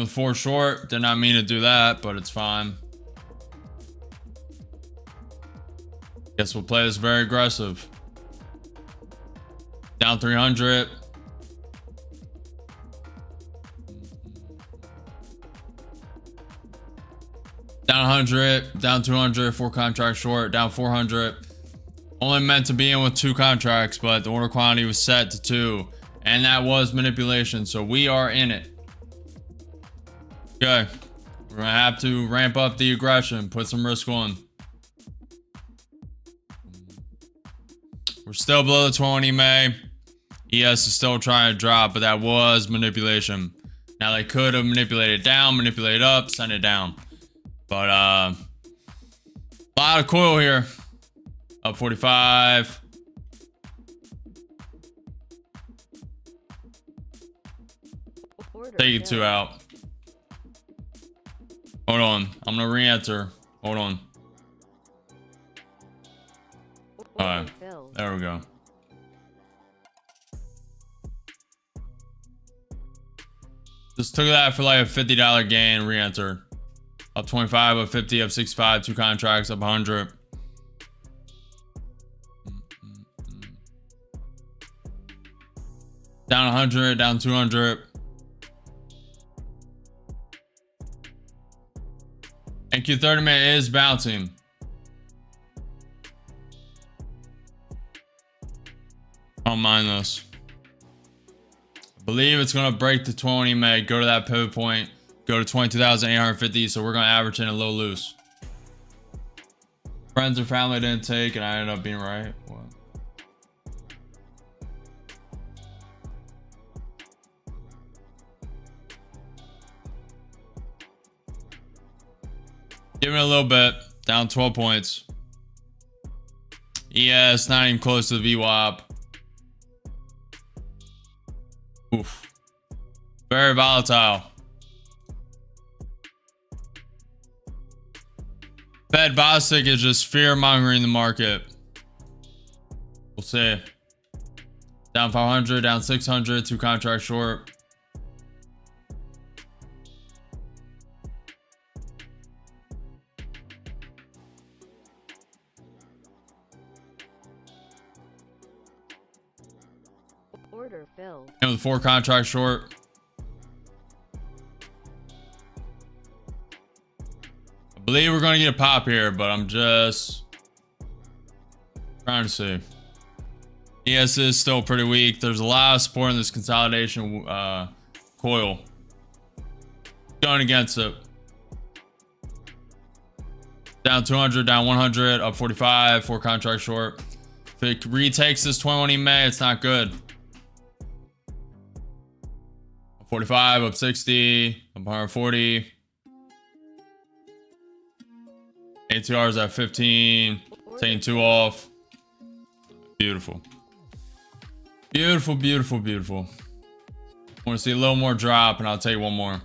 With 4 short, did not mean to do that, but it's fine. Guess we'll play this very aggressive. Down 300. Down 100, down 200, 4 contracts short, down 400. Only meant to be in with 2 contracts, but the order quantity was set to 2. And that was manipulation, so we are in it. Okay, we're gonna have to ramp up the aggression, put some risk on. We're still below the 20 May. ES is still trying to drop, but that was manipulation. Now they could have manipulated down, manipulated up, send it down. But a lot of coil here. Up 45. Take it 2 out. Hold on. I'm gonna re-enter. Hold on. Alright. There we go. Just took that for like a $50 gain, re-enter. Up 25, up 50, up 65, 2 contracts, up 100. Down 100, down 200. NQ30 minute is bouncing. I don't mind this. I believe it's going to break the 20 May, go to that pivot point, go to 22,850. So we're going to average in a little loose. Friends or family didn't take, and I ended up being right. What? Give it a little bit, down 12 points. ES not even close to the VWAP. Oof. Very volatile. Fed Bostic is just fear mongering the market. We'll see. Down 500, down 600, 2 contracts short. Order filled. And with 4 contracts short. I believe we're going to get a pop here, but I'm just trying to see. ES is still pretty weak. There's a lot of support in this consolidation coil. Going against it. Down 200, down 100, up 45, 4 contracts short. If it retakes this 20 May, it's not good. 45, up 60, up 140. ATR's at 15, taking 2 off. Beautiful. Beautiful, beautiful, beautiful. I want to see a little more drop, and I'll take 1 more.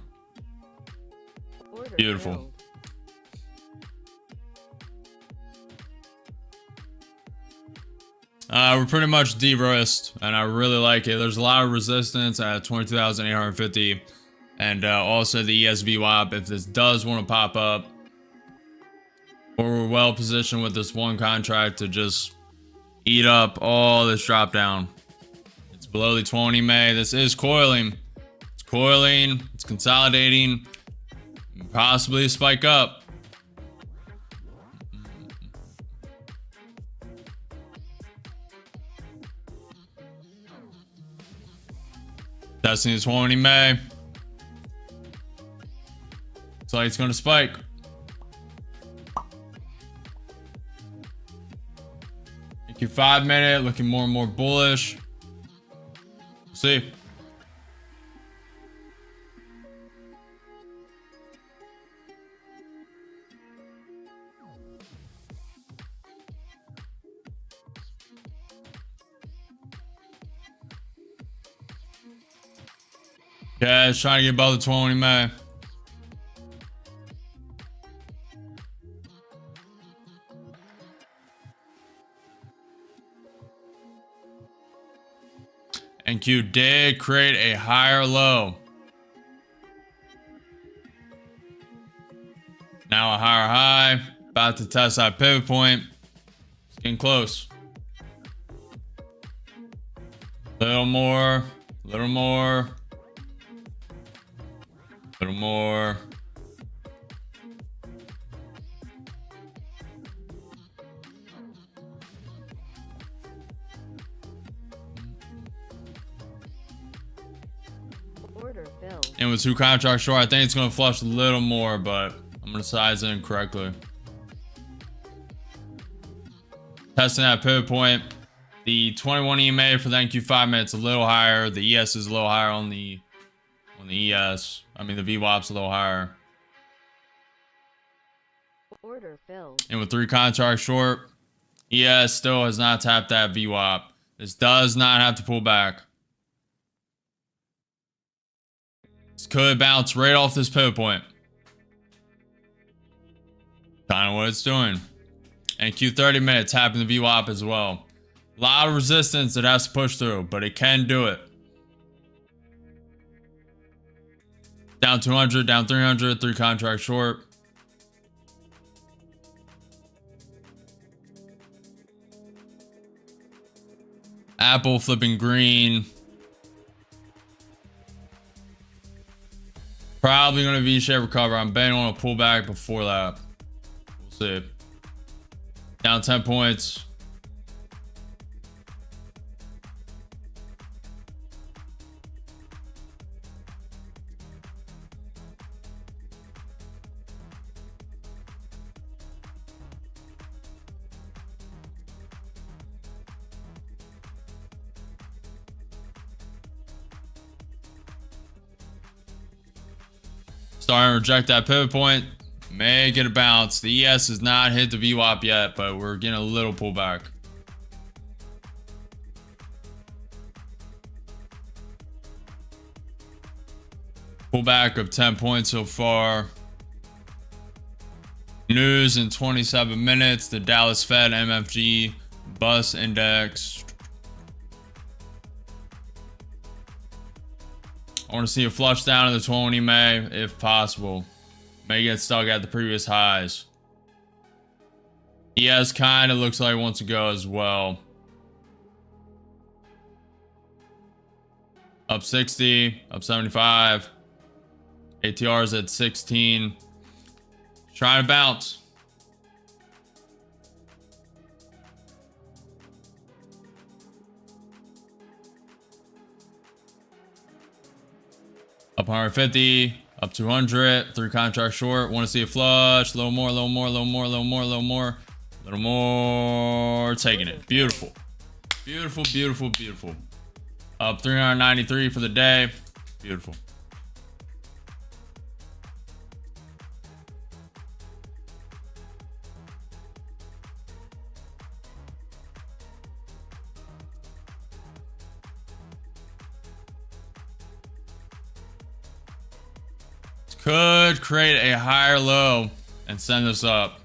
Beautiful. We're pretty much de-risked, and I really like it. There's a lot of resistance at 22,850, and also the ESV WAP. If this does want to pop up, or we're well positioned with this 1 contract to just eat up all this drop down. It's below the 20 May. This is coiling. It's coiling. It's consolidating. Possibly spike up. Testing the 20 May. Looks like it's going to spike. Thank you. 5 minute, looking more and more bullish. We'll see. Yeah, it's trying to get above the 20 May. NQ did create a higher low. Now a higher high. About to test that pivot point. It's getting close. Little more. Little more. Little more. Order filled. And with 2 contracts short, I think it's going to flush a little more, but I'm going to size it incorrectly. Testing that pivot point. The 21 EMA for the NQ 5 minutes a little higher. The ES is a little higher on the ES. I mean, the VWAP's a little higher. Order filled. And with 3 contracts short, ES still has not tapped that VWAP. This does not have to pull back. This could bounce right off this pivot point. Kind of what it's doing. And Q30 minutes tapping the VWAP as well. A lot of resistance it has to push through, but it can do it. Down 200, down 300, 3 contracts short. Apple flipping green. Probably going to V-shape recover. I'm betting on a pullback before that. We'll see. Down 10 points. Starting to reject that pivot point. May get a bounce. The ES has not hit the VWAP yet, but we're getting a little pullback. Pullback of 10 points so far. News in 27 minutes. The Dallas Fed MFG bus index. I want to see a flush down in the 20 May if possible. May get stuck at the previous highs. ES kind of looks like it wants to go as well. Up 60, up 75. ATR is at 16. Trying to bounce. Up 150, up 200, 3 contracts short. Want to see a flush. A little more, a little more, a little more, a little more, a little more, a little more. Taking it. Beautiful. Beautiful, beautiful, beautiful. Up 393 for the day. Beautiful. Could create a higher low and send us up.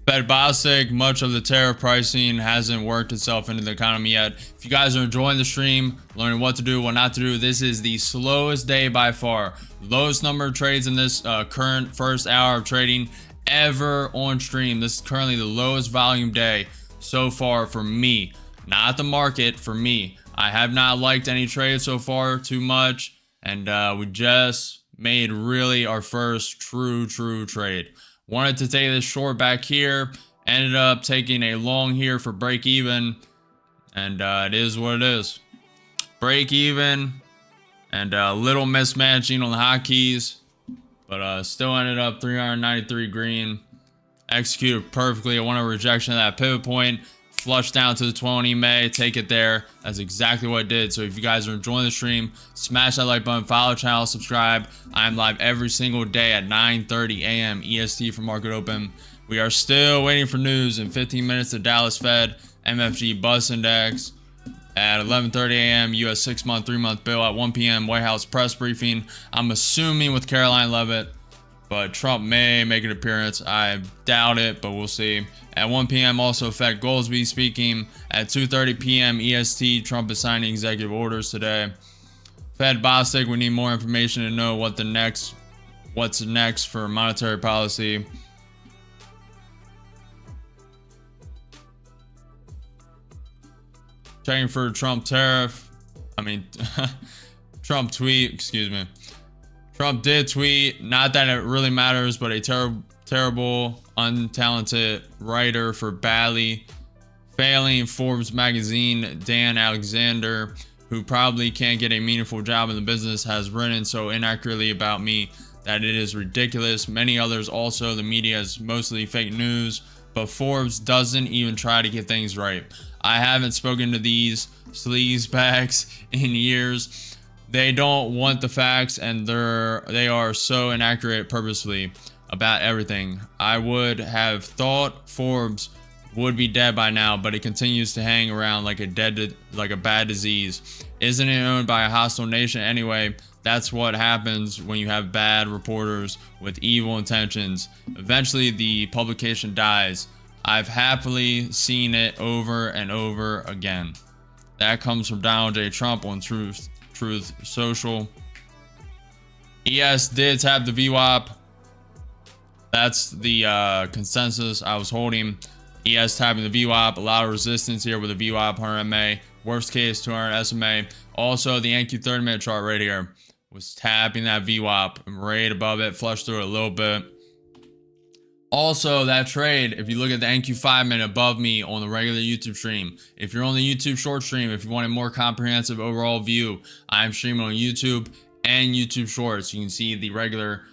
Fed Bostic, much of the tariff pricing hasn't worked itself into the economy yet. If you guys are enjoying the stream, learning what to do, what not to do, this is the slowest day by far. Lowest number of trades in this current first hour of trading ever on stream. This is currently the lowest volume day so far for me. Not the market, for me. I have not liked any trades so far too much. And we just made really our first true trade. Wanted to take this short back here. Ended up taking a long here for break even. And it is what it is. Break even. And a little mismatching on the hotkeys. But still ended up 393 green. Executed perfectly. I want a rejection of that pivot point. Flush down to the 20 May, take it there. That's exactly what it did. So if you guys are enjoying the stream, smash that like button, follow the channel, subscribe. I'm live every single day at 9:30 a.m. EST for market open. We are still waiting for news. In 15 minutes, the Dallas Fed MFG bus index. At 11:30 a.m. US 6-month, 3-month bill. At 1 p.m. White House press briefing. I'm assuming with Caroline Leavitt. but Trump may make an appearance. I doubt it, but we'll see. At 1 p.m. also Fed Goldsby speaking. At 2:30 p.m. EST, Trump is signing executive orders today. Fed Bostic, we need more information to know what's next for monetary policy. Checking for Trump tariff. Trump tweet, excuse me. Trump did tweet, not that it really matters, but a terrible, untalented writer for badly failing Forbes magazine, Dan Alexander, who probably can't get a meaningful job in the business, has written so inaccurately about me that it is ridiculous. Many others also, the media is mostly fake news, but Forbes doesn't even try to get things right. I haven't spoken to these sleazebags in years. They don't want the facts, and they are so inaccurate purposely about everything. I would have thought Forbes would be dead by now, but it continues to hang around like a bad disease. Isn't it owned by a hostile nation anyway? That's what happens when you have bad reporters with evil intentions. Eventually the publication dies. I've happily seen it over and over again. That comes from Donald J. Trump on Truth Social. ES did tap the VWAP. That's the consensus I was holding. ES tapping the VWAP. A lot of resistance here with the VWAP 100 MA. Worst case 200 SMA. Also the NQ 30-minute chart right here was tapping that VWAP right above it. Flushed through it a little bit. Also, that trade, if you look at the NQ 5-minute above me on the regular YouTube stream, if you're on the YouTube short stream, if you want a more comprehensive overall view, I'm streaming on YouTube and YouTube Shorts. You can see the regular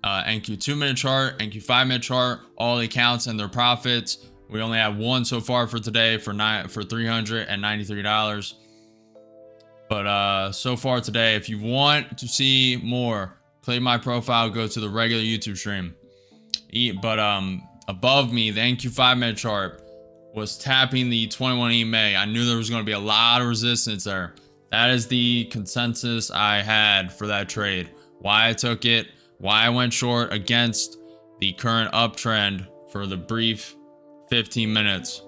NQ 2-minute chart, NQ 5-minute chart, all the accounts and their profits. We only have one so far for today for $393. But so far today, if you want to see more, click my profile, go to the regular YouTube stream. But above me, the NQ 5-minute chart was tapping the 21 EMA. I knew there was going to be a lot of resistance there. That is the consensus I had for that trade. Why I took it, why I went short against the current uptrend for the brief 15 minutes.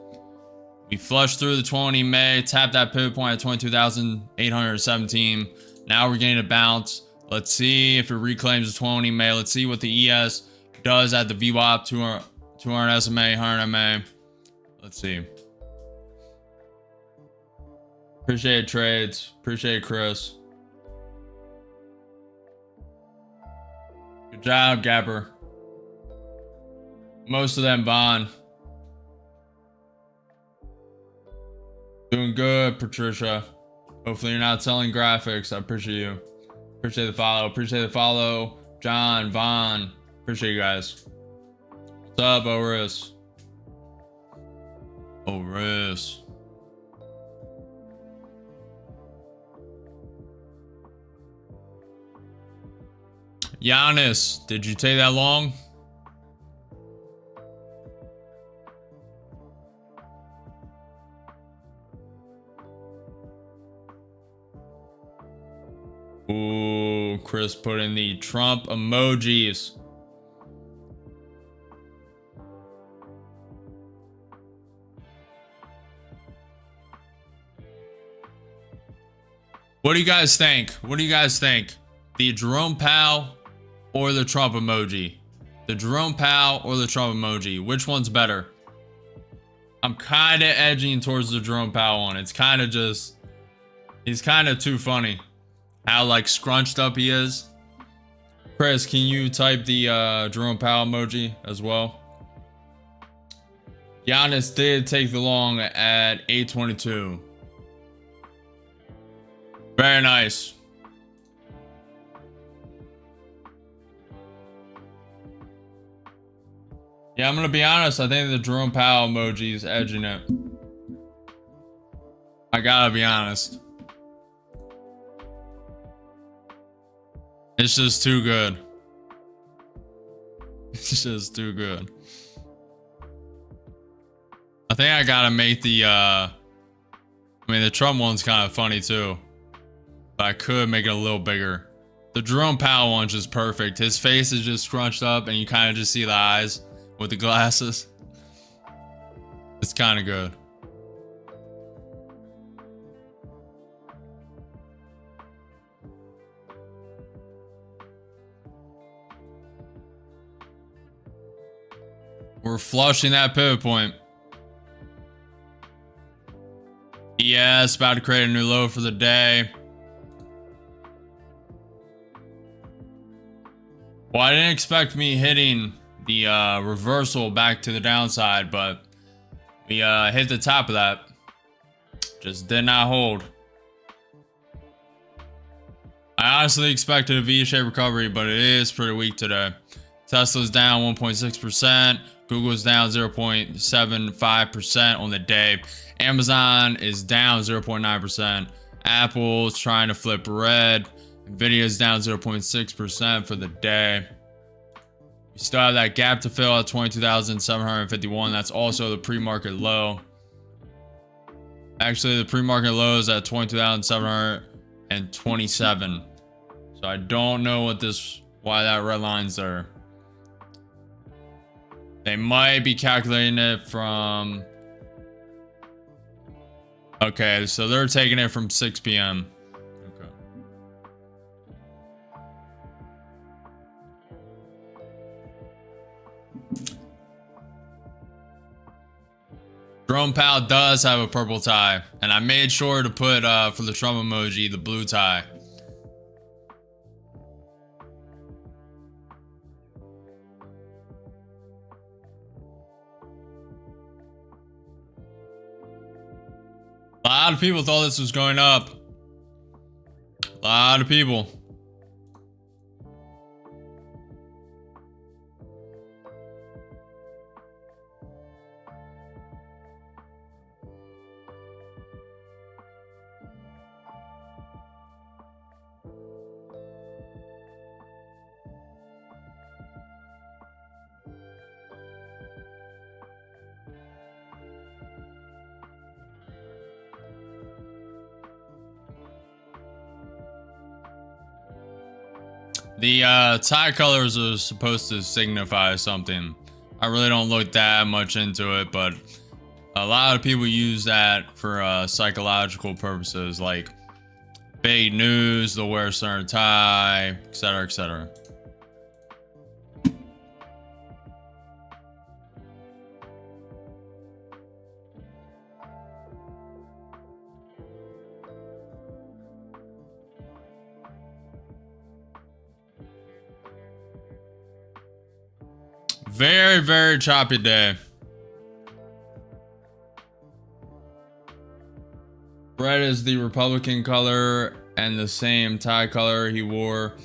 We flushed through the 20 EMA, tapped that pivot point at 22,817. Now we're getting a bounce. Let's see if it reclaims the 20 EMA. Let's see what the ES does at the VWAP 200 SMA, 100 MA. Let's see. Appreciate trades. Appreciate Chris. Good job, Gapper. Most of them, Vaughn. Doing good, Patricia. Hopefully you're not selling graphics. I appreciate you. Appreciate the follow. Appreciate the follow. John, Vaughn. Appreciate you guys. What's up, Oris? Oris. Giannis, did you take that long? Ooh, Chris put in the Trump emojis. What do you guys think? What do you guys think? The Jerome Powell or the Trump emoji? The Jerome Powell or the Trump emoji? Which one's better? I'm kind of edging towards the Jerome Powell one. It's kind of just... He's kind of too funny. How like scrunched up he is. Chris, can you type the Jerome Powell emoji as well? Giannis did take the long at 822. Very nice. Yeah, I'm gonna be honest. I think the Jerome Powell emoji is edging it. I gotta be honest. It's just too good. It's just too good. I think I gotta make the the Trump one's kind of funny too. But I could make it a little bigger. The Jerome Powell one's just perfect. His face is just scrunched up and you kind of just see the eyes with the glasses. It's kind of good. We're flushing that pivot point. Yes, about to create a new low for the day. Well, I didn't expect me hitting the reversal back to the downside, but we hit the top of that. Just did not hold. I honestly expected a V-shaped recovery, but it is pretty weak today. Tesla's down 1.6%. Google's down 0.75% on the day. Amazon is down 0.9%. Apple's trying to flip red. Nvidia's down 0.6% for the day. We still have that gap to fill at 22,751. That's also the pre-market low. Actually, the pre-market low is at 22,727. So I don't know why that red line's there. They might be calculating it from... Okay, so they're taking it from 6 p.m. Okay. Jerome Powell does have a purple tie, and I made sure to put for the Trump emoji the blue tie. A lot of people thought this was going up. A lot of people. The tie colors are supposed to signify something. I really don't look that much into it, but a lot of people use that for psychological purposes, like big news, they'll wear a certain tie, etc., etc. Very, very choppy day. Red is the Republican color and the same tie color he wore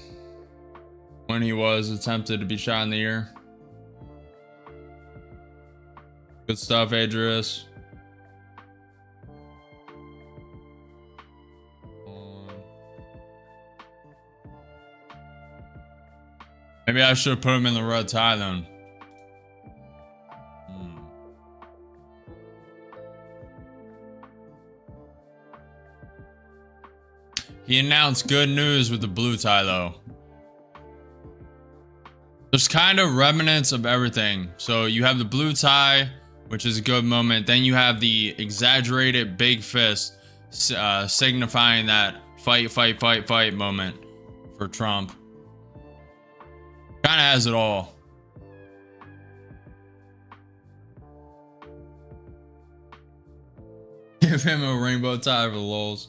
when he was attempted to be shot in the ear. Good stuff, Adrius. Maybe I should put him in the red tie then. He announced good news with the blue tie though. There's kind of remnants of everything. So you have the blue tie, which is a good moment. Then you have the exaggerated big fist, signifying that fight, fight, fight, fight moment for Trump. Kind of has it all. Give him a rainbow tie for the lulz.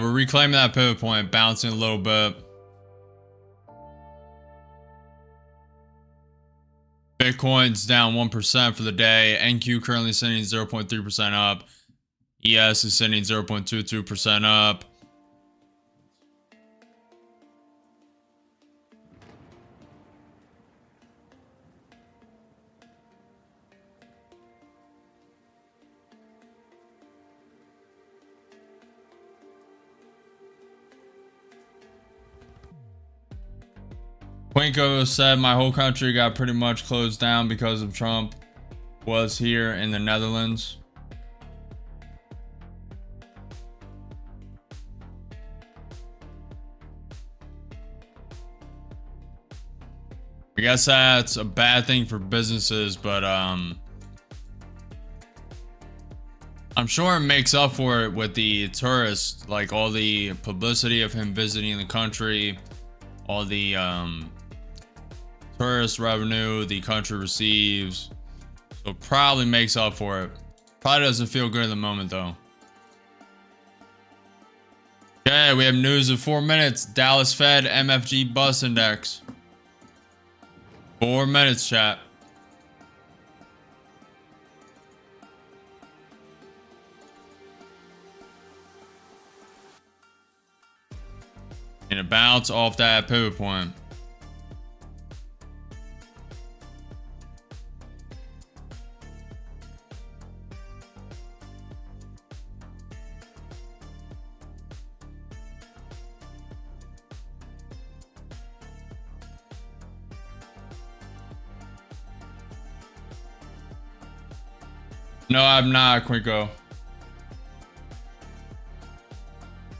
We're reclaiming that pivot point, bouncing a little bit. Bitcoin's down 1% for the day. NQ currently sitting 0.3% up. ES is sitting 0.22% up. Quinko said my whole country got pretty much closed down because of Trump was here in the Netherlands. I guess that's a bad thing for businesses, but I'm sure it makes up for it with the tourists, like all the publicity of him visiting the country, all the tourist revenue the country receives. So probably makes up for it. Probably doesn't feel good in the moment though. Okay, we have news in 4 minutes. Dallas Fed MFG Bus Index. 4 minutes, chat. And a bounce off that pivot point. No, I'm not, Quinko.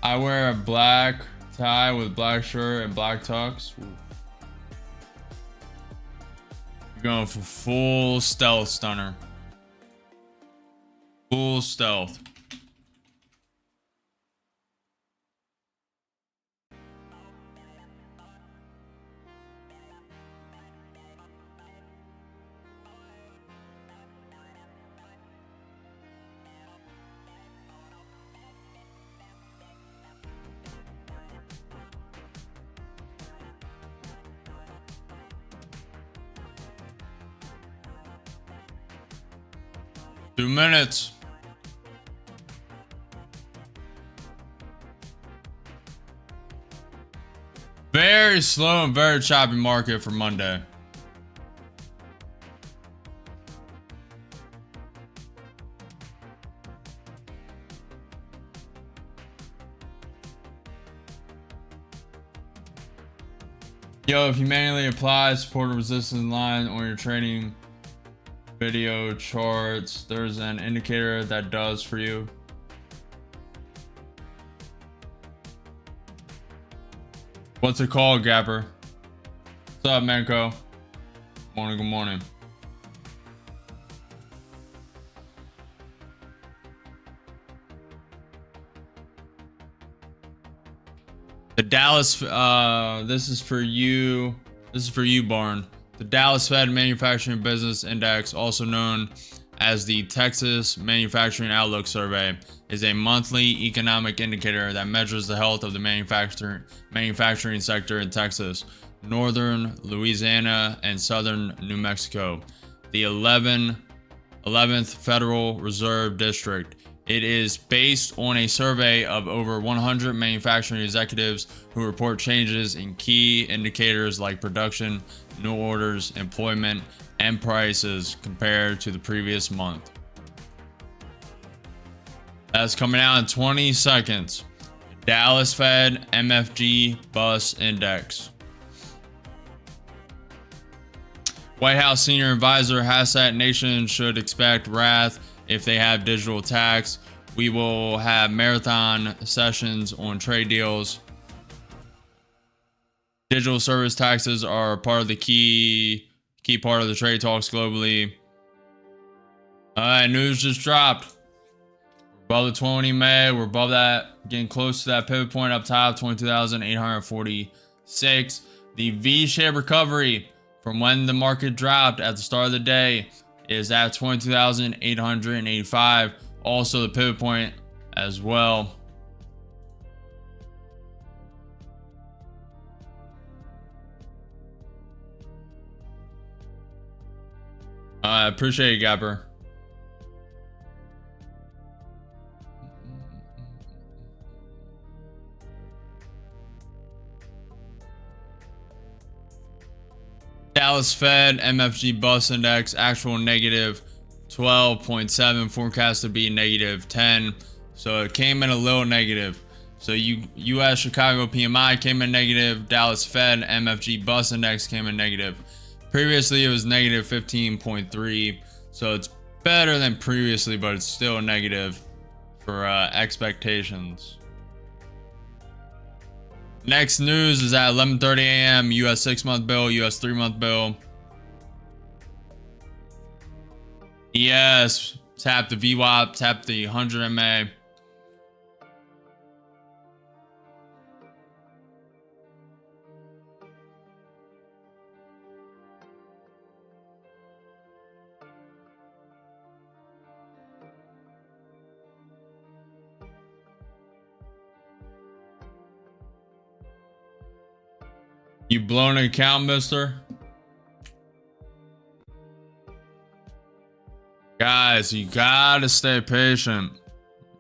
I wear a black tie with black shirt and black tux. Ooh. You're going for full stealth, Stunner. Full stealth. Two minutes. Very slow and very choppy market for Monday. Yo, if you manually apply support and resistance line on your trading video charts, there's an indicator that does for you. What's it called, Gapper? What's up, Manco? Morning, good morning. The Dallas, this is for you. This is for you, Barn. The Dallas Fed Manufacturing Business Index, also known as the Texas Manufacturing Outlook Survey, is a monthly economic indicator that measures the health of the manufacturing sector in Texas, northern Louisiana, and southern New Mexico, the 11th Federal Reserve District. It is based on a survey of over 100 manufacturing executives who report changes in key indicators like production, new orders, employment, and prices compared to the previous month. That's coming out in 20 seconds. Dallas Fed MFG Bus Index. White House Senior Advisor Hassett Nation should expect wrath if they have digital tax. We will have marathon sessions on trade deals. Digital service taxes are part of the key part of the trade talks globally. News just dropped. We're above the 20 May. We're above that, getting close to that pivot point up top, 22,846. The V-shaped recovery from when the market dropped at the start of the day is at 22,885. Also the pivot point as well. I appreciate it, Gapper. Dallas Fed MFG Bus Index, actual negative 12.7, forecast to be negative 10. So it came in a little negative. So U.S. Chicago PMI came in negative. Dallas Fed MFG Bus Index came in negative. Previously, it was negative 15.3. So it's better than previously, but it's still negative for expectations. Next news is at 11:30 a.m. U.S. 6-month bill, U.S. 3-month bill. ES tap the VWAP, tap the 100 MA. You blown an account, mister? Guys, you gotta stay patient.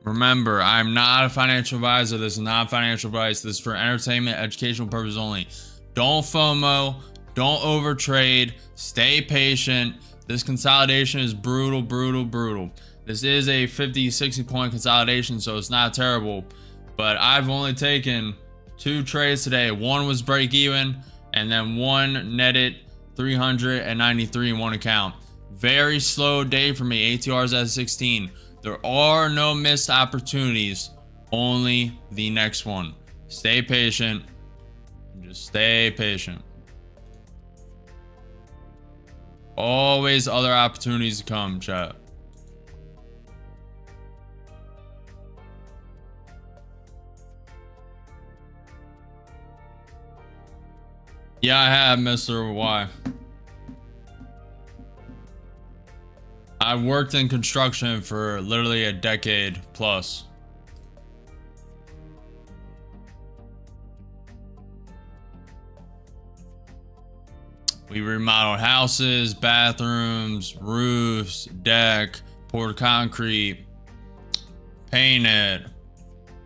Remember, I'm not a financial advisor. This is not financial advice. This is for entertainment, educational purposes only. Don't FOMO. Don't overtrade. Stay patient. This consolidation is brutal, brutal, brutal. This is a 50, 60 point consolidation, so it's not terrible. But I've only taken 2 trades today. One was break even, and then one netted 393 in one account. Very slow day for me. ATR's at 16. There are no missed opportunities, only the next one. Stay patient. Just stay patient. Always other opportunities to come, chat. Yeah, I have, Mr. Y. I worked in construction for literally a decade plus. We remodeled houses, bathrooms, roofs, deck, poured concrete, painted.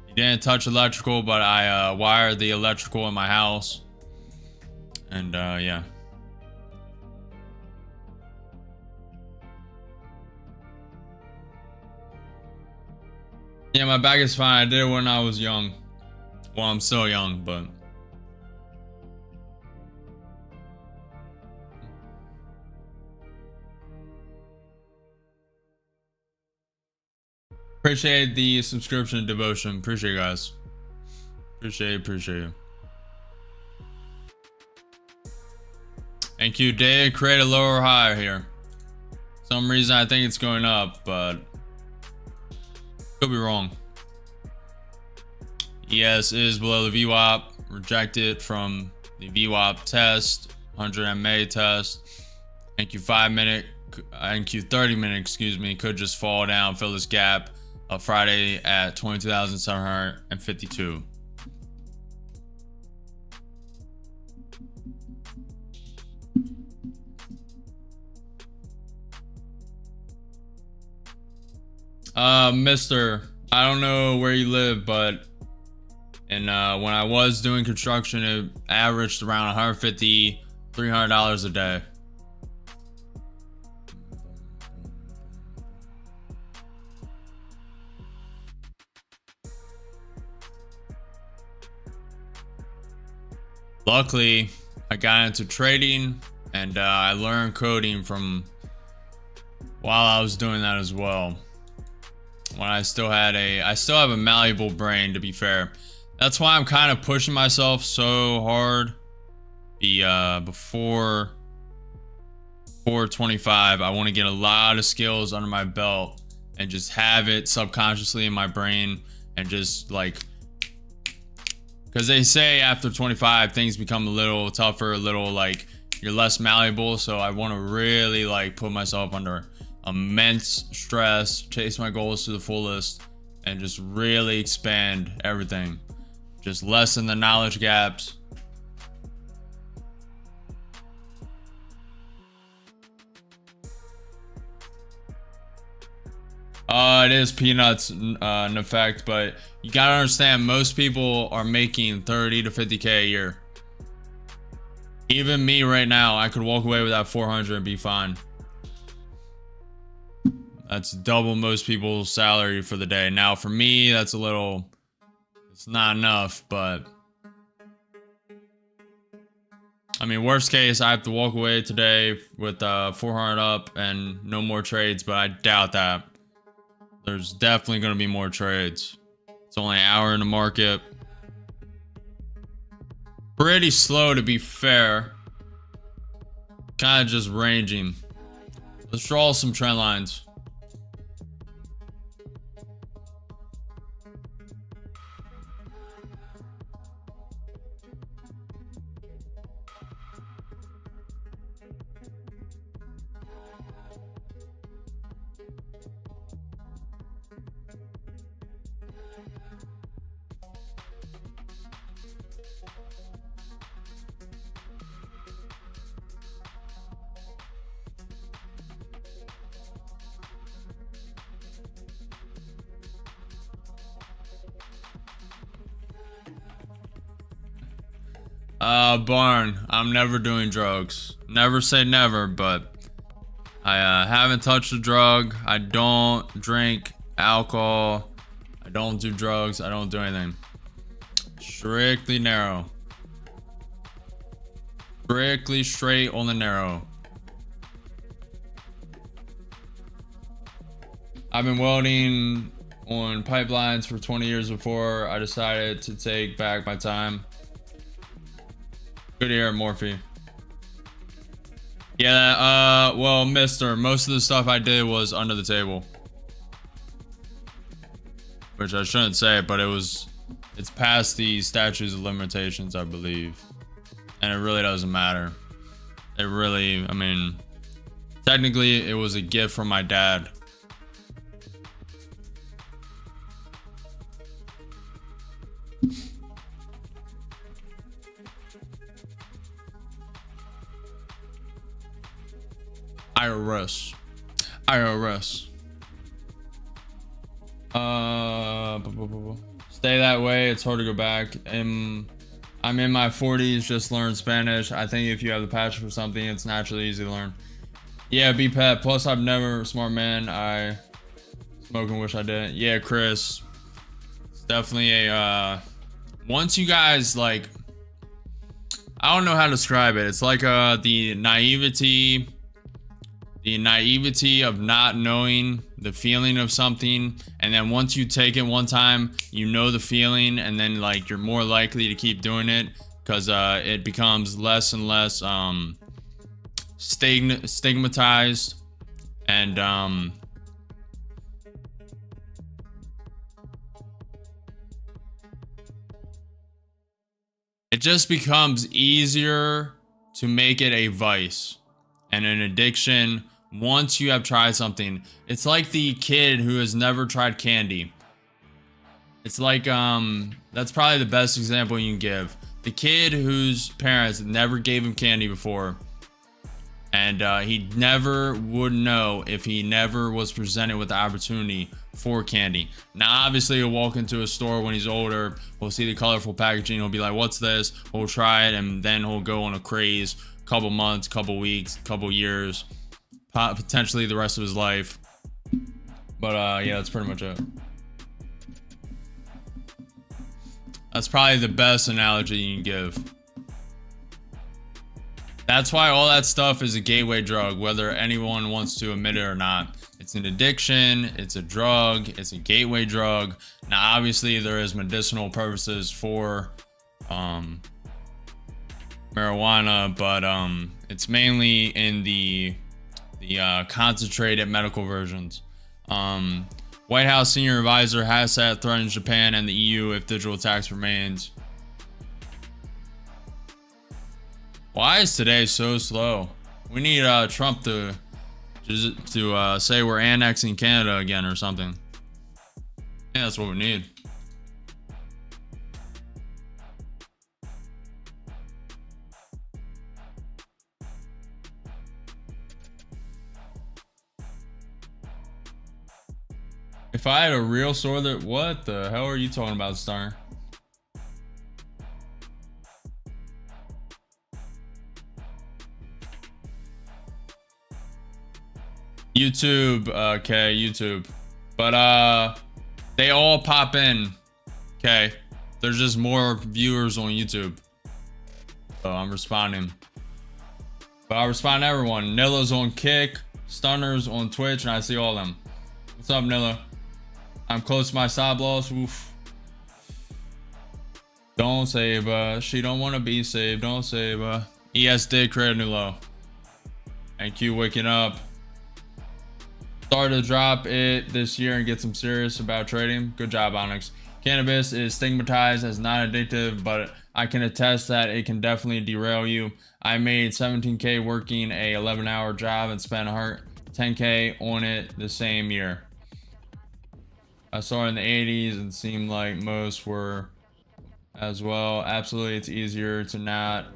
You didn't touch electrical, but I wired the electrical in my house. And yeah. Yeah, my back is fine. I did it when I was young. Well, I'm still young, but appreciate the subscription and devotion. Appreciate you guys. Appreciate you. Thank you, Dave. Create a lower high here. Some reason I think it's going up, but could be wrong. ES is below the VWAP. Rejected from the VWAP test, 100 MA test. NQ 30 minute, excuse me, could just fall down, fill this gap of Friday at 22,752. Mister, I don't know where you live, but when I was doing construction, it averaged around $150, $300 a day. Luckily, I got into trading, and I learned coding from while I was doing that as well. When I still have a malleable brain, to be fair. That's why I'm kind of pushing myself so hard. Before 425, I want to get a lot of skills under my belt and just have it subconsciously in my brain, and just like, because they say after 25 things become a little tougher, a little like you're less malleable. So I want to really like put myself under immense stress, chase my goals to the fullest, and just really expand everything. Just lessen the knowledge gaps. It is peanuts in effect, but you gotta understand, most people are making 30 to 50K a year. Even me right now, I could walk away with that 400 and be fine. That's double most people's salary for the day. Now for me, that's a little It's not enough, but I mean, worst case, I have to walk away today with 400 up and no more trades, but I doubt that. There's definitely going to be more trades. It's only an hour in the market. Pretty slow, to be fair. Kind of just ranging. Let's draw some trend lines. Barn, I'm never doing drugs. Never say never, but I haven't touched a drug. I don't drink alcohol. I don't do drugs. I don't do anything. Strictly narrow. Strictly straight on the narrow. I've been welding on pipelines for 20 years before I decided to take back my time. Good ear, Morphe. Yeah, well, mister, most of the stuff I did was under the table. Which I shouldn't say, but it's past the statutes of limitations, I believe. And it really doesn't matter. It really, I mean, technically it was a gift from my dad. IRS. Stay that way. It's hard to go back. I'm in my 40s. Just learn Spanish. I think if you have the passion for something, it's naturally easy to learn. Yeah, be pet. Plus, I've never smart man. I smoke and wish I didn't. Yeah, Chris. It's definitely a once you guys like, I don't know how to describe it. It's like the naivety of not knowing the feeling of something, and then once you take it one time, you know the feeling, and then like you're more likely to keep doing it because it becomes less and less stigmatized, and it just becomes easier to make it a vice and an addiction. Once you have tried something, it's like the kid who has never tried candy. It's like, that's probably the best example you can give. The kid whose parents never gave him candy before, and he never would know if he never was presented with the opportunity for candy. Now, obviously, he'll walk into a store when he's older, he'll see the colorful packaging, he'll be like, what's this? We'll try it, and then he'll go on a craze, couple months, couple weeks, couple years, potentially the rest of his life. But yeah, that's pretty much it. That's probably the best analogy you can give. That's why all that stuff is a gateway drug, whether anyone wants to admit it or not. It's an addiction, it's a drug, it's a gateway drug. Now, obviously, there is medicinal purposes for marijuana, but it's mainly in the concentrated medical versions. White House senior advisor has said threatens Japan and the EU if digital tax remains. Why is today so slow? We need Trump to say we're annexing Canada again or something. Yeah, that's what we need. If I had a real sword that, what the hell are you talking about, Star? YouTube, okay, YouTube. But they all pop in. Okay. There's just more viewers on YouTube. So I'm responding. But I respond to everyone. Nilla's on Kick, Stunners on Twitch, and I see all of them. What's up, Nilla? I'm close to my stop loss. Oof. Don't save her. She don't want to be saved. Don't save her. ES did create a new low. And Q waking up. Started to drop it this year and get some serious about trading. Good job, BITUNIX. Cannabis is stigmatized as not addictive, but I can attest that it can definitely derail you. I made 17K working a 11-hour job and spent 10K on it the same year. I saw it in the 80s and seemed like most were as well. Absolutely, it's easier to not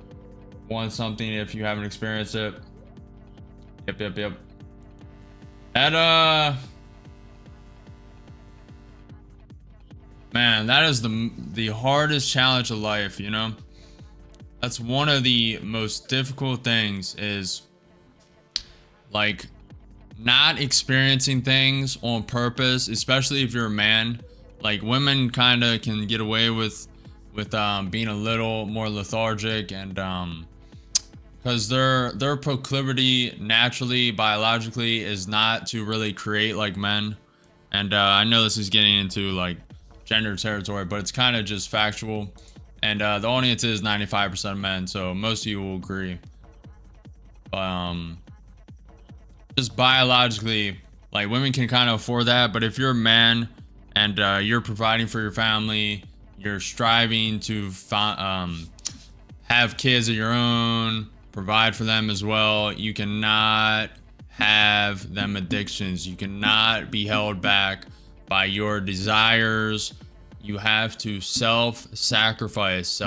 want something if you haven't experienced it. Yep. That man, that is the hardest challenge of life, you know? That's one of the most difficult things, is like not experiencing things on purpose, especially if you're a man. Like women kind of can get away with being a little more lethargic, and because their proclivity naturally, biologically, is not to really create like men. And I know this is getting into like gender territory, but it's kind of just factual. And the audience is 95% men, so most of you will agree. Just biologically, like women can kind of afford that, but if you're a man and you're providing for your family, you're striving to have kids of your own, provide for them as well, you cannot have them addictions. You cannot be held back by your desires. You have to self-sacrifice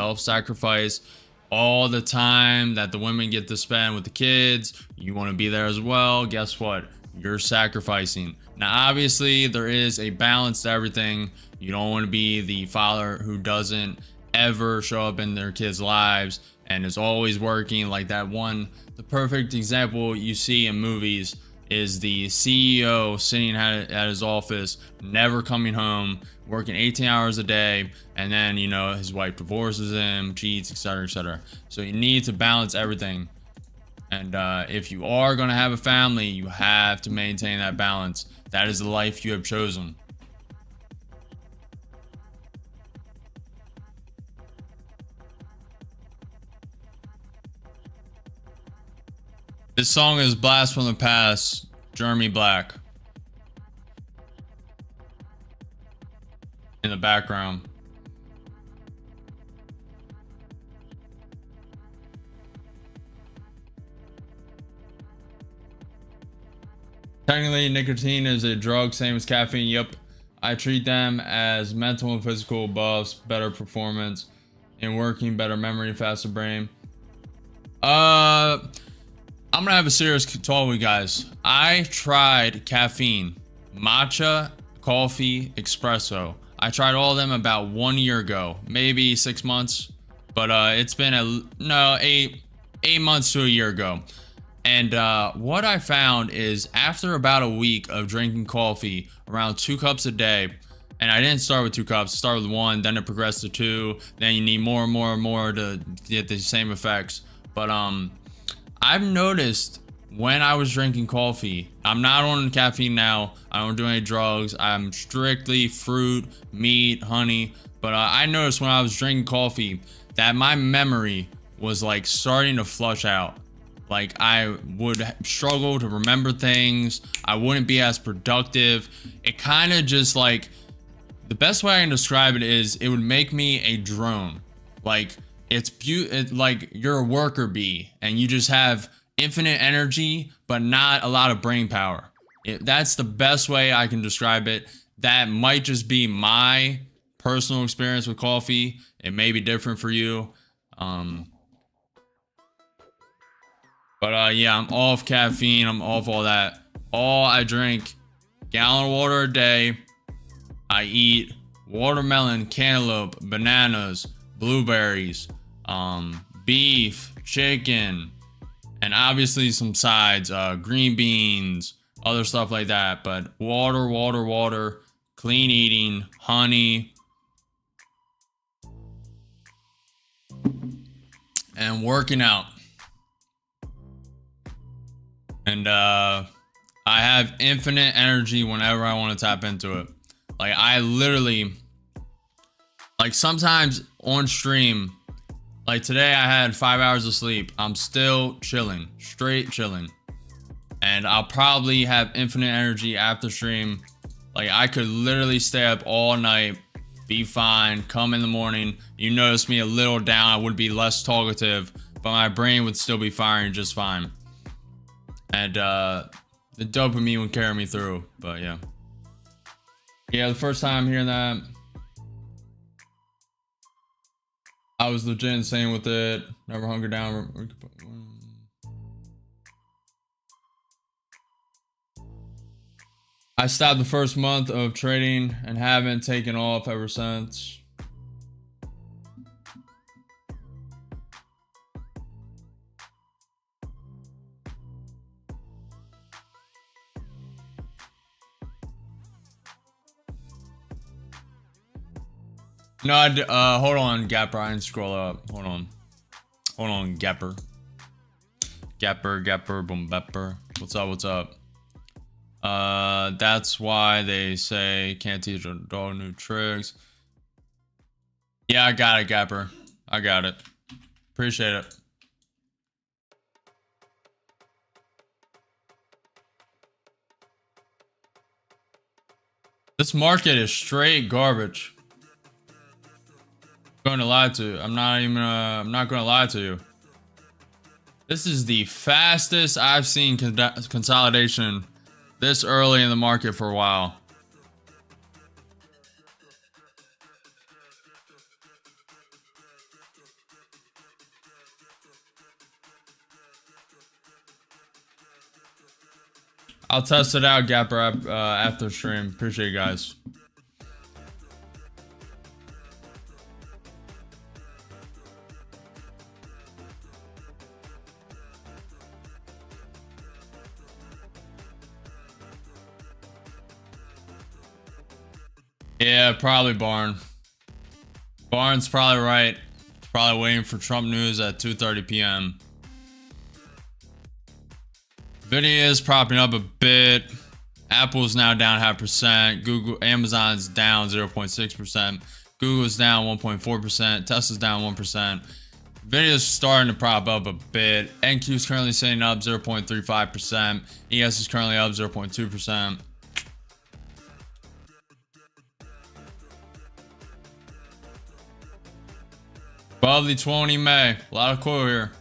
all the time that the women get to spend with the kids. You want to be there as well. Guess what? You're sacrificing. Now, obviously, there is a balance to everything. You don't want to be the father who doesn't ever show up in their kids' lives and is always working. Like that one, the perfect example you see in movies is the CEO sitting at his office, never coming home, working 18 hours a day, and then, you know, his wife divorces him, cheats, etc., etc. So you need to balance everything. And if you are going to have a family, you have to maintain that balance. That is the life you have chosen. This song is Blast from the Past, Jeremy Black. In the background. Technically, nicotine is a drug, same as caffeine. Yep. I treat them as mental and physical buffs, better performance in working, better memory, faster brain. I'm gonna have a serious talk with you guys. I tried caffeine, matcha, coffee, espresso. I tried all of them about 1 year ago, maybe 6 months, but it's been 8 months to a year ago. And what I found is after about a week of drinking coffee, around 2 cups a day, and I didn't start with 2 cups, start with 1, then it progressed to 2, then you need more and more and more to get the same effects. But I've noticed when I was drinking coffee, I'm not on caffeine now, I don't do any drugs, I'm strictly fruit, meat, honey, but I noticed when I was drinking coffee that my memory was like starting to flush out. Like I would struggle to remember things, I wouldn't be as productive. It kind of just like, the best way I can describe it is it would make me a drone. Like it's like you're a worker bee and you just have infinite energy but not a lot of brain power. That's the best way I can describe it. That might just be my personal experience with coffee. It may be different for you. But yeah, I'm off caffeine, I'm off all that. I drink gallon of water a day. I eat watermelon, cantaloupe, bananas, blueberries, beef, chicken, and obviously some sides, green beans, other stuff like that. But water, clean eating, honey. and working out. And I have infinite energy whenever I want to tap into it. Like, I literally, like, sometimes on stream, like today I had 5 hours of sleep. I'm still chilling, straight chilling. And I'll probably have infinite energy after stream. Like, I could literally stay up all night, be fine, come in the morning. You notice me a little down, I would be less talkative, but my brain would still be firing just fine. And the dopamine would carry me through, but yeah. Yeah, the first time hearing that, I was legit insane with it. Never hunker down. I stopped the first month of trading and haven't taken off ever since. No, hold on, Gapper. I didn't scroll up. Hold on, Gapper. Boom, Bepper. What's up? What's up? That's why they say can't teach a dog new tricks. Yeah, I got it, Gapper. I got it. Appreciate it. This market is straight garbage. I'm not gonna lie to you. This is the fastest I've seen consolidation this early in the market for a while. I'll test it out, Gapper, after stream. Appreciate you guys. Yeah, probably Barn. Barn's probably right. Probably waiting for Trump news at 2:30 p.m. Nvidia is propping up a bit. Apple's now down 0.5%. Amazon's down 0.6%. Google's down 1.4%. Tesla's down 1%. Nvidia's starting to prop up a bit. NQ is currently sitting up 0.35%. ES is currently up 0.2%. Above the 20 May. A lot of coil here.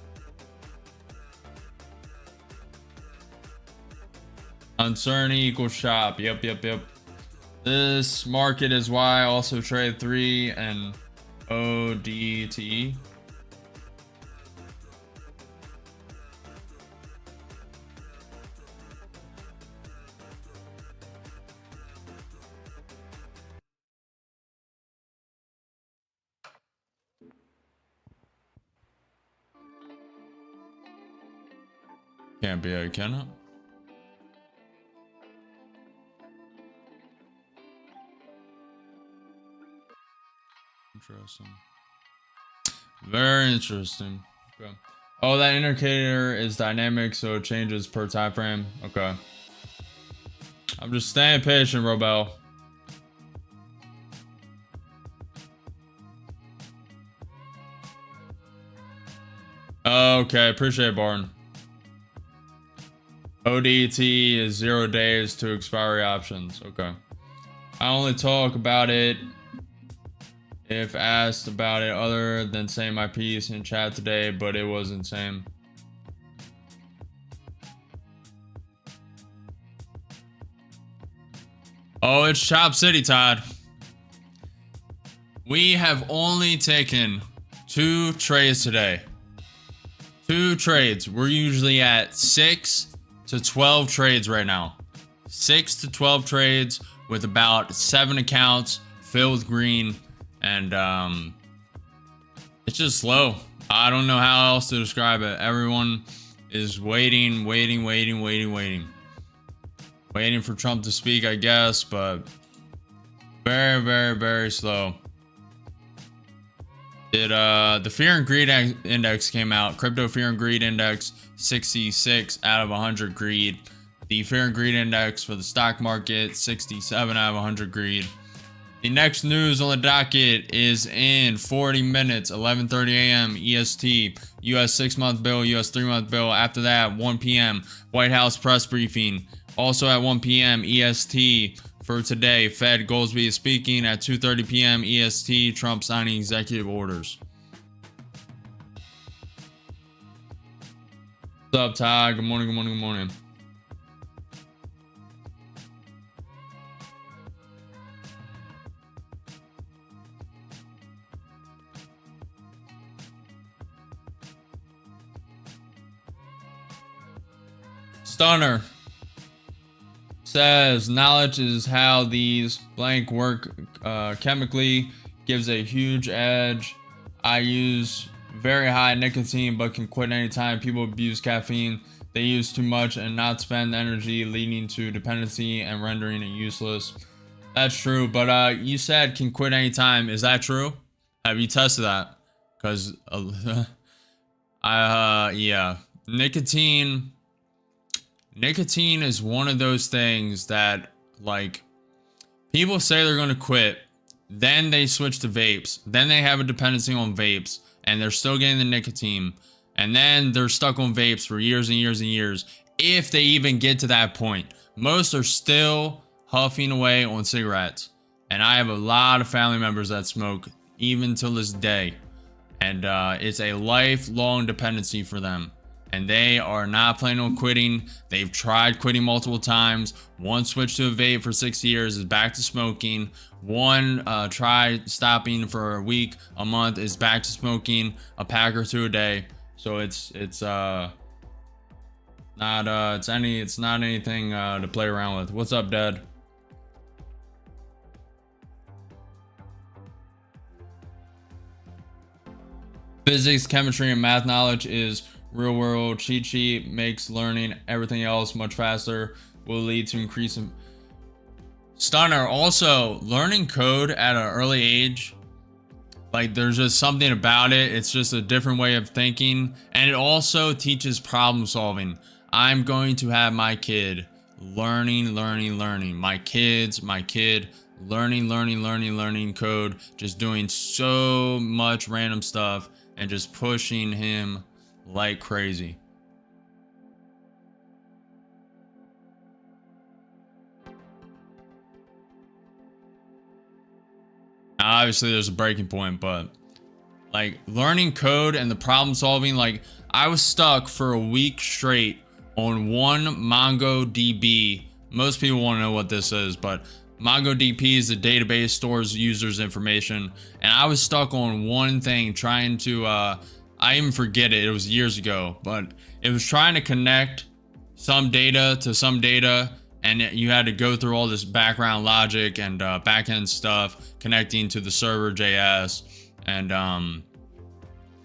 Uncertainty equals shop. Yep. This market is why I also trade 3 and ODTE. Can't be, can it? Interesting. Very interesting. Okay. Oh, that indicator is dynamic, so it changes per time frame. Okay. I'm just staying patient, Robel. Okay, appreciate it, Barn. ODT is 0 days to expiry options. Okay. I only talk about it if asked about it, other than saying my piece in chat today, but it was insane. Oh, it's Chop City, Todd. We have only taken 2 trades today. 2 trades. We're usually at 6 to 12 trades right now. 6 to 12 trades with about 7 accounts filled with green, and it's just slow. I don't know how else to describe it. Everyone is waiting for Trump to speak, I guess, but very slow. Did the fear and greed index came out. Crypto fear and greed index 66 out of 100 greed. The fear and greed index for the stock market 67 out of 100 greed. The next news on the docket is in 40 minutes, 11:30 a.m. EST. US 6-month bill, US 3-month bill. After that, 1 p.m. White House press briefing. Also at 1 p.m. EST for today, Fed Goolsbee is speaking. At 2:30 p.m. EST, Trump signing executive orders. What's up, Ty? Good morning, good morning, good morning. Stunner says knowledge is how these blank work chemically, gives a huge edge. I use very high nicotine but can quit anytime. People abuse caffeine. They use too much and not spend energy, leading to dependency and rendering it useless. That's true, but you said can quit anytime. Is that true? Have you tested that? Because yeah, Nicotine is one of those things that, like, people say they're going to quit, then they switch to vapes, then they have a dependency on vapes, and they're still getting the nicotine, and then they're stuck on vapes for years and years and years, if they even get to that point. Most are still huffing away on cigarettes, and I have a lot of family members that smoke, even till this day, and it's a lifelong dependency for them. And they are not planning on quitting. They've tried quitting multiple times. One switched to a vape for 6 years, is back to smoking. One tried stopping for a week, a month, is back to smoking a pack or two a day. So it's not anything to play around with. What's up, Dad? Physics, chemistry, and math knowledge is real world cheat sheet, makes learning everything else much faster, will lead to increasing. Stunner, also learning code at an early age, like, there's just something about it. It's just a different way of thinking, and it also teaches problem solving. I'm going to have my kid learning. My kid learning code, just doing so much random stuff and just pushing him like crazy. Now, obviously there's a breaking point, but like learning code and the problem solving, like I was stuck for a week straight on one MongoDB. Most people want to know what this is, but MongoDB is a database, stores users' information, and I was stuck on one thing trying to I even forget it. It was years ago, but it was trying to connect some data to some data, and you had to go through all this background logic and backend stuff connecting to the server JS, and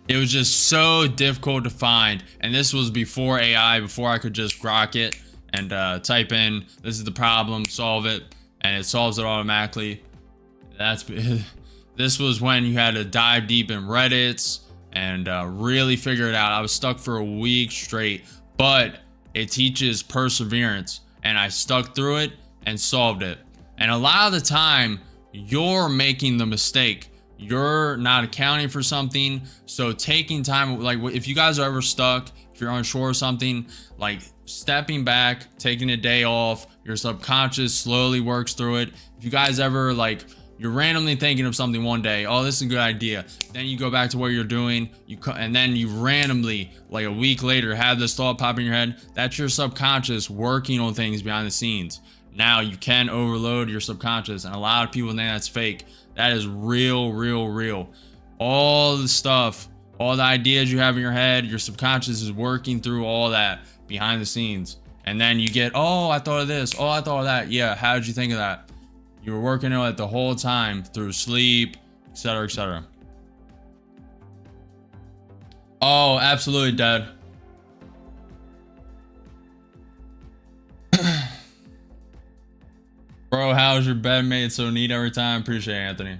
it was just so difficult to find. And this was before AI, before I could just grok it and type in this is the problem, solve it, and it solves it automatically. This was when you had to dive deep in Reddits and really figure it out. I was stuck for a week straight, but it teaches perseverance, and I stuck through it and solved it. And a lot of the time you're making the mistake, you're not accounting for something. So taking time, like if you guys are ever stuck, if you're unsure of something, like stepping back, taking a day off, your subconscious slowly works through it. If you guys ever, like, you're randomly thinking of something one day, oh, this is a good idea, then you go back to what you're doing, and then you randomly, like a week later, have this thought pop in your head. That's your subconscious working on things behind the scenes. Now you can overload your subconscious, and a lot of people think that's fake. That is real. All the stuff, all the ideas you have in your head, your subconscious is working through all that behind the scenes. And then you get, oh, I thought of this, oh, I thought of that. Yeah, how did you think of that? You were working on it the whole time through sleep, etc., etc. Oh, absolutely, Dad. Bro, how's your bed made so neat every time? Appreciate it, Anthony.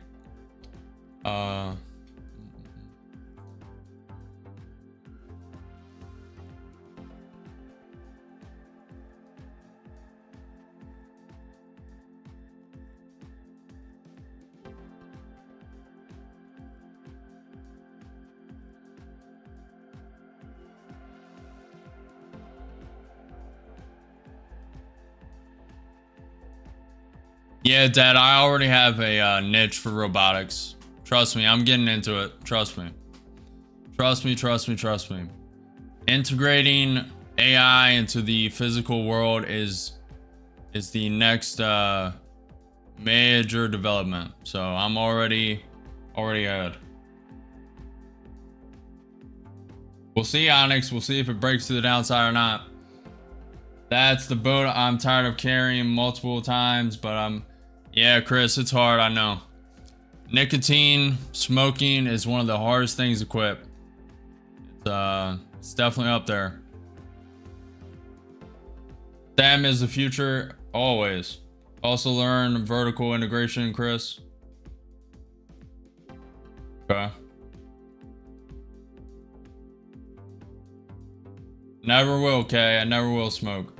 Yeah, Dad, I already have a niche for robotics. Trust me, I'm getting into it. Trust me. Trust me, trust me, trust me. Integrating AI into the physical world is the next major development. So I'm already ahead. We'll see, Onyx. We'll see if it breaks to the downside or not. That's the boat I'm tired of carrying multiple times, but yeah, Chris, it's hard, I know. Nicotine, smoking is one of the hardest things to quit. It's definitely up there. STEM is the future, always. Also learn vertical integration, Chris. Okay. Never will, Kay. I never will smoke.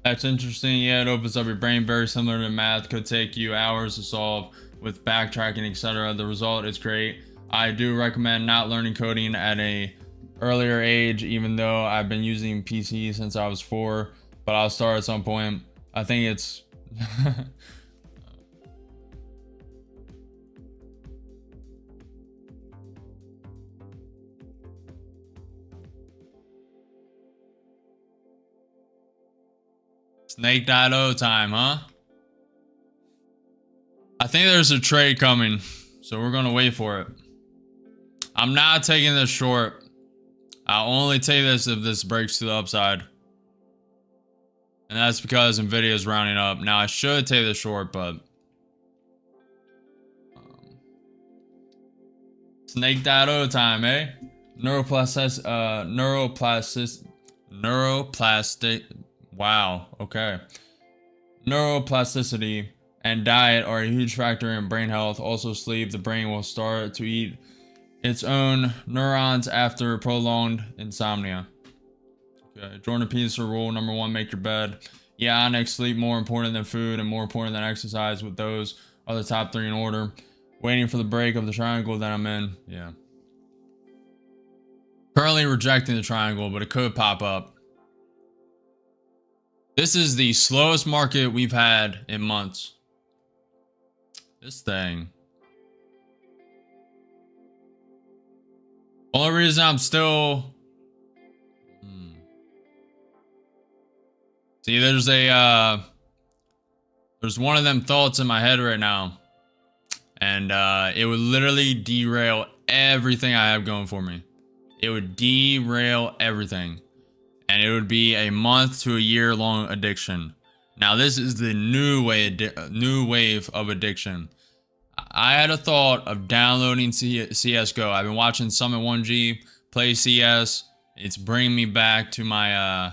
That's interesting. Yeah, it opens up your brain, very similar to math. Could take you hours to solve with backtracking, etc. The result is great. I do recommend not learning coding at a earlier age, even though I've been using PC since I was 4, but I'll start at some point. I think it's Snake.o time, huh? I think there's a trade coming, so we're gonna wait for it. I'm not taking this short. I'll only take this if this breaks to the upside. And that's because Nvidia is rounding up. Now I should take this short, but Snake.o time, eh? Wow, okay. Neuroplasticity and diet are a huge factor in brain health. Also sleep, the brain will start to eat its own neurons after prolonged insomnia. Okay, Jordan Peterson rule number 1, make your bed. Yeah, Onyx, sleep more important than food and more important than exercise. With those are the top 3 in order. Waiting for the break of the triangle that I'm in. Yeah. Currently rejecting the triangle, but it could pop up. This is the slowest market we've had in months. This thing. Only reason I'm still... See, there's one of them thoughts in my head right now. And it would literally derail everything I have going for me. It would derail everything. And it would be a month to a year long addiction. Now this is the new wave of addiction. I had a thought of downloading CSGO. I've been watching Summit 1G play CS. It's bringing me back to my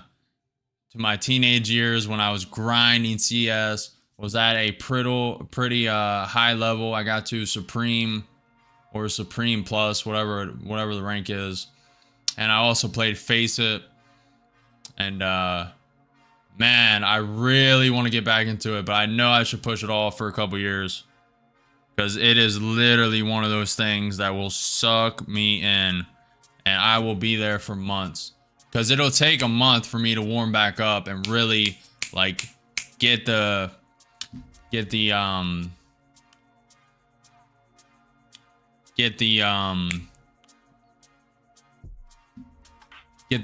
teenage years when I was grinding CS. Was at a pretty high level. I got to Supreme or Supreme Plus, whatever the rank is. And I also played Face It. And man, I really want to get back into it, but I know I should push it off for a couple years. Because it is literally one of those things that will suck me in. And I will be there for months. Because it'll take a month for me to warm back up and really like get the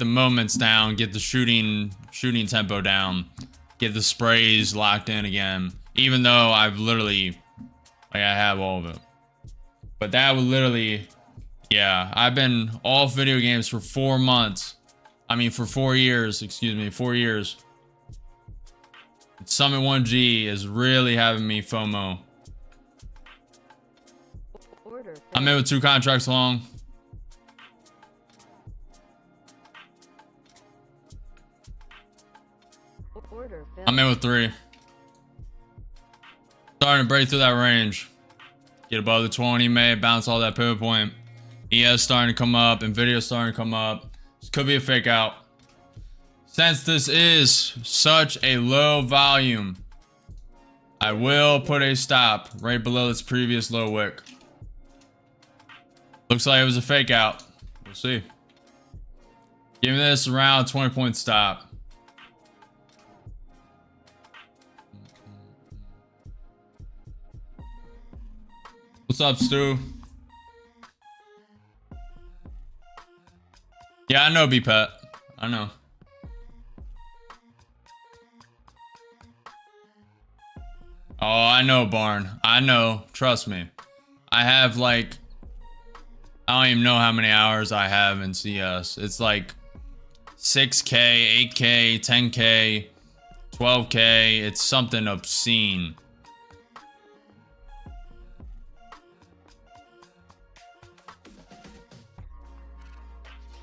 moments down, get the shooting tempo down, get the sprays locked in again, even though I've literally I have all of it. But that would literally, yeah, I've been off video games for 4 months. I mean, for 4 years, excuse me, 4 years. Summit 1G is really having me FOMO. I'm in with 2 contracts long. I'm in with 3. Starting to break through that range. Get above the 20, may bounce all that pivot point. ES starting to come up, Nvidia starting to come up. This could be a fake out. Since this is such a low volume, I will put a stop right below its previous low wick. Looks like it was a fake out. We'll see. Giving this around 20 point stop. What's up, Stu? Yeah, I know, B-Pet. I know. Oh, I know, Barn. I know. Trust me. I have like... I don't even know how many hours I have in CS. It's like 6K, 8K, 10K, 12K. It's something obscene.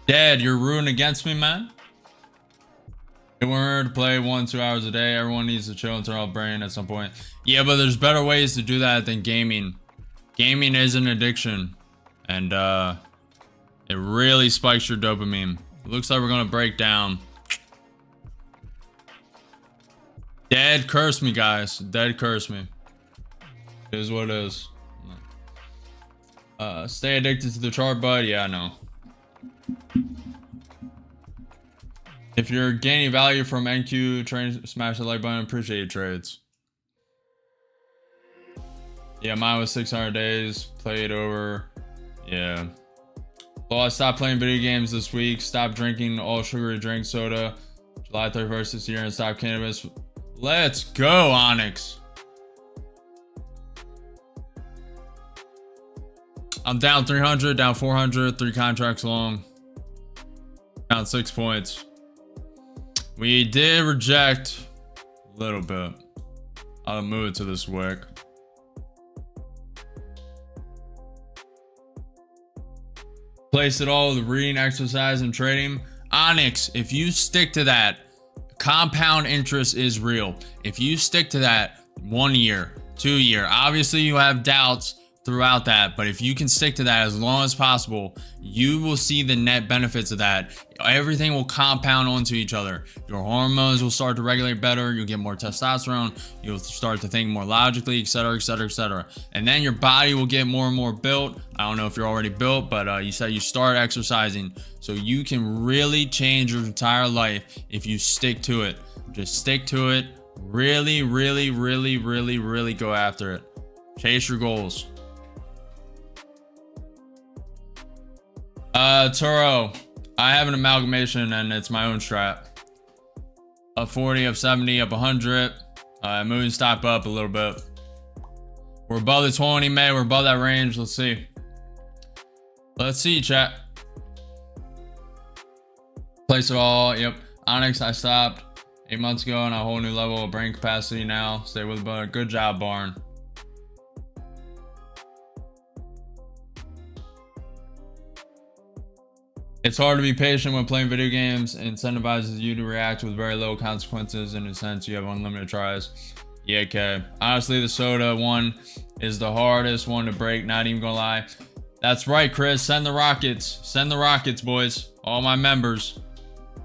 Dad, you're rooting against me, man? They weren't to play 1-2 hours a day. Everyone needs to chill and turn off brain at some point. Yeah, but there's better ways to do that than gaming. Gaming is an addiction. And it really spikes your dopamine. It looks like we're gonna break down. Dead curse me, guys. Dead curse me. It is what it is. Stay addicted to the chart, bud. Yeah, I know. If you're gaining value from NQ, smash the like button. Appreciate your trades. Yeah, mine was 600 days. Played over. Yeah. Well, I stopped playing video games this week. Stopped drinking all sugary drink soda. July 31st this year and stopped cannabis. Let's go, Onyx. I'm down 300, down 400, 3 contracts long. Down 6 points. We did reject a little bit. I'll move it to this wick. Place it all with reading, exercise, and trading. Onyx, if you stick to that, compound interest is real. If you stick to that 1 year, 2 year, obviously you have doubts throughout that, but if you can stick to that as long as possible, you will see the net benefits of that. Everything will compound onto each other. Your hormones will start to regulate better. You'll get more testosterone. You'll start to think more logically, etc., etc., etc. And then your body will get more and more built. I don't know if you're already built, but you said you start exercising, so you can really change your entire life if you stick to it. Just stick to it. Really, really, really, really, really go after it. Chase your goals. Turo, I have an amalgamation and it's my own strat. Up 40, up 70, up 100. Moving stop up a little bit. We're above the 20, May. We're above that range. Let's see. Let's see, chat. Place it all. Yep. Onyx, I stopped 8 months ago on a whole new level of brain capacity now. Stay with it. Good job, Barn. It's hard to be patient when playing video games. It incentivizes you to react with very low consequences. In a sense, you have unlimited tries. Yeah, okay. Honestly, the soda one is the hardest one to break, not even gonna lie. That's right, Chris. Send the rockets. Send the rockets, boys. All my members.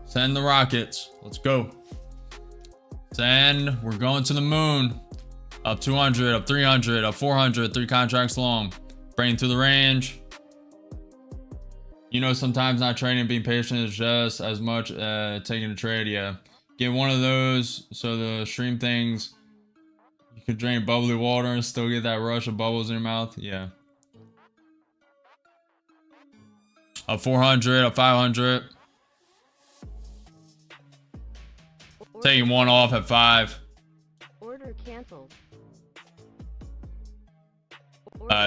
Send the rockets. Let's go. Send. We're going to the moon. Up 200, up 300, up 400, 3 contracts long. Breaking through the range. You know, sometimes not trading and being patient is just as much taking a trade. Yeah. Get one of those so the stream things, you can drink bubbly water and still get that rush of bubbles in your mouth. Yeah. Up 400, up 500. Taking one off at 5. Order canceled.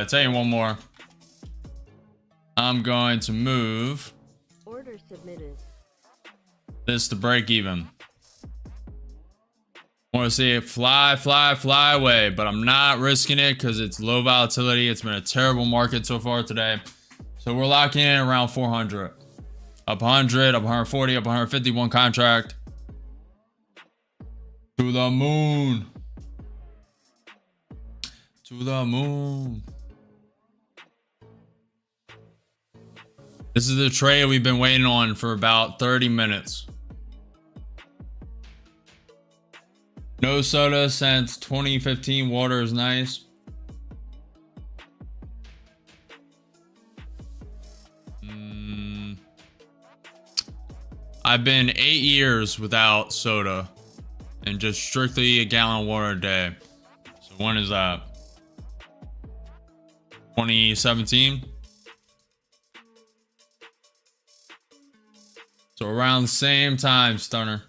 Taking one more. I'm going to move Order submitted. this to break even. I want to see it fly, fly, fly away, but I'm not risking it because it's low volatility. It's been a terrible market so far today. So we're locking in around 400. Up 100, up 140, up 150, one contract. To the moon. To the moon. This is the trade we've been waiting on for about 30 minutes. No soda since 2015. Water is nice. I've been 8 years without soda and just strictly a gallon of water a day. So when is that? 2017. So around the same time, Stunner.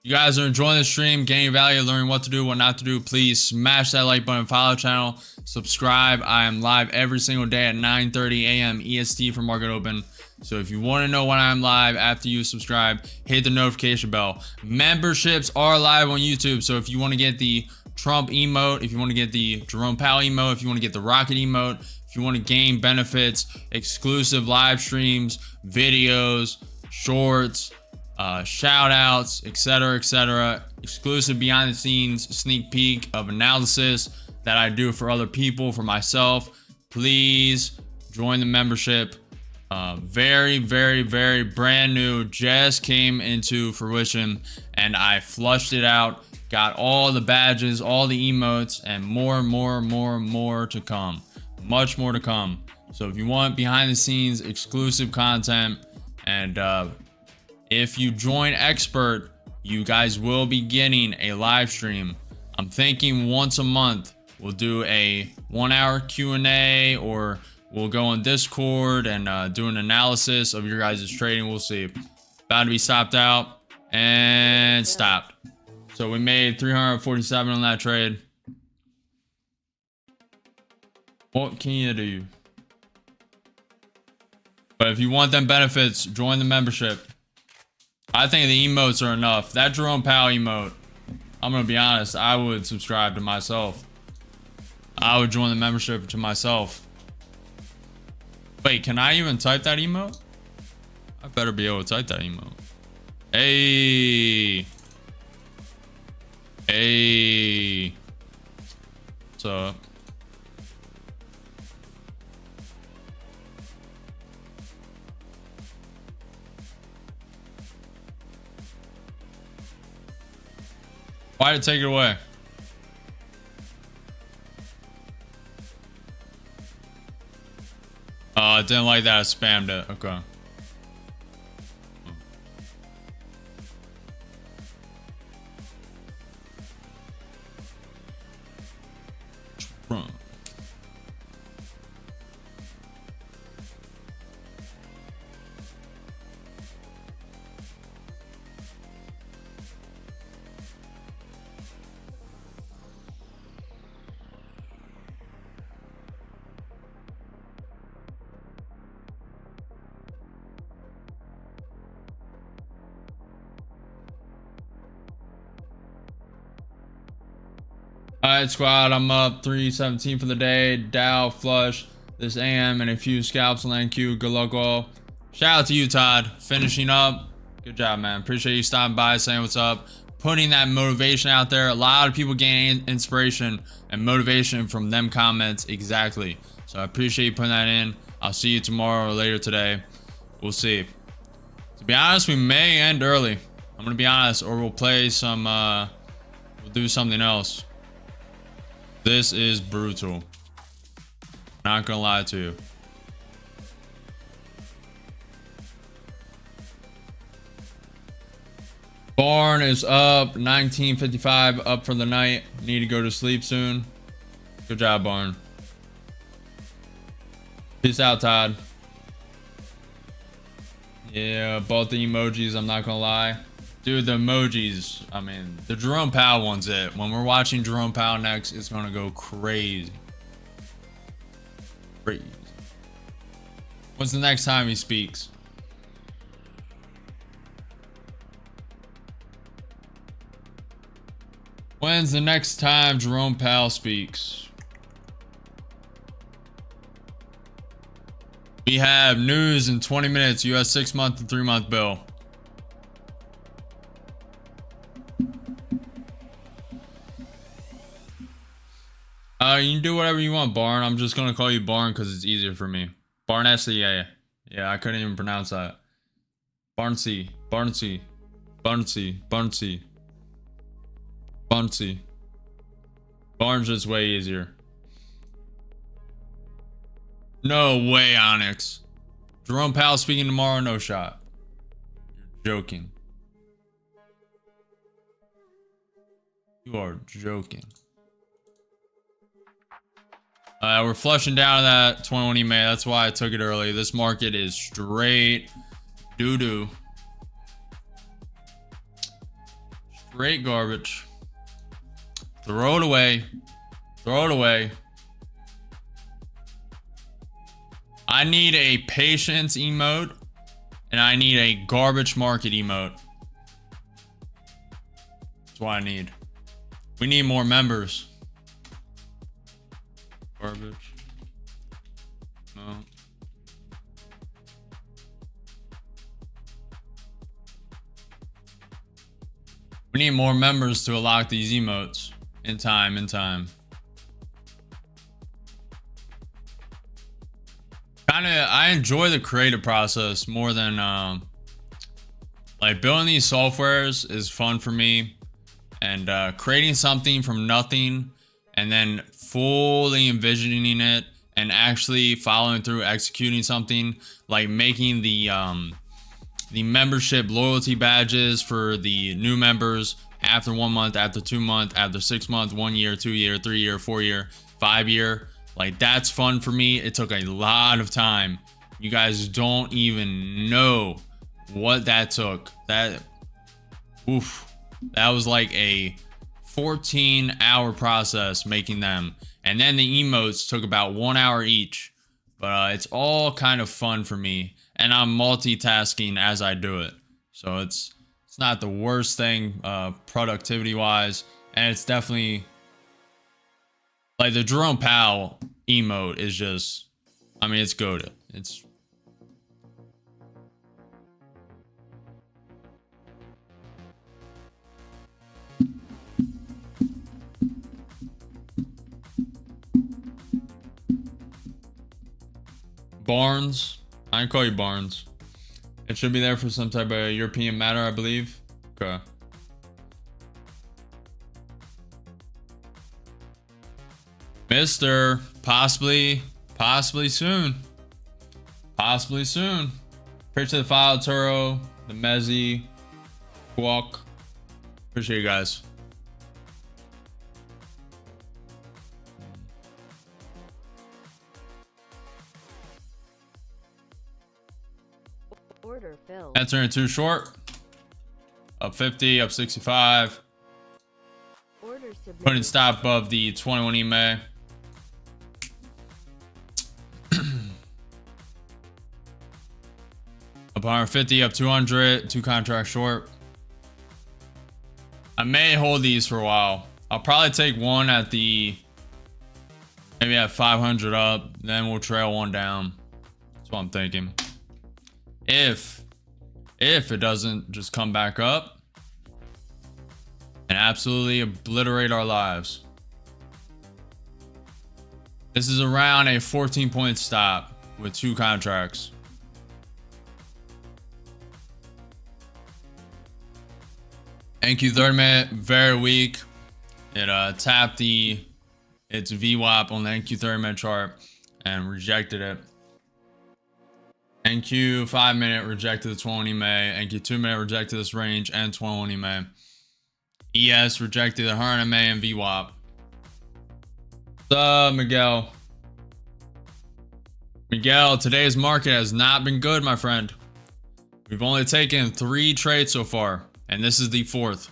You guys are enjoying the stream, gaining value, learning what to do, what not to do. Please smash that like button, follow the channel, subscribe. I am live every single day at 9:30 a.m. EST for market open. So if you want to know when I'm live after you subscribe, hit the notification bell. Memberships are live on YouTube. So if you want to get the Trump emote, if you want to get the Jerome Powell emote, if you want to get the Rocket emote, if you want to gain benefits, exclusive live streams, videos, shorts, shout outs, etc., exclusive behind the scenes sneak peek of analysis that I do for other people, for myself, please join the membership. Very brand new, just came into fruition, and I flushed it out, got all the badges, all the emotes, and more to come. Much more to come. So if you want behind the scenes exclusive content, and if you join Expert, you guys will be getting a live stream. I'm thinking once a month we'll do a 1-hour Q&A, or we'll go on Discord and do an analysis of your guys' trading. We'll see. About to be stopped out and stopped. So we made 347 on that trade. What can you do? But if you want them benefits, join the membership. I think the emotes are enough. That Jerome Powell emote, I'm gonna be honest, I would subscribe to myself. I would join the membership to myself. Wait, can I even type that emote? I better be able to type that emote. Hey. Hey. What's up? Why did it take it away? I didn't like that I spammed it. Okay. Alright, squad, I'm up 317 for the day. Dow flush this AM and a few scalps on NQ. Good luck all. Shout out to you, Todd. Finishing up. Good job, man. Appreciate you stopping by, saying what's up, putting that motivation out there. A lot of people gain inspiration and motivation from them comments. Exactly. So I appreciate you putting that in. I'll see you tomorrow or later today. We'll see. To be honest, we may end early. I'm gonna be honest, or we'll play some we'll do something else. This is brutal. Not gonna lie to you. Barn is up 1955, up for the night. Need to go to sleep soon. Good job, Barn. Peace out, Todd. Yeah, both the emojis, I'm not gonna lie. Dude, the emojis, I mean, the Jerome Powell one's it. When we're watching Jerome Powell next, it's gonna go crazy. Crazy. When's the next time he speaks? When's the next time Jerome Powell speaks? We have news in 20 minutes. US 6-month and 3-month bill. You can do whatever you want, Barn. I'm just gonna call you Barn because it's easier for me. Barnessi, yeah, I couldn't even pronounce that. Barnesy. Barnes is way easier. No way, Onyx. Jerome Powell speaking tomorrow, no shot. You're joking. You are joking. We're flushing down that 21 EMA. That's why I took it early. This market is straight doo-doo. Straight garbage. Throw it away. Throw it away. I need a patience emote. And I need a garbage market emote. That's what I need. We need more members. Garbage. No. We need more members to unlock these emotes in time, I enjoy the creative process more than like building these softwares is fun for me, and creating something from nothing and then fully envisioning it and actually following through, executing something like making the membership loyalty badges for the new members after 1 month, after 2 months, after 6 months, 1 year, 2 year, 3 year, 4 year, 5 year. Like, that's fun for me. It took a lot of time. You guys don't even know what that took. That was like a 14-hour process making them. And then the emotes took about 1 hour each. But it's all kind of fun for me. And I'm multitasking as I do it. So it's not the worst thing productivity-wise. And it's definitely... like the Jerome Powell emote is just, I mean, it's goated. It's Barnes. I can call you Barnes. It should be there for some type of European matter, I believe. Okay. Mister, possibly soon. Possibly soon. Appreciate the file, Turo, the Mezzi, Walk. Appreciate you guys. Order filled. Entering too short. Up 50, up 65. Order submitted. Putting stop above the 21 EMA. Up 150, up 200, 2 contracts short. I may hold these for a while. I'll probably take one at maybe at 500 up, then we'll trail one down. That's what I'm thinking. If it doesn't just come back up and absolutely obliterate our lives. This is around a 14-point stop with 2 contracts. NQ 30 minute, very weak. It tapped its VWAP on the NQ 30 minute chart and rejected it. NQ 5 minute rejected the 21 EMA. NQ 2 minute rejected this range and 21 EMA. ES rejected the 100 EMA and VWAP. What's up, Miguel? Miguel, today's market has not been good, my friend. We've only taken 3 trades so far, and this is the 4th.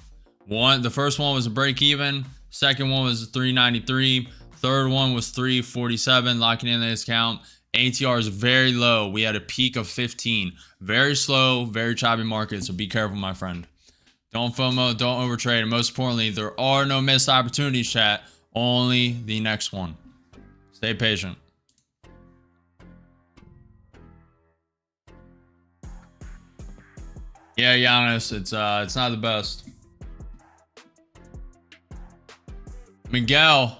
The first one was a break even. Second one was 393. Third one was 347, locking in this account. ATR is very low. We had a peak of 15. Very slow, very choppy market, so be careful, my friend. Don't FOMO, don't overtrade, and most importantly, there are no missed opportunities, chat. Only the next one. Stay patient. Yeah, Giannis, it's not the best. Miguel,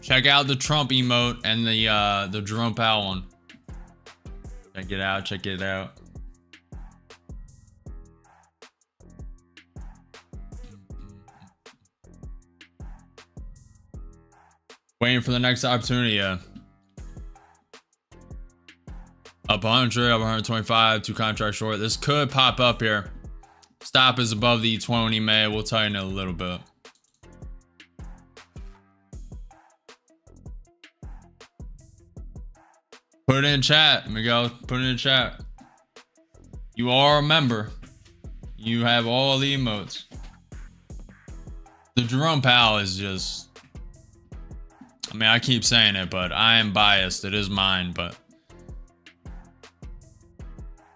check out the Trump emote and the Jerome Powell one. Check it out, check it out. Waiting for the next opportunity, yeah. Up 100, up 125, 2 contracts short. This could pop up here. Stop is above the 20 EMA. We'll tighten it a little bit. Put it in chat, Miguel. Put it in chat. You are a member. You have all the emotes. The Jerome Powell is just... I mean, I keep saying it, but I am biased. It is mine, but...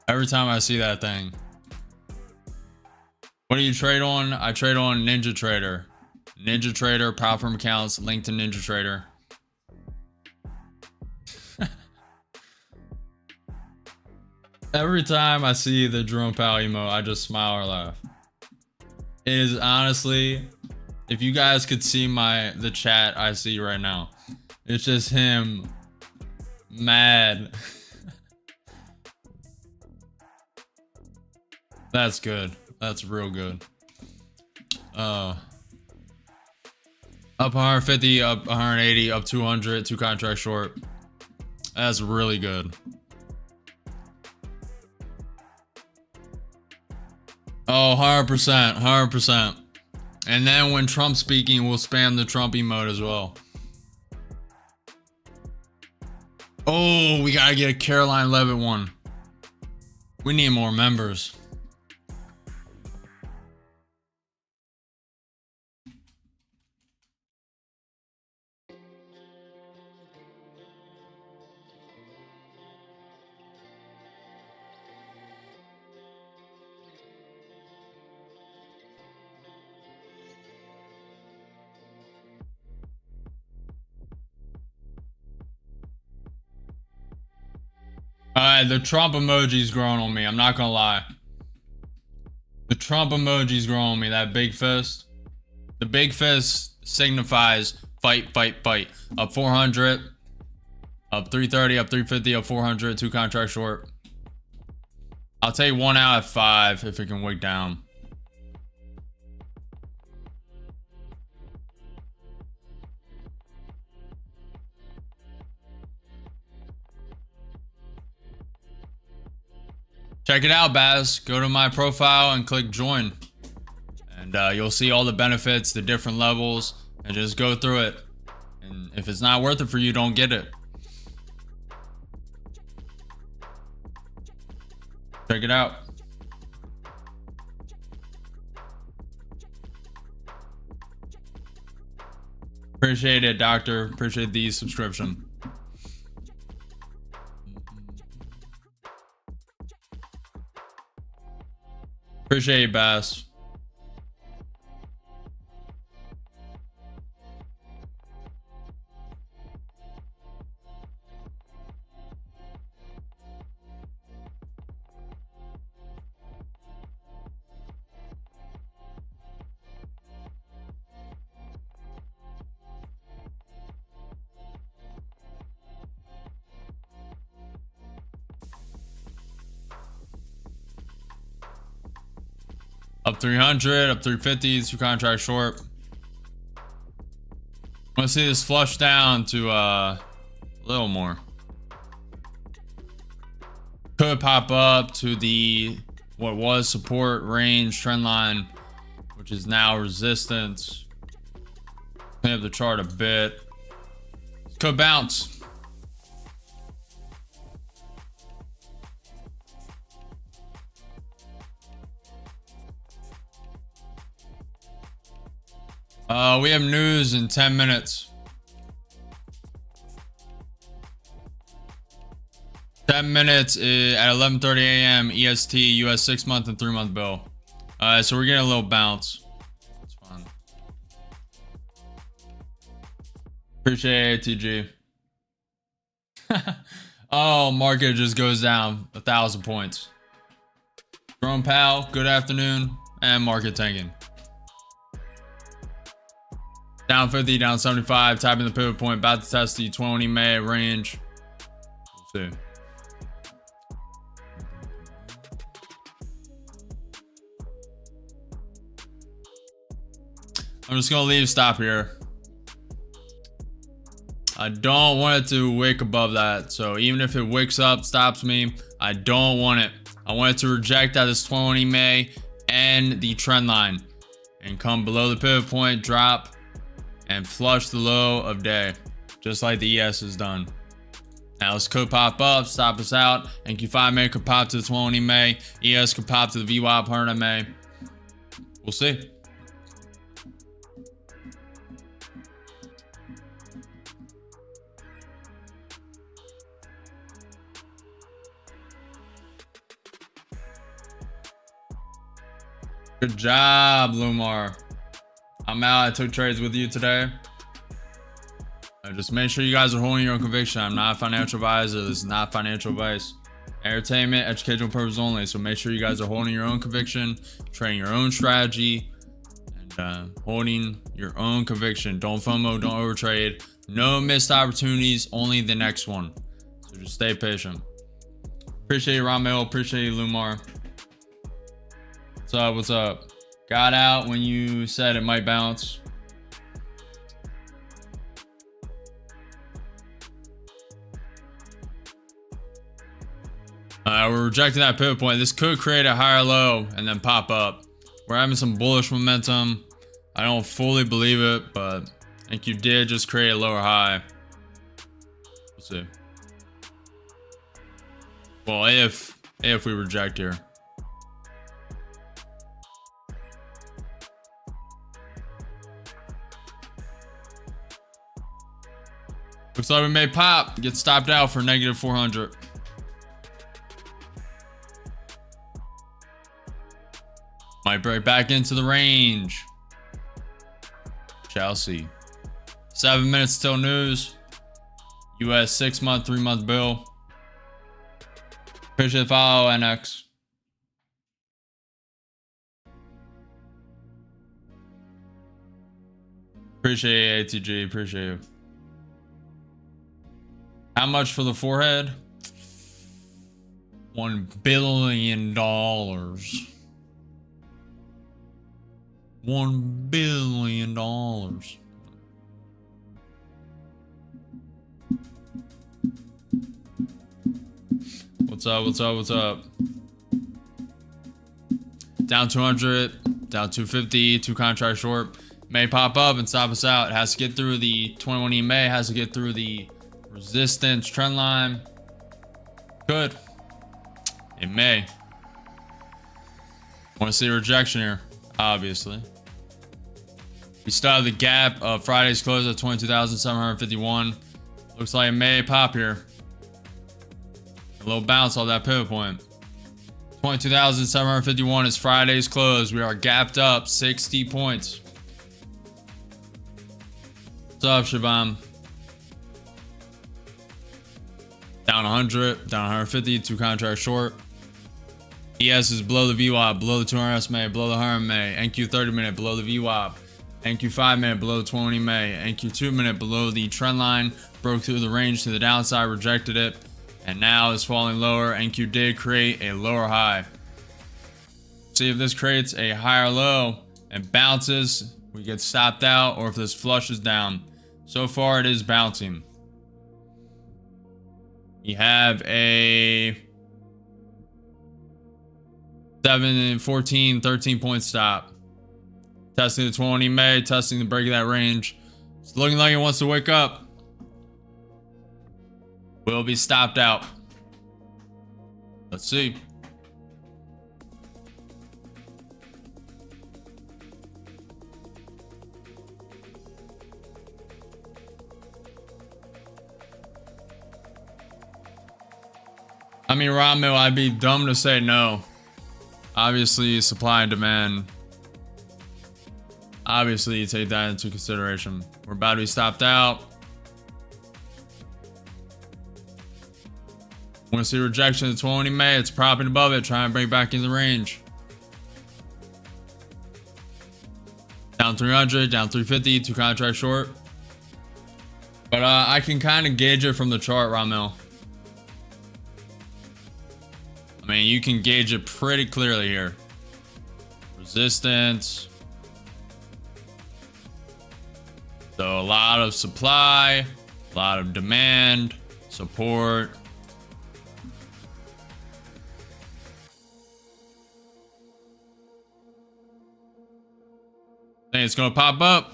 every time I see that thing... What do you trade on? I trade on Ninja Trader. Ninja Trader, platform accounts, linked to Ninja Trader. Every time I see the Jerome Powell emote, I just smile or laugh. It is honestly, if you guys could see the chat I see right now, it's just him mad. That's good. That's real good. Up 150, up 180, up 200, 2 contracts short. That's really good. Oh, 100%, 100%. And then when Trump's speaking, we'll spam the Trump emote as well. Oh, we gotta get a Caroline Levitt one. We need more members. The Trump emoji's growing on me. I'm not gonna lie. The Trump emoji's growing on me. That big fist. The big fist signifies fight, fight, fight. Up 400. Up 330, up 350, up 400. 2 contracts short. I'll take 1 out of 5 if it can wick down. Check it out, Baz. Go to my profile and click join. And you'll see all the benefits, the different levels, and just go through it. And if it's not worth it for you, don't get it. Check it out. Appreciate it, Doctor. Appreciate the subscription. Appreciate you, Bass. Up 300, up 350, 2 contracts short. I want to see this flush down to a little more. Could pop up to the what was support range trend line, which is now resistance. Clean up the chart a bit. Could bounce. We have news in 10 minutes. 10 minutes at 11:30 a.m. EST, US 6-month and 3-month bill. So we're getting a little bounce. That's fine. Appreciate it, TG. Oh, market just goes down 1,000 points. Jerome Powell, good afternoon, and market tanking. Down 50, down 75, tapping the pivot point, about to test the 20 MA range. We'll see. I'm just gonna leave stop here. I don't want it to wick above that. So even if it wicks up, stops me, I don't want it. I want it to reject at this 20 MA and the trend line and come below the pivot point, drop, and flush the low of day, just like the ES has done. Now this could pop up, stop us out. NQ5 May could pop to the 20 May. ES could pop to the VWAP 100 May. We'll see. Good job, Lumar. I'm out. I took trades with you today. Just make sure you guys are holding your own conviction. I'm not a financial advisor. This is not financial advice. Entertainment, educational purpose only. So make sure you guys are holding your own conviction, trading your own strategy, and holding your own conviction. Don't FOMO, don't overtrade. No missed opportunities, only the next one. So just stay patient. Appreciate you, Ramil. Appreciate you, Lumar. What's up? What's up? Got out when you said it might bounce. We're rejecting that pivot point. This could create a higher low and then pop up. We're having some bullish momentum. I don't fully believe it, but I think you did just create a lower high. We'll see. Well, if we reject here. Looks like we may pop, get stopped out for negative 400. Might break back into the range. Shall see. 7 minutes till news. US 6-month, 3-month bill. Appreciate the follow, NX. Appreciate you, ATG. Appreciate you. How much for the forehead? $1 billion. $1 billion. What's up? What's up? What's up? Down 200, down 250, 2 contract short. May pop up and stop us out. It has to get through the 21 EMA, has to get through the resistance trend line. Could. It may. Want to see a rejection here, obviously. We still have the gap of Friday's close at 22,751. Looks like it may pop here. A little bounce off that pivot point. 22,751 is Friday's close. We are gapped up 60 points. What's up, Shabam? Down 100, down 150, 2 contracts short. ES is below the VWAP, below the 200 SMA, below the 100 MA. NQ 30 minute below the VWAP. NQ 5 minute below the 20 MA. NQ 2 minute below the trend line. Broke through the range to the downside, rejected it, and now is falling lower. NQ did create a lower high. See if this creates a higher low and bounces, we get stopped out, or if this flushes down. So far it is bouncing. We have a 7, 14, 13 point stop. Testing the 20 May, testing the break of that range. It's looking like it wants to wake up. Will be stopped out. Let's see. I mean, Ramil, I'd be dumb to say no. Obviously, supply and demand. Obviously, you take that into consideration. We're about to be stopped out. Want to see rejection at 20 May. It's propping above it, trying to break back in the range. Down 300, down 350, 2 contracts short. But I can kind of gauge it from the chart, Ramil. I mean, you can gauge it pretty clearly here. Resistance. So a lot of supply, a lot of demand, support. I think it's gonna pop up.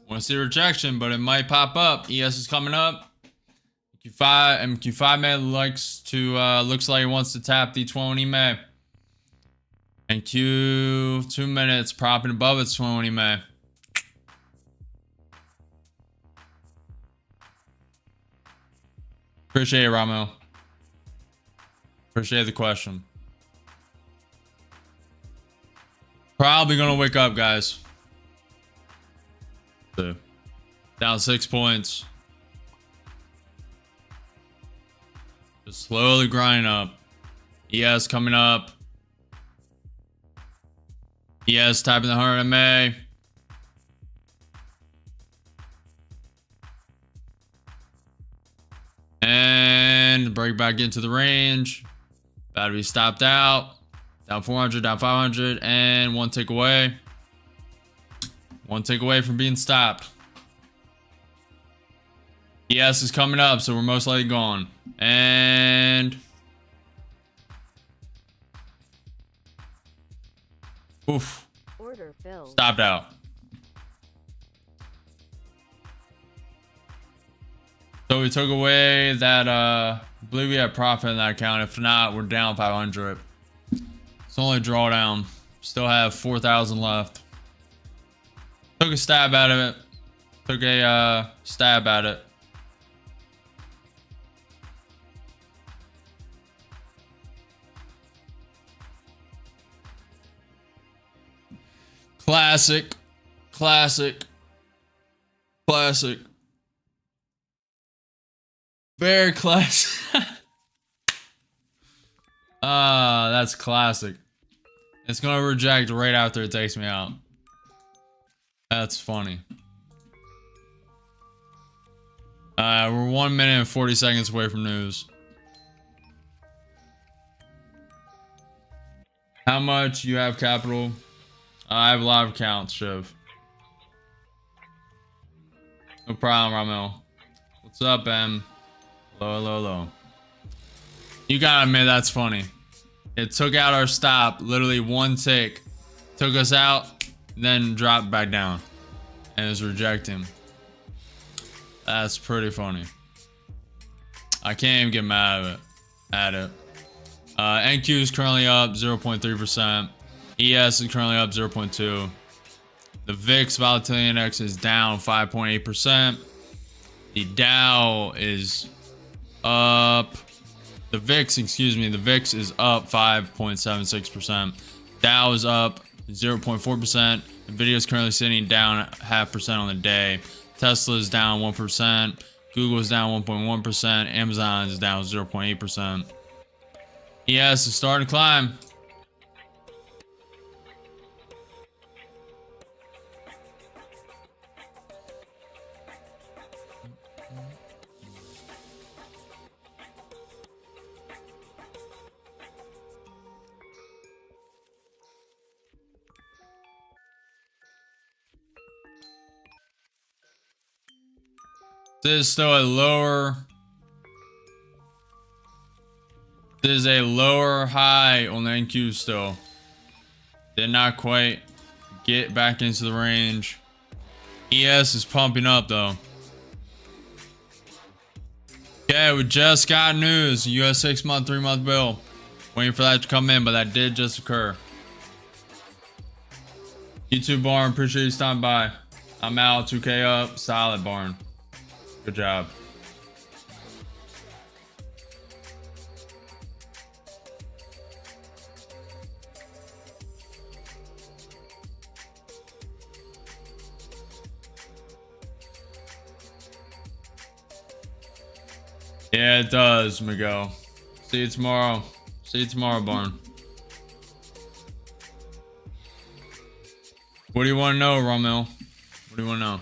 Want to see rejection, but it might pop up. ES is coming up. MQ5 man looks like he wants to tap the 20 May. And Q 2 minutes propping above its 20 May. Appreciate it, Ramo. Appreciate the question. Probably gonna wake up, guys. So, down 6 points. Just slowly grinding up. ES coming up. ES tapping the 100 MA. And break back into the range. About to be stopped out. Down 400, down 500, and one tick away. One tick away from being stopped. ES is coming up, so we're most likely gone. And oof. Order filled. Stopped out. So we took away that I believe we had profit in that account. If not, we're down 500. It's only a drawdown. Still have 4,000 left. Took a stab out of it. Took a stab at it. Classic. Classic. Classic. Very classic. That's classic. It's gonna reject right after it takes me out. That's funny. We're 1 minute and 40 seconds away from news. How much you have capital? I have a lot of accounts, Shiv. No problem, Ramil. What's up, Em? Low. You gotta admit that's funny. It took out our stop, literally one tick. Took us out, then dropped back down. And it was rejecting. That's pretty funny. I can't even get mad at it. NQ is currently up 0.3%. ES is currently up 0.2%. The VIX volatility index is down 5.8%. The Dow is up. The VIX is up 5.76%. Dow is up 0.4%. Nvidia is currently sitting down 0.5% on the day. Tesla is down 1%. Google is down 1.1%. Amazon is down 0.8%. ES is starting to climb. This is still a lower. This is a lower high on the NQ still. Did not quite get back into the range. ES is pumping up though. Okay, we just got news. US 6-month, 3-month bill. Waiting for that to come in, but that did just occur. YouTube Barn, appreciate you stopping by. I'm out, 2K up, solid Barn. Good job. Yeah, it does, Miguel. See you tomorrow. See you tomorrow, Barn. What do you want to know, Romil? What do you want to know?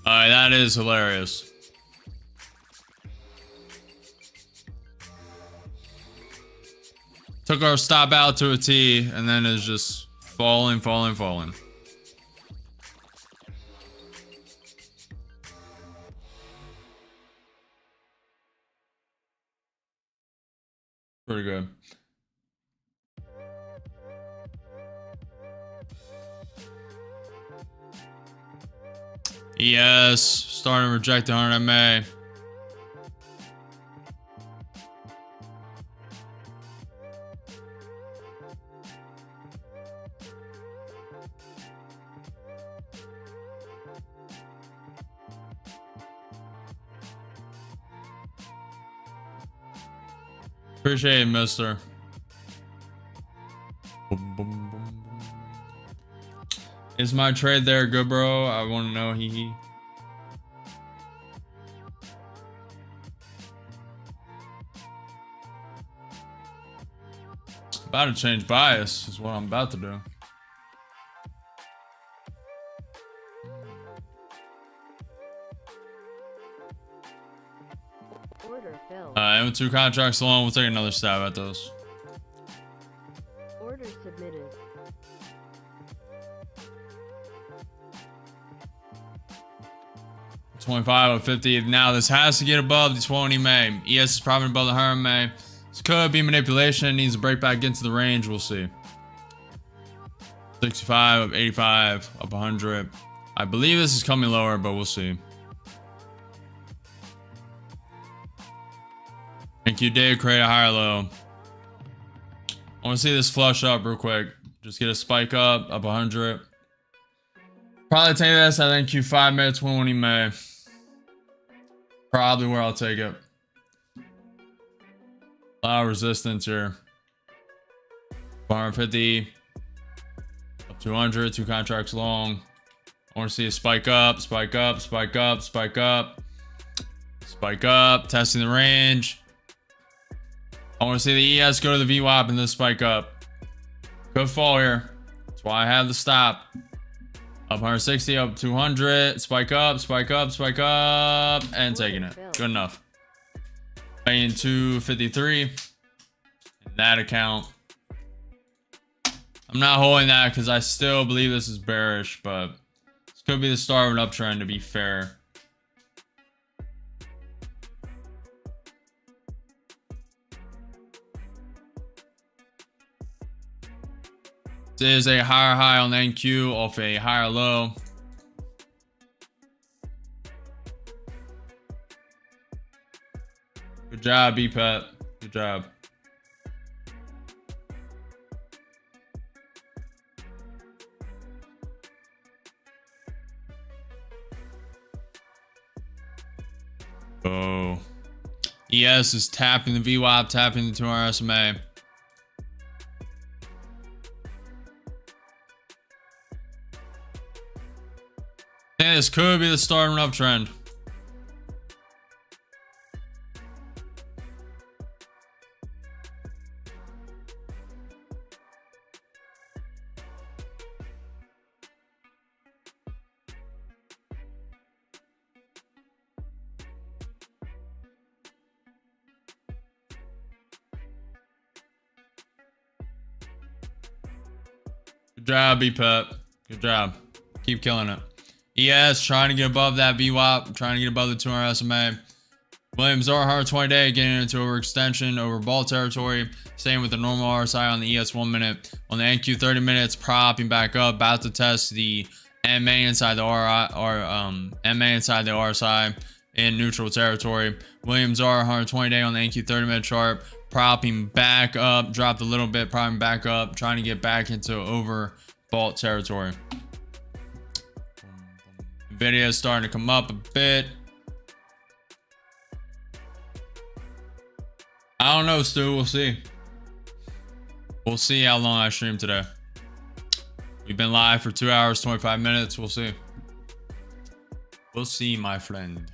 Alright, that is hilarious. Took our stop out to a T, and then it's just falling. Pretty good. Yes, starting to reject the 100 MA. Appreciate it, mister. Boom, boom, boom, boom. Is my trade there good, bro? I want to know. Hee. About to change bias is what I'm about to do. Order filled. And with 2 contracts alone, we'll take another stab at those. Order submitted. $25 of 50. Now this has to get above the 20 May. ES is probably above the 100 May. This could be manipulation. It needs to break back into the range. We'll see. 65 of 85 of 100. I believe this is coming lower, but we'll see. Thank you, Dave. Create a higher low. I want to see this flush up real quick. Just get a spike up 100. Probably take this. I think Q5 minutes 20 May. Probably where I'll take it. A lot of resistance here. 450 up 200, 2 contracts long. I want to see a spike up, spike up, spike up, spike up, spike up, testing the range. I want to see the ES go to the VWAP and then spike up. Could fall here. That's why I have the stop. Up 160, up 200, spike up, spike up, spike up, and taking it. Good enough. Paying 253 in that account. I'm not holding that because I still believe this is bearish, but this could be the start of an uptrend, to be fair. This is a higher high on the NQ off a higher low. Good job, BPET. Good job. Oh. ES is tapping the VWAP, tapping the 2-hour SMA. And this could be the start of an uptrend. Good job, BPET. Good job. Keep killing it. ES trying to get above that VWAP, trying to get above the 2-hour SMA. Williams R 20 day getting into overextension over ball territory. Same with the normal RSI on the ES 1 minute. On the NQ 30 minutes, propping back up, about to test the MA inside the MA inside the RSI in neutral territory. Williams R 120 day on the NQ 30 minute chart, propping back up, dropped a little bit, propping back up, trying to get back into overbought territory. Nvidia is starting to come up a bit. I don't know, Stu. We'll see. We'll see how long I stream today. We've been live for 2 hours, 25 minutes. We'll see. We'll see, my friend.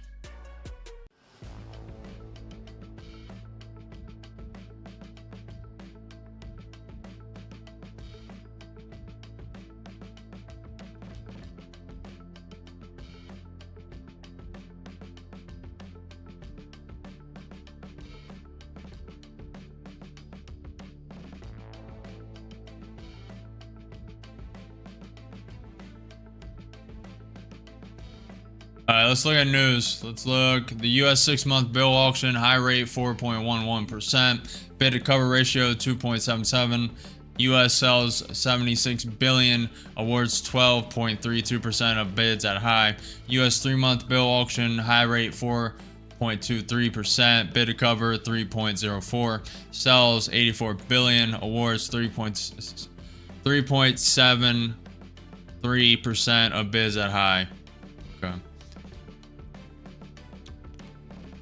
Alright, let's look at news. Let's look. The US 6-month bill auction, high rate 4.11%. Bid to cover ratio 2.77. US sells 76 billion, awards 12.32% of bids at high. US 3-month bill auction, high rate 4.23%. Bid to cover 3.04. Sells 84 billion, awards 3.73% of bids at high. Okay.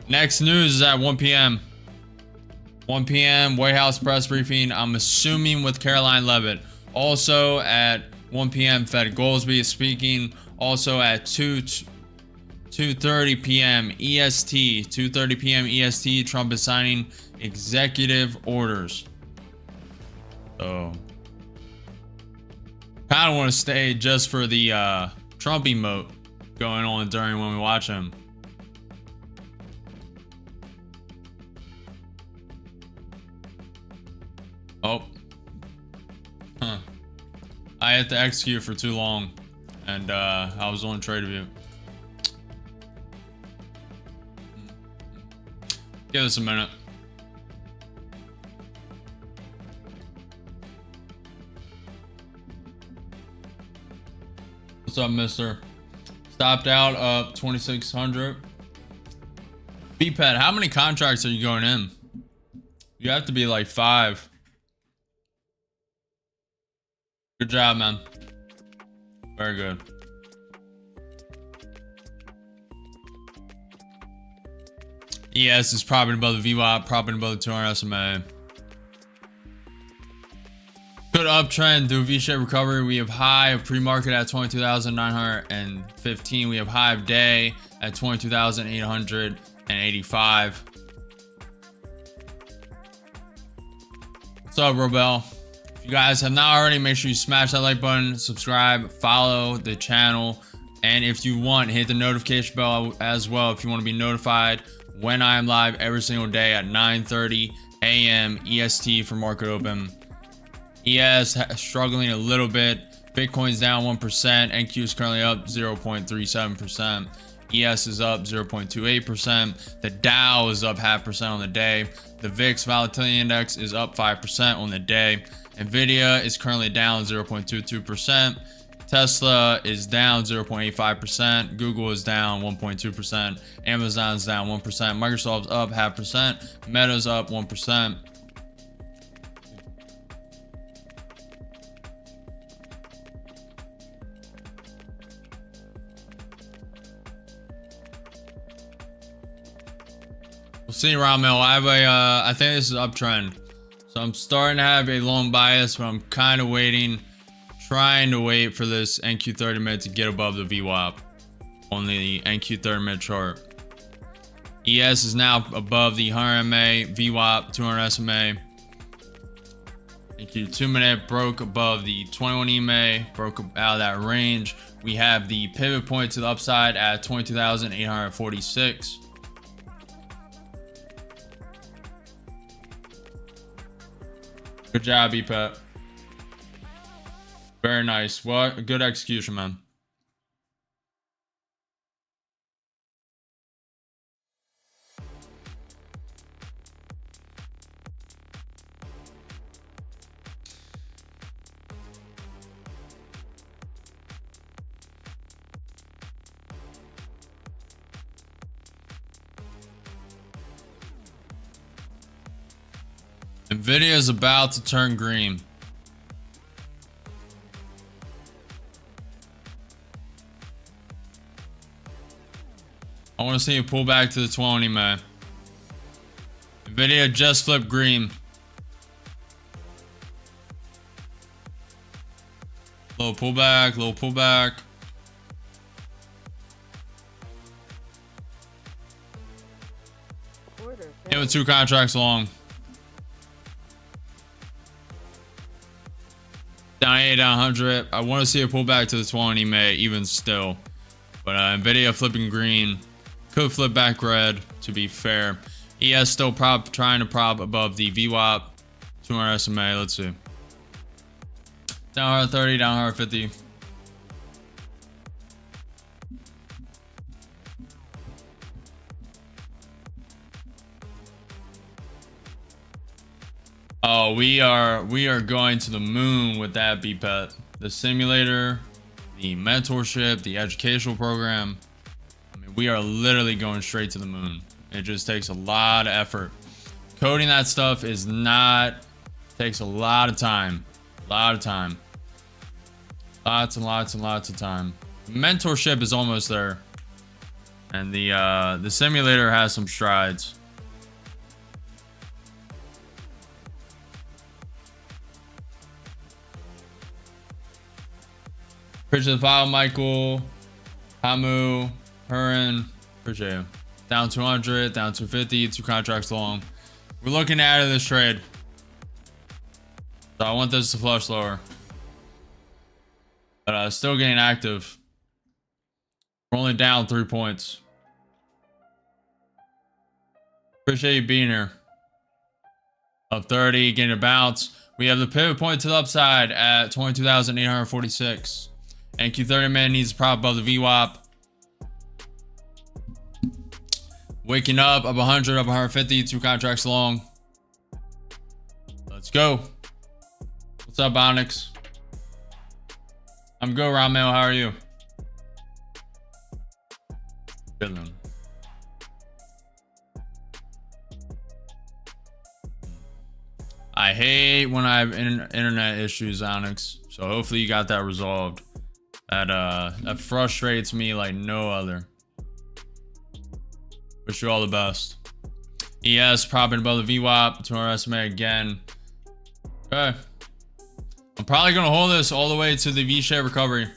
Next news is at 1 p.m. 1 p.m. White House press briefing, I'm assuming with Caroline Leavitt. Also at 1 p.m. Fed Goolsbee is speaking. Also at 2:30 p.m. EST, 2:30 p.m. EST, Trump is signing executive orders. So kind of want to stay just for the Trump emote going on during when we watch him. Oh. Huh. I had to execute for too long. And I was on TradingView. Give us a minute. What's up, mister? Stopped out up 2,600. BPET, how many contracts are you going in? You have to be like 5. Good job, man. Very good. ES is propping above the VWAP, propping above the 200 SMA. Good uptrend, do V-shaped recovery. We have high of pre-market at 22,915. We have high of day at 22,885. What's up, Robel? If you guys have not already, make sure you smash that like button, subscribe, follow the channel, and if you want, hit the notification bell as well if you want to be notified when I am live every single day at 9:30 a.m. EST for market open. ES struggling a little bit. Bitcoin's down 1%. NQ is currently up 0.37%. ES is up 0.28%. The Dow is up 0.5% on the day. The VIX volatility index is up 5% on the day. Nvidia is currently down 0.22%. Tesla is down 0.85%. Google is down 1.2%. Amazon's down 1%. Microsoft's up 0.5%. Meta's up 1%. We'll see, Ramil. I have I think this is uptrend. So I'm starting to have a long bias, but I'm kind of waiting. Trying to wait for this NQ 30 minute to get above the VWAP on the NQ 30 minute chart. ES is now above the 100 MA, VWAP 200 SMA. NQ 2 minute broke above the 21 EMA, broke out of that range. We have the pivot point to the upside at 22,846. Good job, EPET. Very nice. Well, good execution, man. Nvidia is about to turn green. I want to see a pullback to the 20, man. Nvidia just flipped green. Little pullback, little pullback. It was 2 contracts long. Down 8, down 100. I want to see a pullback to the 20, May, even still. But Nvidia flipping green. Could flip back red, to be fair. ES still trying to prop above the VWAP. 200 SMA, let's see. Down 130, down 150. Oh, we are going to the moon with that, BPET. The simulator, the mentorship, the educational program. I mean, we are literally going straight to the moon. It just takes a lot of effort. Coding that stuff is not, takes a lot of time. A lot of time. Lots and lots and lots of time. Mentorship is almost there. And the simulator has some strides. Appreciate the follow, Michael, Hamu, Hurin. Appreciate you. Down 200, down 250, 2 contracts long. We're looking at this trade. So I want this to flush lower. But still getting active. We're only down 3 points. Appreciate you being here. Up 30, getting a bounce. We have the pivot point to the upside at 22,846. NQ30 man needs a prop above the VWAP. Waking up 100, up 150, 2 contracts long. Let's go. What's up, BITUNIX? I'm good, Ramel. How are you? Chilling. I hate when I have internet issues, Onyx. So hopefully you got that resolved. That frustrates me like no other. Wish you all the best. ES propping above the VWAP to our estimate again. Okay. I'm probably gonna hold this all the way to the V-shaped recovery.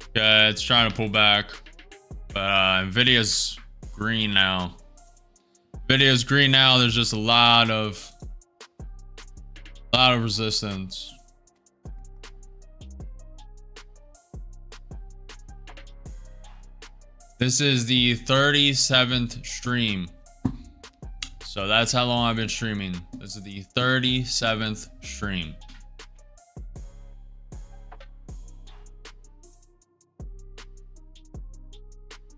Okay, it's trying to pull back. But Nvidia's green now. Nvidia's green now. There's just a lot of resistance. This is the 37th stream. So that's how long I've been streaming. This is the 37th stream.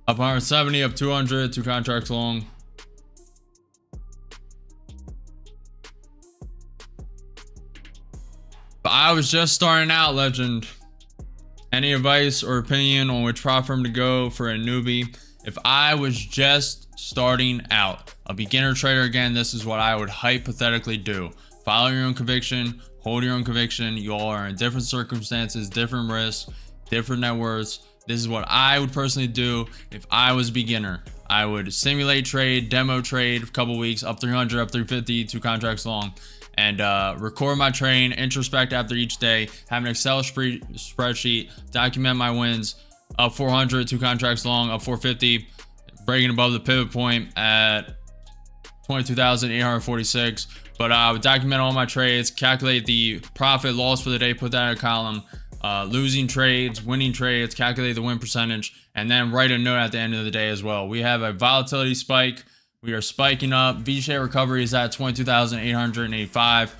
Up 170, up 200, 2 contracts long. But I was just starting out, legend. Any advice or opinion on which prop firm to go for a newbie? If I was just starting out, a beginner trader, again, this is what I would hypothetically do. Follow your own conviction, hold your own conviction. You all are in different circumstances, different risks, different net worths. This is what I would personally do if I was a beginner. I would simulate trade, demo trade for a couple weeks, up 300, up 350, 2 contracts long, and record my trade, introspect after each day, have an Excel spreadsheet, document my wins, up 400, 2 contracts long, up 450, breaking above the pivot point at 22,846. But I would document all my trades, calculate the profit loss for the day, put that in a column. Losing trades, winning trades, calculate the win percentage, and then write a note at the end of the day as well. We have a volatility spike. We are spiking up. V-shaped recovery is at 22,885.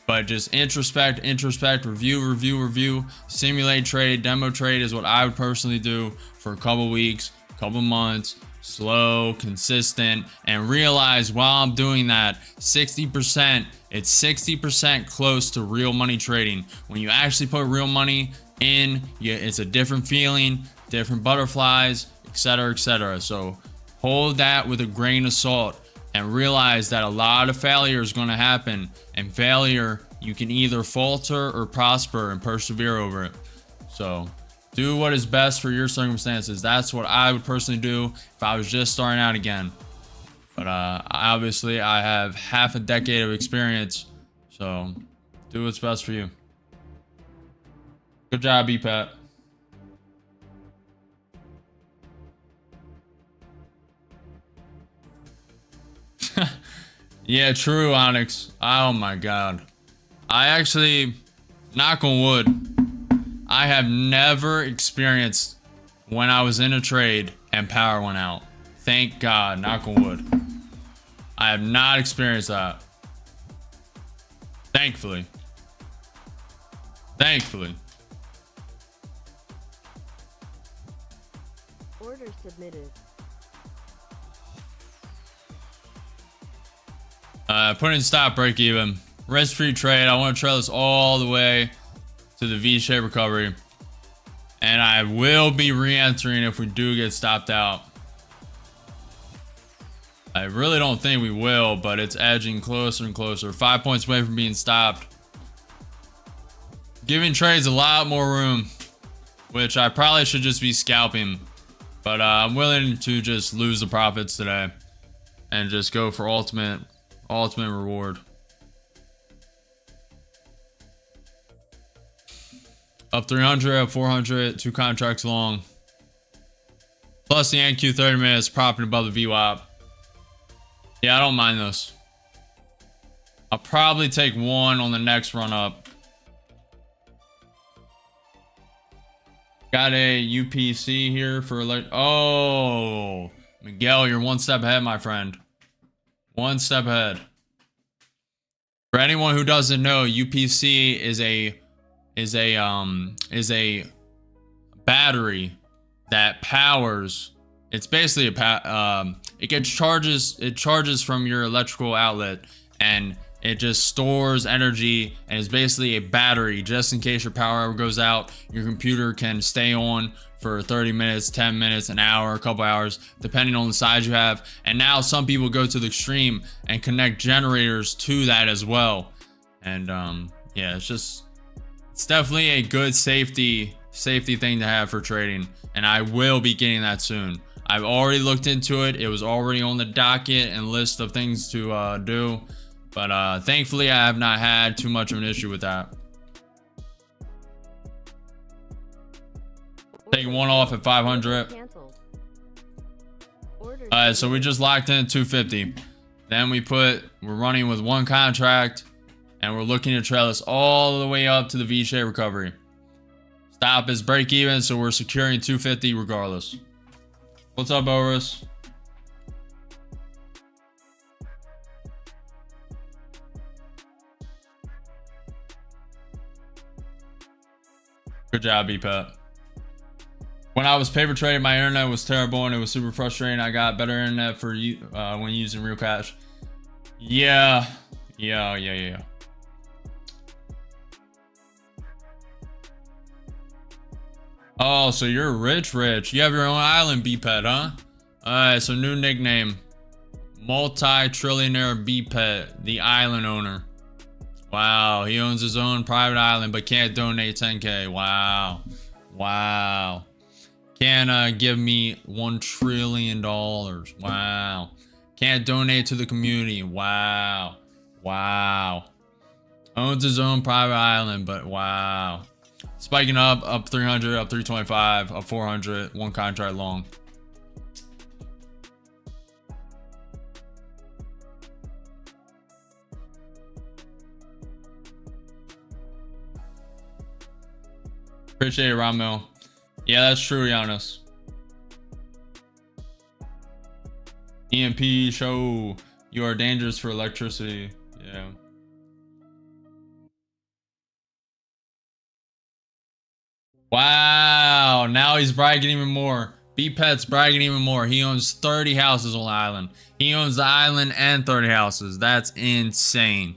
But just introspect, review, simulate trade, demo trade is what I would personally do for a couple weeks, couple months. Slow, consistent, and realize while I'm doing that, 60%, it's 60% close to real money trading. When you actually put real money in, it's a different feeling, different butterflies, etc., etc. So hold that with a grain of salt and realize that a lot of failure is going to happen. And failure, you can either falter or prosper and persevere over it. So do what is best for your circumstances. That's what I would personally do if I was just starting out again. But obviously, I have half a decade of experience. So do what's best for you. Good job, BPAT. Yeah, true, Onyx. Oh my God. I actually, knock on wood, I have never experienced when I was in a trade and power went out. Thank God, knock on wood. I have not experienced that. Thankfully. Thankfully. Order submitted. Put in stop break even. Risk-free trade. I want to trail this all the way to the V-shaped recovery. And I will be re-entering if we do get stopped out. I really don't think we will, but it's edging closer and closer. 5 points away from being stopped. Giving trades a lot more room, which I probably should just be scalping. But I'm willing to just lose the profits today and just go for ultimate reward. Up 300, up 400, 2 contracts long. Plus the NQ 30 minutes propping above the VWAP. Yeah, I don't mind this. I'll probably take 1 on the next run up. Got a UPC here for like, oh, Miguel, you're 1 step ahead, my friend. 1 step ahead. For anyone who doesn't know, UPC is a battery that powers. It's basically it charges from your electrical outlet, and it just stores energy, and it's basically a battery just in case your power ever goes out. Your computer can stay on for 30 minutes, 10 minutes, an hour, a couple hours, depending on the size you have. And now some people go to the extreme and connect generators to that as well. And yeah, it's definitely a good safety thing to have for trading, and I will be getting that soon. I've already looked into it. It was already on the docket and list of things to do, but thankfully I have not had too much of an issue with that. Taking 1 off at 500. Alright, so we just locked in at 250. Then we're running with 1 contract, and we're looking to trail this all the way up to the V-shaped recovery. Stop is break even, so we're securing 250 regardless. What's up, Boris? Good job, BPET. When I was paper trading, my internet was terrible and it was super frustrating. I got better internet for you when using real cash. Yeah. Oh, so you're rich. You have your own island, BPET, huh? Alright, so new nickname. Multi-trillionaire BPET, the island owner. Wow, he owns his own private island but can't donate 10K. Wow. Can give me $1 trillion. Wow. Can't donate to the community. Wow. Owns his own private island, but wow. Spiking up 300, up 325, up 400, 1 contract long. Appreciate it, Ramil. Yeah, that's true, Giannis. EMP show you are dangerous for electricity. Yeah. Wow, now he's bragging even more. BPET's bragging even more. He owns 30 houses on the island. He owns the island and 30 houses. That's insane.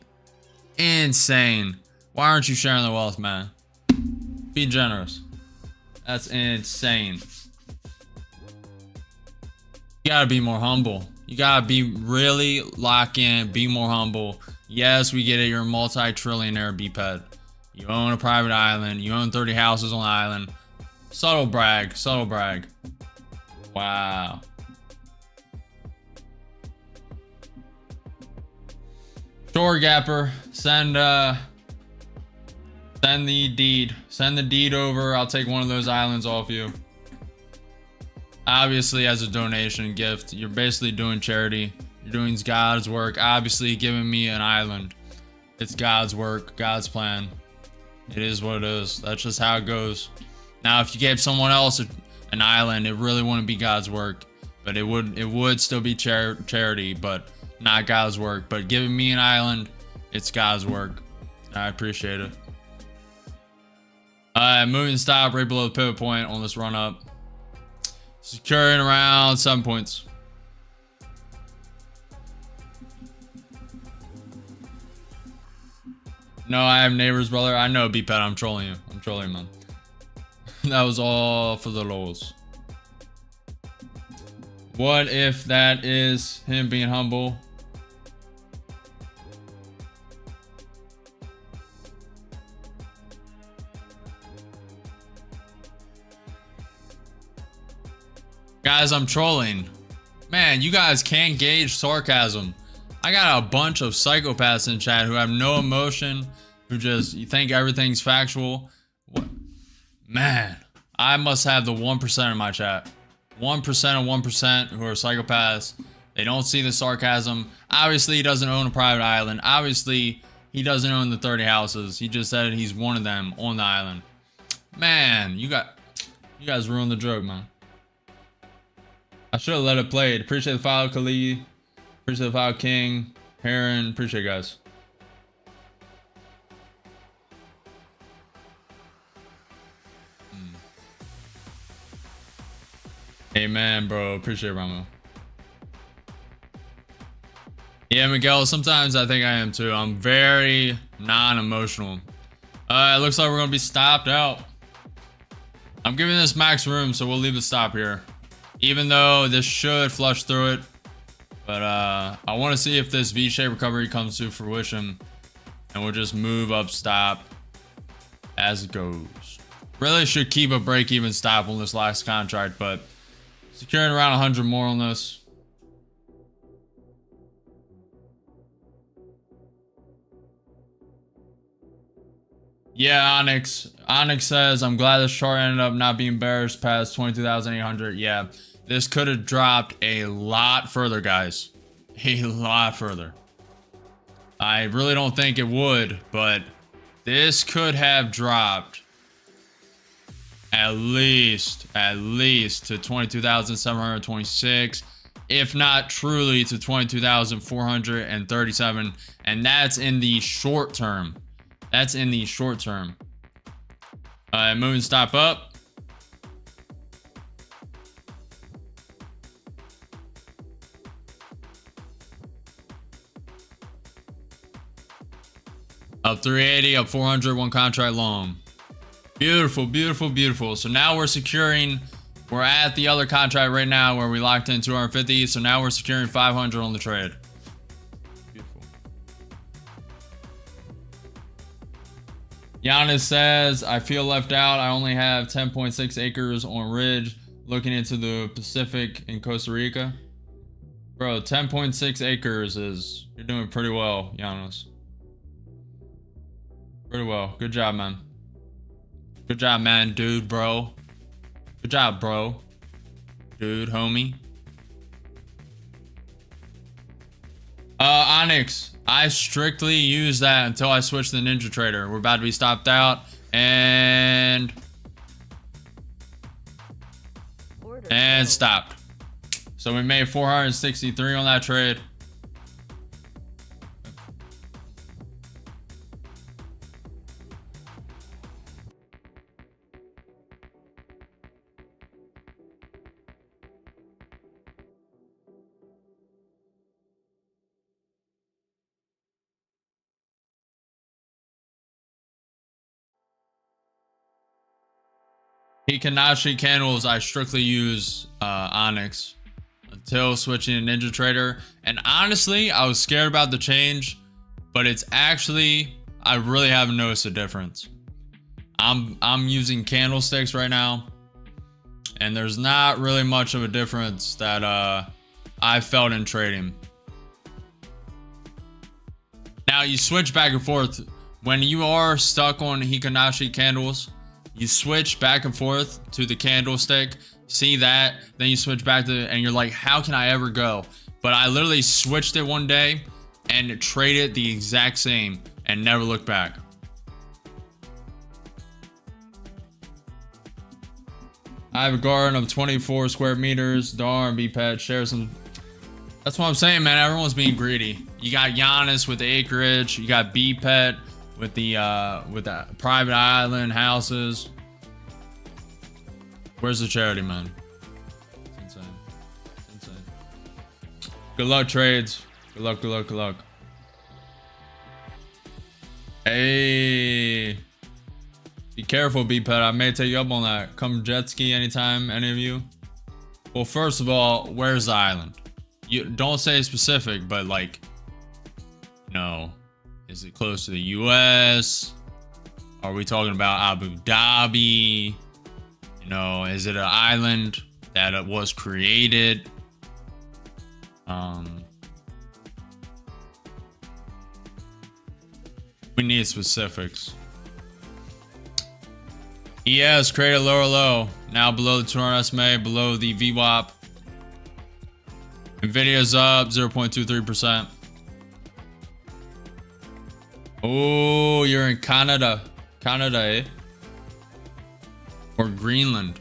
Insane. Why aren't you sharing the wealth, man? Be generous. That's insane. You gotta be more humble. You gotta be really lock in, be more humble. Yes, we get it. You're a multi-trillionaire, BPET. You own a private island. You own 30 houses on the island. Subtle brag. Wow. Short gapper, send the deed. Send the deed over. I'll take one of those islands off you. Obviously, as a donation gift, you're basically doing charity. You're doing God's work. Obviously, giving me an island. It's God's work, God's plan. It is what it is. That's just how it goes. Now, if you gave someone else an island, it really wouldn't be God's work, but it would still be charity, but not God's work. But giving me an island, it's God's work. I appreciate it. Moving stop right below the pivot point on this run up. Securing around 7 points. No, I have neighbors, brother. I know, BPET. I'm trolling you. I'm trolling, man. That was all for the lows. What if that is him being humble? Guys, I'm trolling. Man, you guys can't gauge sarcasm. I got a bunch of psychopaths in chat who have no emotion, who just think everything's factual. What? Man, I must have the 1% in my chat. 1% of 1% who are psychopaths. They don't see the sarcasm. Obviously, he doesn't own a private island. Obviously, he doesn't own the 30 houses. He just said he's one of them on the island. Man, you guys ruined the joke, man. I should have let it play. Appreciate the follow, Khalid. Appreciate the follow, King. Heron. Appreciate you guys. Amen, bro. Appreciate it, Ramo. Yeah, Miguel, sometimes I think I am too. I'm very non-emotional. It looks like we're going to be stopped out. I'm giving this max room, so we'll leave the stop here. Even though this should flush through it. But I want to see if this V-shaped recovery comes to fruition. And we'll just move up stop as it goes. Really should keep a break-even stop on this last contract, but securing around 100 more on this. Yeah, Onyx. Onyx says, I'm glad this chart ended up not being bearish past 22,800. Yeah, this could have dropped a lot further, guys. A lot further. I really don't think it would, but this could have dropped at least to 22,726, if not truly to 22,437, and that's in the short term. That's in the short term. Moving stop up. Up 380, up 400, one contract long. Beautiful, beautiful, beautiful. So now we're securing, we're at the other contract right now where we locked in 250. So now we're securing 500 on the trade. Beautiful. Giannis says, I feel left out. I only have 10.6 acres on Ridge looking into the Pacific in Costa Rica. Bro, 10.6 acres is, you're doing pretty well, Giannis. Pretty well. Good job, man. Good job, man, dude, bro. Good job, bro. Dude, homie. Onyx. I strictly use that until I switch to the Ninja Trader. We're about to be stopped out. And stopped. So we made 463 on that trade. Hikanashi candles, I strictly use Onyx until switching to Ninja Trader. And honestly, I was scared about the change, but it's actually, I really haven't noticed a difference. I'm using candlesticks right now, and there's not really much of a difference that I felt in trading. Now you switch back and forth when you are stuck on Hikanashi candles. You switch back and forth to the candlestick, see that, then you switch back to, and you're like, how can I ever go? But I literally switched it one day and traded the exact same and never looked back. I have a garden of 24 square meters. Darn, B-Pet, share some. That's what I'm saying, man. Everyone's being greedy. You got Giannis with the acreage. You got B-Pet with the private island houses. Where's the charity, man? It's insane. It's insane. Good luck, trades. Good luck, good luck, good luck. Hey, be careful, B-Pet. I may take you up on that. Come jet ski anytime, any of you. Well, first of all, where's the island? You don't say specific, but like, no. Is it close to the US? Are we talking about Abu Dhabi? You know, is it an island that it was created. We need specifics. ES created lower low, now below the 200 SMA, below the VWAP. Nvidia's up 0.23%. Oh, you're in Canada. Canada, eh? Or Greenland.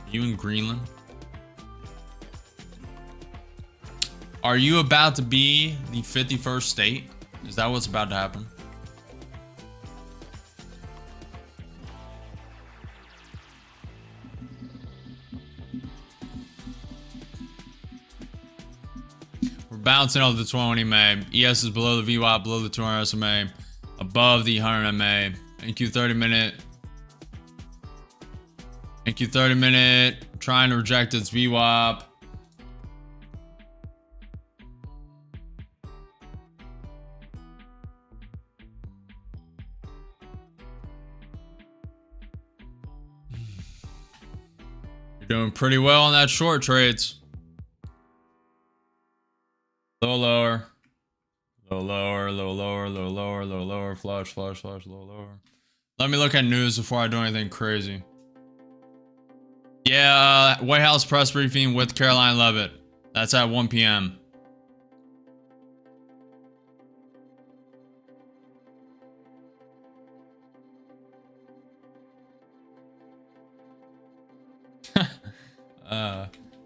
You in Greenland? Are you about to be the 51st state? Is that what's about to happen? We're bouncing off the 20 MA. ES is below the VWAP, below the 200 SMA, above the 100 MA. NQ 30 minute. NQ 30 minute, trying to reject its VWAP. You're doing pretty well on that short trades. Low lower, low lower, low lower, low lower, low lower, flush, flush, flush, low lower. Let me look at news before I do anything crazy. Yeah, White House press briefing with Caroline Leavitt. That's at 1 p.m.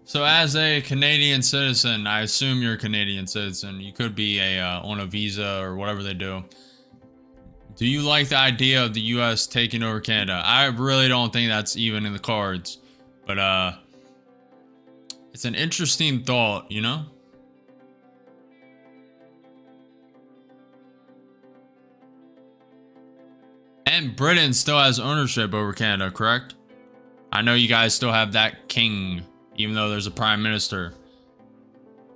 So as a Canadian citizen, I assume you're a Canadian citizen. You could be on a visa or whatever they do. Do you like the idea of the U.S. taking over Canada? I really don't think that's even in the cards. But it's an interesting thought, you know? And Britain still has ownership over Canada, correct? I know you guys still have that king, even though there's a prime minister.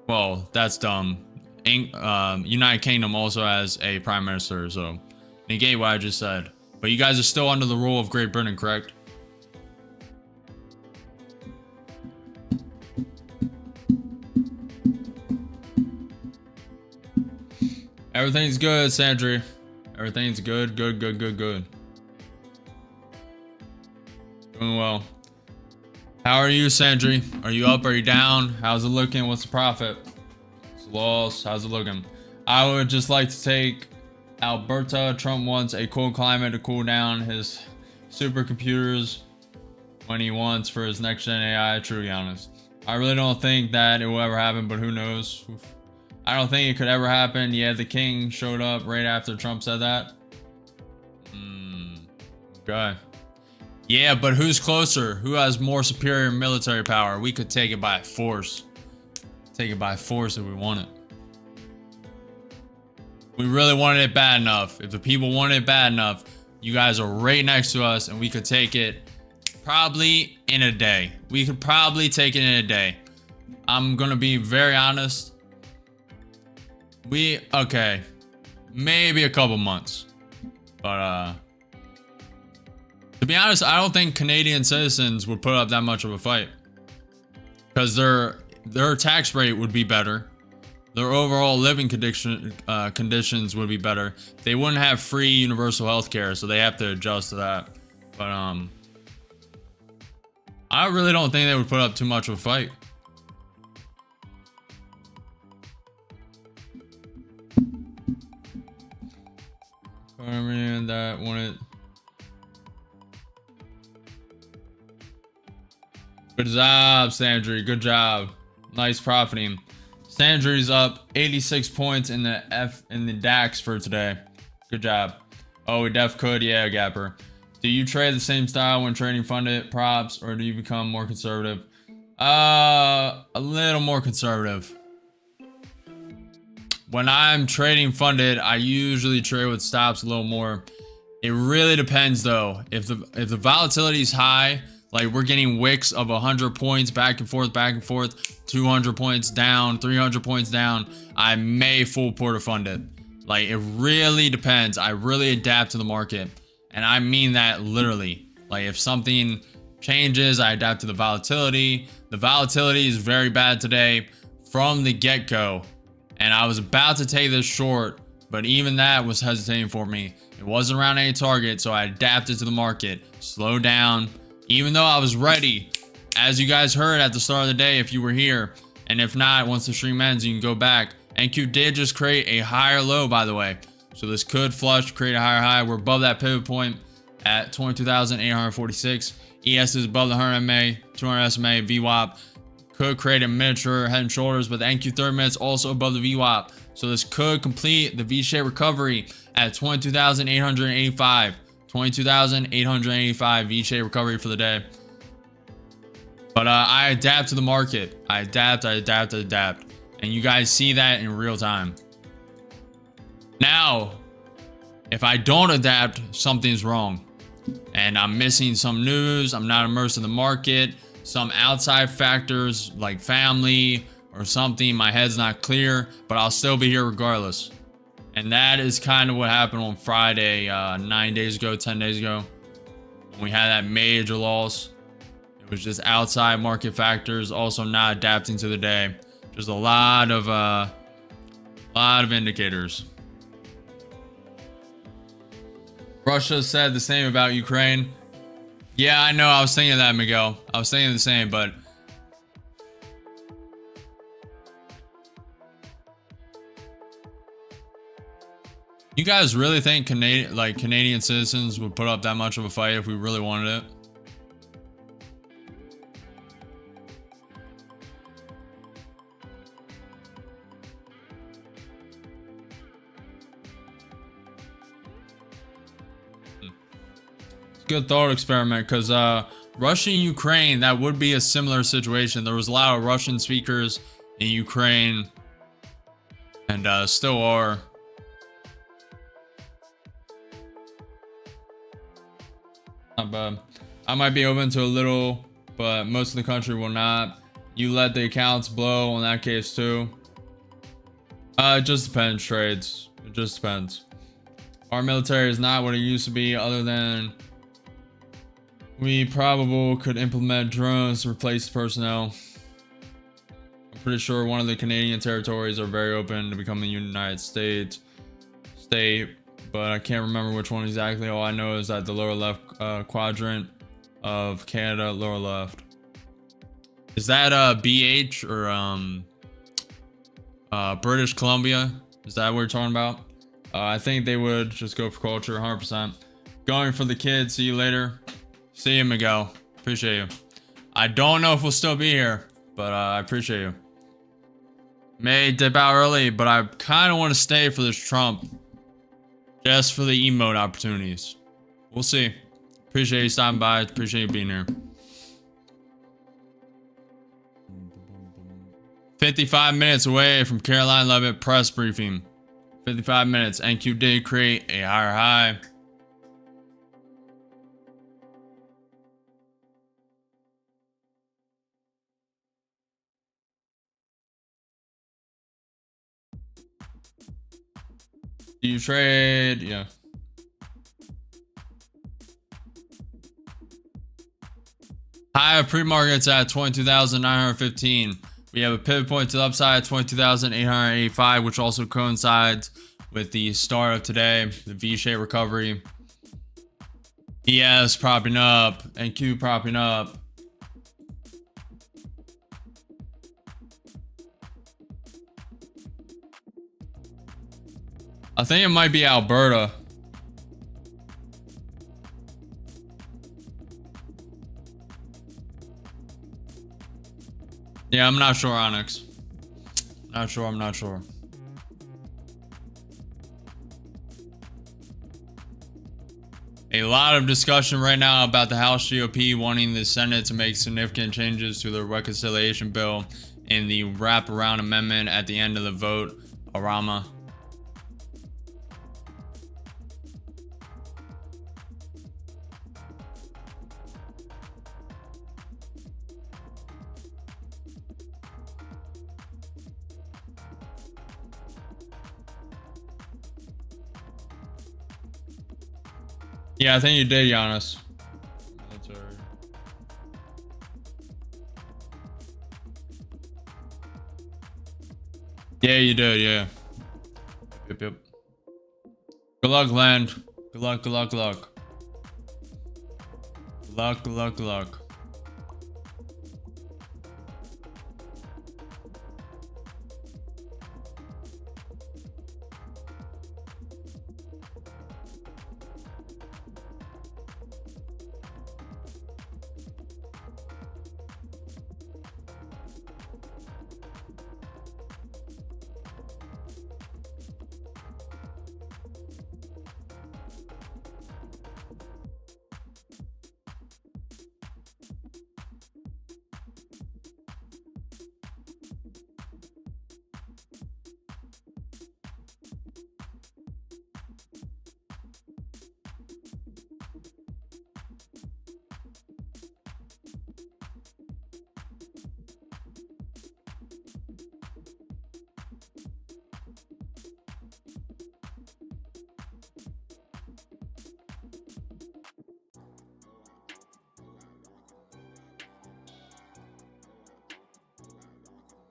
Well, that's dumb. United Kingdom also has a prime minister, so negate what I just said. But you guys are still under the rule of Great Britain, correct? Everything's good, Sandry. Everything's good, good, good, good, good. Doing well. How are you, Sandry? Are you up? Are you down? How's it looking? What's the profit? What's the loss? How's it looking? I would just like to take Alberta. Trump wants a cool climate to cool down his supercomputers when he wants for his next gen AI. Truly honest. I really don't think that it will ever happen, but who knows? I don't think it could ever happen. Yeah, the king showed up right after Trump said that. Okay. Yeah, but who's closer? Who has more superior military power? We could take it by force. Take it by force if we want it. We really wanted it bad enough. If the people wanted it bad enough, you guys are right next to us and we could take it probably in a day. We could probably take it in a day. I'm gonna be very honest. Okay, maybe a couple months. But to be honest, I don't think Canadian citizens would put up that much of a fight. Because their tax rate would be better. Their overall living conditions would be better. They wouldn't have free universal health care, so they have to adjust to that. But I really don't think they would put up too much of a fight. That wanted. Good job, Sandry. Good job. Nice profiting. Sandry's up 86 points in the DAX for today. Good job. Oh, we def could. Yeah, Gapper. Do you trade the same style when trading funded props, or do you become more conservative? A little more conservative. When I'm trading funded, I usually trade with stops a little more. It really depends though. If the volatility is high, like we're getting wicks of 100 points back and forth, 200 points down, 300 points down, I may full porta fund it. Like it really depends. I really adapt to the market. And I mean that literally. Like if something changes. I adapt to the volatility. The volatility is very bad today from the get-go. And I was about to take this short, but even that was hesitating for me. It wasn't around any target, so I adapted to the market. Slowed down, even though I was ready. As you guys heard at the start of the day, if you were here. And if not, once the stream ends, you can go back. NQ did just create a higher low, by the way. So this could flush, create a higher high. We're above that pivot point at 22,846. ES is above the 100 MA, 200 SMA, VWAP. Could create a miniature head and shoulders, but the NQ 30 minutes also above the VWAP. So this could complete the V-shaped recovery at 22,885. 22,885 V-shaped recovery for the day. But I adapt to the market. I adapt. And you guys see that in real time. Now, if I don't adapt, something's wrong. And I'm missing some news. I'm not immersed in the market. Some outside factors like family or something. My head's not clear, but I'll still be here regardless. And that is kind of what happened on Friday, 9 days ago, 10 days ago. When we had that major loss. It was just outside market factors, also not adapting to the day. Just a lot of indicators. Russia said the same about Ukraine. Yeah, I know. I was thinking that, Miguel. I was thinking the same, but you guys really think Canadian citizens would put up that much of a fight if we really wanted it? Good thought experiment, because Russia and Ukraine, that would be a similar situation. There was a lot of Russian speakers in Ukraine, and still are. Not bad. I might be open to a little, but most of the country will not. You let the accounts blow in that case too. It just depends, trades. It just depends. Our military is not what it used to be, other than we probably could implement drones to replace personnel. I'm pretty sure one of the Canadian territories are very open to becoming the United States state, but I can't remember which one exactly. All I know is that the lower left quadrant of Canada, lower left. Is that BH or British Columbia? Is that what we're talking about? I think they would just go for culture, 100%. Going for the kids. See you later. See you, Miguel. Appreciate you. I don't know if we'll still be here, but I appreciate you. May dip out early, but I kind of want to stay for this Trump. Just for the emote opportunities. We'll see. Appreciate you stopping by. Appreciate you being here. 55 minutes away from Caroline Levitt press briefing. 55 minutes. NQ did create a higher high. Do you trade? Yeah. High of pre-markets at 22,915. We have a pivot point to the upside, 22,885, which also coincides with the start of today, the V-shaped recovery. ES propping up, NQ propping up. I think it might be Alberta. Yeah, I'm not sure, Onyx. Not sure, I'm not sure. A lot of discussion right now about the House GOP wanting the Senate to make significant changes to the reconciliation bill in the wraparound amendment at the end of the vote, Arama. Yeah, I think you did, Giannis. Military. Yeah, you did. Yeah. Yep. Yep. Good luck, land. Good luck. Good luck. Good luck. Good luck. Good luck. Good luck.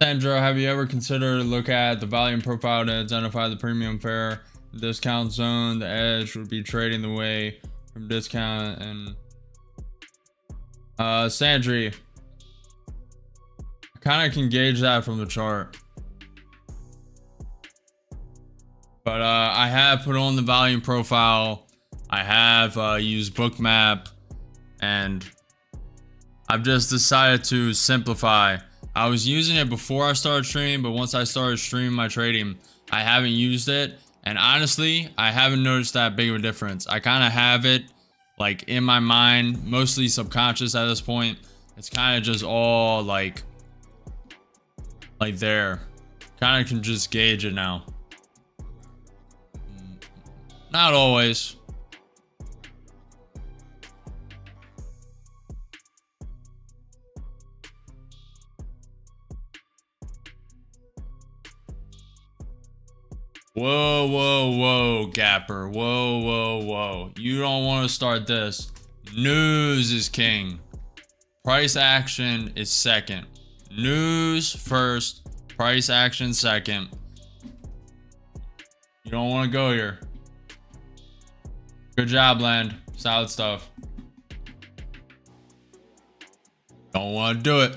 Sandra, have you ever considered look at the volume profile to identify the premium fair discount zone? The edge would be trading the way from discount and Sandry, I kind of can gauge that from the chart. But I have put on the volume profile. I have used bookmap, and I've just decided to simplify. I was using it before I started streaming, but once I started streaming my trading, I haven't used it. And honestly, I haven't noticed that big of a difference. I kind of have it like in my mind, mostly subconscious at this point. It's kind of just all like there. Kind of can just gauge it now. Not always. Whoa, whoa, whoa, Gapper. Whoa, whoa, whoa. You don't want to start this. News is king. Price action is second. News first. Price action second. You don't want to go here. Good job, Land. Solid stuff. Don't want to do it.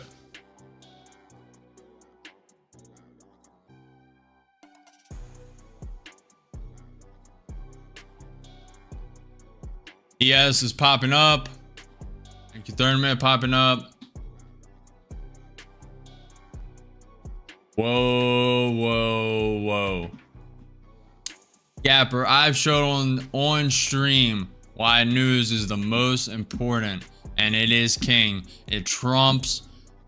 ES is popping up. Thank you, 30 minute popping up. Whoa, whoa, whoa. Gapper, I've shown on stream why news is the most important, and it is king. It trumps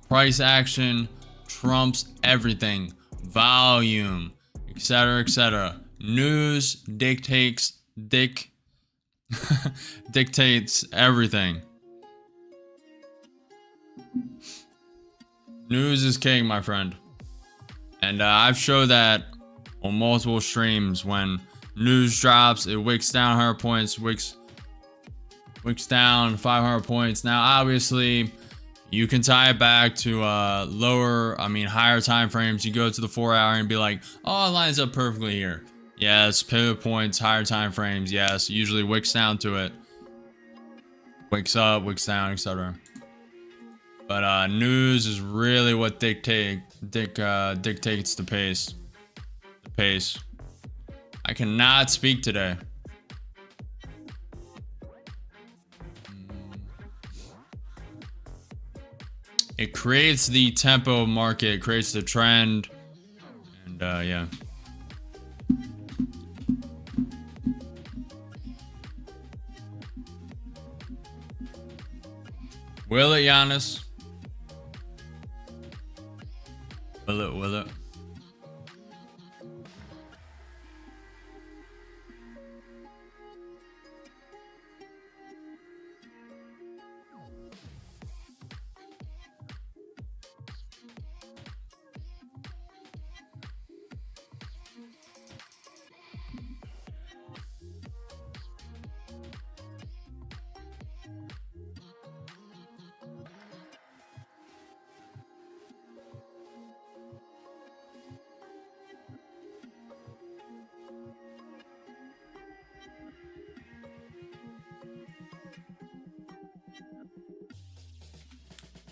price action, trumps everything, volume, etc., etc. News dictates everything. News is king, my friend. And I've showed that on multiple streams. When news drops, it wicks down 100 points, wicks down 500 points. Now, obviously, you can tie it back to higher time frames. You go to the 4 hour and be like, oh, it lines up perfectly here. Yes, pivot points, higher time frames. Yes, usually wicks down to it. Wicks up, wicks down, etc. But news is really what dictates the pace. The pace. I cannot speak today. It creates the tempo market, creates the trend, and yeah. Will it, Giannis? Will it, will it?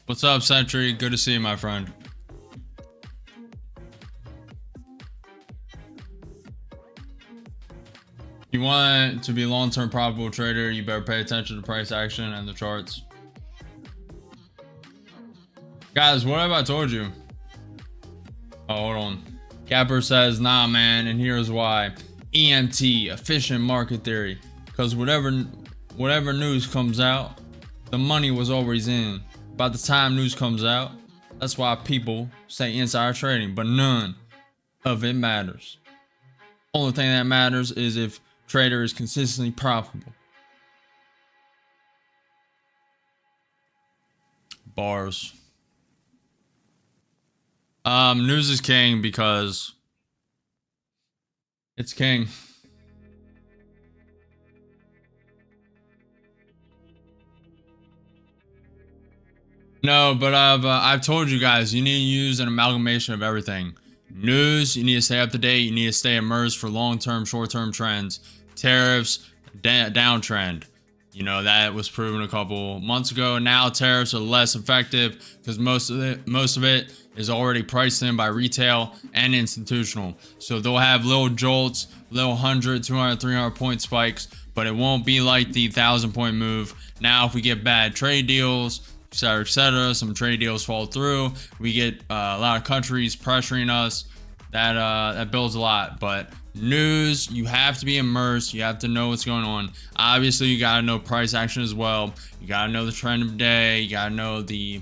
What's up, Sentry? Good to see you, my friend. If you want to be a long-term profitable trader, you better pay attention to price action and the charts. Guys, what have I told you? Oh, hold on. Gapper says, nah, man, and here's why. EMT, efficient market theory. Because whatever news comes out, the money was always in. By the time news comes out, that's why people say insider trading, but none of it matters. Only thing that matters is if trader is consistently profitable. Bars. News is king because it's king. No, but I've told you guys, you need to use an amalgamation of everything. News, you need to stay up to date. You need to stay immersed for long-term, short-term trends. Tariffs, downtrend. You know, that was proven a couple months ago. Now tariffs are less effective because most of it is already priced in by retail and institutional. So they'll have little jolts, little 100, 200, 300 point spikes, but it won't be like the 1,000-point move. Now, if we get bad trade deals, etc., some trade deals fall through, we get a lot of countries pressuring us. That builds a lot. But news, you have to be immersed. You have to know what's going on. Obviously, you got to know price action as well. You got to know the trend of the day. You got to know you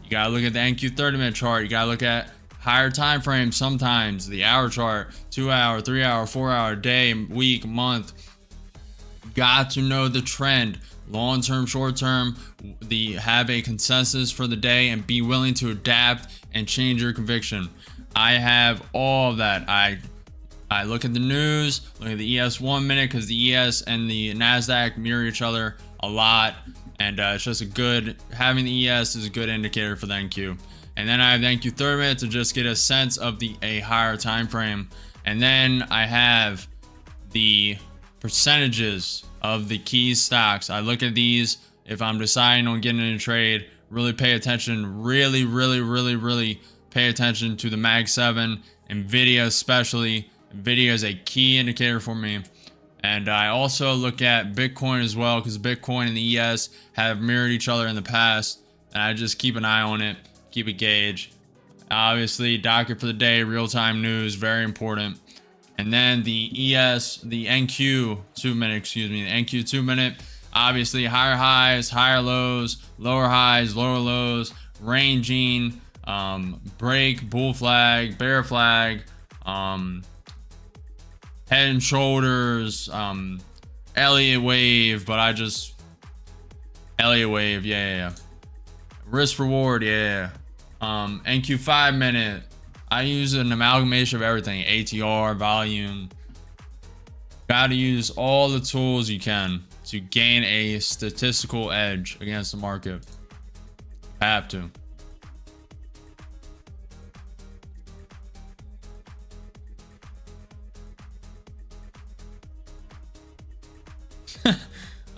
got to look at the NQ 30-minute chart. You got to look at higher time frames sometimes, the hour chart, 2 hour, 3 hour, 4 hour, day, week, month. You got to know the trend. Long term, short term, have a consensus for the day and be willing to adapt and change your conviction. I have all of that. I look at the news, look at the ES 1 minute, because the ES and the NASDAQ mirror each other a lot, and it's just having the ES is a good indicator for the NQ. And then I have the NQ 30 minute to just get a sense of a higher time frame. And then I have the percentages of the key stocks. I look at these if I'm deciding on getting in a trade. Really pay attention. Really pay attention to the Mag 7, Nvidia especially. Nvidia is a key indicator for me. And I also look at Bitcoin as well, because Bitcoin and the ES have mirrored each other in the past, and I just keep an eye on it, keep a gauge. Obviously, docket for the day, real-time news, very important. And then the NQ 2 minute, the NQ 2 minute, obviously higher highs, higher lows, lower highs, lower lows, ranging, break, bull flag, bear flag, head and shoulders, Elliott wave, but Elliott wave, yeah. Risk reward, yeah. NQ 5 minute. I use an amalgamation of everything. ATR, volume. Gotta use all the tools you can to gain a statistical edge against the market. Have to.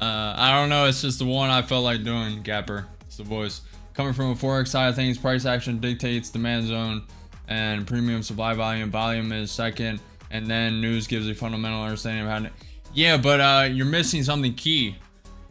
I don't know. It's just the one I felt like doing, Gapper. It's the voice. Coming from a Forex side of things, price action dictates demand zone and premium supply volume. Volume is second, and then news gives a fundamental understanding of how to... Yeah, but you're missing something key.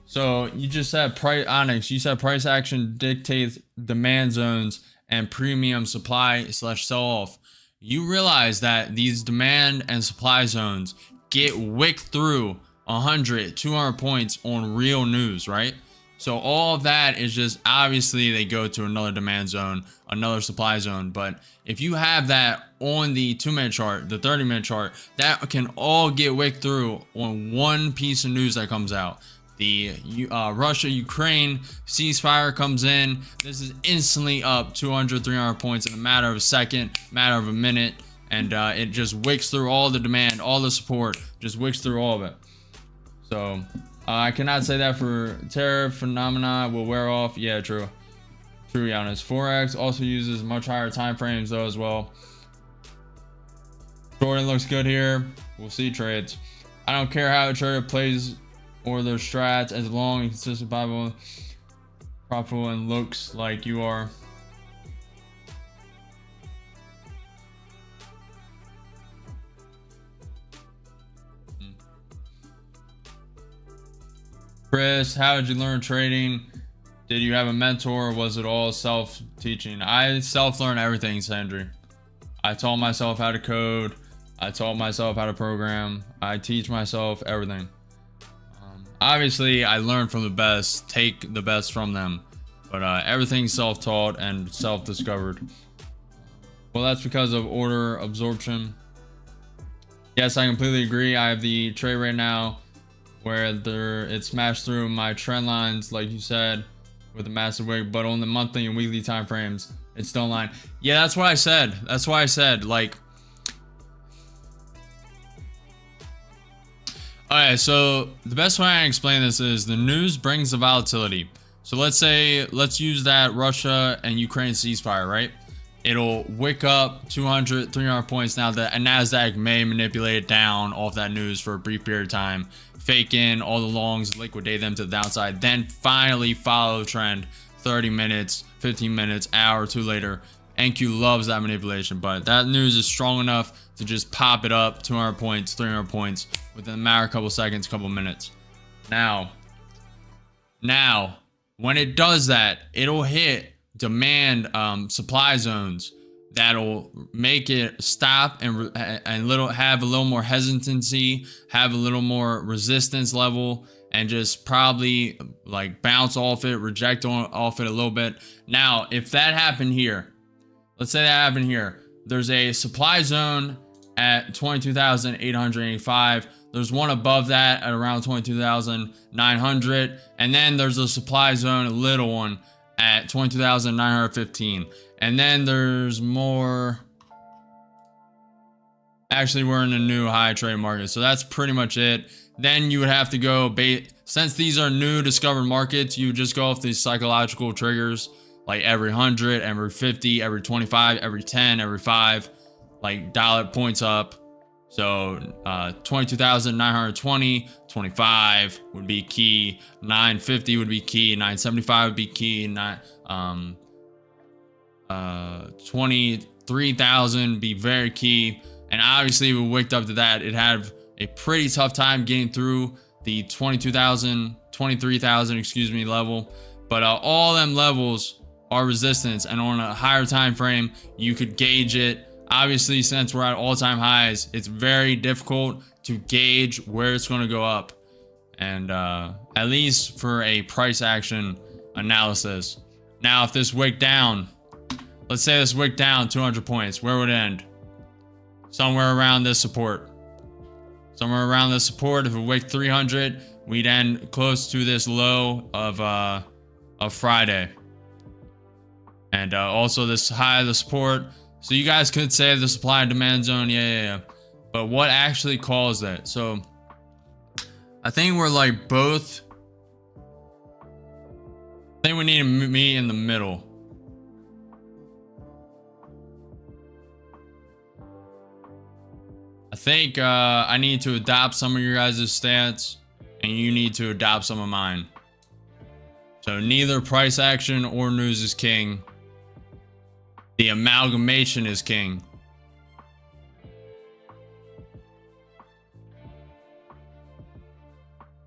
So you just said Onyx. You said price action dictates demand zones and premium supply / sell off. You realize that these demand and supply zones get wicked through 100, 200 points on real news, right? So all of that is just, obviously they go to another demand zone, another supply zone. But if you have that on the 2 minute chart, the 30 minute chart, that can all get wicked through on one piece of news that comes out. The Russia-Ukraine ceasefire comes in. This is instantly up 200, 300 points in a matter of a second, matter of a minute. And it just wicks through all the demand, all the support, just wicks through all of it. So I cannot say that for tariff phenomena will wear off. Yeah, true. True, Giannis. Forex also uses much higher time frames though as well. Jordan looks good here. We'll see trades. I don't care how a trader plays or their strats as long and consistent Bible. profitable and looks like you are. Chris, how did you learn trading? Did you have a mentor or was it all self-teaching? I self-learned everything, Sandry. I taught myself how to code. I taught myself how to program. I teach myself everything. Obviously, I learned from the best, take the best from them. But everything's self-taught and self-discovered. Well, that's because of order absorption. Yes, I completely agree. I have the trade right now where it smashed through my trend lines, like you said, with a massive wick, but on the monthly and weekly time frames, it's still in line. Yeah, that's what I said. That's why I said, like, okay, so the best way I explain this is the news brings the volatility. So let's use that Russia and Ukraine ceasefire, right? It'll wick up 200, 300 points. Now the NASDAQ may manipulate it down off that news for a brief period of time, fake in all the longs, liquidate them to the downside, then finally follow the trend 30 minutes, 15 minutes, hour or two later. NQ loves that manipulation, but that news is strong enough to just pop it up 200 points, 300 points within a matter of couple seconds, couple minutes. Now, when it does that, it'll hit demand supply zones that'll make it stop and have a little more hesitancy, have a little more resistance level, and just probably like bounce off it, reject off it a little bit. Now, if that happened here, let's say that happened here, there's a supply zone at 22,885. There's one above that at around 22,900, and then there's a supply zone, a little one, at 22,915. And then there's more. Actually, we're in a new high trade market, so that's pretty much it. Then you would have to go since these are new discovered markets, you would just go off these psychological triggers, like every 100, every 50, every 25, every 10, every 5, like dial it points up. So 22,920, 25 would be key, 950 would be key, 975 would be key, 23,000 be very key. And obviously we wicked up to that. It had a pretty tough time getting through the 22,000, 23,000, excuse me, level. But all them levels are resistance, and on a higher time frame, you could gauge it. Obviously, since we're at all-time highs, it's very difficult to gauge where it's going to go up. And at least for a price action analysis. Now, if this wick down, let's say this wick down 200 points, where would it end? Somewhere around this support. Somewhere around this support. If it wicked 300, we'd end close to this low of Friday. And also this high of the support. So you guys could say the supply and demand zone, yeah. But what actually caused that? So I think we're like both. I think we need to meet in the middle. I think I need to adopt some of your guys' stance, and you need to adopt some of mine. So neither price action or news is king. The amalgamation is king.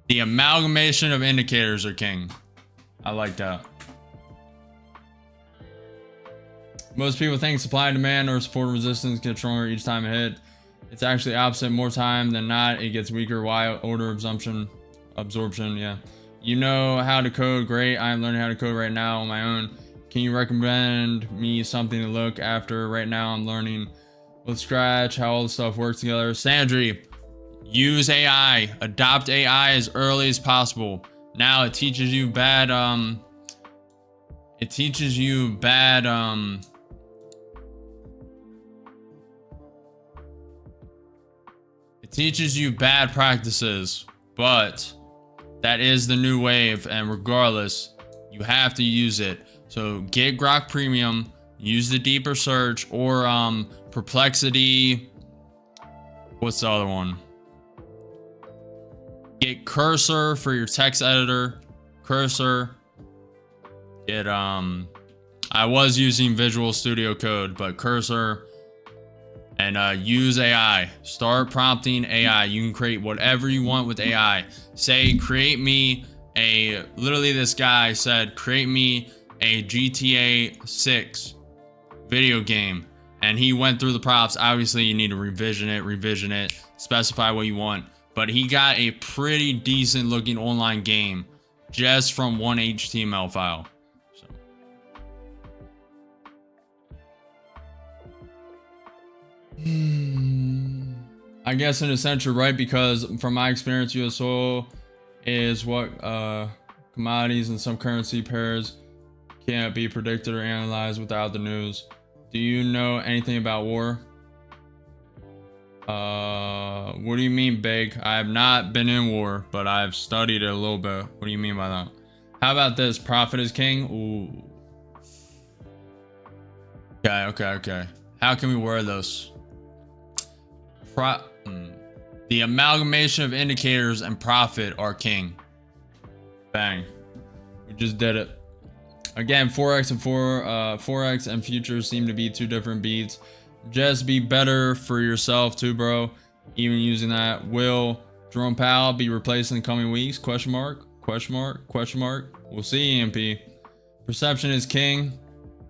The amalgamation of indicators are king. I like that. Most people think supply and demand or support and resistance get stronger each time it hit. It's actually opposite. More time than not, it gets weaker. Why? Order absorption, yeah. You know how to code. Great. I'm learning how to code right now on my own. Can you recommend me something to look after? Right now I'm learning with Scratch how all the stuff works together. Sandry, use AI. Adopt AI as early as possible. Now it teaches you bad practices, but that is the new wave, and regardless, you have to use it. So get Grok Premium, use the deeper search, or Perplexity. What's the other one? Get Cursor for your text editor. Cursor. It I was using Visual Studio Code, but cursor and use AI. Start prompting AI. You can create whatever you want with AI. Say, create me a, literally this guy said, create me a GTA 6 video game. And he went through the prompts. Obviously, you need to revision it, specify what you want. But he got a pretty decent looking online game just from one HTML file. So. I guess in a sense you're right, because from my experience, US oil is what commodities and some currency pairs can't be predicted or analyzed without the news. Do you know anything about war? What do you mean, big? I have not been in war, but I've studied it a little bit. What do you mean by that? How about this? Profit is king? Ooh. Okay. How can we word those? The amalgamation of indicators and profit are king. Bang. We just did it. Again, Forex and futures seem to be two different beats. Just be better for yourself too, bro. Even using that. Will Jerome Powell be replaced in the coming weeks? Question mark. We'll see, EMP. Perception is king.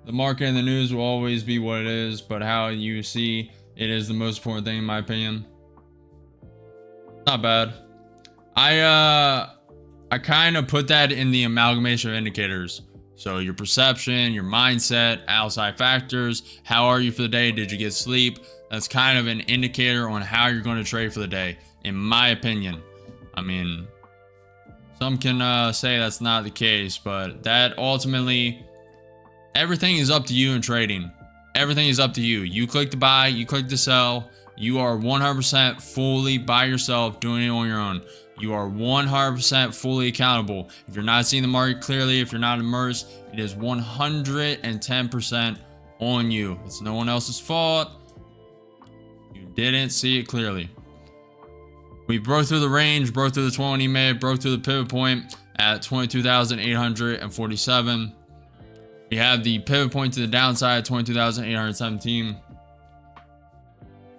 The market and the news will always be what it is, but how you see it is the most important thing in my opinion. Not bad. I kind of put that in the amalgamation of indicators. So your perception, your mindset, outside factors, how are you for the day? Did you get sleep? That's kind of an indicator on how you're going to trade for the day, in my opinion. I mean, some can say that's not the case, but that ultimately, everything is up to you in trading. Everything is up to you. You click to buy, you click to sell. You are 100% fully by yourself doing it on your own. You are 100% fully accountable. If you're not seeing the market clearly, if you're not immersed, it is 110% on you. It's no one else's fault. You didn't see it clearly. We broke through the range, broke through the 20 minute, broke through the pivot point at 22,847. We have the pivot point to the downside at 22,817.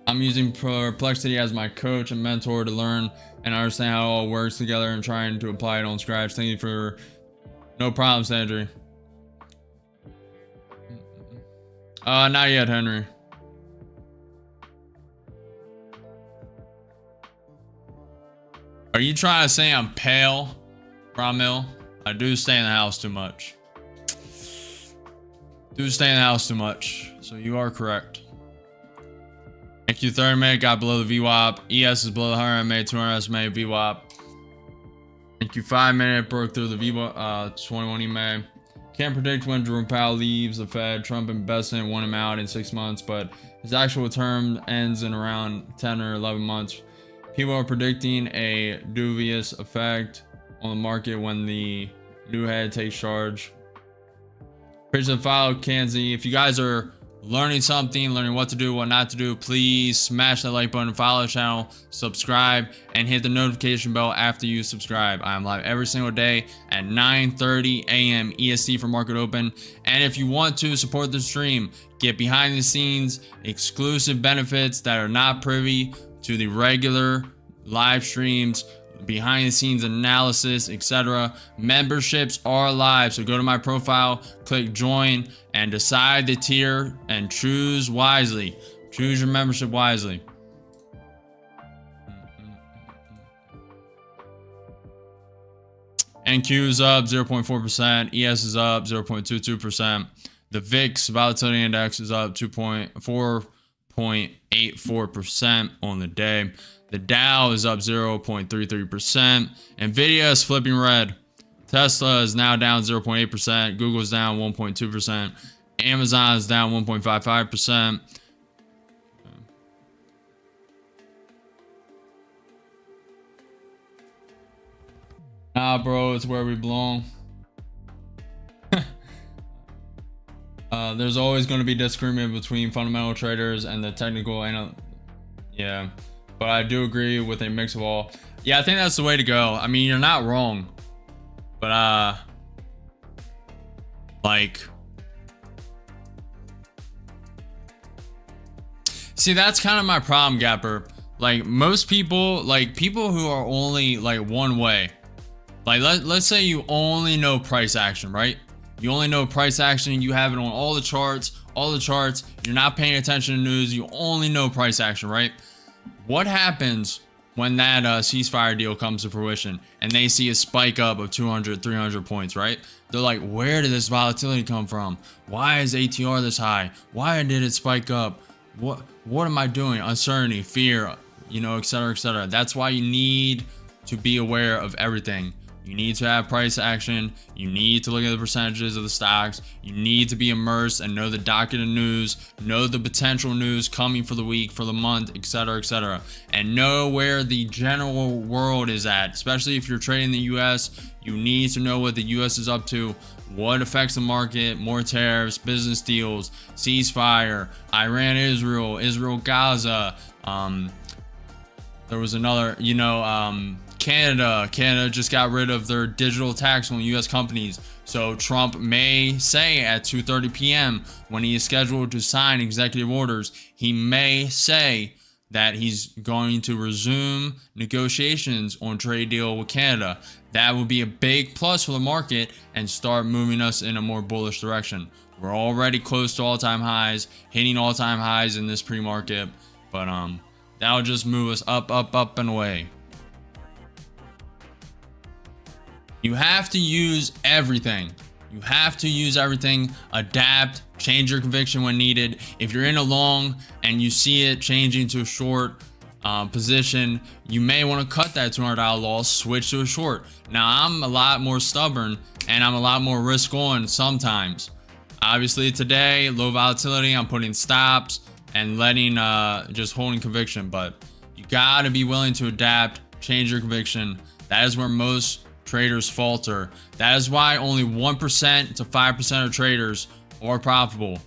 I'm using Perplexity as my coach and mentor to learn and understand how it all works together and trying to apply it on scratch. Thank you for no problem, Sandry. Not yet, Henry. Are you trying to say I'm pale, Ramil? I do stay in the house too much. So you are correct. Thank you, 30 minute got below the VWAP. ES is below the 100 MA, 200 SMA VWAP. Thank you, 5 minute broke through the VWAP, 21 EMA. Can't predict when Jerome Powell leaves the Fed. Trump invested won him out in 6 months, but his actual term ends in around 10 or 11 months. People are predicting a dubious effect on the market when the new head takes charge. Prison file, Kanzi. If you guys are learning something, learning what to do, what not to do, please smash that like button, follow the channel, subscribe, and hit the notification bell after you subscribe. I am live every single day at 9:30 a.m. EST for market open. And if you want to support the stream, get behind the scenes, exclusive benefits that are not privy to the regular live streams, behind the scenes analysis, etc. Memberships are live, so go to my profile, click join, and decide the tier and choose wisely. Choose your membership wisely. NQ is up 0.4%, ES is up 0.22%. The VIX volatility index is up 4.84% on the day. The Dow is up 0.33%. Nvidia is flipping red. Tesla is now down 0.8%. Google is down 1.2%. Amazon is down 1.55%. Nah, bro, it's where we belong. There's always going to be disagreement between fundamental traders and the technical yeah. But I do agree with a mix of all. Yeah, I think that's the way to go. I mean, you're not wrong. But Like, see, that's kind of my problem, Gapper. Like, most people, like people who are only like one way, like let's say you only know price action, right? You only know price action, you have it on all the charts, you're not paying attention to news, you only know price action, right? What happens when that ceasefire deal comes to fruition and they see a spike up of 200, 300 points, right? They're like, where did this volatility come from? Why is ATR this high? Why did it spike up? What am I doing? Uncertainty, fear, you know, etc., etc. That's why you need to be aware of everything. You need to have price action. You need to look at the percentages of the stocks. You need to be immersed and know the docket of news, know the potential news coming for the week, for the month, etc., etc., and know where the general world is at. Especially if you're trading the US, you need to know what the US is up to, what affects the market, more tariffs, business deals, ceasefire, Iran, Israel, Gaza. There was another, you know, Canada just got rid of their digital tax on US companies. So Trump may say at 2:30 p.m. when he is scheduled to sign executive orders, he may say that he's going to resume negotiations on trade deal with Canada. That would be a big plus for the market and start moving us in a more bullish direction. We're already close to all-time highs, hitting all-time highs in this pre-market, but that'll just move us up and away. You have to use everything. You have to use everything, adapt, change your conviction when needed. If you're in a long and you see it changing to a short position, you may want to cut that $200 loss, switch to a short. Now, I'm a lot more stubborn and I'm a lot more risk on sometimes. Obviously today, low volatility, I'm putting stops and letting, just holding conviction, but you gotta be willing to adapt, change your conviction. That is where most traders falter. That is why only 1% to 5% of traders are profitable.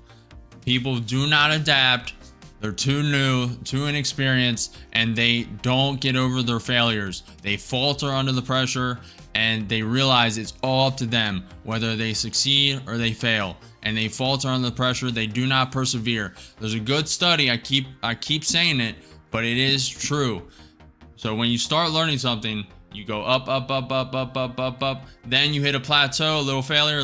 People do not adapt. They're too new, too inexperienced, and they don't get over their failures. They falter under the pressure and they realize it's all up to them whether they succeed or they fail. And they falter under the pressure. They do not persevere. There's a good study. I keep saying it, but it is true. So when you start learning something, you go up, then you hit a plateau, a little failure,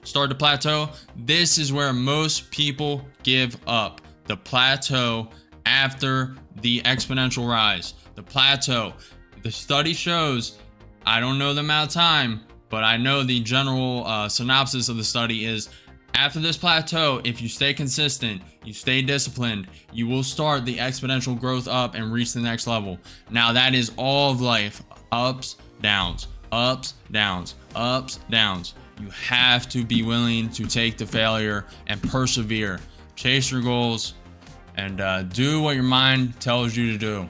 start to plateau. This is where most people give up. The plateau after the exponential rise. The plateau. The study shows, I don't know the amount of time, but I know the general synopsis of the study is, after this plateau, if you stay consistent, you stay disciplined, you will start the exponential growth up and reach the next level. Now that is all of life. Ups, downs, ups, downs, ups, downs. You have to be willing to take the failure and persevere. Chase your goals and do what your mind tells you to do.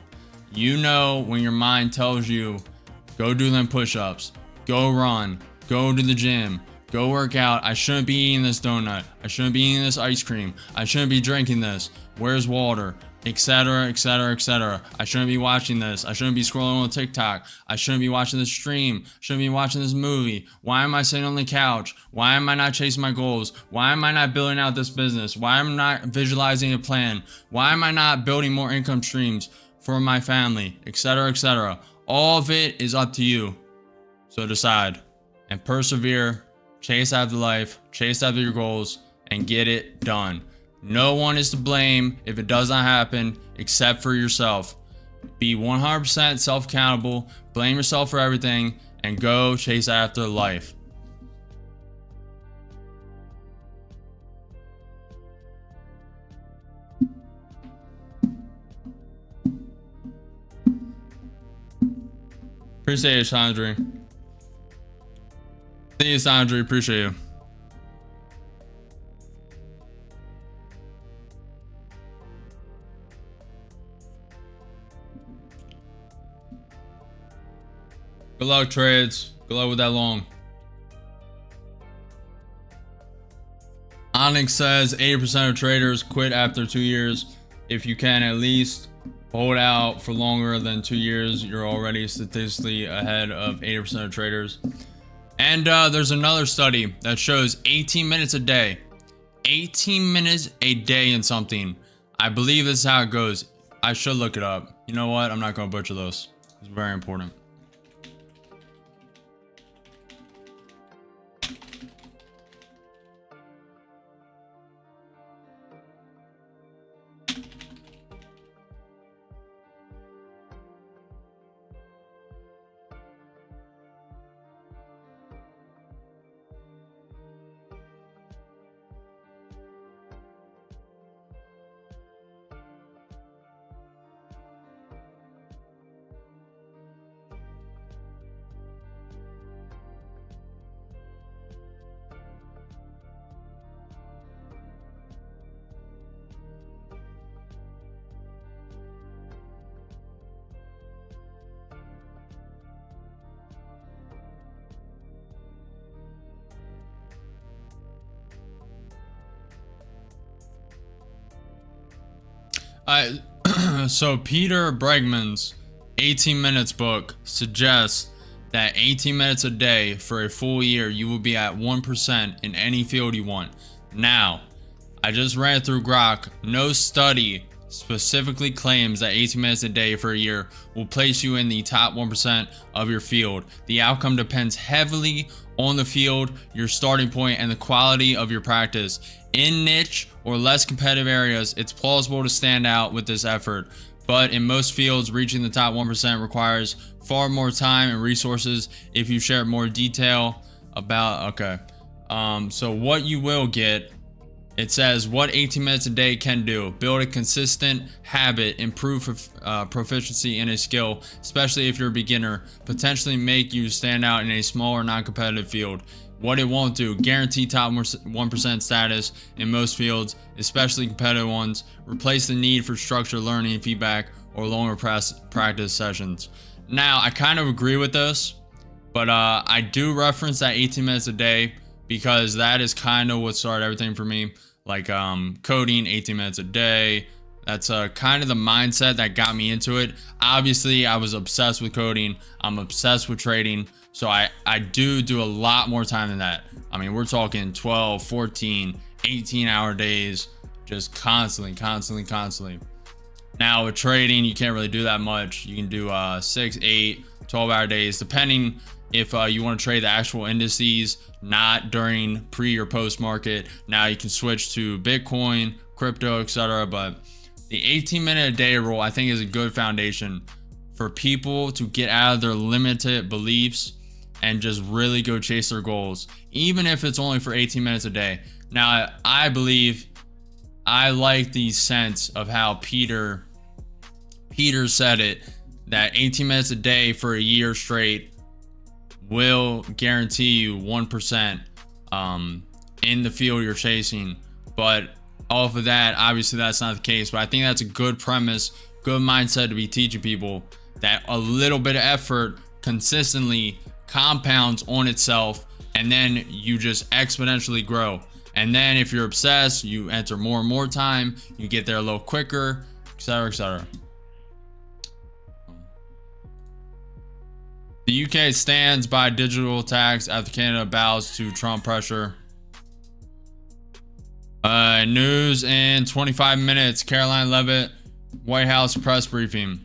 You know when your mind tells you, go do them push-ups, go run, go to the gym, go work out. I shouldn't be eating this donut. I shouldn't be eating this ice cream. I shouldn't be drinking this. Where's water? Etc., etc., etc. I shouldn't be watching this. I shouldn't be scrolling on TikTok. I shouldn't be watching this stream. I shouldn't be watching this movie. Why am I sitting on the couch? Why am I not chasing my goals? Why am I not building out this business? Why am I not visualizing a plan? Why am I not building more income streams for my family? Etc., etc. All of it is up to you. So decide and persevere. Chase after life, chase after your goals, and get it done. No one is to blame if it does not happen except for yourself. Be 100% self-accountable, blame yourself for everything, and go chase after life. Appreciate it, Chandri. See you, Sandra. Appreciate you. Good luck, trades. Good luck with that long. Onyx says 80% of traders quit after 2 years. If you can at least hold out for longer than 2 years, you're already statistically ahead of 80% of traders. And there's another study that shows 18 minutes a day. 18 minutes a day in something. I believe this is how it goes. I should look it up. You know what? I'm not going to butcher those. It's very important. So Peter Bregman's 18 minutes book suggests that 18 minutes a day for a full year, you will be at 1% in any field you want. Now, I just ran through Grok. No study specifically claims that 18 minutes a day for a year will place you in the top 1% of your field. The outcome depends heavily on the field, your starting point, and the quality of your practice. In niche or less competitive areas, it's plausible to stand out with this effort, but in most fields, reaching the top 1% requires far more time and resources. If you share more detail about, so what you will get, it says what 18 minutes a day can do: build a consistent habit, improve proficiency in a skill, especially if you're a beginner, potentially make you stand out in a smaller non-competitive field. What it won't do: guarantee top 1% status in most fields, especially competitive ones, replace the need for structured learning and feedback or longer practice sessions. Now, I kind of agree with this, but I do reference that 18 minutes a day because that is kind of what started everything for me. Like coding, 18 minutes a day. That's kind of the mindset that got me into it. Obviously, I was obsessed with coding. I'm obsessed with trading. So I do a lot more time than that. I mean, we're talking 12, 14, 18-hour days, just constantly. Now with trading, you can't really do that much. You can do 6, 8, 12-hour days, depending if you want to trade the actual indices, not during pre or post market. Now you can switch to Bitcoin, crypto, etc. But the 18-minute a day rule, I think, is a good foundation for people to get out of their limited beliefs and just really go chase their goals, even if it's only for 18 minutes a day. Now, I believe I like the sense of how Peter said it, that 18 minutes a day for a year straight will guarantee you 1% in the field you're chasing. But off of that, obviously that's not the case, but I think that's a good premise, good mindset to be teaching people, that a little bit of effort consistently compounds on itself, and then you just exponentially grow. And then if you're obsessed, you enter more and more time, you get there a little quicker, etc., etc. The UK stands by digital tax after Canada bows to Trump pressure. News in 25 minutes. Caroline Leavitt, White House press briefing.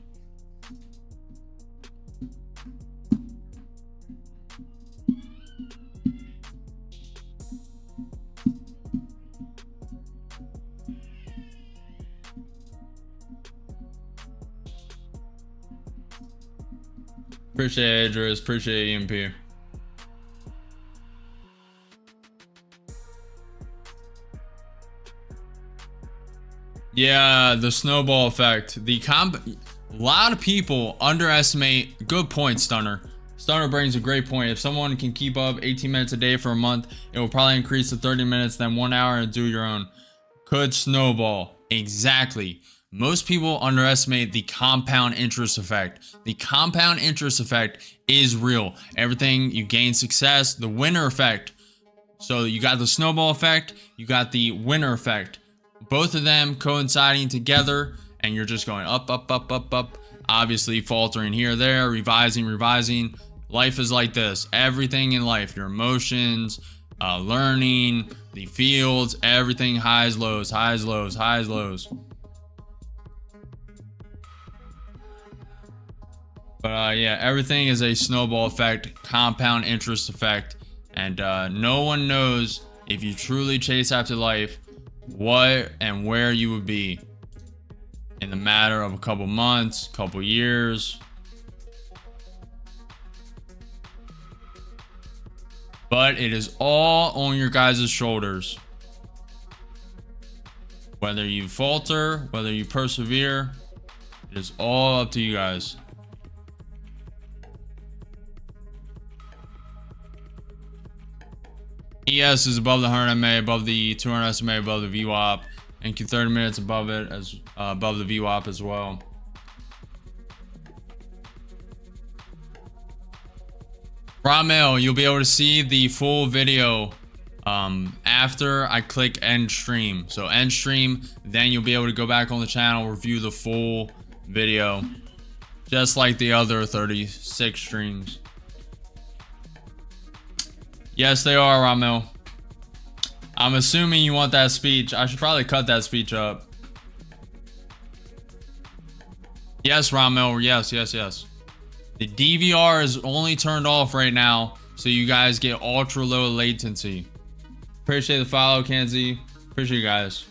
Appreciate Idris, appreciate EMP. Yeah, the snowball effect. A lot of people underestimate. Good point, Stunner. Stunner brings a great point. If someone can keep up 18 minutes a day for a month, it will probably increase to 30 minutes, then 1 hour, and do your own. Could snowball. Exactly. Most people underestimate the compound interest effect. The compound interest effect is real. Everything you gain success, the winner effect. So you got the snowball effect, you got the winner effect. Both of them coinciding together, and you're just going up. Obviously faltering here, there, revising, Life is like this. Everything in life, your emotions, learning, the fields, everything, highs, lows, highs, lows, highs, lows. But yeah, everything is a snowball effect, compound interest effect, and no one knows if you truly chase after life what and where you would be in the matter of a couple months, couple years. But it is all on your guys' shoulders. Whether you falter, whether you persevere, it is all up to you guys. ES is above the 100 MA, above the 200 SMA, above the VWAP, and Q30 minutes above it, as above the VWAP as well. Ramel, you'll be able to see the full video after I click end stream. So end stream, then you'll be able to go back on the channel, review the full video, just like the other 36 streams. Yes, they are, Ramel. I'm assuming you want that speech. I should probably cut that speech up. Yes, Ramel. Yes, yes, yes. The DVR is only turned off right now, so you guys get ultra low latency. Appreciate the follow, Kenzie. Appreciate you guys.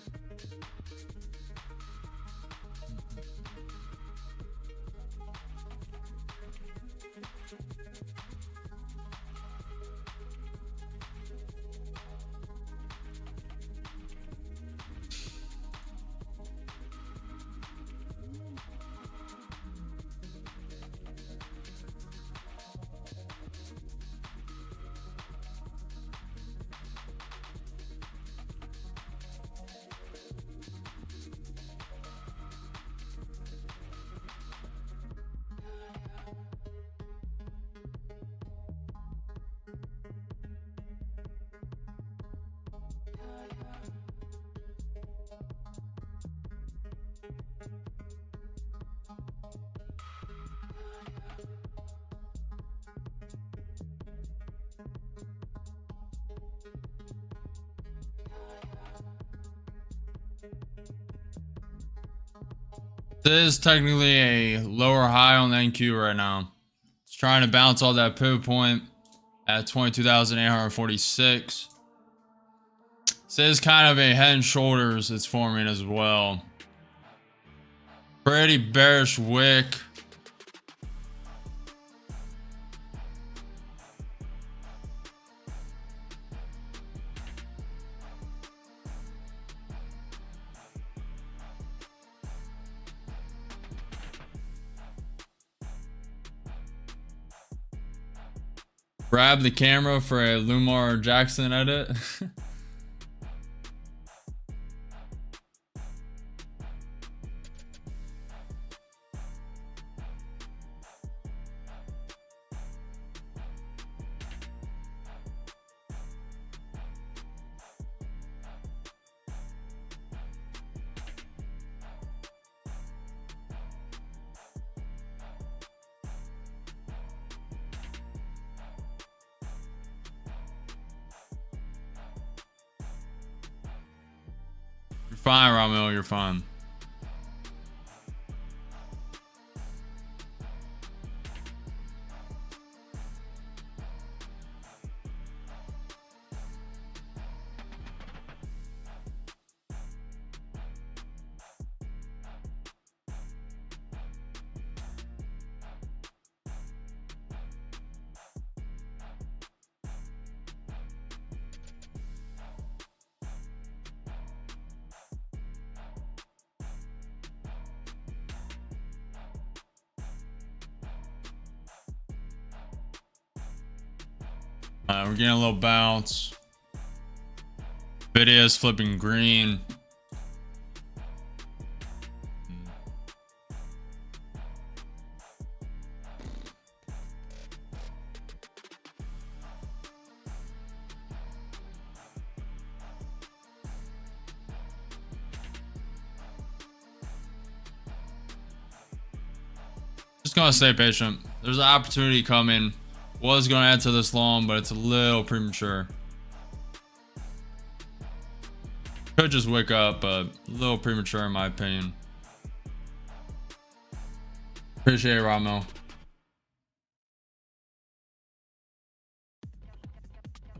This is technically a lower high on the NQ right now. It's trying to bounce all that pivot point at 22,846. This is kind of a head and shoulders it's forming as well. Pretty bearish wick. Grab the camera for a Lamar Jackson edit. You're fine, Ramil, you're fine. We're getting a little bounce. Video's flipping green. Just gonna stay patient. There's an opportunity coming. Was going to add to this long, but it's a little premature. Could just wake up, but a little premature in my opinion. Appreciate it, Ramo.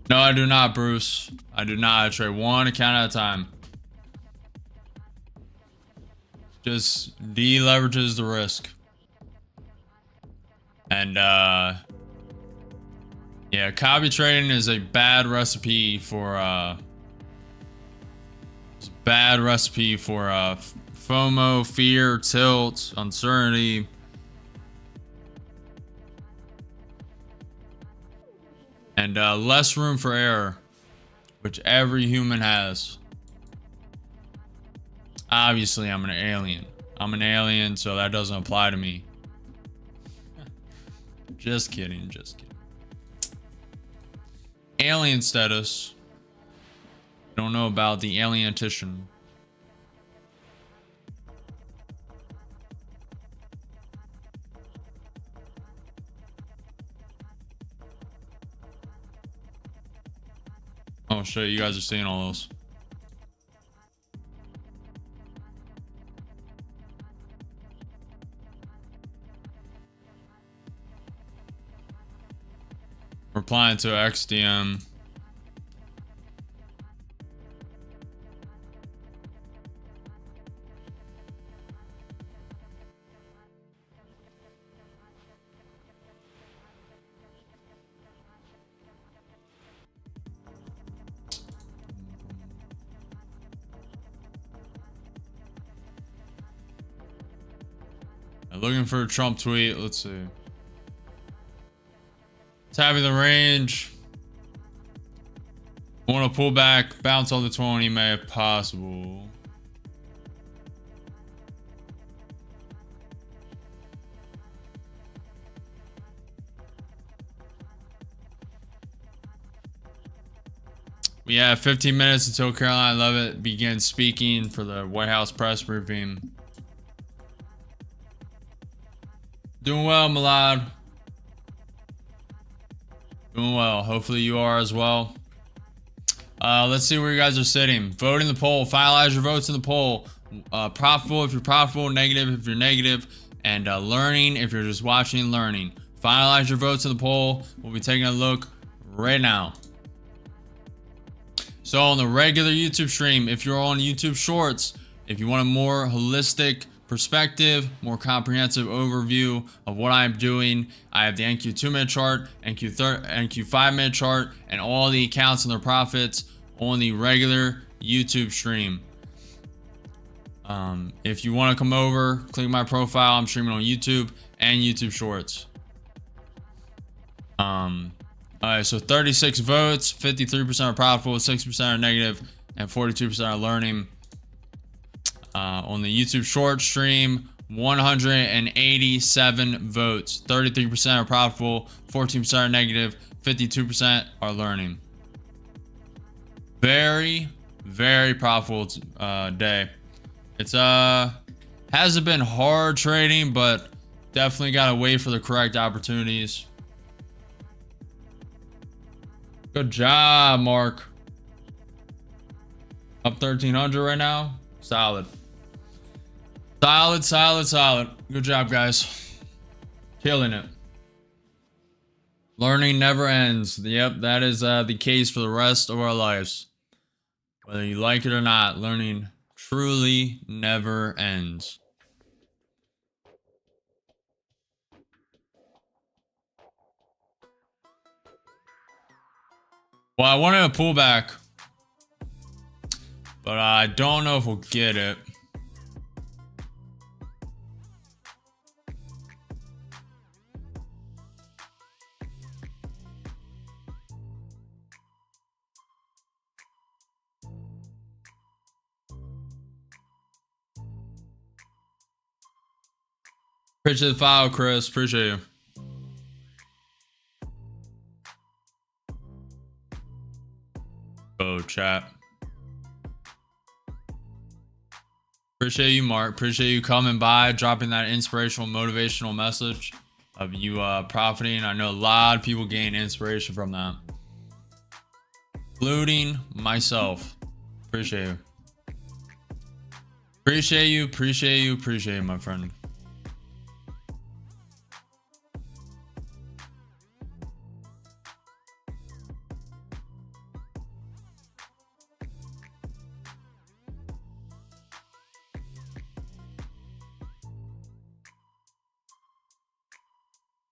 No, I do not, Bruce. I do not. I trade one account at a time. Just deleverages the risk. And yeah, copy trading is a bad recipe for FOMO, fear, tilt, uncertainty. And less room for error, which every human has. Obviously, I'm an alien. I'm an alien, so that doesn't apply to me. Just kidding, just kidding. Alien status. Don't know about the alienitian. Oh shit, you guys are seeing all those. Replying to XDM. Looking for a Trump tweet. Let's see. Tapping the range. Want to pull back, bounce on the 20, may if possible. We have 15 minutes until Caroline Leavitt begins speaking for the White House press briefing. Doing well, Milad. Doing well. Hopefully you are as well. Let's see where you guys are sitting. Vote in the poll. Finalize your votes in the poll. Profitable if you're profitable, negative if you're negative, and learning if you're just watching and learning. Finalize your votes in the poll. We'll be taking a look right now. So on the regular YouTube stream, if you're on YouTube Shorts, if you want a more holistic perspective, more comprehensive overview of what I'm doing, I have the NQ 2-minute chart, NQ 5-minute chart, and all the accounts and their profits on the regular YouTube stream. If you want to come over, click my profile. I'm streaming on YouTube and YouTube Shorts. Alright, so 36 votes, 53% are profitable, 6% are negative, and 42% are learning. On the YouTube short stream, 187 votes, 33% are profitable, 14% are negative, 52% are learning. Very, very profitable day. It's hasn't been hard trading, but definitely gotta wait for the correct opportunities. Good job, Mark. Up 1300 right now. Solid. Solid, solid, solid. Good job, guys. Killing it. Learning never ends. Yep, that is the case for the rest of our lives. Whether you like it or not, learning truly never ends. Well, I wanted a pullback, but I don't know if we'll get it. Appreciate the file, Chris. Appreciate you. Oh, chat. Appreciate you, Mark. Appreciate you coming by, dropping that inspirational, motivational message. of you profiting. I know a lot of people gain inspiration from that, including myself. Appreciate you. Appreciate you, appreciate you, appreciate you, my friend.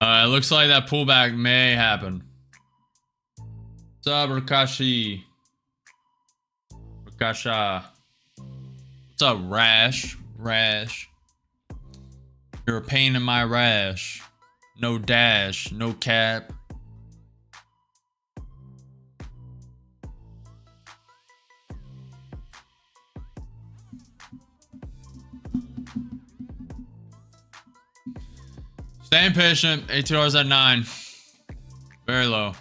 It looks like that pullback may happen. What's up, Rakashi? Rakasha. What's up, Rash? Rash. You're a pain in my rash. No dash, no cap. Staying patient. 18 hours at 9. Very low.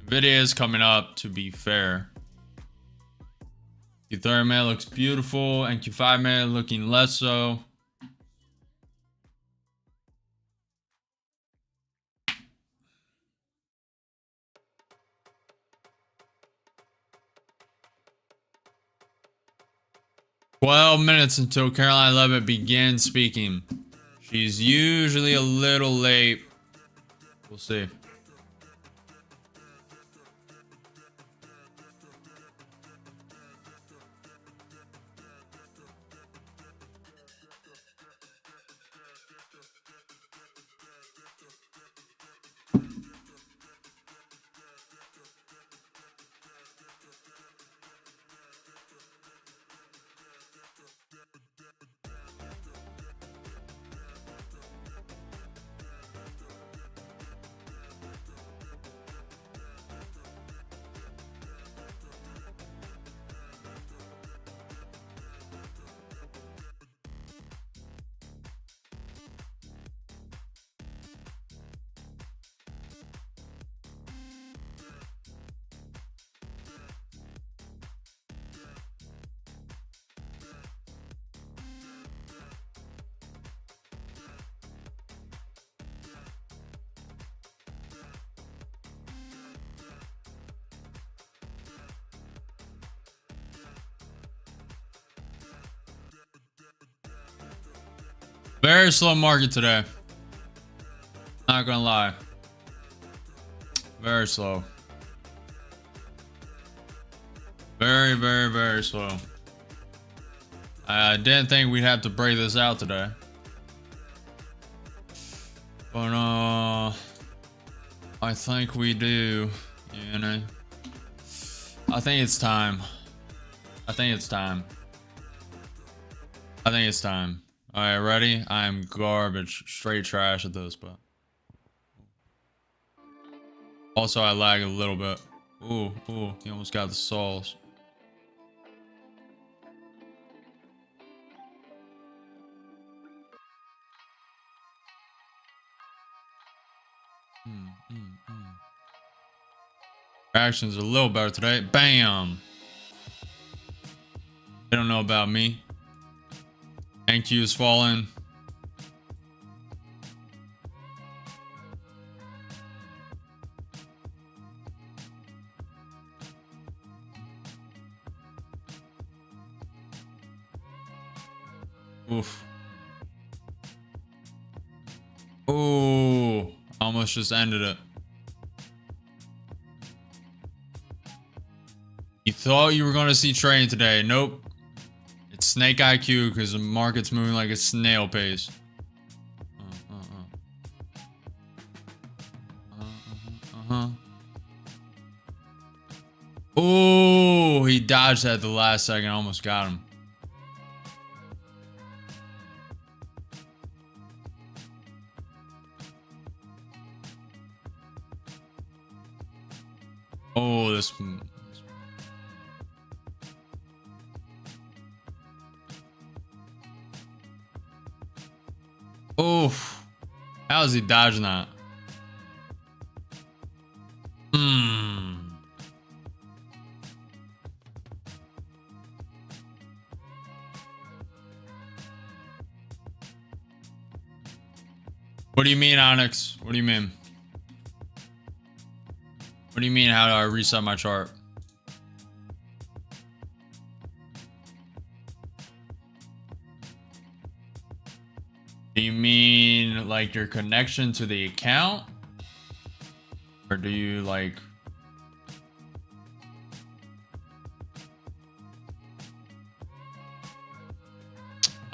Video is coming up, to be fair. Q30 minute looks beautiful, and Q5 minute looking less so. "12 minutes until Caroline Levitt begins speaking. She's usually a little late. We'll see." Very slow market today. Not gonna lie. Very slow. Very, very, very slow. I didn't think we'd have to break this out today. But I think we do. You know. I think it's time. I think it's time. I think it's time. Alright, ready? I'm garbage. Straight trash at this, but. Also, I lag a little bit. Ooh, he almost got the souls. Action's a little better today. Bam! They don't know about me. NQ is falling. Oof. Oh, almost just ended it. You thought you were going to see trading today. Nope. It's snake IQ because the market's moving like a snail pace. Oh, he dodged that at the last second. Almost got him. Oh, this. Oof. How is he dodging that? What do you mean, Onyx? What do you mean? What do you mean, how do I reset my chart? Do you mean like your connection to the account? Or do you like...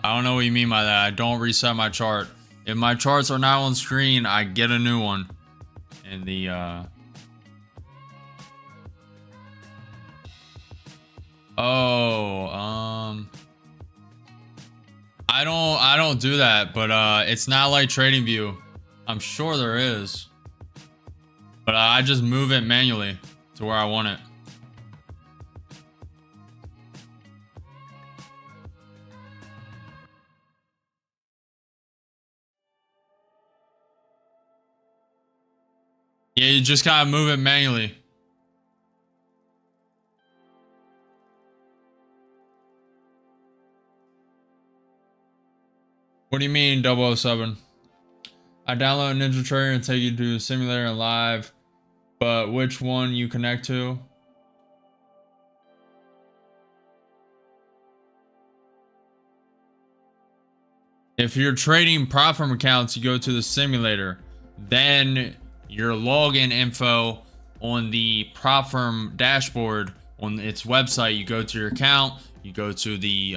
I don't know what you mean by that. I don't reset my chart. If my charts are not on screen, I get a new one. And the I don't do that, but it's not like TradingView. I'm sure there is. But I just move it manually to where I want it. Yeah, you just gotta move it manually. What do you mean, 007? I download NinjaTrader and take you to the simulator and live, but which one you connect to? If you're trading prop firm accounts, you go to the simulator. Then your login info on the prop firm dashboard on its website, you go to your account, you go to the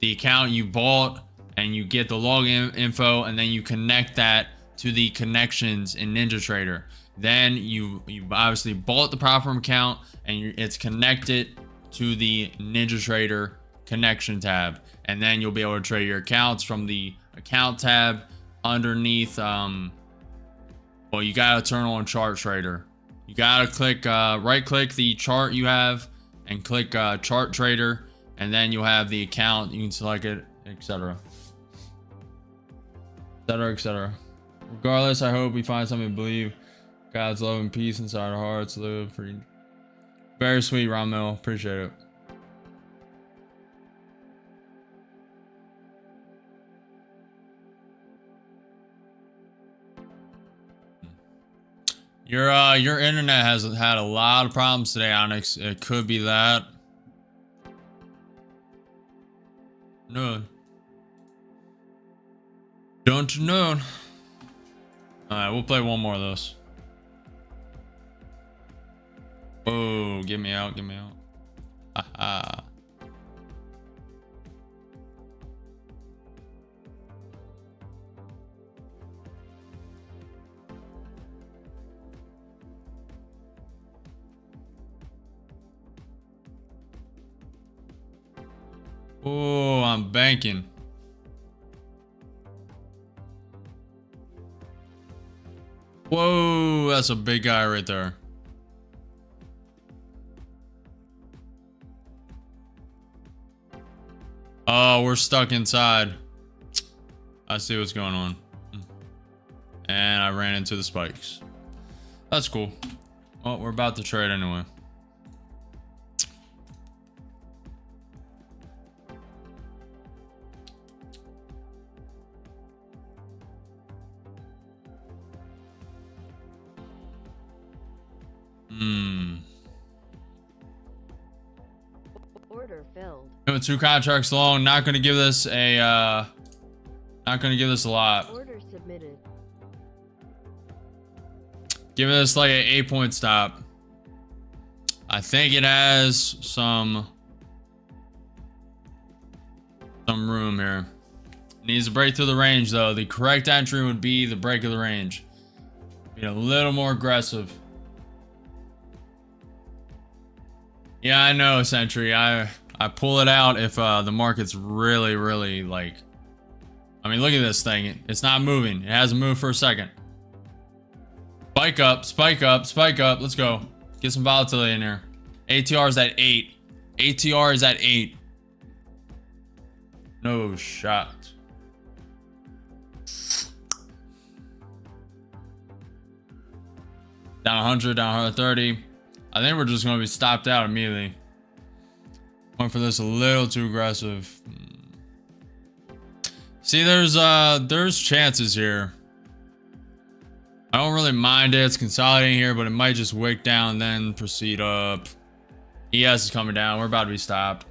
account you bought, and you get the login info, and then you connect that to the connections in NinjaTrader. Then you obviously bought the prop firm account, and it's connected to the NinjaTrader connection tab, and then you'll be able to trade your accounts from the account tab underneath. Well, you gotta turn on chart trader. You gotta click right click the chart you have and click chart trader, and then you'll have the account. You can select it, etc, etc, etc. Regardless, I hope we find something to believe. God's love and peace inside our hearts. Live for you. Very sweet, Ramil. Appreciate it. Your internet has had a lot of problems today, Onyx. It could be that. No. Don't you know? Alright, we'll play one more of those. Oh, get me out, get me out. Aha. Oh, I'm banking. Whoa, that's a big guy right there. Oh, we're stuck inside. I see what's going on. And I ran into the spikes. That's cool. Well, we're about to trade anyway. Order filled. 2 contracts long. Not gonna give this a not gonna give this a lot. Order submitted. Give this like an 8-point stop. I think it has some room here. Needs to break through the range though. The correct entry would be the break of the range. Be a little more aggressive. Yeah, I know, Sentry. I pull it out if the market's really like... I mean, look at this thing. It's not moving. It hasn't moved for a second. Spike up, spike up, spike up. Let's go. Get some volatility in here. ATR is at 8. ATR is at 8. No shot. Down 100, down 130. I think we're just going to be stopped out immediately. Went for this a little too aggressive. See, there's chances here. I don't really mind it. It's consolidating here, but it might just wick down, then proceed up. ES is coming down. We're about to be stopped.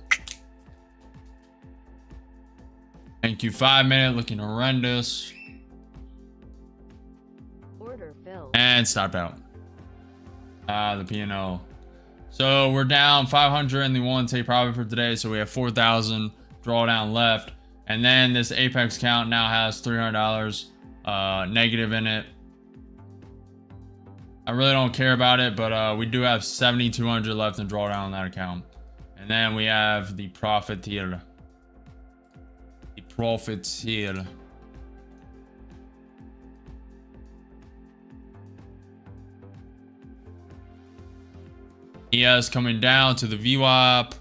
NQ 5-minute looking horrendous. Order filled. And stopped out. The P&L. So we're down 500 in the one take profit for today. So we have 4,000 drawdown left. And then this Apex count now has $300 negative in it. I really don't care about it, but we do have 7,200 left in drawdown on that account. And then we have the profiteer. The profiteer. ES coming down to the VWAP.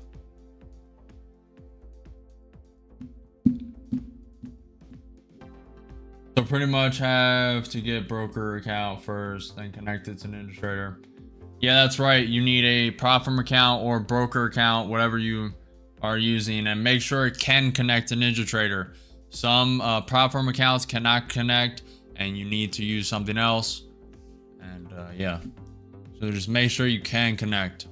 So pretty much have to get broker account first, then connect it to NinjaTrader. Yeah, that's right. You need a prop firm account or broker account, whatever you are using, and make sure it can connect to NinjaTrader. Some prop firm accounts cannot connect, and you need to use something else. And yeah, so just make sure you can connect.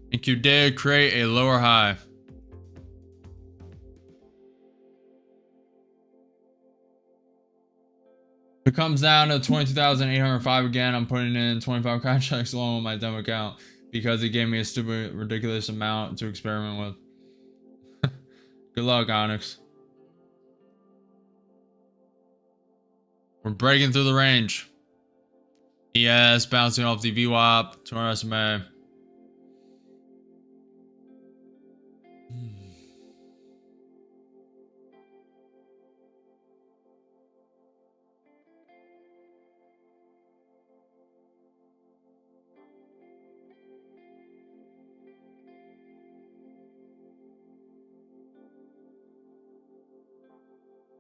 I think you did create a lower high. If it comes down to 22,805 again, I'm putting in 25 contracts along with my demo account because it gave me a stupid, ridiculous amount to experiment with. Good luck, Onyx. We're breaking through the range. ES bouncing off the VWAP, 200 SMA.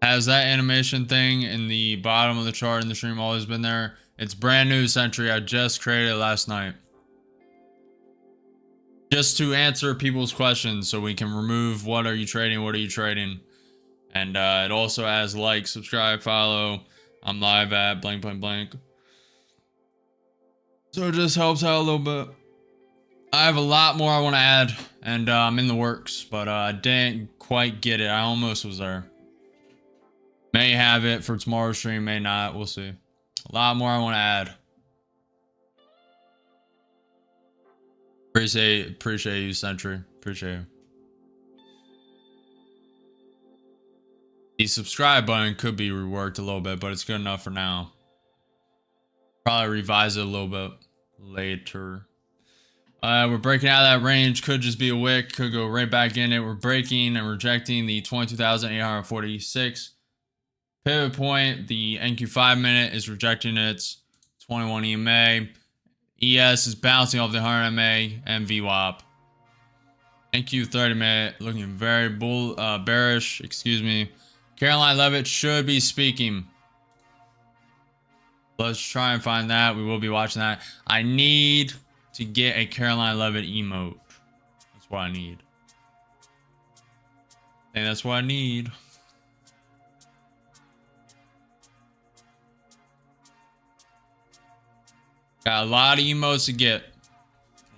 Has that animation thing in the bottom of the chart in the stream always been there? It's brand new, Sentry. I just created it last night. Just to answer people's questions so we can remove what are you trading, what are you trading. And it also has like, subscribe, follow. I'm live at blank, blank, blank. So it just helps out a little bit. I have a lot more I want to add, and I'm in the works, but I didn't quite get it. I almost was there. May have it for tomorrow's stream, may not. We'll see. A lot more I want to add. Appreciate you, Sentry. Appreciate you. The subscribe button could be reworked a little bit, but it's good enough for now. Probably revise it a little bit later. We're breaking out of that range. Could just be a wick. Could go right back in it. We're breaking and rejecting the 22,846 pivot point. The NQ 5-minute is rejecting its 21 EMA. ES is bouncing off the 100 MA and VWAP. NQ 30-minute looking very bearish. Excuse me. Caroline Levitt should be speaking. Let's try and find that. We will be watching that. I need to get a Caroline Levitt emote. That's what I need. And that's what I need. Got a lot of emotes to get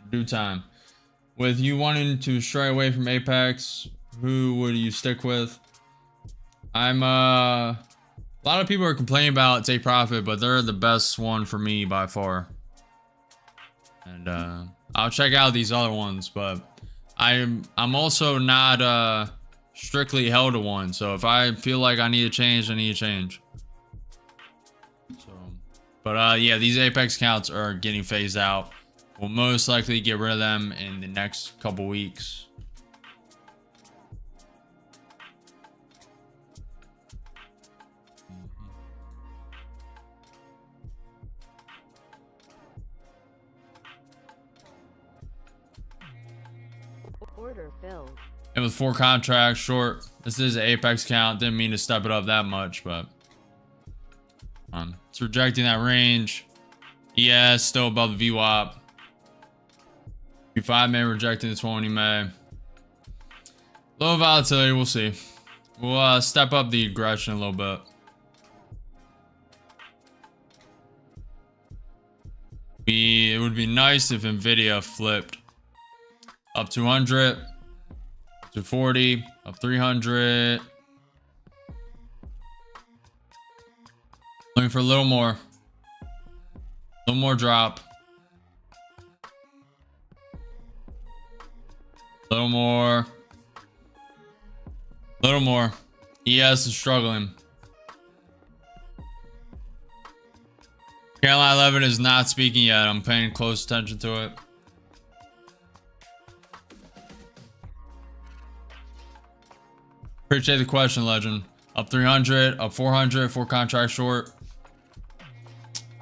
in due time. With you wanting to stray away from Apex, who would you stick with? I'm a lot of people are complaining about Take Profit, but they're the best one for me by far. And I'll check out these other ones, but I'm also not strictly held to one. So if I feel like I need to change, I need to change. So, but yeah, these Apex counts are getting phased out. We'll most likely get rid of them in the next couple weeks. Order filled. It was 4 contracts short. This is an Apex count. Didn't mean to step it up that much, but It's rejecting that range. ES still above the VWAP. Q5 may rejecting the 20 may. Low volatility, we'll see. We'll step up the aggression a little bit. It would be nice if Nvidia flipped up 200, to 40, up 300. Looking for a little more drop. Little more. ES is struggling. Carolina 11 is not speaking yet. I'm paying close attention to it. Appreciate the question, Legend. Up 300, up 400, 4 contracts short.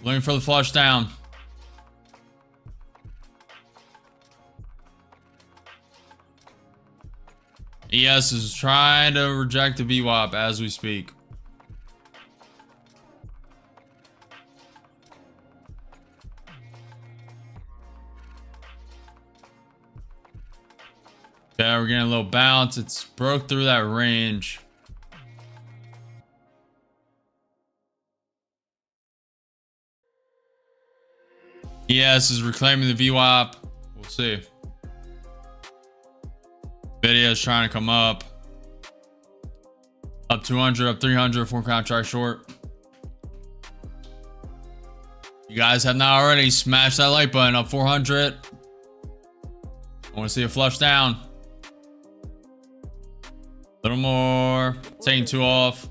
Looking for the flush down. ES is trying to reject the VWAP as we speak. Okay, we're getting a little bounce. It's broke through that range. ES is reclaiming the VWAP. We'll see. Nvidia is trying to come up. Up 200, up 300, 4 contract short. You guys have not already smashed that like button. Up 400. I want to see a flush down. A little more. Taking 2 off.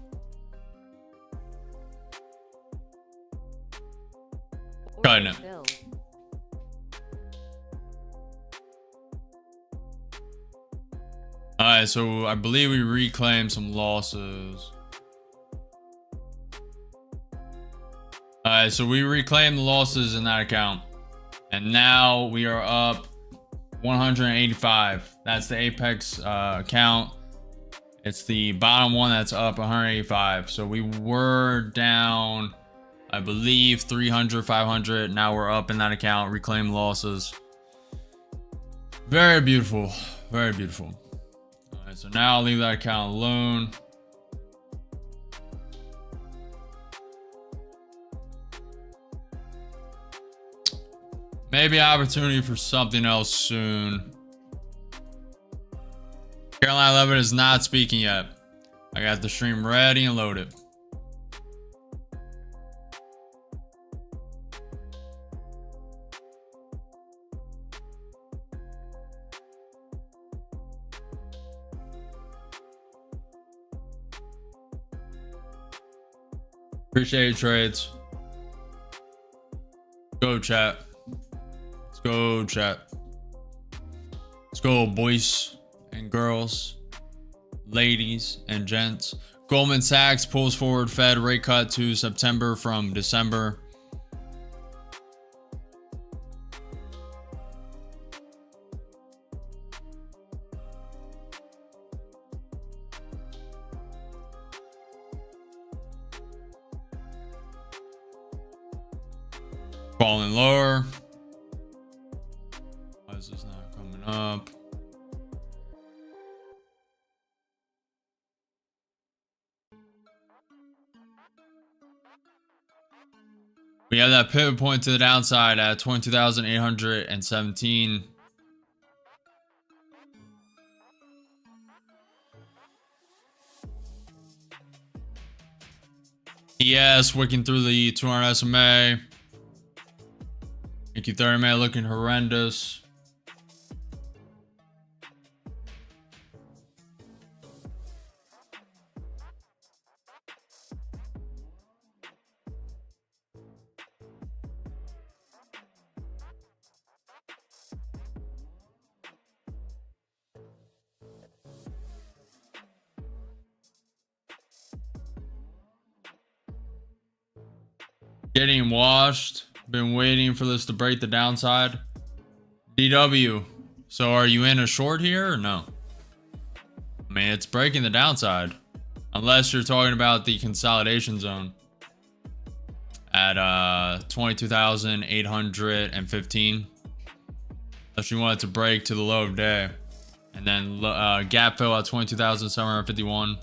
Cutting it. Alright, so I believe we reclaimed some losses. Alright, so we reclaimed the losses in that account. And now we are up 185. That's the Apex account. It's the bottom one that's up 185. So we were down, I believe, 300, 500. Now we're up in that account. Reclaim losses. Very beautiful. Very beautiful. Alright, so now I'll leave that account alone. Maybe opportunity for something else soon. Carolina 11 is not speaking yet. I got the stream ready and loaded. Appreciate your trades. Go chat. Let's go chat. Let's go boys and girls, ladies and gents. Goldman Sachs pulls forward Fed rate cut to September from December. Falling lower. Why is this not coming up? We have that pivot point to the downside at 22,817. ES wicking through the 200 SMA. Thank you, 30 man, looking horrendous. Getting washed. Been waiting for this to break the downside. DW. So are you in a short here or no? I mean, it's breaking the downside. Unless you're talking about the consolidation zone. at 22,815. Unless you want it to break to the low of day. And then gap fill at 22,751.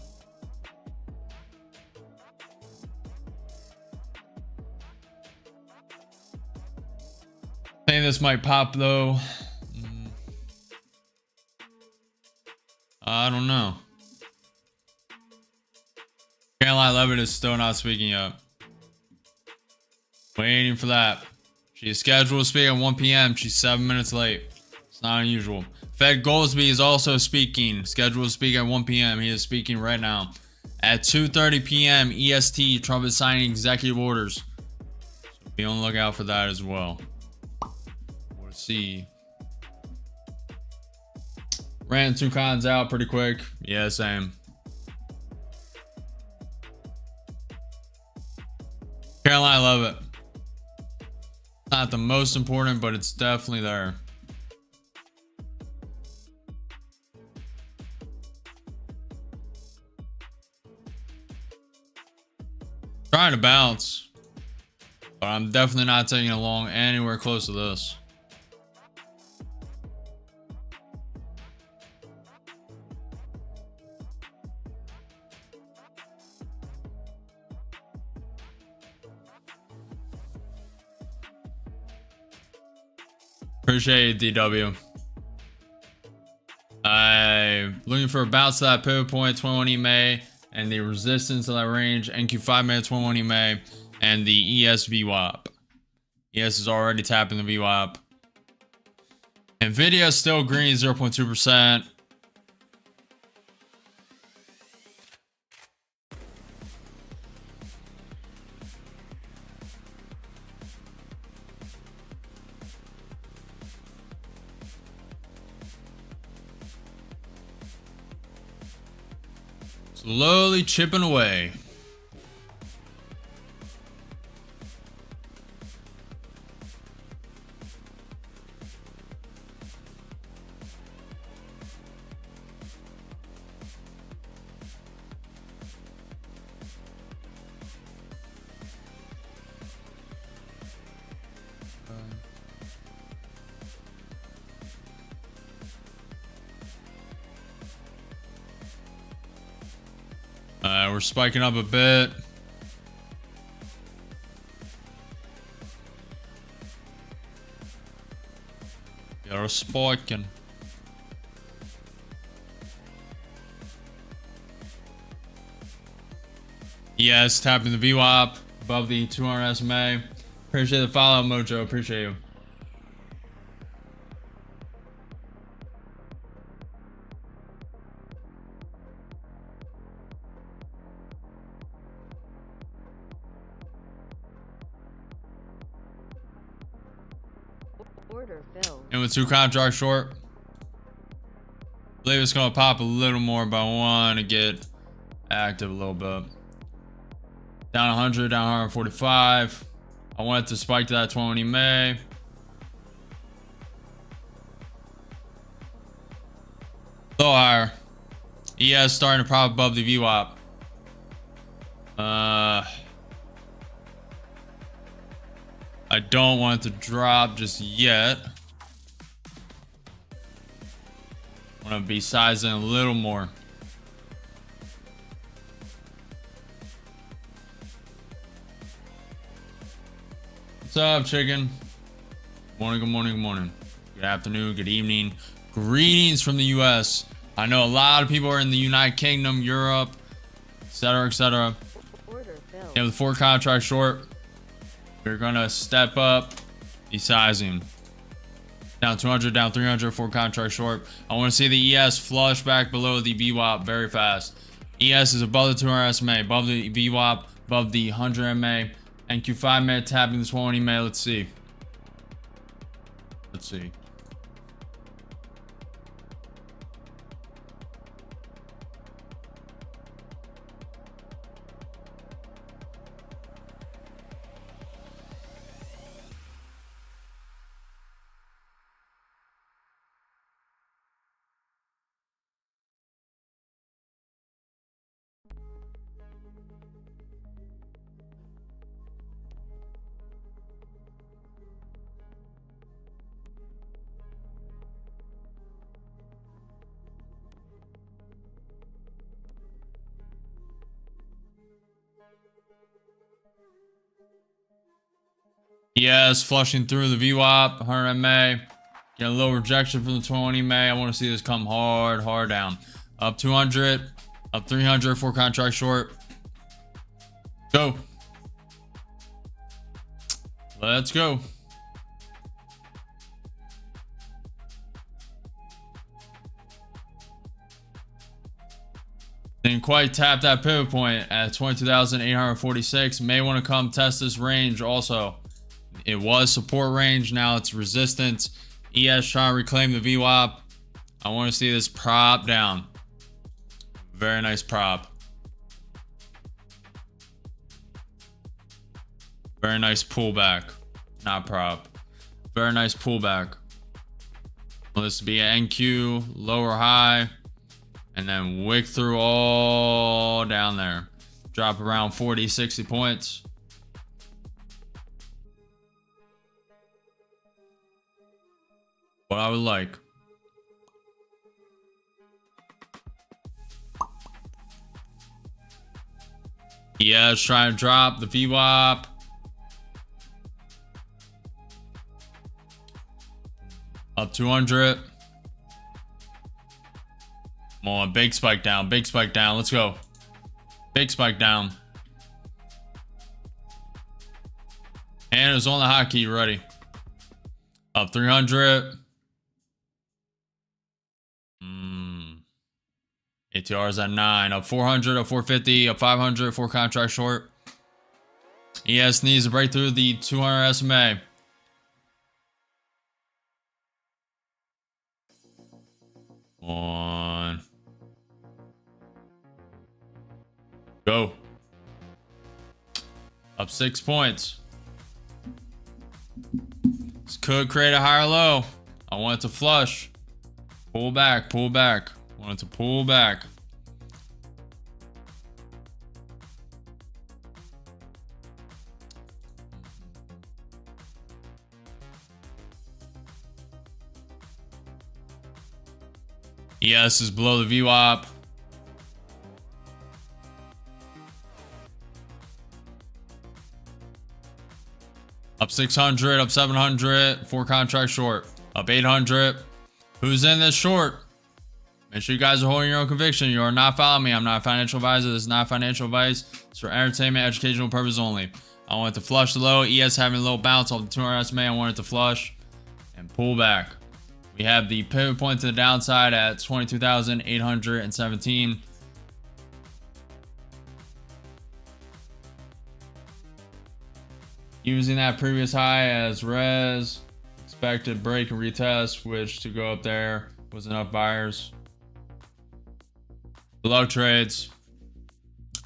I think this might pop though. I don't know. Caroline Levitt is still not speaking yet. Waiting for that. She is scheduled to speak at 1 p.m. She's 7 minutes late. It's not unusual. Fed Goldsby is also speaking. Scheduled to speak at 1 p.m. He is speaking right now. At 2:30 p.m. EST, Trump is signing executive orders. So be on the lookout for that as well. We'll see. Ran 2 cons out pretty quick. Yeah, same. Caroline Levitt. Not the most important, but it's definitely there. Trying to bounce, but I'm definitely not taking it long anywhere close to this. Appreciate it, DW. I'm looking for a bounce to that pivot point, 21 EMA, and the resistance of that range, NQ5 minute, 21 EMA, and the ES VWAP. ES is already tapping the VWAP. Nvidia is still green, 0.2%. Slowly chipping away. We're spiking up a bit. You're spiking. Yes, tapping the VWAP above the 200 SMA. Appreciate the follow, Mojo. Appreciate you. Order filled. And with 2 contracts short, I believe it's gonna pop a little more, but I want to get active a little bit. Down 100, down 145. I want it to spike to that 20 May. A little higher. ES starting to pop above the VWAP. I don't want it to drop just yet. I want to be sizing a little more. What's up, chicken? Good morning, good morning, good morning. Good afternoon, good evening. Greetings from the US. I know a lot of people are in the United Kingdom, Europe, etc., etc. Order filled. Yeah, with 4 contracts short, we're gonna step up the sizing. Down 200, down 300, 4 contracts short. I want to see the ES flush back below the VWAP very fast. ES is above the 200 SMA, above the VWAP, above the 100 MA. NQ5 minute tapping the 20 MA. Let's see. Let's see. Yes, flushing through the VWAP, 100 MA. Get a little rejection from the 20 MA. I want to see this come hard down. Up 200, up 300 for contract short. Go. Let's go. Didn't quite tap that pivot point at 22,846. May want to come test this range also. It was support range, now it's resistance. ES trying to reclaim the VWAP. I want to see this prop down. Very nice prop. Very nice pullback. Not prop. Very nice pullback. Well, this would be an NQ, lower high. And then wick through all down there. Drop around 40, 60 points. What I would like. Yeah, it's trying to drop the VWAP. Up 200. Come on, big spike down, big spike down. Let's go. Big spike down. And it's on the hotkey, ready. Up 300. ATR is at 9. Up 400, up 450, up 500 for contract short. ES needs to break through the 200 SMA. On. Go. Up 6 points. This could create a higher low. I want it to flush. Pull back, pull back. I want it to pull back. ES is below the VWAP. Up 600, up 700, 4 contract short. Up 800. Who's in this short? Make sure you guys are holding your own conviction. You are not following me. I'm not a financial advisor. This is not financial advice. It's for entertainment, educational purpose only. I want it to flush the low. ES having a little bounce off the 200 SMA. I want it to flush and pull back. We have the pivot point to the downside at 22,817. Using that previous high as res. Expected break and retest, which to go up there was enough buyers. Below trades.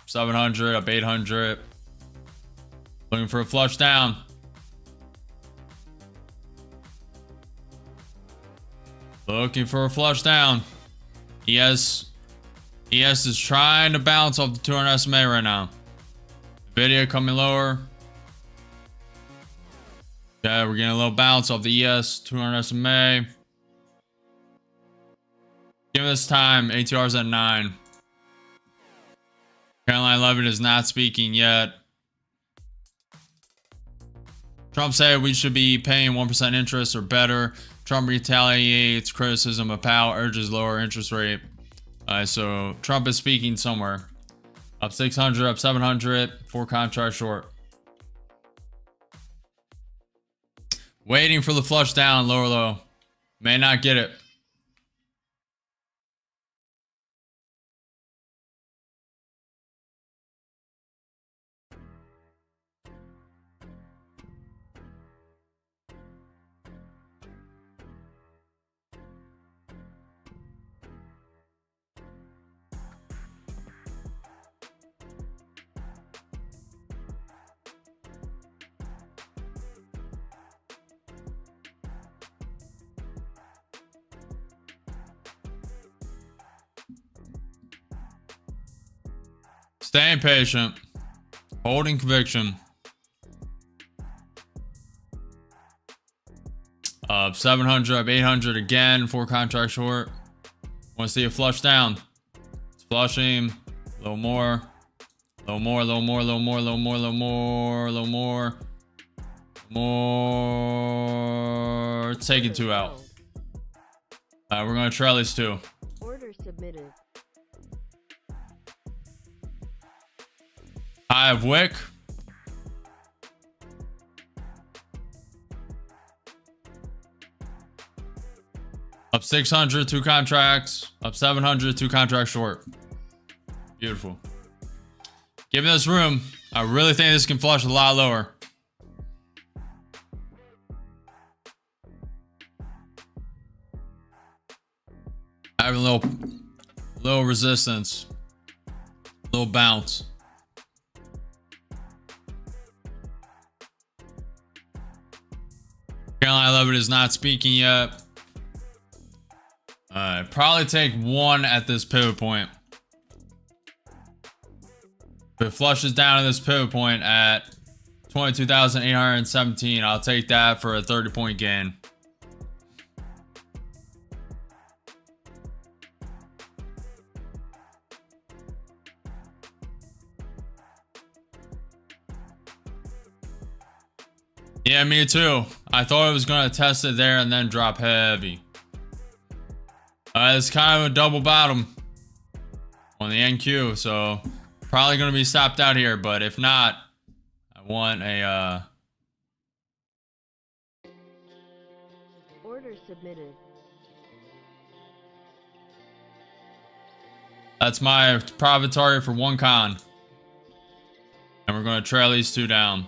700, up 800. Looking for a flush down. Looking for a flush down. ES is trying to bounce off the 200 SMA right now. Nvidia coming lower. Okay, we're getting a little bounce off the ES 200 SMA. Give us time. ATR's at 9. Caroline Levitt is not speaking yet. Trump said we should be paying 1% interest or better. Trump retaliates criticism of Powell, urges lower interest rate. So Trump is speaking somewhere. Up 600, up 700, 4 contract short. Waiting for the flush down, lower low. May not get it. Staying patient. Holding conviction. Up 700, up 800 again. 4 contract short. Want to see a flush down. It's flushing. A little more. Little more, little more, little more, little more, little more, little more. More. Taking 2 out. Alright, we're gonna trail these 2. Order submitted. I have wick. Up 600, 2 contracts. Up 700, 2 contracts short. Beautiful. Given this room, I really think this can flush a lot lower. Having a little resistance, little bounce. Carolina 11 is not speaking yet. Probably take 1 at this pivot point. If it flushes down to this pivot point at 22,817, I'll take that for a 30-point gain. Yeah, me too. I thought it was going to test it there and then drop heavy. It's kind of a double bottom on the NQ, so probably going to be stopped out here. But if not, I want a... Order submitted. That's my profit target for 1 con. And we're going to trail these 2 down.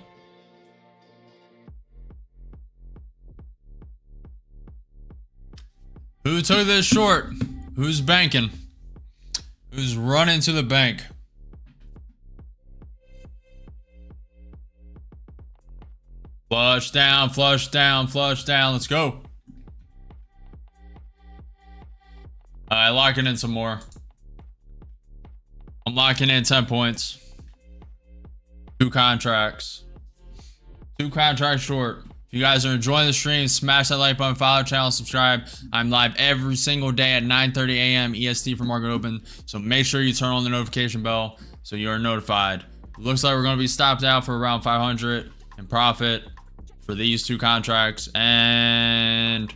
Who took this short? Who's banking? Who's running to the bank? Flush down, flush down, flush down. Let's go. Locking in some more. I'm locking in 10 points. 2 contracts. 2 contracts short. If you guys are enjoying the stream, smash that like button, follow the channel, subscribe. I'm live every single day at 9:30 a.m. EST for market open. So make sure you turn on the notification bell so you are notified. Looks like we're going to be stopped out for around 500 in profit for these 2 contracts. And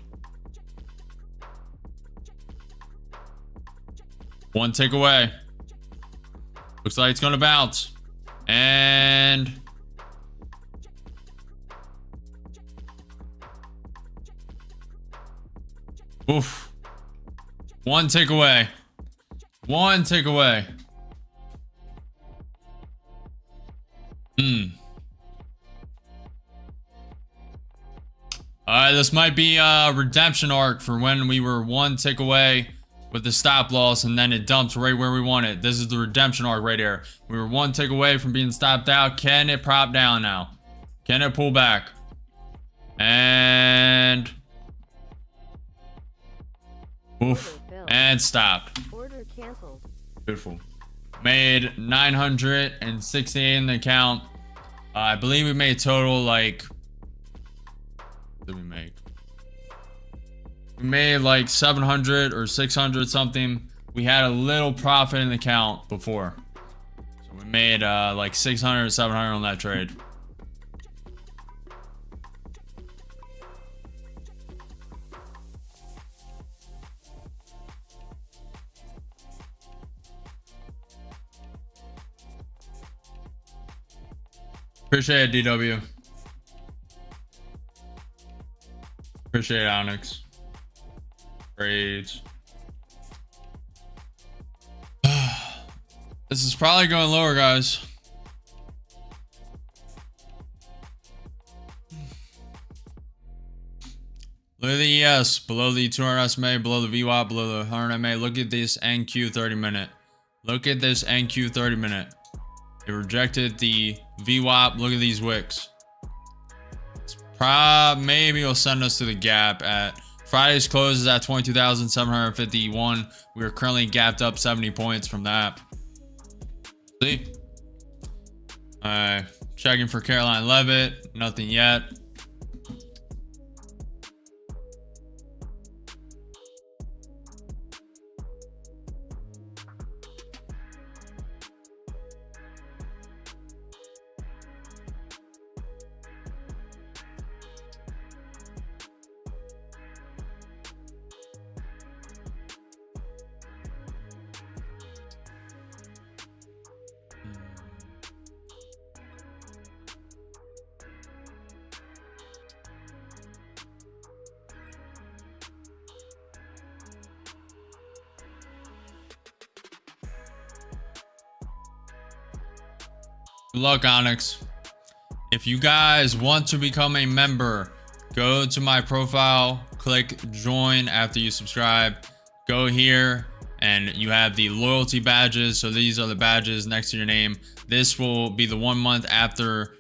1 takeaway. Looks like it's going to bounce. And oof. 1 takeaway. 1 takeaway. This might be a redemption arc for when we were 1 tick away with the stop loss and then it dumped right where we want it. This is the redemption arc right here. We were 1 tick away from being stopped out. Can it prop down now? Can it pull back? And oof. And stopped. Order canceled. Beautiful. Made 968 in the account. I believe we made total like, what did we make? We made like 700 or 600 something. We had a little profit in the account before. So we made like 600 or 700 on that trade. Appreciate it, DW. Appreciate it, Onyx. Trades. This is probably going lower, guys. Look at the ES, below the 200 SMA, below the VWAP, below the 100 MA. Look at this NQ 30 minute. Look at this NQ 30 minute. It rejected the VWAP. Look at these wicks. Maybe it'll send us to the gap at Friday's close is at 22,751. We are currently gapped up 70 points from that. See? Checking for Caroline Levitt. Nothing yet. Good luck, Onyx. If you guys want to become a member, go to my profile, click join after you subscribe. Go here and you have the loyalty badges. So these are the badges next to your name. This will be the 1 month after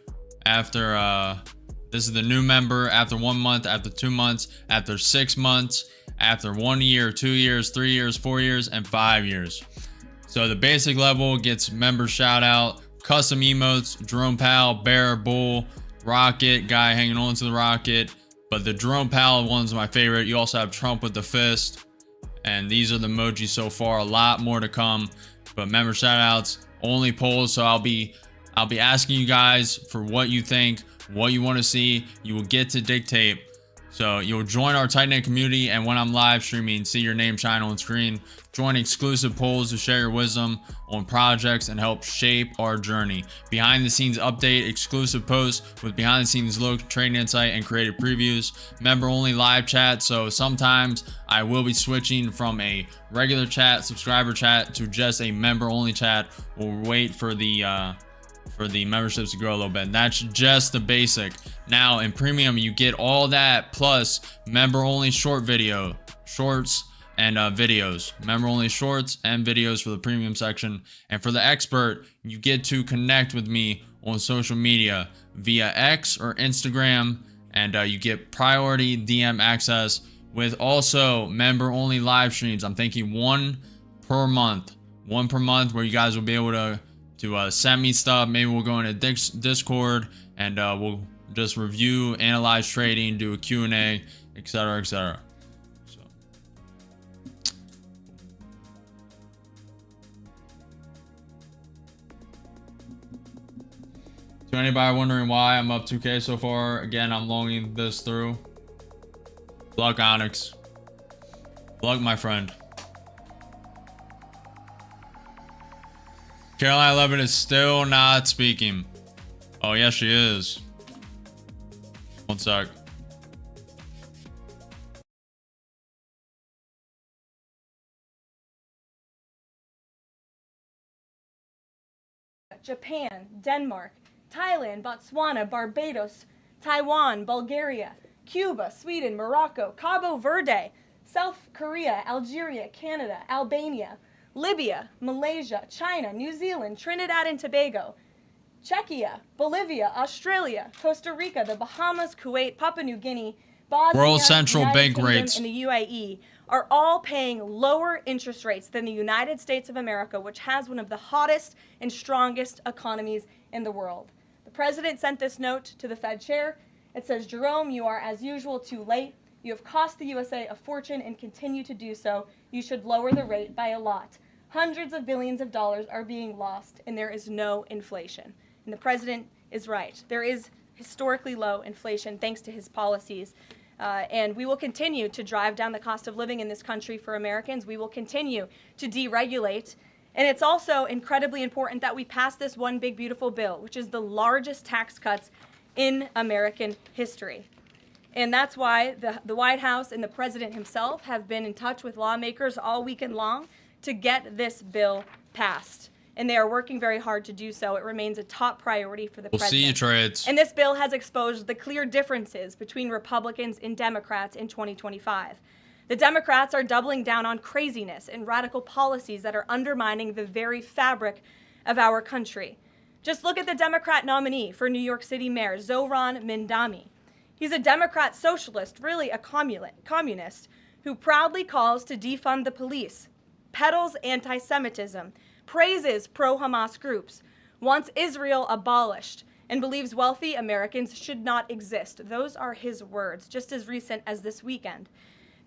this is the new member, after 1 month, after 2 months, after 6 months, after 1 year, 2 years, 3 years, 4 years, and 5 years. So the basic level gets member shout out, custom emotes, drone pal, bear, bull, rocket, guy hanging on to the rocket. But the drone pal one's my favorite. You also have Trump with the fist. And these are the emojis so far. A lot more to come. But member shout outs, only polls. So I'll be asking you guys for what you think, what you want to see. You will get to dictate. So you'll join our tight-knit community, and when I'm live streaming, see your name shine on screen. Join exclusive polls to share your wisdom on projects and help shape our journey. Behind the scenes update, exclusive posts with behind the scenes look, trading insight, and creative previews. Member only live chat. So sometimes I will be switching from a regular chat, subscriber chat, to just a member only chat. We'll wait for the memberships to grow a little bit. And that's just the basic. Now in premium, you get all that plus member only shorts and videos. Member only shorts and videos for the premium section. And for the expert, you get to connect with me on social media via X or Instagram, and you get priority DM access with also member only live streams. I'm thinking one per month where you guys will be able to send me stuff. Maybe we'll go into Discord and we'll just review, analyze trading, do a Q&A, etc., etc. So to anybody wondering why I'm up 2K so far, again, I'm longing this through. Good luck, Onyx. Good luck, my friend. Carolina 11 is still not speaking. Oh, yes, she is. One sec. Japan, Denmark, Thailand, Botswana, Barbados, Taiwan, Bulgaria, Cuba, Sweden, Morocco, Cabo Verde, South Korea, Algeria, Canada, Albania, Libya, Malaysia, China, New Zealand, Trinidad and Tobago, Czechia, Bolivia, Australia, Costa Rica, the Bahamas, Kuwait, Papua New Guinea, Bosnia, World Central United Bank Kingdom, rates, and the UAE are all paying lower interest rates than the United States of America, which has one of the hottest and strongest economies in the world. The president sent this note to the Fed chair. It says, Jerome, you are as usual too late. You have cost the USA a fortune and continue to do so. You should lower the rate by a lot. Hundreds of billions of dollars are being lost, and there is no inflation. And the president is right. There is historically low inflation thanks to his policies. And we will continue to drive down the cost of living in this country for Americans. We will continue to deregulate. And it's also incredibly important that we pass this one big, beautiful bill, which is the largest tax cuts in American history. And that's why the White House and the president himself have been in touch with lawmakers all weekend long to get this bill passed. And they are working very hard to do so. It remains a top priority for the president. We'll see you, trades. And this bill has exposed the clear differences between Republicans and Democrats in 2025. The Democrats are doubling down on craziness and radical policies that are undermining the very fabric of our country. Just look at the Democrat nominee for New York City Mayor, Zohran Mamdani. He's a Democrat socialist, really a communist, who proudly calls to defund the police, peddles anti-Semitism, praises pro-Hamas groups, wants Israel abolished, and believes wealthy Americans should not exist. Those are his words, just as recent as this weekend.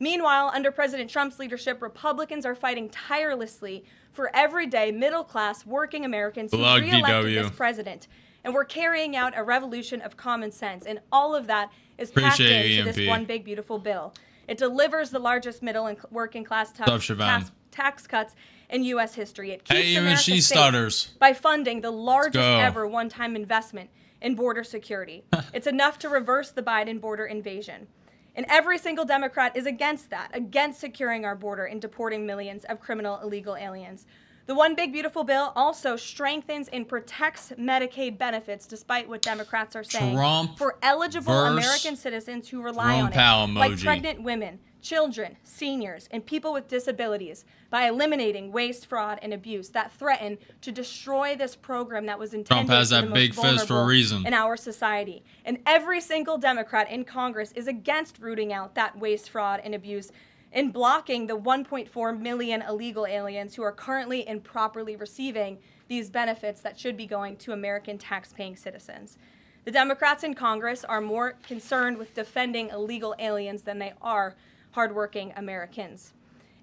Meanwhile, under President Trump's leadership, Republicans are fighting tirelessly for everyday middle-class working Americans who re-elected this president. And we're carrying out a revolution of common sense. And all of that is packed into this one big, beautiful bill. It delivers the largest middle and working class tax cuts in U.S. history. It keeps America safe by funding the largest ever one-time investment in border security. It's enough to reverse the Biden border invasion. And every single Democrat is against that, against securing our border and deporting millions of criminal illegal aliens. The One Big Beautiful Bill also strengthens and protects Medicaid benefits, despite what Democrats are saying, Trump for eligible verse American citizens who rely Jerome on it, Powell like emoji. pregnant women, children, seniors, and people with disabilities, by eliminating waste, fraud, and abuse that threaten to destroy this program that was intended has for the that most big fist for a vulnerable reason. in our society. And every single Democrat in Congress is against rooting out that waste, fraud, and abuse, in blocking the 1.4 million illegal aliens who are currently improperly receiving these benefits that should be going to American tax-paying citizens. The Democrats in Congress are more concerned with defending illegal aliens than they are hardworking Americans.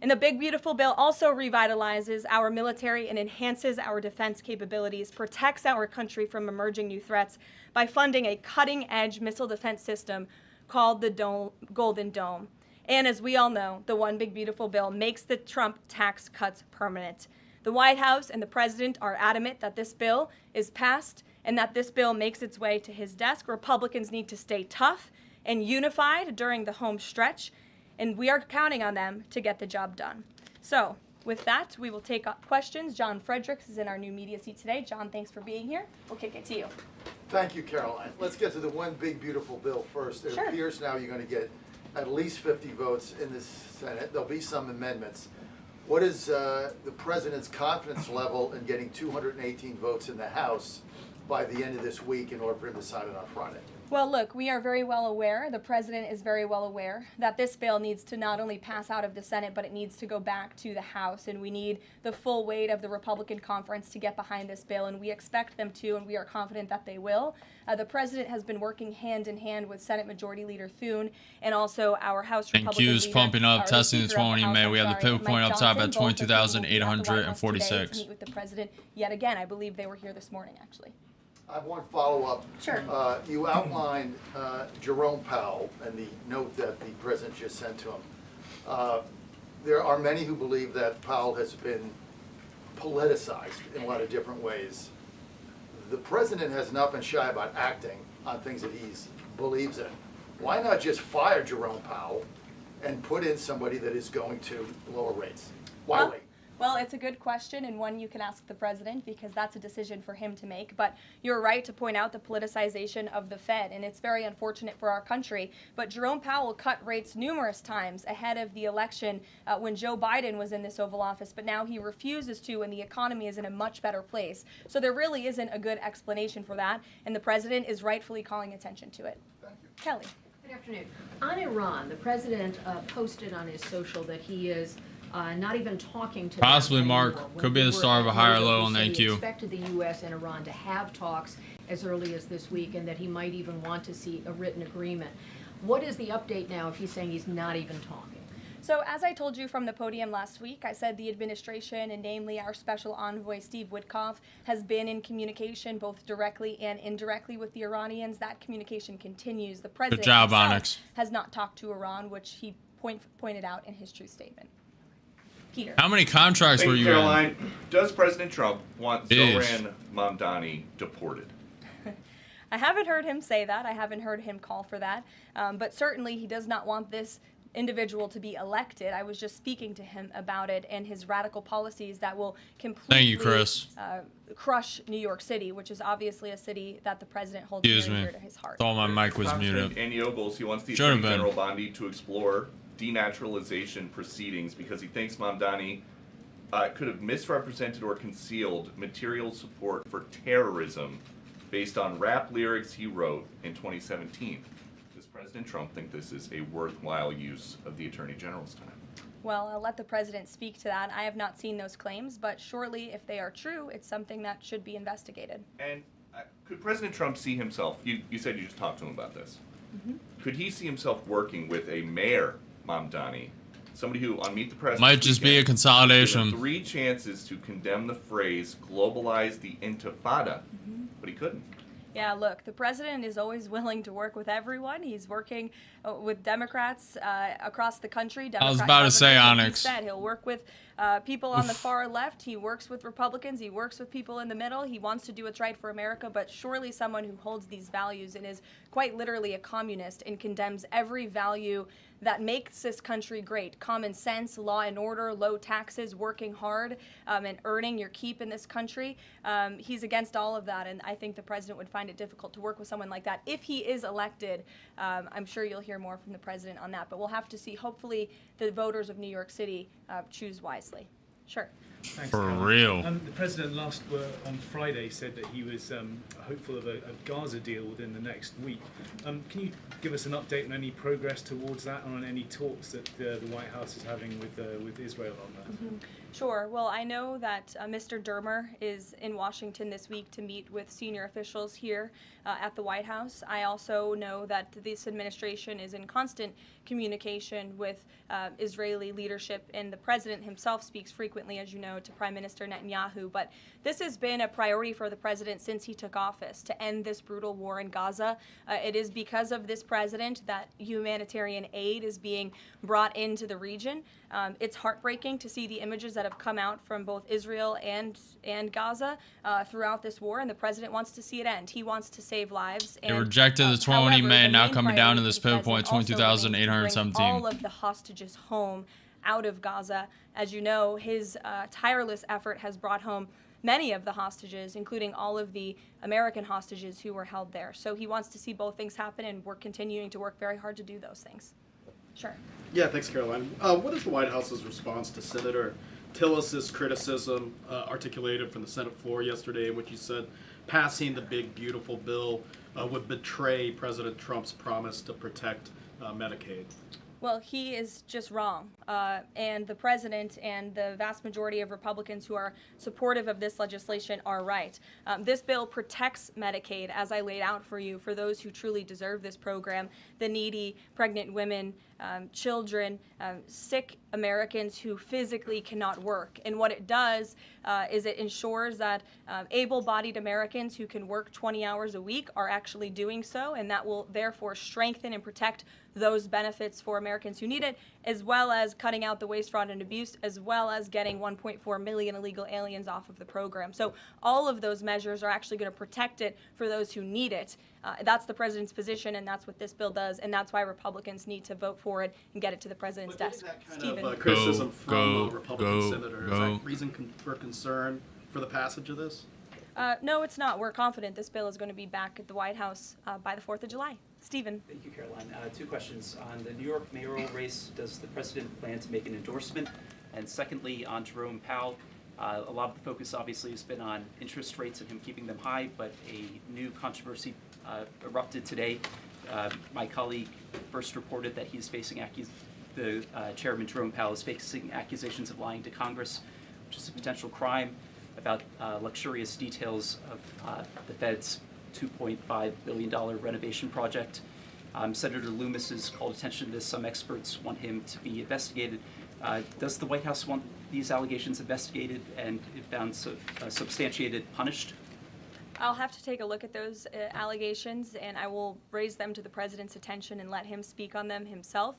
And the Big Beautiful Bill also revitalizes our military and enhances our defense capabilities, protects our country from emerging new threats by funding a cutting-edge missile defense system called the Golden Dome. And as we all know, the One Big Beautiful Bill makes the Trump tax cuts permanent. The White House and the president are adamant that this bill is passed and that this bill makes its way to his desk. Republicans need to stay tough and unified during the home stretch, and we are counting on them to get the job done. So with that, we will take questions. John Fredericks is in our new media seat today. John, thanks for being here. We'll kick it to you. Thank you, Caroline. Let's get to the One Big Beautiful Bill first. It appears now you're going to get at least 50 votes in the Senate. There'll be some amendments. What is the president's confidence level in getting 218 votes in the House by the end of this week in order for him to sign it on Friday? Well, look, we are very well aware, the president is very well aware, that this bill needs to not only pass out of the Senate, but it needs to go back to the House, and we need the full weight of the Republican conference to get behind this bill, and we expect them to, and we are confident that they will. The president has been working hand in hand with Senate Majority Leader Thune and also our House And Republican Q's leader, pumping up, or testing the Speaker of 20 House, May. I'm We have the sorry, pivot point Mike up top Johnson, at both of whom will be at the White House today 22,847. to meet with the president yet again. I believe they were here this morning, actually. I have one follow-up. Sure. You outlined Jerome Powell and the note that the president just sent to him. There are many who believe that Powell has been politicized in a lot of different ways. The president has not been shy about acting on things that he believes in. Why not just fire Jerome Powell and put in somebody that is going to lower rates? Why wait? Well, it's a good question, and one you can ask the president, because that's a decision for him to make. But you're right to point out the politicization of the Fed, and it's very unfortunate for our country. But Jerome Powell cut rates numerous times ahead of the election when Joe Biden was in this Oval Office, but now he refuses to, and the economy is in a much better place. So there really isn't a good explanation for that, and the president is rightfully calling attention to it. Thank you. Kelly. Good afternoon. On Iran, the president posted on his social that he is not even talking to them Possibly, anymore. Mark. When Could be we the were star of a at higher NATO, low he on said he AQ. expected the U.S. and Iran to have talks as early as this week, and that he might even want to see a written agreement. What is the update now if he's saying he's not even talking? So as I told you from the podium last week, I said the administration, and namely our special envoy Steve Witkoff, has been in communication both directly and indirectly with the Iranians. That communication continues. The president job, himself Onyx. has not talked to Iran, which he pointed out in his truth statement. Peter. How many contracts Thank were you, you in? Caroline. Does President Trump want Ish. Zoran Mamdani deported? I haven't heard him say that. I haven't heard him call for that. But certainly he does not want this individual to be elected. I was just speaking to him about it and his radical policies that will completely Thank you, Chris. Crush New York City, which is obviously a city that the president holds Excuse very me. dear to his heart. Thought my mic was Congressman muted. Andy Ogles, he wants the Should've Attorney been. General Bondi to explore denaturalization proceedings because he thinks Mamdani could have misrepresented or concealed material support for terrorism based on rap lyrics he wrote in 2017. Does President Trump think this is a worthwhile use of the Attorney General's time? Well, I'll let the president speak to that. I have not seen those claims, but surely if they are true, it's something that should be investigated. And could President Trump see himself, you said you just talked to him about this, could he see himself working with a mayor, Mamdani, somebody who on Meet the Press Might this just be a weekend, consolidation. given 3 chances to condemn the phrase globalize the intifada, but he couldn't. Yeah, look, the president is always willing to work with everyone. He's working with Democrats across the country. I was about to say, Onyx. He said he'll work with people on the far left. He works with Republicans. He works with people in the middle. He wants to do what's right for America, but surely someone who holds these values and is quite literally a communist and condemns every value that makes this country great. Common sense, law and order, low taxes, working hard, and earning your keep in this country. He's against all of that, and I think the president would find it difficult to work with someone like that. If he is elected, I'm sure you'll hear more from the president on that, but we'll have to see. Hopefully the voters of New York City choose wisely. Sure. Thanks, For Carl. real. The president on Friday said that he was hopeful of a Gaza deal within the next week. Can you give us an update on any progress towards that, and on any talks that the White House is having with Israel on that? Mm-hmm. Sure. Well, I know that Mr. Dermer is in Washington this week to meet with senior officials here at the White House. I also know that this administration is in constant communication with Israeli leadership, and the president himself speaks frequently, as you know, to Prime Minister Netanyahu. But this has been a priority for the president since he took office, to end this brutal war in Gaza. It is because of this president that humanitarian aid is being brought into the region. It's heartbreaking to see the images that have come out from both Israel and Gaza throughout this war, and the president wants to see it end. He wants to save lives. They rejected the 20 however, men, the now main coming down to priority this for the pivot point, president also remains to bring 22,817. all of the hostages home out of Gaza. As you know, his tireless effort has brought home many of the hostages, including all of the American hostages who were held there. So he wants to see both things happen, and we're continuing to work very hard to do those things. Sure. Yeah, thanks, Caroline. What is the White House's response to Senator Tillis's criticism articulated from the Senate floor yesterday, in which he said passing the big, beautiful bill would betray President Trump's promise to protect Medicaid? Well, he is just wrong. And the president and the vast majority of Republicans who are supportive of this legislation are right. This bill protects Medicaid, as I laid out for you, for those who truly deserve this program, the needy, pregnant women, children, sick Americans who physically cannot work. And what it does is it ensures that able-bodied Americans who can work 20 hours a week are actually doing so, and that will therefore strengthen and protect those benefits for Americans who need it, as well as cutting out the waste, fraud, and abuse, as well as getting 1.4 million illegal aliens off of the program. So all of those measures are actually going to protect it for those who need it. That's the president's position, and that's what this bill does, and that's why Republicans need to vote for it and get it to the president's desk. That kind Stephen. of criticism from a Republican senator, is go. that reason for concern for the passage of this? No, it's not. We're confident this bill is going to be back at the White House by the 4th of July. Stephen. Thank you, Caroline. Two questions. On the New York mayoral race, does the president plan to make an endorsement? And secondly, on Jerome Powell, a lot of the focus obviously has been on interest rates and him keeping them high, but a new controversy erupted today. My colleague first reported that he's facing Chairman Jerome Powell is facing accusations of lying to Congress, which is a potential crime, about luxurious details of the Fed's $2.5 billion renovation project. Senator Loomis has called attention to this. Some experts want him to be investigated. Does the White House want these allegations investigated and, if found substantiated, punished? I'll have to take a look at those allegations, and I will raise them to the president's attention and let him speak on them himself.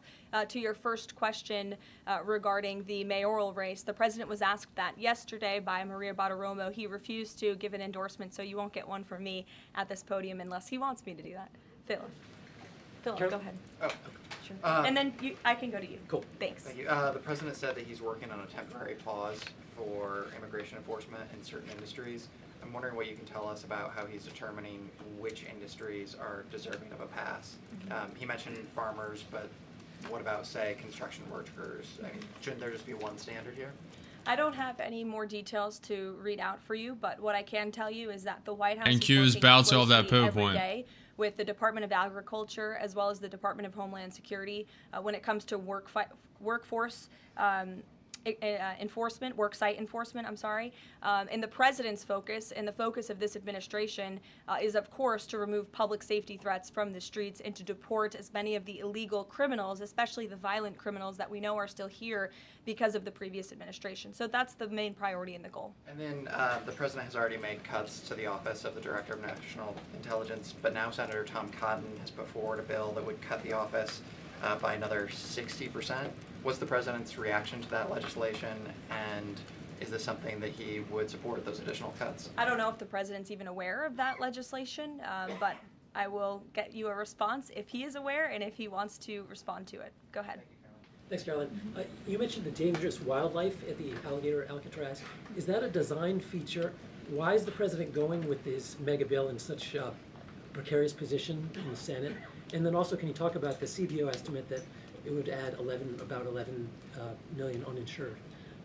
To your first question regarding the mayoral race, the president was asked that yesterday by Maria Bartiromo. He refused to give an endorsement, so you won't get one from me at this podium unless he wants me to do that. Philip, go ahead. Oh, Sure. And then I can go to you. cool. Thanks. Thank you. The president said that he's working on a temporary pause for immigration enforcement in certain industries. I'm wondering what you can tell us about how he's determining which industries are deserving of a pass. He mentioned farmers, but what about, say, construction workers? I mean, shouldn't there just be one standard here? I don't have any more details to read out for you, but what I can tell you is that the White House And is Q's working bouncing off that closely pivot every point. day with the Department of Agriculture as well as the Department of Homeland Security when it comes to workforce enforcement, worksite enforcement, I'm sorry. And the president's focus and the focus of this administration is, of course, to remove public safety threats from the streets and to deport as many of the illegal criminals, especially the violent criminals that we know are still here because of the previous administration. So that's the main priority and the goal. And then the president has already made cuts to the office of the Director of National Intelligence, but now Senator Tom Cotton has put forward a bill that would cut the office by another 60%. What's the president's reaction to that legislation, and is this something that he would support, those additional cuts? I don't know if the president's even aware of that legislation, but I will get you a response if he is aware and if he wants to respond to it. Go ahead. Thanks, Caroline. You mentioned the dangerous wildlife at the alligator Alcatraz. Is that a design feature? Why is the president going with this mega bill in such a precarious position in the Senate? And then also, can you talk about the CBO estimate that it would add about 11 million uninsured?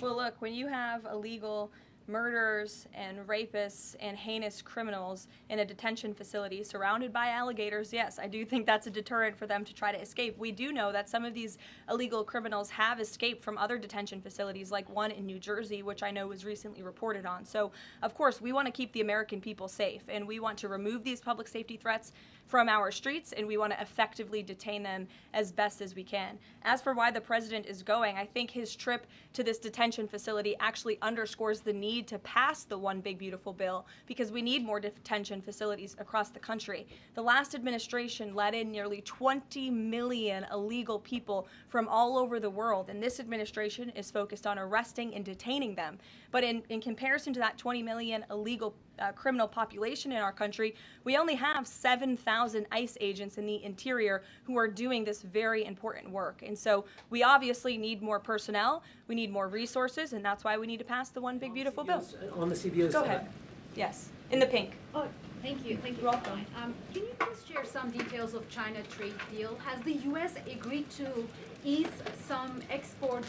Well, look, when you have illegal murderers and rapists and heinous criminals in a detention facility surrounded by alligators, yes, I do think that's a deterrent for them to try to escape. We do know that some of these illegal criminals have escaped from other detention facilities, like one in New Jersey, which I know was recently reported on. So, of course, we want to keep the American people safe, and we want to remove these public safety threats from our streets, and we want to effectively detain them as best as we can. As for why the president is going, I think his trip to this detention facility actually underscores the need to pass the One Big Beautiful Bill, because we need more detention facilities across the country. The last administration let in nearly 20 million illegal people from all over the world, and this administration is focused on arresting and detaining them. But in comparison to that 20 million illegal criminal population in our country, we only have 7,000 ICE agents in the interior who are doing this very important work. And so we obviously need more personnel, we need more resources, and that's why we need to pass the One Big Beautiful Bill. On the CBO's Go ahead. Yes, in the pink. Oh, thank you. Thank you. You're welcome. Can you please share some details of China trade deal? Has the U.S. agreed to ease some export,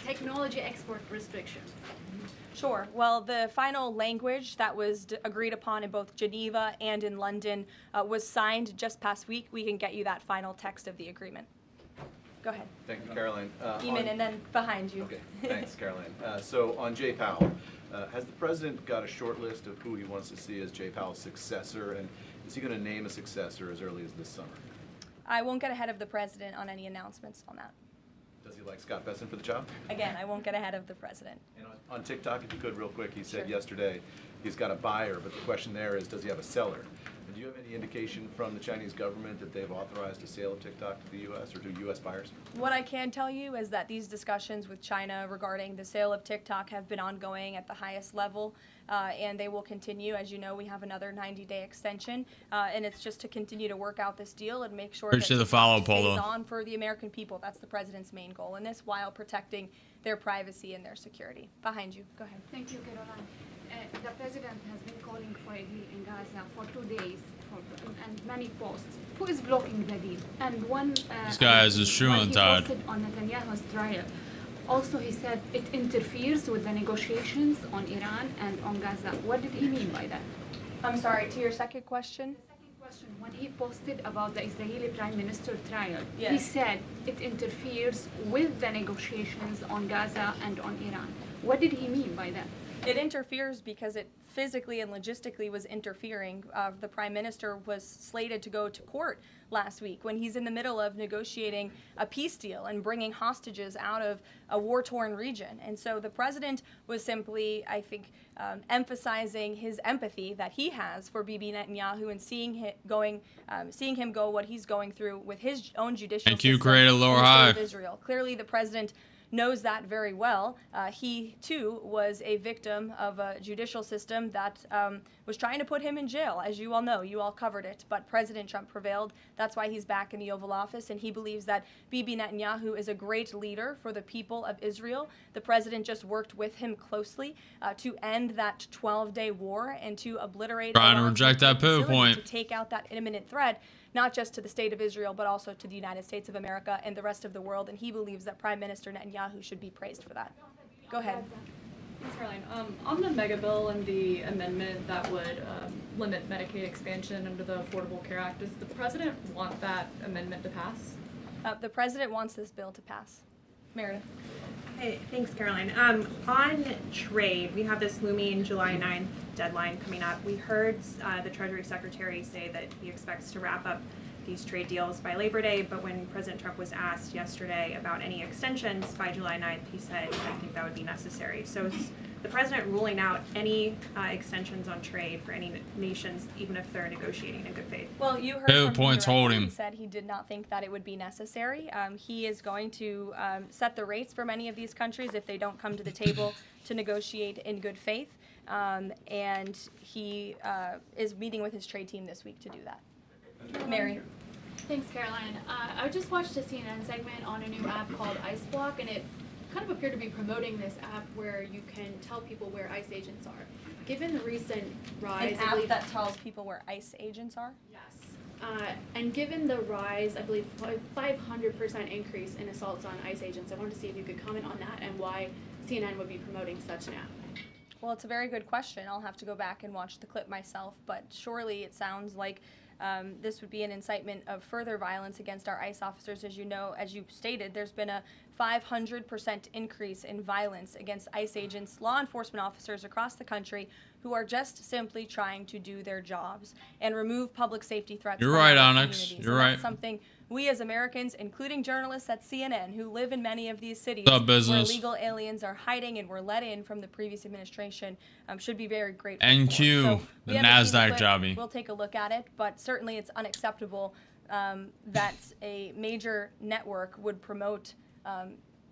technology export restrictions? Sure. Well, the final language that was agreed upon in both Geneva and in London was signed just past week. We can get you that final text of the agreement. Go ahead. Thank you, Caroline. Eamon, and then behind you. Okay, thanks, Caroline. So on Jay Powell, has the president got a short list of who he wants to see as Jay Powell's successor, and is he going to name a successor as early as this summer? I won't get ahead of the president on any announcements on that. Does he like Scott Besson for the job? Again, I won't get ahead of the president. And on TikTok, if you could, real quick, he said Sure. yesterday he's got a buyer, but the question there is, does he have a seller? And do you have any indication from the Chinese government that they've authorized a sale of TikTok to the U.S. or to U.S. buyers? What I can tell you is that these discussions with China regarding the sale of TikTok have been ongoing at the highest level, and they will continue. As you know, we have another 90-day extension, and it's just to continue to work out this deal and make sure Appreciate that the follow, TikTok stays Polo. on for the American people. That's the president's main goal in this, while protecting their privacy and their security. Behind you. Go ahead. Thank you, Caroline. The president has been calling for a deal in Gaza for 2 days, and many posts. Who is blocking the deal? And one. This guy has his shoe one untied. He posted on Netanyahu's trial. Also, he said it interferes with the negotiations on Iran and on Gaza. What did he mean by that? I'm sorry. To your second question. When he posted about the Israeli Prime Minister trial, he Yes. said it interferes with the negotiations on Gaza and on Iran. What did he mean by that? It interferes because it physically and logistically was interfering. The prime minister was slated to go to court last week when he's in the middle of negotiating a peace deal and bringing hostages out of a war-torn region. And so the president was simply, I think, emphasizing his empathy that he has for Bibi Netanyahu and seeing him go what he's going through with his own judicial Thank you, system creator lower in the high. state of Israel. Clearly, the president knows that very well. He, too, was a victim of a judicial system that was trying to put him in jail, as you all know. You all covered it. But President Trump prevailed. That's why he's back in the Oval Office, and he believes that Bibi Netanyahu is a great leader for the people of Israel. The president just worked with him closely to end that 12-day war and to obliterate Trying to Iran's reject that nuclear pivot facility, point. to take out that imminent threat, not just to the state of Israel, but also to the United States of America and the rest of the world. And he believes that Prime Minister Netanyahu should be praised for that. Go ahead. Thanks, Caroline. On the mega bill and the amendment that would limit Medicaid expansion under the Affordable Care Act, does the president want that amendment to pass? The president wants this bill to pass. Meredith. Hey, thanks, Caroline. On trade, we have this looming July 9th deadline coming up. We heard the Treasury Secretary say that he expects to wrap up these trade deals by Labor Day, but when President Trump was asked yesterday about any extensions by July 9th, he said, I think that would be necessary. So is the President ruling out any extensions on trade for any nations, even if they're negotiating in good faith? Well, you heard Good from points him directly. holding. He said he did not think that it would be necessary. He is going to set the rates for many of these countries if they don't come to the table to negotiate in good faith. And he is meeting with his trade team this week to do that. Mary. Thanks, Caroline. I just watched a CNN segment on a new app called Ice Block, and it kind of appeared to be promoting this app where you can tell people where ICE agents are. Given the recent rise, An app that tells people where ICE agents are? Yes. And given the rise, I believe 500% increase in assaults on ICE agents, I wanted to see if you could comment on that and why CNN would be promoting such an app. Well, it's a very good question. I'll have to go back and watch the clip myself, but surely it sounds like this would be an incitement of further violence against our ICE officers. As you know, as you stated, there's been a 500% increase in violence against ICE agents, law enforcement officers across the country who are just simply trying to do their jobs and remove public safety threats. You're from right, our Onyx. communities. You're And right. that's something we as Americans, including journalists at CNN who live in many of these cities What's up, where business? illegal aliens are hiding and were let in from the previous administration, should be very grateful NQ, for. So the we haven't seen NASDAQ clip. jobby. We'll take a look at it, but certainly it's unacceptable that a major network would promote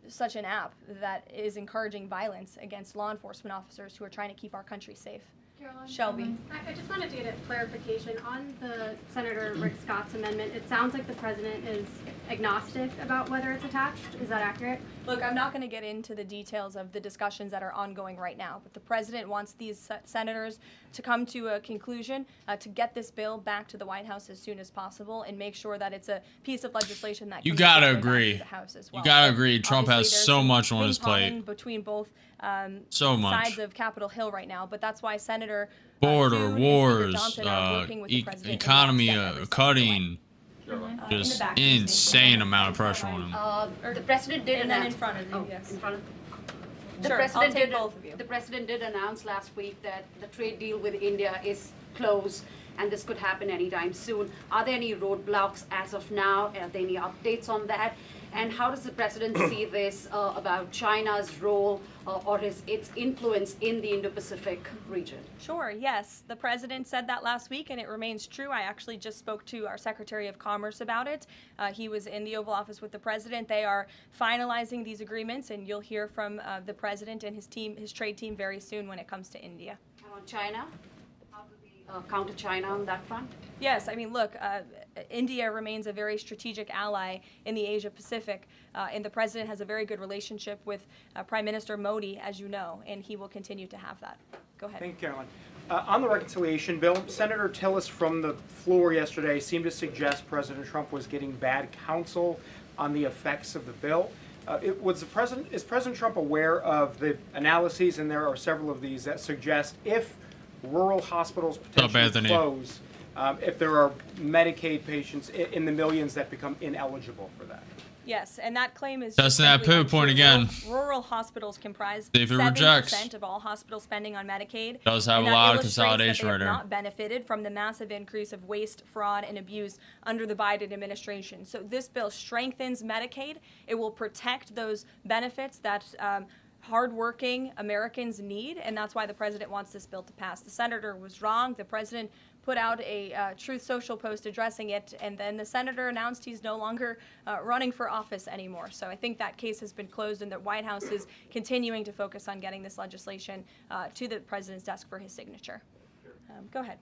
such an app that is encouraging violence against law enforcement officers who are trying to keep our country safe. Caroline, Shelby. I just wanted to get a clarification on the Senator Rick Scott's amendment. It sounds like the president is agnostic about whether it's attached. Is that accurate? Look, I'm not going to get into the details of the discussions that are ongoing right now, but the president wants these senators to come to a conclusion, to get this bill back to the White House as soon as possible and make sure that it's a piece of legislation that You can gotta get back to agree. the House as well. You gotta So agree. Trump has obviously there's so some much on his ping-ponging plate. between both So much. sides of Capitol Hill right now, but that's why Senator Border Thune and Speaker wars, Johnson are working with the president in economy lockstep every step cutting, in the just back. insane amount of pressure on him. The president did And then in announce. front of you, Oh, yes. in front of. Sure, I'll take both of you. The president did announce last week that the trade deal with India is closed, and this could happen anytime soon. Are there any roadblocks as of now? Are there any updates on that? And how does the president see this about China's role or its influence in the Indo-Pacific region? Sure, yes. The president said that last week, and it remains true. I actually just spoke to our Secretary of Commerce about it. He was in the Oval Office with the president. They are finalizing these agreements, and you'll hear from the president and his team, his trade team, very soon when it comes to India. And on China? How do we counter China on that front? Yes, I mean, look, India remains a very strategic ally in the Asia Pacific, and the president has a very good relationship with Prime Minister Modi, as you know, and he will continue to have that. Go ahead. Thank you, Caroline. On the reconciliation bill, Senator Tillis from the floor yesterday seemed to suggest President Trump was getting bad counsel on the effects of the bill. Is President Trump aware of the analyses, and there are several of these, that suggest if rural hospitals potentially close, if there are Medicaid patients in the millions that become ineligible for that? Yes, and that claim is Testing that simply poo point untrue. again. Rural hospitals comprise See if it 7% rejects. of all hospital spending on Medicaid. Does have and a that lot of illustrates that consolidation they right have there. not benefited from the massive increase of waste, fraud, and abuse under the Biden administration. So this bill strengthens Medicaid. It will protect those benefits that hardworking Americans need, and that's why the president wants this bill to pass. The senator was wrong. The president put out a Truth Social post addressing it, and then the senator announced he's no longer running for office anymore. So I think that case has been closed, and the White House is continuing to focus on getting this legislation to the president's desk for his signature. Go ahead.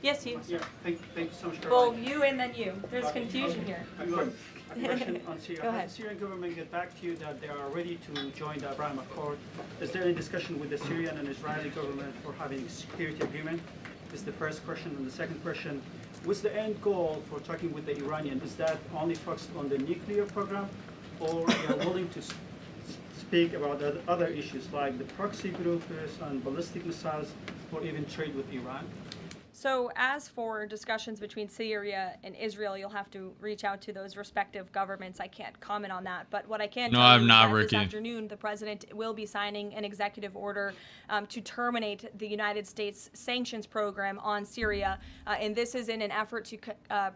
Yes, you. Yeah, thank you so much. Well, you and then you. There's confusion here. A question on Syria. Go Has ahead. the Syrian government get back to you that they are ready to join the Abraham Accord? Is there any discussion with the Syrian and Israeli government for having a security agreement? Is the first question. And the second question, what's the end goal for talking with the Iranian? Is that only focused on the nuclear program, or you are willing to speak about other issues like the proxy groups and ballistic missiles, or even trade with Iran? So as for discussions between Syria and Israel, you'll have to reach out to those respective governments. I can't comment on that. But what I can No, tell I'm you not, is that Ricky. this afternoon, the president will be signing an executive order to terminate the United States sanctions program on Syria. And this is in an effort to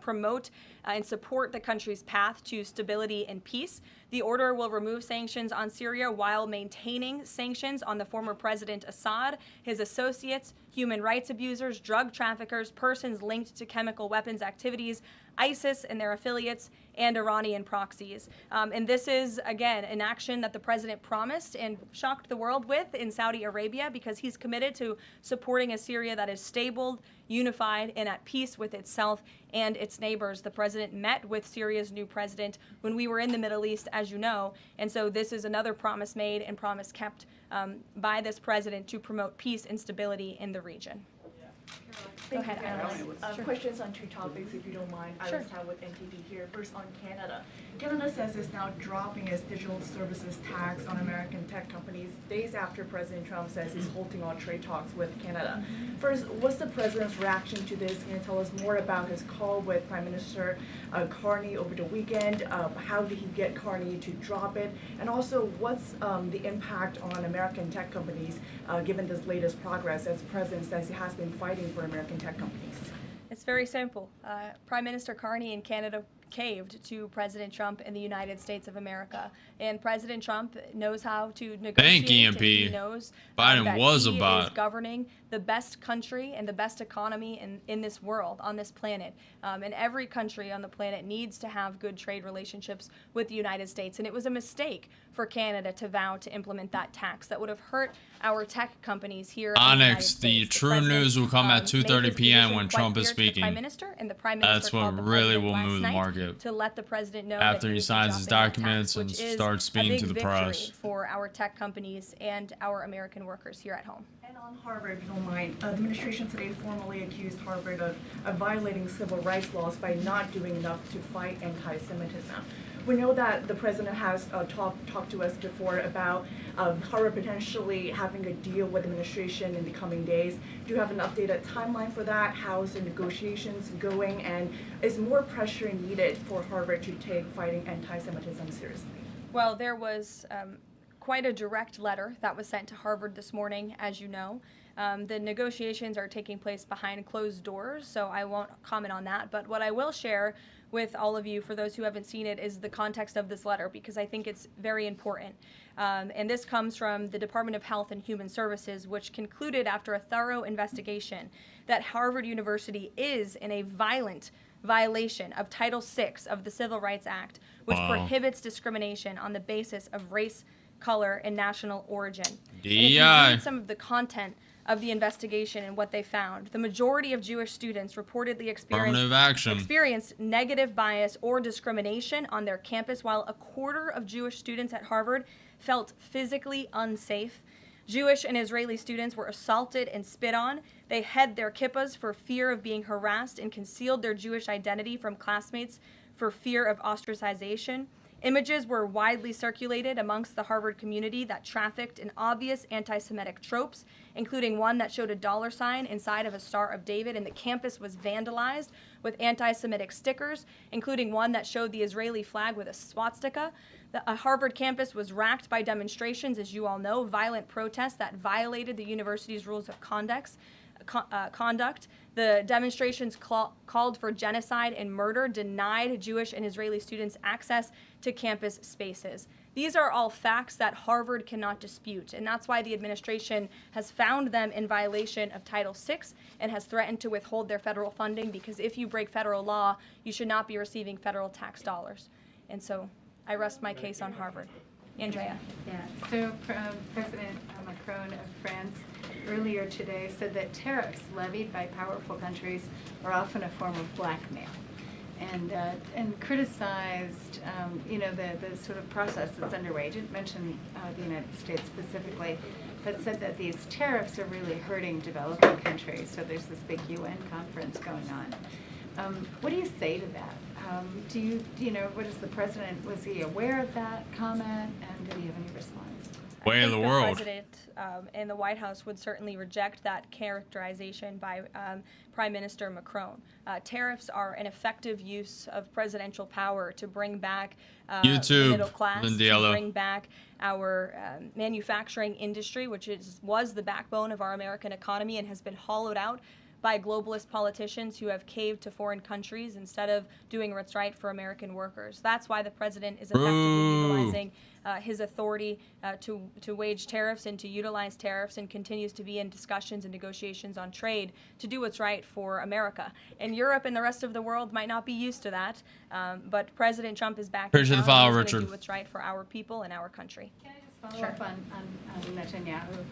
promote and support the country's path to stability and peace. The order will remove sanctions on Syria while maintaining sanctions on the former President Assad, his associates, human rights abusers, drug traffickers, persons linked to chemical weapons activities, ISIS and their affiliates, and Iranian proxies. And this is, again, an action that the president promised and shocked the world with in Saudi Arabia, because he's committed to supporting a Syria that is stable, unified, and at peace with itself and its neighbors. The president met with Syria's new president when we were in the Middle East, as you know, and so this is another promise made and promise kept by this president to promote peace and stability in the region. Go ahead, Alice. Sure. Questions on two topics, if you don't mind. Sure. Alice Howe with NTD here. First, on Canada. Canada says it's now dropping its digital services tax on American tech companies days after President Trump says he's halting all trade talks with Canada. First, what's the president's reaction to this? Can you tell us more about his call with Prime Minister Carney over the weekend? How did he get Carney to drop it? And also, what's the impact on American tech companies given this latest progress, as the president says he has been fighting for American tech companies? It's very simple. Prime Minister Carney in Canada caved to President Trump in the United States of America. And President Trump knows how to negotiate. Thank and he EMP. knows Biden that was he a bot. is governing the best country and the best economy in this world, on this planet. And every country on the planet needs to have good trade relationships with the United States. And it was a mistake for Canada to vow to implement that tax. That would have hurt our tech companies here in the United Onyx, States. the true news will come at 2:30 p.m. when Trump is speaking. Prime Minister, and the Prime Minister That's what called the really president will last move the night market. to let the president know After that he is signs his dropping that documents tax, and which is starts speaking a to big the press. victory for our tech companies and our American workers here at home. And on Harvard, if you don't mind, the administration today formally accused Harvard of violating civil rights laws by not doing enough to fight anti-Semitism. We know that the president has talked to us before about Harvard potentially having a deal with the administration in the coming days. Do you have an updated timeline for that? How's the negotiations going? And is more pressure needed for Harvard to take fighting anti-Semitism seriously? Well, there was quite a direct letter that was sent to Harvard this morning, as you know. The negotiations are taking place behind closed doors, so I won't comment on that. But what I will share with all of you, for those who haven't seen it, is the context of this letter, because I think it's very important. And this comes from the Department of Health and Human Services, which concluded after a thorough investigation that Harvard University is in a violent violation of Title VI of the Civil Rights Act, which prohibits discrimination on the basis of race, color, and national origin. And if you read some of the content of the investigation and what they found, the majority of Jewish students reportedly experienced negative bias or discrimination on their campus, while a quarter of Jewish students at Harvard felt physically unsafe. Jewish and Israeli students were assaulted and spit on. They hid their kippahs for fear of being harassed and concealed their Jewish identity from classmates for fear of ostracization. Images were widely circulated amongst the Harvard community that trafficked in obvious anti-Semitic tropes, including one that showed a $sign inside of a Star of David, and the campus was vandalized with anti-Semitic stickers, including one that showed the Israeli flag with a swastika. The Harvard campus was racked by demonstrations, as you all know, violent protests that violated the university's rules of conduct. The demonstrations called for genocide and murder, denied Jewish and Israeli students access to campus spaces. These are all facts that Harvard cannot dispute, and that's why the administration has found them in violation of Title VI and has threatened to withhold their federal funding, because if you break federal law, you should not be receiving federal tax dollars. And so I rest my case on Harvard. Andrea. Yeah, so President Macron of France earlier today said that tariffs levied by powerful countries are often a form of blackmail, and criticized the sort of process that's underway. He didn't mention the United States specifically, but said that these tariffs are really hurting developing countries. So there's this big UN conference going on. What do you say to that? What is the president, was he aware of that comment, and did he have any response? way I of think the world. President and the White House would certainly reject that characterization by Prime Minister Macron. Tariffs are an effective use of presidential power to bring back the YouTube, middle class, to Lindiello. bring back our manufacturing industry, which was the backbone of our American economy and has been hollowed out by globalist politicians who have caved to foreign countries instead of doing what's right for American workers. That's why the president is effectively utilizing his authority to wage tariffs and to utilize tariffs, and continues to be in discussions and negotiations on trade to do what's right for America. And Europe and the rest of the world might not be used to that, but President Trump is back in Appreciate the town, follow, and he's Richard. going to do what's right for our people and our country. Follow up on Netanyahu.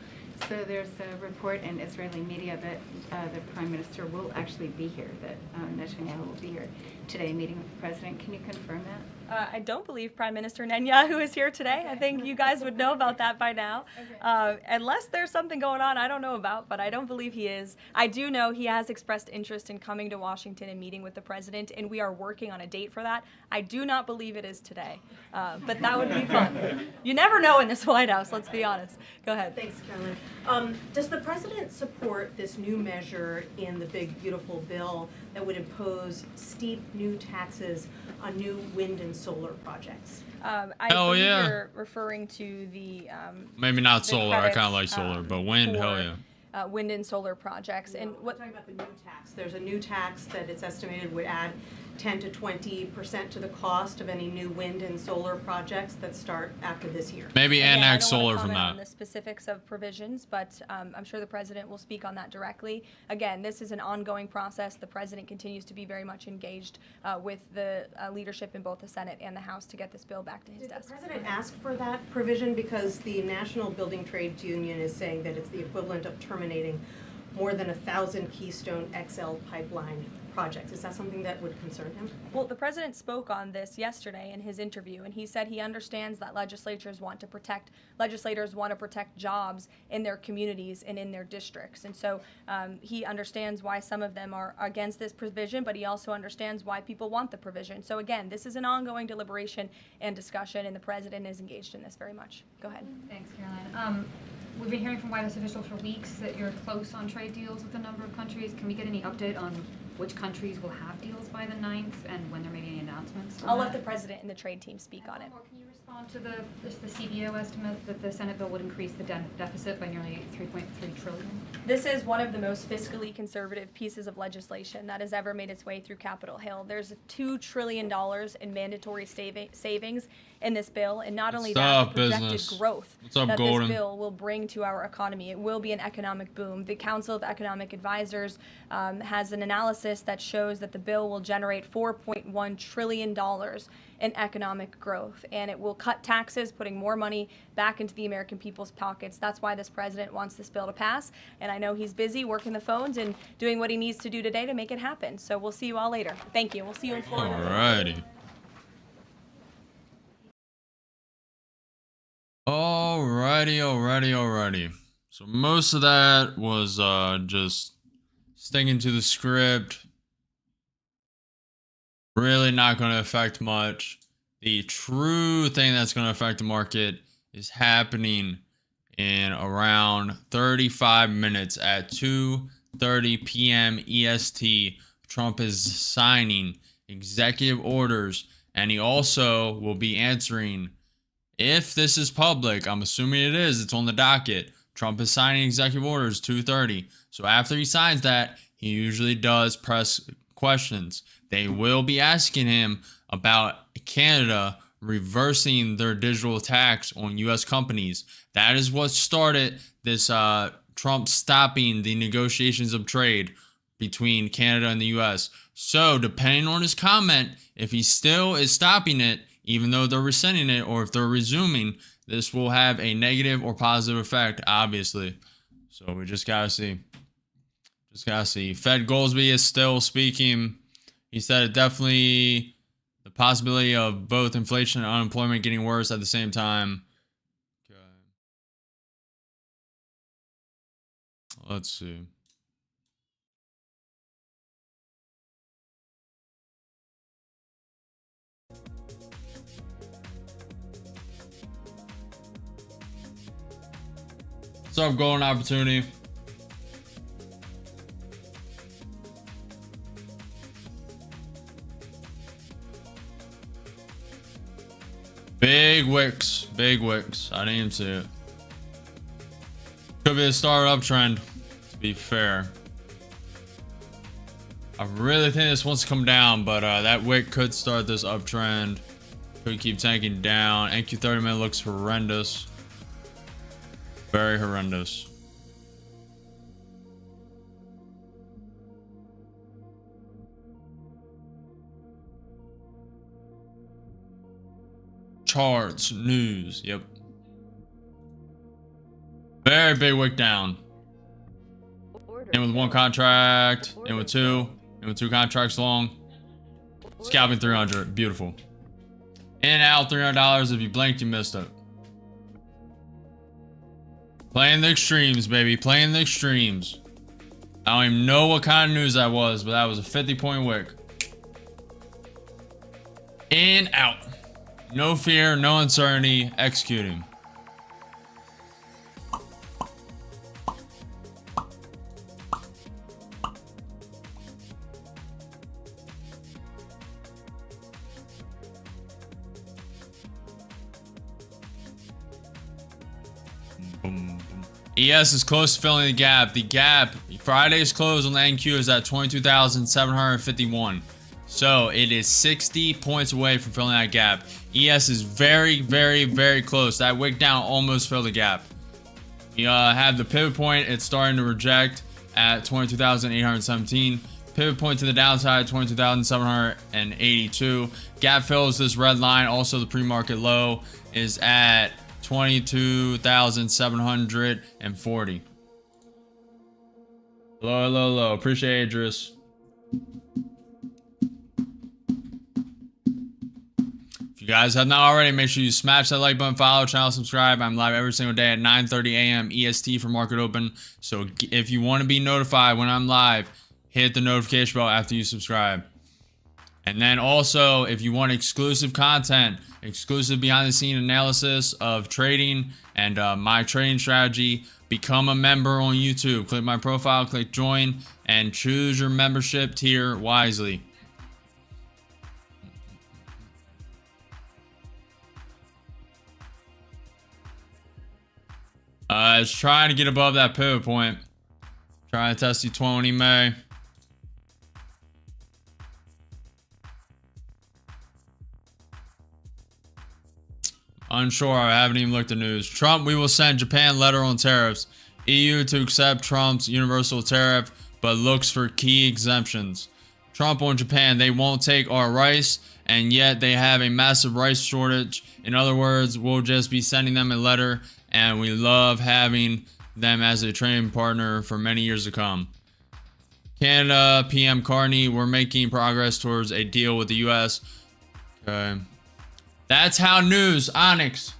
So there's a report in Israeli media that the Prime Minister will actually be here, that Netanyahu will be here today meeting with the President. Can you confirm that? I don't believe Prime Minister Netanyahu is here today. I think you guys would know about that by now. Unless there's something going on I don't know about, but I don't believe he is. I do know he has expressed interest in coming to Washington and meeting with the President, and we are working on a date for that. I do not believe it is today, but that would be fun. You never know in this White House, let's be honest. Go ahead. Thanks, Carolyn. Does the President support this new measure in the big, beautiful bill that would impose steep new taxes on new wind and solar projects? I Hell believe yeah. you're referring to the Maybe not the solar. I kind of credits, like solar, but wind, for, hell yeah. Wind and solar projects. No, And we're what talking about the new tax. There's a new tax that it's estimated would add 10 to 20% to the cost of any new wind and solar projects that start after this year. Maybe Again, annex I don't wanna solar from comment on that. the specifics of provisions, but I'm sure the president will speak on that directly. Again, this is an ongoing process. The president continues to be very much engaged with the leadership in both the Senate and the House to get this bill back to his Did desk. the President ask for that provision? Because the National Building Trades Union is saying that it's the equivalent of terminating more than 1,000 Keystone XL pipeline projects. Is that something that would concern him? Well, the president spoke on this yesterday in his interview, and he said he understands that legislators want to protect jobs in their communities and in their districts. And so he understands why some of them are against this provision, but he also understands why people want the provision. So again, this is an ongoing deliberation and discussion, and the president is engaged in this very much. Go ahead. Thanks, Caroline. We've been hearing from White House officials for weeks that you're close on trade deals with a number of countries. Can we get any update on which countries will have deals by the 9th and when there may be any announcements? I'll let the president and the trade team speak on it. Can you respond to the CBO estimate that the Senate bill would increase the deficit by nearly $3.3 trillion? This is one of the most fiscally conservative pieces of legislation that has ever made its way through Capitol Hill. There's $2 trillion in mandatory savings in this bill, and not only that, the projected growth that Golden? this bill will bring to our economy. It will be an economic boom. The Council of Economic Advisors has an analysis that shows that the bill will generate $4.1 trillion in economic growth, and it will cut taxes, putting more money back into the American people's pockets. That's why this president wants this bill to pass, and I know he's busy working the phones and doing what he needs to do today to make it happen. So we'll see you all later. Thank you. We'll see you in Florida. Alrighty. Alrighty. So most of that was just sticking to the script. Really not going to affect much. The true thing that's going to affect the market is happening in around 35 minutes at 2:30 p.m. EST. Trump is signing executive orders, and he also will be answering, if this is public, I'm assuming it is, it's on the docket. Trump is signing executive orders 2:30. So after he signs that, he usually does press questions. They will be asking him about Canada reversing their digital tax on U.S. companies. That is what started this Trump stopping the negotiations of trade between Canada and the U.S. So depending on his comment, if he still is stopping it, even though they're rescinding it, or if they're resuming, this will have a negative or positive effect, obviously. So we just gotta see. Fed Goldsby is still speaking. He said it definitely the possibility of both inflation and unemployment getting worse at the same time. Okay. Let's see. Stub golden opportunity. Big wicks. Big wicks. I didn't even see it. Could be a start uptrend, to be fair. I really think this wants to come down, but that wick could start this uptrend. Could keep tanking down. NQ 30 minute looks horrendous. Very horrendous. Charts, news, yep. Very big wick down. In with one contract, in with two contracts long. Scalping 300, beautiful. In and out $300. If you blinked, you missed it. Playing the extremes, baby, playing the extremes. I don't even know what kind of news that was, but that was a 50-point wick. In, out. No fear, no uncertainty, executing. ES is close to filling the gap. The gap, Friday's close on the NQ is at 22,751. So it is 60 points away from filling that gap. ES is very, very, very close. That wick down almost filled the gap. You have the pivot point. It's starting to reject at 22,817. Pivot point to the downside, 22,782. Gap fills this red line. Also, the pre-market low is at 22,740. Low. Appreciate Idris. If you guys have not already, make sure you smash that like button, follow, channel, subscribe. I'm live every single day at 9:30 a.m. EST for market open. So if you want to be notified when I'm live, hit the notification bell after you subscribe. And then also, if you want exclusive content, exclusive behind the scene analysis of trading and my trading strategy, become a member on YouTube. Click my profile, click join, and choose your membership tier wisely. It's trying to get above that pivot point. Trying to test the 20 May. Unsure. I haven't even looked at news. Trump, we will send Japan letter on tariffs. EU to accept Trump's universal tariff, but looks for key exemptions. Trump on Japan, they won't take our rice, and yet they have a massive rice shortage. In other words, we'll just be sending them a letter, and we love having them as a trading partner for many years to come. Canada, PM Carney, we're making progress towards a deal with the US. Okay. That's how news, Onyx,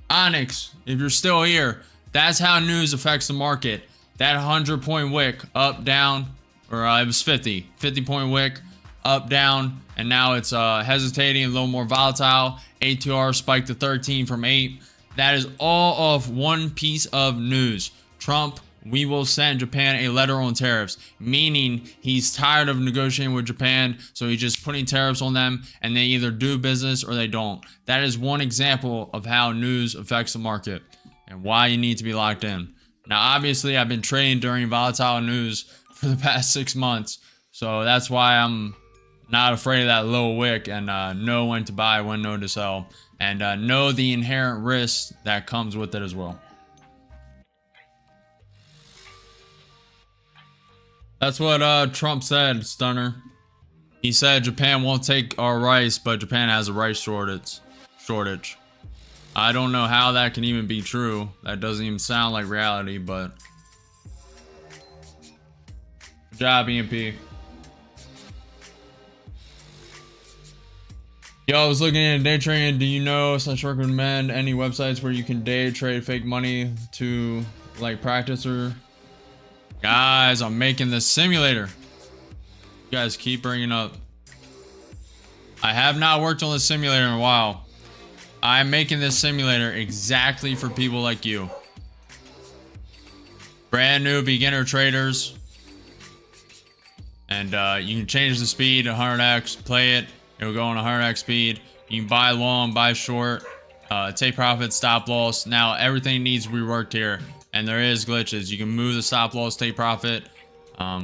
if you're still here, that's how news affects the market. That 100-point wick, up, down, or it was 50-point wick, up, down, and now it's hesitating, a little more volatile. ATR spiked to 13 from 8. That is all of one piece of news. Trump, we will send Japan a letter on tariffs, meaning he's tired of negotiating with Japan, so he's just putting tariffs on them, and they either do business or they don't. That is one example of how news affects the market and why you need to be locked in. Now, obviously, I've been trading during volatile news for the past 6 months, so that's why I'm not afraid of that low wick and know when to buy, when know to sell, and know the inherent risk that comes with it as well. That's what Trump said, Stunner. He said Japan won't take our rice, but Japan has a rice shortage. I don't know how that can even be true. That doesn't even sound like reality, but... Good job, EMP. Yo, I was looking into day trading. Do you know / recommend any websites where you can day trade fake money to, like, practice or... Guys, I'm making this simulator. You guys keep bringing up. I have not worked on this simulator in a while. I'm making this simulator exactly for people like you. brand new beginner traders. And you can change the speed to 100x, play it, it'll go on 100x speed. You can buy long, buy short, take profit, stop loss. Now everything needs reworked here, and there is glitches. You can move the stop loss, take profit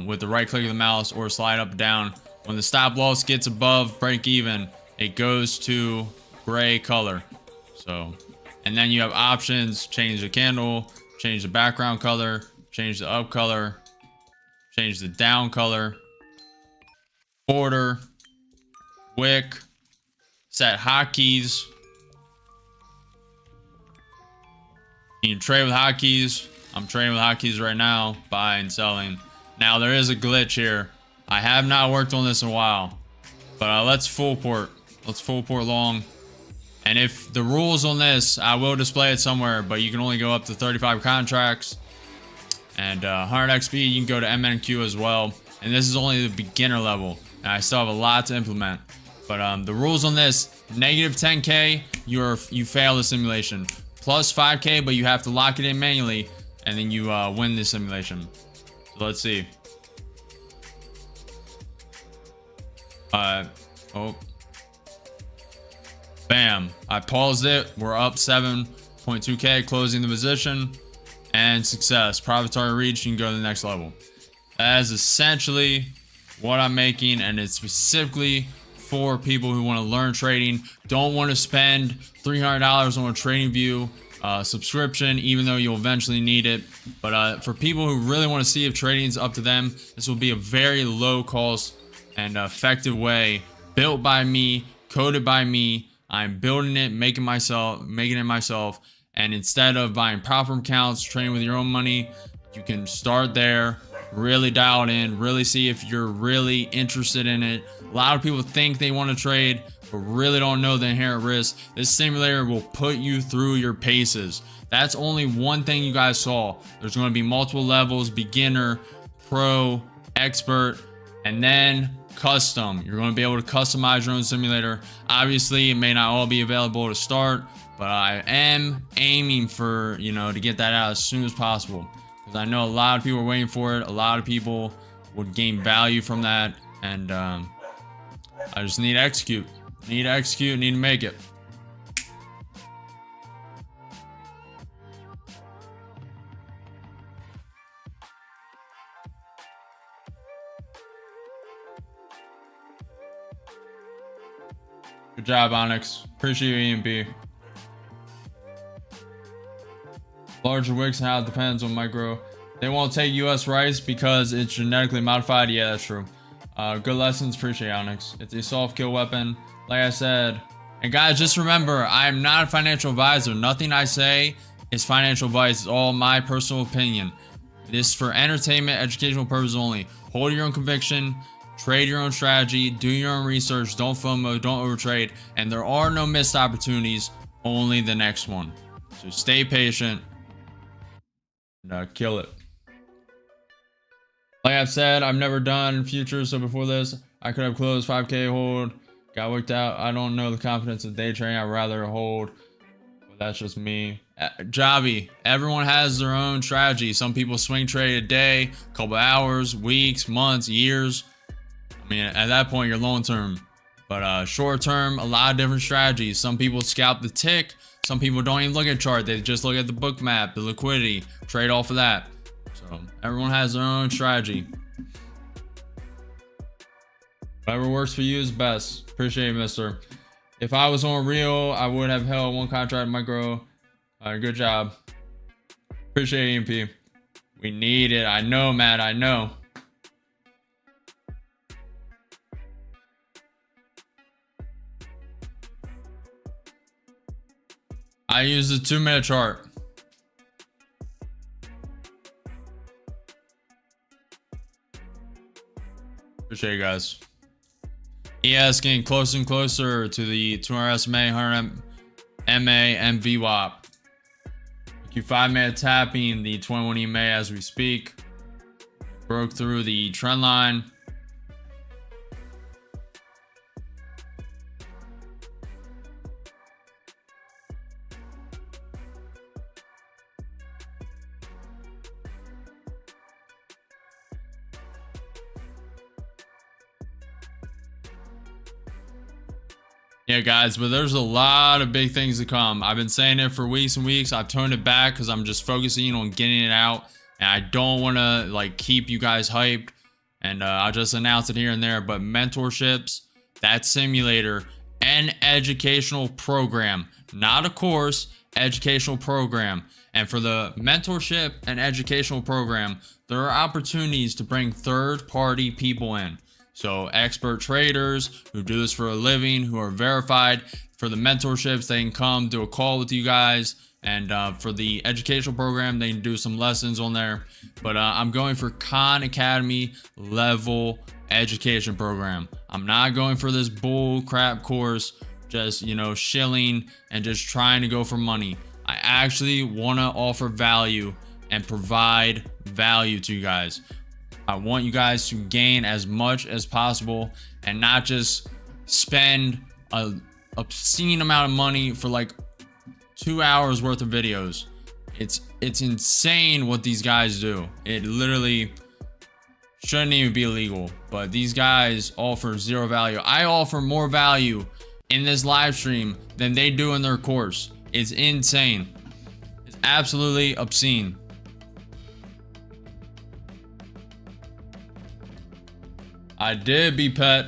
with the right click of the mouse, or slide up and down. When the stop loss gets above break even, it goes to gray color. So, and then you have options: change the candle, change the background color, change the up color, change the down color, order, wick, set hotkeys. You can trade with hotkeys. I'm trading with hotkeys right now, buying, selling. Now there is a glitch here. I have not worked on this in a while, but let's full port. Let's full port long. And if the rules on this, I will display it somewhere, but you can only go up to 35 contracts. And 100x speed, you can go to MNQ as well. And this is only the beginner level, and I still have a lot to implement. But the rules on this: negative 10k, you fail the simulation. Plus 5k, but you have to lock it in manually, and then you win the simulation. So let's see. Oh. Bam. I paused it. We're up 7.2k, closing the position. And success. Profit target reached. You can go to the next level. That is essentially what I'm making, and it's specifically for people who want to learn trading, don't want to spend $300 on a TradingView subscription, even though you'll eventually need it. But for people who really want to see if trading is up to them, this will be a very low cost and effective way, built by me, coded by me. I'm building it, making it myself. And instead of buying prop firm accounts, trading with your own money, you can start there, really dial it in, really see if you're really interested in it. A lot of people think they want to trade, but really don't know the inherent risk. This simulator will put you through your paces. That's only one thing you guys saw. There's going to be multiple levels: beginner, pro, expert, and then custom. You're going to be able to customize your own simulator. Obviously, it may not all be available to start, but I am aiming for, to get that out as soon as possible, because I know a lot of people are waiting for it. A lot of people would gain value from that, and I just need to execute. Need to make it. Good job, Onyx. Appreciate you, EMP. Larger wicks and how it depends on micro. They won't take US rice because it's genetically modified. Yeah, that's true. Good lessons. Appreciate Onyx. It's a soft kill weapon, like I said. And guys, just remember, I am not a financial advisor. Nothing I say is financial advice. It's all my personal opinion. It is for entertainment, educational purposes only. Hold your own conviction. Trade your own strategy. Do your own research. Don't FOMO. Don't overtrade. And there are no missed opportunities. Only the next one. So stay patient. And kill it. Like I've said, I've never done futures, so before this, I could have closed 5k hold, got worked out. I don't know the confidence of day trading. I'd rather hold, but that's just me. Javi, everyone has their own strategy. Some people swing trade a day, a couple hours, weeks, months, years. I mean, at that point, you're long term. But short term, a lot of different strategies. Some people scalp the tick. Some people don't even look at chart. They just look at the book map, the liquidity, trade off of that. So everyone has their own strategy. Whatever works for you is best. Appreciate it, mister. If I was on real, I would have held one contract micro. Good job. Appreciate it, EMP. We need it. I know, Matt. I know. I use the 2-minute chart. Appreciate you guys. ES getting closer and closer to the 200 SMA, 100 MA, and VWAP. Q5-minute tapping the 21 EMA as we speak. Broke through the trend line. Yeah, guys, but there's a lot of big things to come. I've been saying it for weeks and weeks. I've toned it back because I'm just focusing on getting it out, and I don't want to like keep you guys hyped. And I'll just announce it here and there. But mentorships, that simulator, an educational program, not a course, educational program. And for the mentorship and educational program, there are opportunities to bring third-party people in. So expert traders who do this for a living, who are verified. For the mentorships, they can come do a call with you guys. And for the educational program, they can do some lessons on there. But I'm going for Khan Academy level education program. I'm not going for this bull crap course, just, you know, shilling and just trying to go for money. I actually want to offer value and provide value to you guys. I want you guys to gain as much as possible and not just spend a obscene amount of money for like 2 hours worth of videos. It's insane what these guys do. It literally shouldn't even be illegal, but these guys offer zero value. I offer more value in this live stream than they do in their course. It's insane. It's absolutely obscene. I did, B-Pet.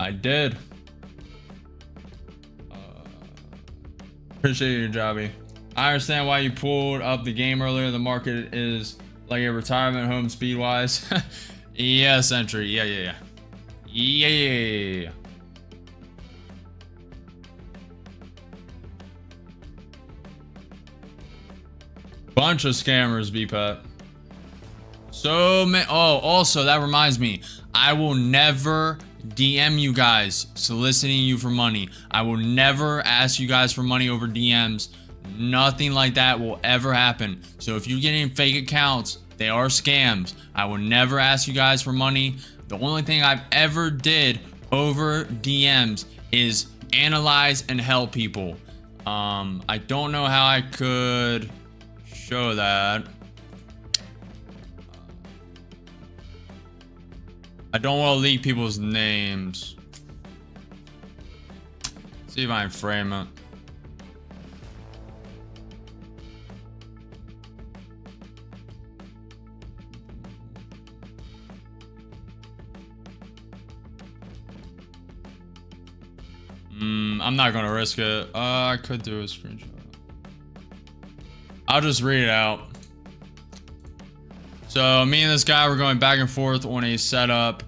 I did. Appreciate you, Jobby. I understand why you pulled up the game earlier. The market is like a retirement home speed-wise. Yeah, Sentry. Yeah. Bunch of scammers, B-Pet. So many. Oh, also, that reminds me. I will never DM you guys soliciting you for money. I will never ask you guys for money over DMs. Nothing like that will ever happen. So if you're getting fake accounts, they are scams. I will never ask you guys for money. The only thing I've ever did over DMs is analyze and help people. I don't know how I could show that. I don't want to leak people's names. See if I can frame it. I'm not gonna risk it. I could do a screenshot. I'll just read it out. So me and this guy were going back and forth on a setup,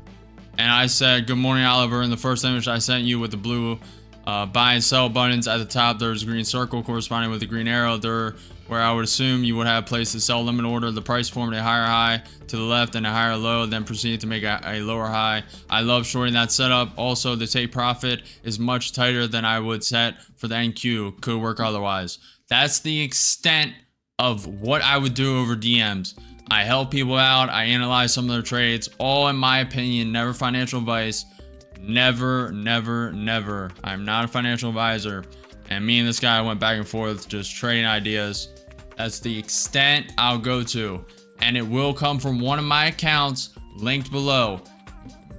and I said, "Good morning, Oliver." In the first image I sent you with the blue buy and sell buttons at the top, there's a green circle corresponding with the green arrow there, where I would assume you would have placed the sell limit order. The price formed a higher high to the left and a higher low, then proceeded to make a lower high. I love shorting that setup. Also, the take profit is much tighter than I would set for the NQ. Could work otherwise. That's the extent of what I would do over DMs. I help people out. I analyze some of their trades. All in my opinion, never financial advice. Never. I'm not a financial advisor. And me and this guy went back and forth just trading ideas. That's the extent I'll go to. And it will come from one of my accounts linked below.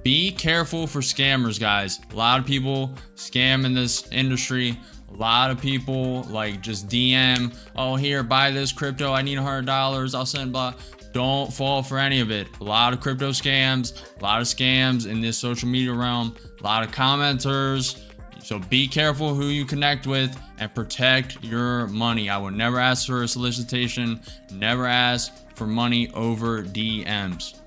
Be careful for scammers, guys. A lot of people scam in this industry. A lot of people like just DM, "Oh, here, buy this crypto. I need $100. I'll send blah." Don't fall for any of it. A lot of crypto scams, a lot of scams in this social media realm, a lot of commenters. So be careful who you connect with and protect your money. I would never ask for a solicitation, never ask for money over DMs.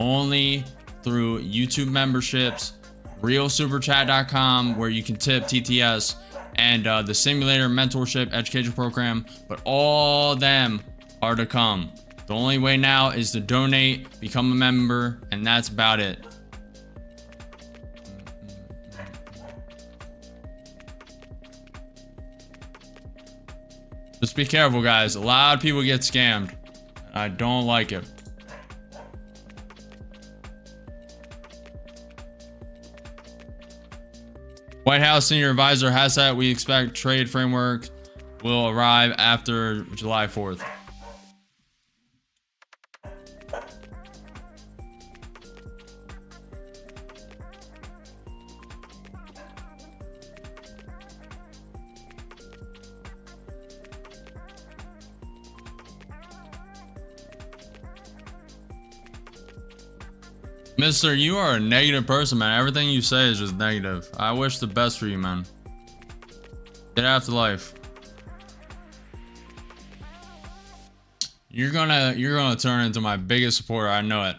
Only through YouTube memberships, realsuperchat.com, where you can tip TTS, and the simulator mentorship education program, but all of them are to come. The only way now is to donate, become a member, and that's about it. Just be careful, guys. A lot of people get scammed. I don't like it. White House senior advisor has said we expect trade framework will arrive after July 4th. Mister, you are a negative person, man. Everything you say is just negative. I wish the best for you, man. Get after life. You're gonna turn into my biggest supporter. I know it.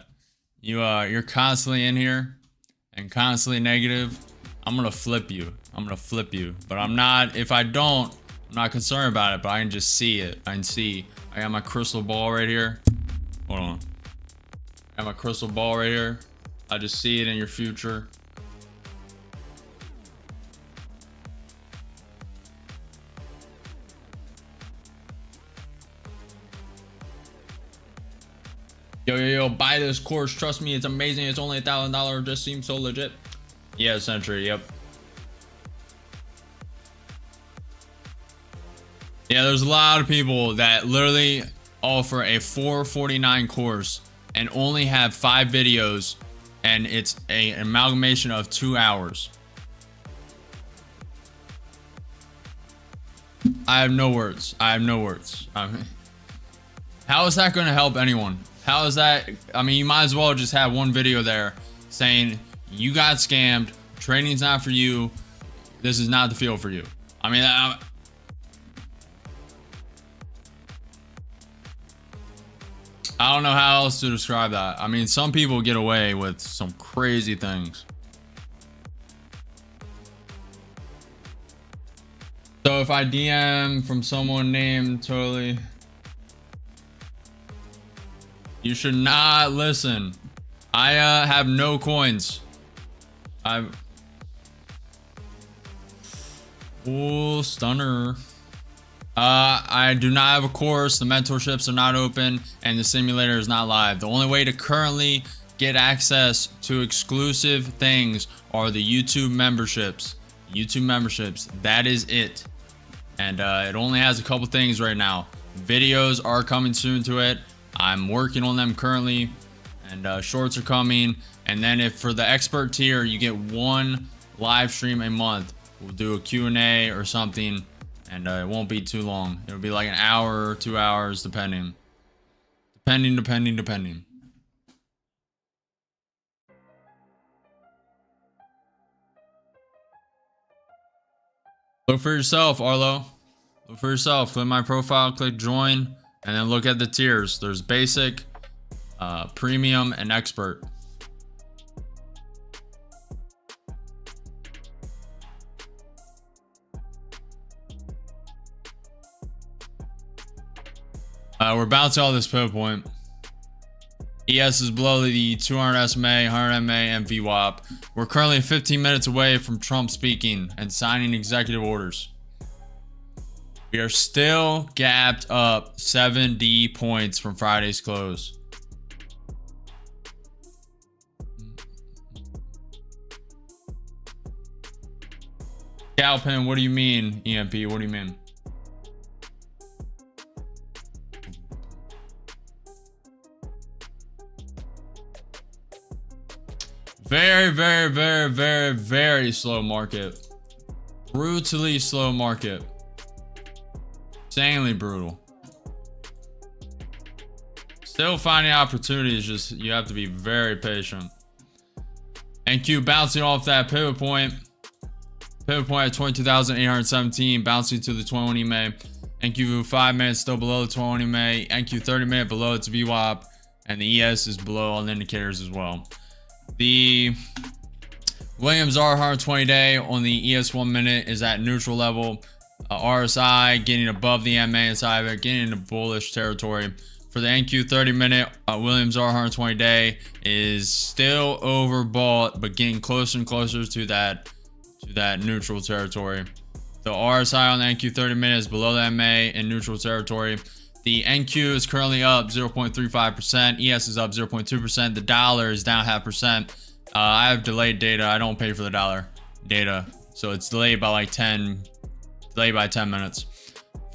You're constantly in here and constantly negative. I'm gonna flip you. But I'm not. If I don't, I'm not concerned about it. But I can just see it. I can see. I got my crystal ball right here. Hold on. I got my crystal ball right here. I just see it in your future. Yo, buy this course. Trust me, it's amazing. It's only $1,000. Just seems so legit. Yeah, Century, yep. Yeah, there's a lot of people that literally offer a $449 course and only have 5 videos, and it's an amalgamation of 2 hours. I have no words. How is that going to help anyone? How is that? I mean, you might as well just have one video there saying you got scammed, training's not for you, this is not the field for you. I mean, I don't know how else to describe that. I mean, some people get away with some crazy things. So if I DM from someone named totally, you should not listen. I have no coins. Oh, stunner. I do not have a course. The mentorships are not open and the simulator is not live. The only way to currently get access to exclusive things are the YouTube memberships. That is it. And it only has a couple things right now. Videos are coming soon to it. I'm working on them currently, and shorts are coming. And then if for the expert tier, you get 1 live stream a month. We'll do a Q&A or something, and it won't be too long. It'll be like an hour or 2 hours, depending. Depending. Look for yourself, Arlo. Look for yourself. Click my profile, click join, and then look at the tiers. There's basic, premium, and expert. We're bouncing all this pivot point. ES is below the 200 SMA, 100 MA, and VWAP. We're currently 15 minutes away from Trump speaking and signing executive orders. We are still gapped up 70 points from Friday's close. Galpin, what do you mean, EMP? What do you mean? Very slow market. Brutally slow market. Insanely brutal. Still finding opportunities, just you have to be very patient. NQ bouncing off that pivot point. Pivot point at 22,817, bouncing to the 20 EMA. NQ 5 minutes still below the 20 EMA. NQ 30 minute below its VWAP, and the ES is below all the indicators as well. The Williams R 120 day on the ES 1 minute is at neutral level. RSI getting above the MA inside of it, getting into bullish territory. For the NQ 30 minute, Williams R 120 day is still overbought, but getting closer and closer to that neutral territory. The RSI on the NQ 30 minute is below the MA in neutral territory. The NQ is currently up 0.35%. ES is up 0.2%. The dollar is down 0.5%. I have delayed data. I don't pay for the dollar data, so it's delayed by like 10 minutes.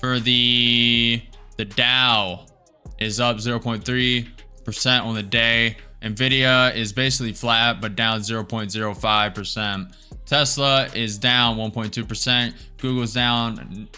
For the Dow is up 0.3% on the day. Nvidia is basically flat but down 0.05%. Tesla is down 1.2%. Google's down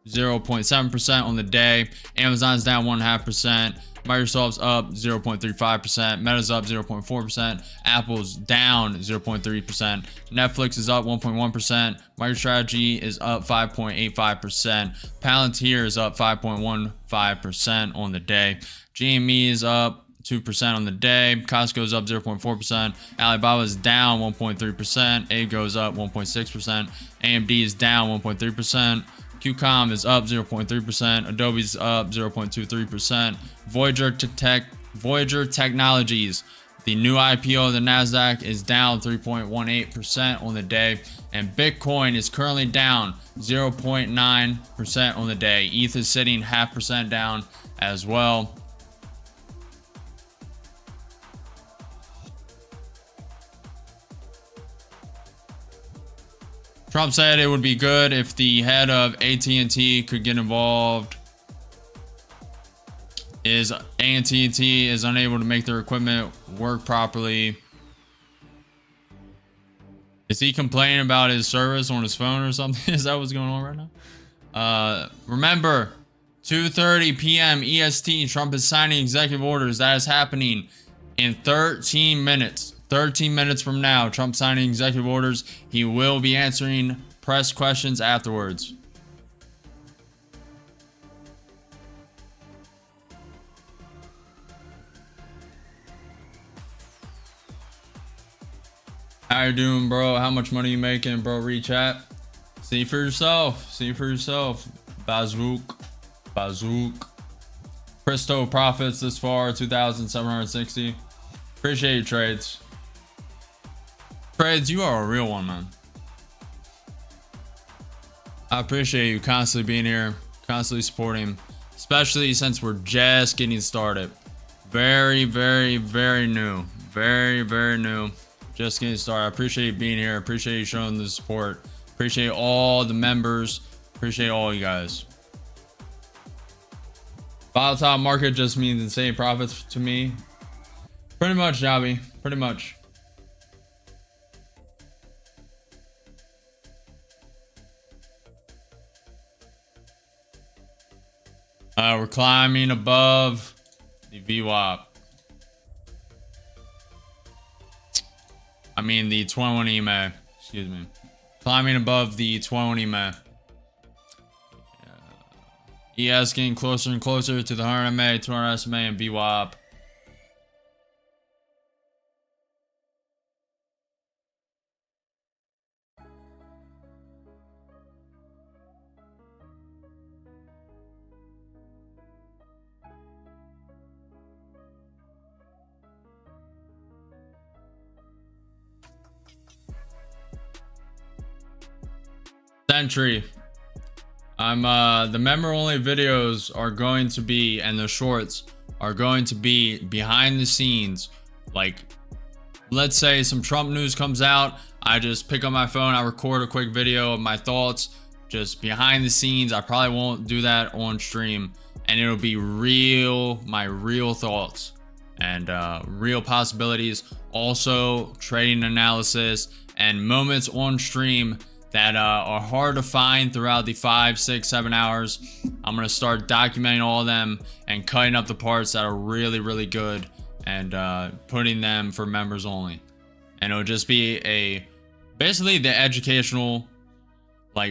0.7% on the day. Amazon's down 1.5%. Microsoft's up 0.35%, Meta's up 0.4%, Apple's down 0.3%, Netflix is up 1.1%, MicroStrategy is up 5.85%, Palantir is up 5.15% on the day, GME is up 2% on the day, Costco is up 0.4%, Alibaba is down 1.3%, A goes up 1.6%, AMD is down 1.3%, QCOM is up 0.3%, Adobe's up 0.23%, Voyager Technologies, the new IPO of the NASDAQ, is down 3.18% on the day, and Bitcoin is currently down 0.9% on the day. ETH is sitting 0.5% down as well. Trump said it would be good if the head of AT&T could get involved. AT&T is unable to make their equipment work properly. Is he complaining about his service on his phone or something? Is that what's going on right now? Remember, 2:30 p.m. EST, Trump is signing executive orders. That is happening in 13 minutes. 13 minutes from now, Trump signing executive orders. He will be answering press questions afterwards. How you doing, bro? How much money you making, bro? Read chat. See for yourself. See for yourself. Bazook. Cristo profits this far, 2,760. Appreciate your trades. Trades, you are a real one, man. I appreciate you constantly being here, constantly supporting, especially since we're just getting started. Very, very, very new. Very, very new. Just getting started. I appreciate you being here. Appreciate you showing the support. Appreciate all the members. Appreciate all you guys. Volatile market just means insane profits to me. Pretty much, Javi. Pretty much. We're climbing above the VWAP. I mean the 21 EMA. Excuse me. Climbing above the 21 EMA. ES getting closer and closer to the 100 MA, 200 SMA, and VWAP. Century. The member only videos are going to be, and the shorts are going to be behind the scenes. Like, let's say some Trump news comes out, I just pick up my phone, I record a quick video of my thoughts, just behind the scenes. I probably won't do that on stream, and it'll be my real thoughts and real possibilities. Also, trading analysis and moments on stream that are hard to find throughout the 5, 6, 7 hours. I'm gonna start documenting all of them and cutting up the parts that are really, really good and putting them for members only. And it'll just be basically the educational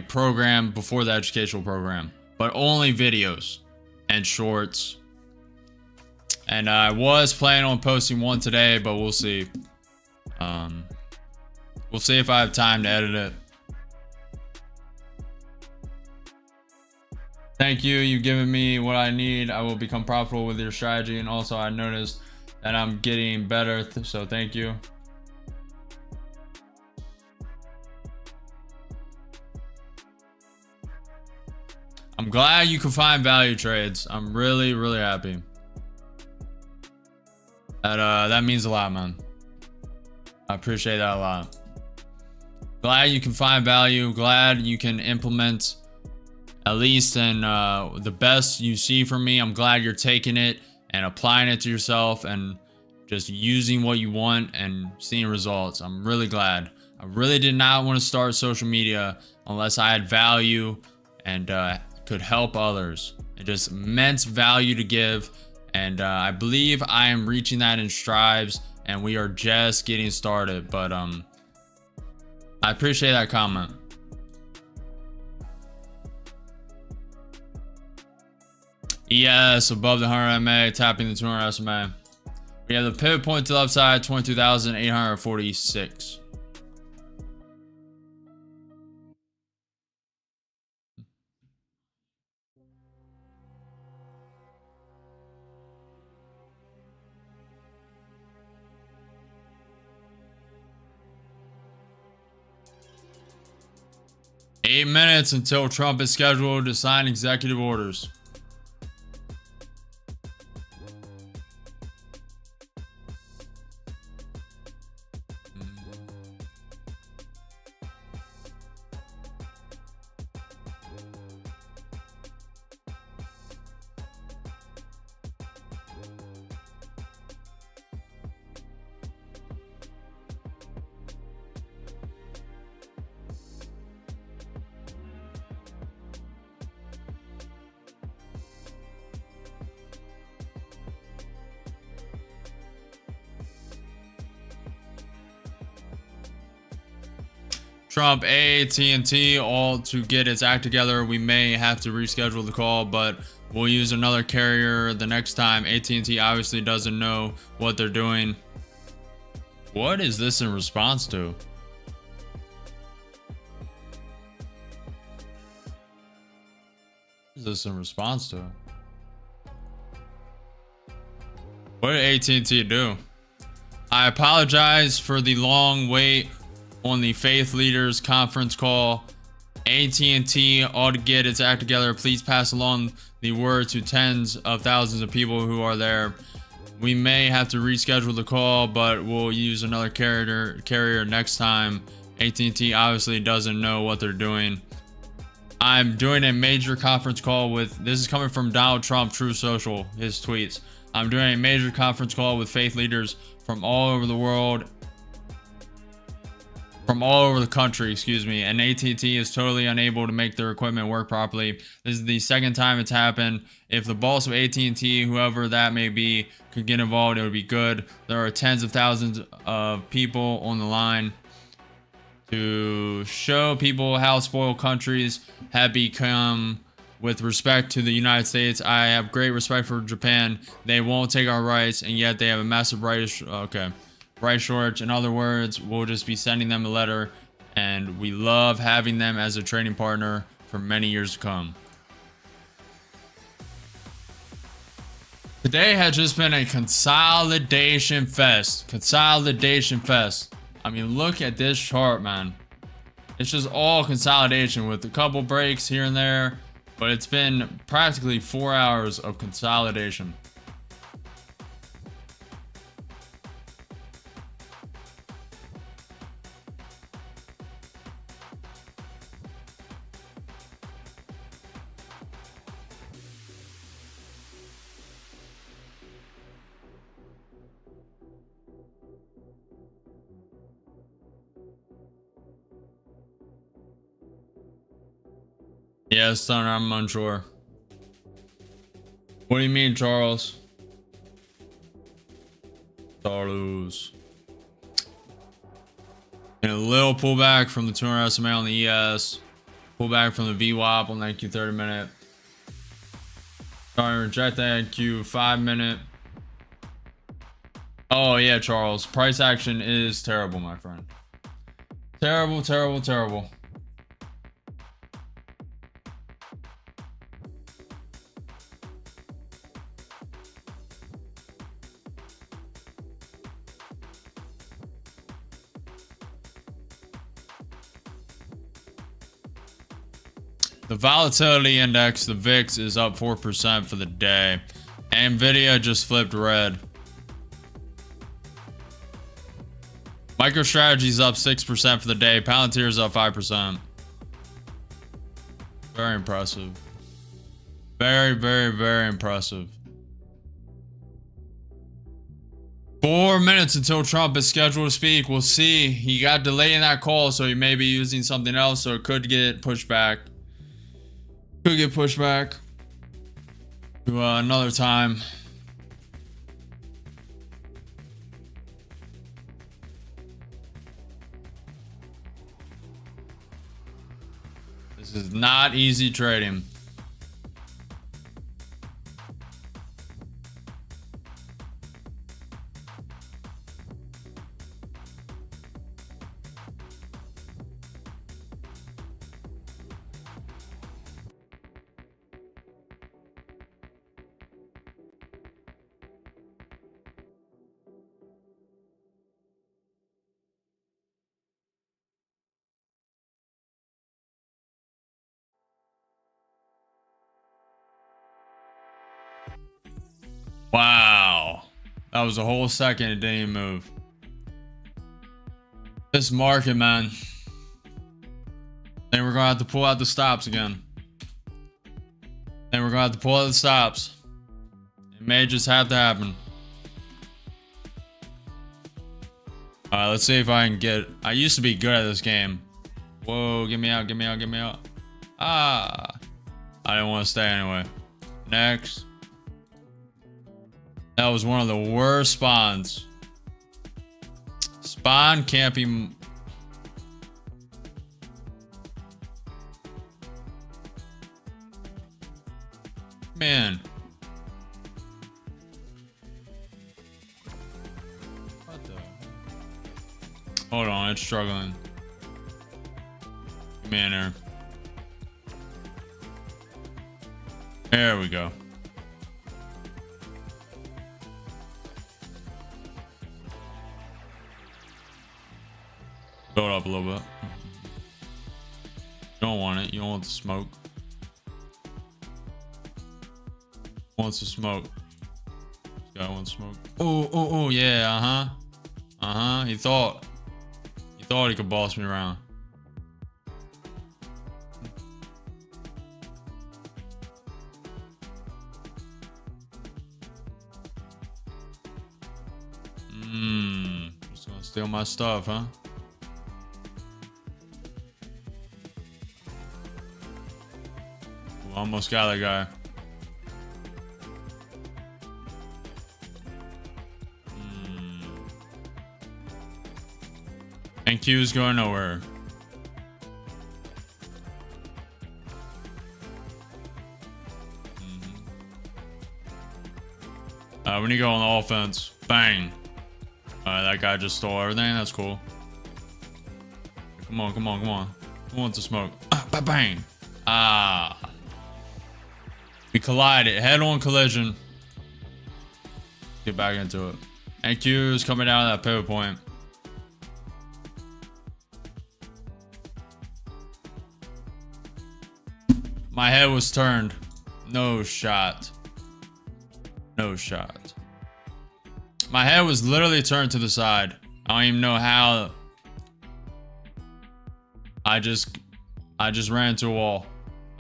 program before the educational program, but only videos and shorts. And I was planning on posting one today, but we'll see. We'll see if I have time to edit it. Thank you. You've given me what I need. I will become profitable with your strategy. And also, I noticed that I'm getting better. So thank you. I'm glad you can find value trades. I'm really, really happy. That means a lot, man. I appreciate that a lot. Glad you can find value. Glad you can implement at least in the best you see from me. I'm glad you're taking it and applying it to yourself and just using what you want and seeing results. I'm really glad. I really did not want to start social media unless I had value and could help others. It just meant value to give, And I believe I am reaching that in strides, and we are just getting started. But I appreciate that comment. ES above the 100 MA, tapping the 200 SMA. We have the pivot point to the upside, 22,846. Eight minutes until Trump is scheduled to sign executive orders. Trump, AT&T, all to get its act together. We may have to reschedule the call, but we'll use another carrier the next time. AT&T obviously doesn't know what they're doing. What is this in response to? What is this in response to? What did AT&T do? I apologize for the long wait on the Faith Leaders conference call. AT&T ought to get its act together. Please pass along the word to tens of thousands of people who are there. We may have to reschedule the call, but we'll use another carrier next time. AT&T obviously doesn't know what they're doing. I'm doing a major conference call with, this is coming from Donald Trump, True Social, his tweets. I'm doing a major conference call with faith leaders from all over the world, from all over the country, excuse me, and AT&T is totally unable to make their equipment work properly. This is the second time it's happened. If the boss of AT&T, whoever that may be, could get involved, it would be good. There are tens of thousands of people on the line. To show people how spoiled countries have become with respect to the United States. I have great respect for Japan. They won't take our rights, and yet they have a massive right shortage. In other words, we'll just be sending them a letter, and we love having them as a trading partner for many years to come. Today has just been a consolidation fest. Consolidation fest. I mean, look at this chart, man. It's just all consolidation with a couple breaks here and there, but it's been practically 4 hours of consolidation. Yes, son, I'm unsure. What do you mean, Charles? Charles. And a little pullback from the 200 SMA on the ES. Pullback from the VWAP on the IQ 30 minute. Sorry, reject that IQ 5 minute. Oh yeah, Charles. Price action is terrible, my friend. Terrible, terrible, terrible. The volatility index, the VIX, is up 4% for the day. Nvidia just flipped red. MicroStrategy's up 6% for the day. Palantir's up 5%. Very impressive. Very, very, very impressive. 4 minutes until Trump is scheduled to speak. We'll see. He got delayed in that call, so he may be using something else, so it could get pushed back. Could get pushed back to another time. This is not easy trading. Wow. That was a whole second. It didn't even move. This market, man. Then we're gonna have to pull out the stops again. Then we're gonna have to pull out the stops. It may just have to happen. Alright, let's see if I can get... I used to be good at this game. Whoa, get me out, get me out, get me out. Ah. I didn't want to stay anyway. Next. That was one of the worst spawns. Spawn can't be... Man. What the... Hold on, it's struggling. Man, there. There we go. Build up a little bit. You don't want it. You don't want the smoke. Wants the smoke. This guy wants smoke. Oh, oh, oh, yeah. Uh-huh. Uh-huh. He thought he could boss me around. Just gonna steal my stuff, huh? Ooh, almost got that guy. And Q's going nowhere. We need to go on the offense. Bang. That guy just stole everything. That's cool. Come on, come on, come on. Who wants to smoke? Bang. Ah. We collided. Head-on collision. Get back into it. And Q is coming down that pivot point. My head was turned. No shot. No shot. My head was literally turned to the side. I don't even know how. I just ran into a wall.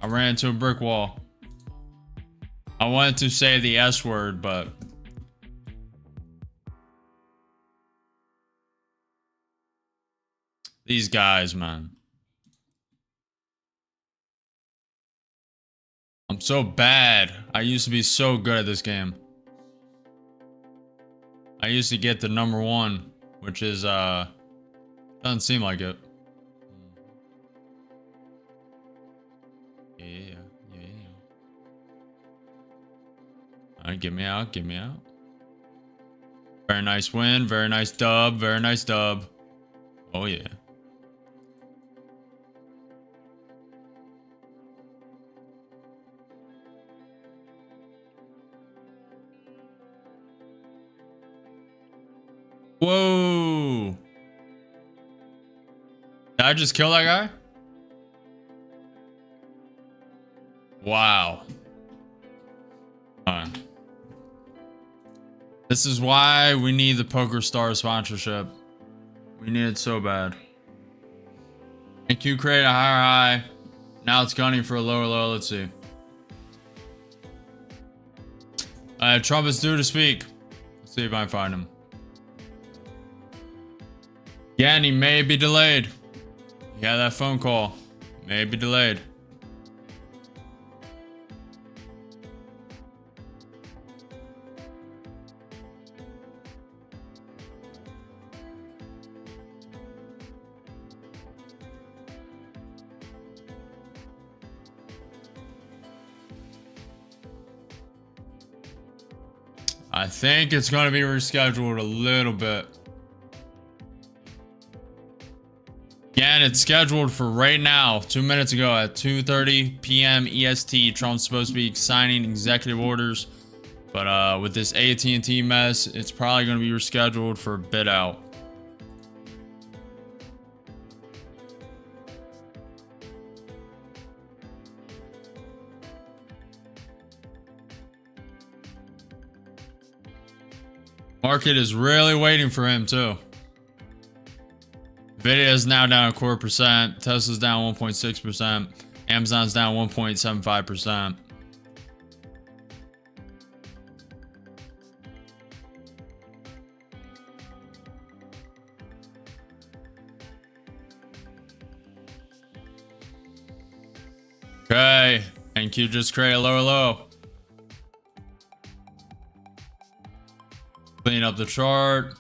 I ran into a brick wall. I wanted to say the S word, but these guys, man. I'm so bad. I used to be so good at this game. I used to get the #1, which is, doesn't seem like it. Yeah. Alright, get me out, get me out. Very nice win, very nice dub, very nice dub. Oh yeah. Whoa. Did I just kill that guy? Wow. This is why we need the Poker Star sponsorship. We need it so bad. And Q created a higher high. Now it's gunning for a lower low. Let's see. Trump is due to speak. Let's see if I can find him. Again, he may be delayed. He had that phone call. May be delayed. I think it's going to be rescheduled a little bit. Again, it's scheduled for right now, 2 minutes ago at 2:30 p.m. EST. Trump's supposed to be signing executive orders. But with this AT&T mess, it's probably going to be rescheduled for a bit out. Market is really waiting for him too. Nvidia is now down 0.25%. Tesla's down 1.6%. Amazon's down 1.75%. Okay, NQ just created a lower low. Clean up the chart.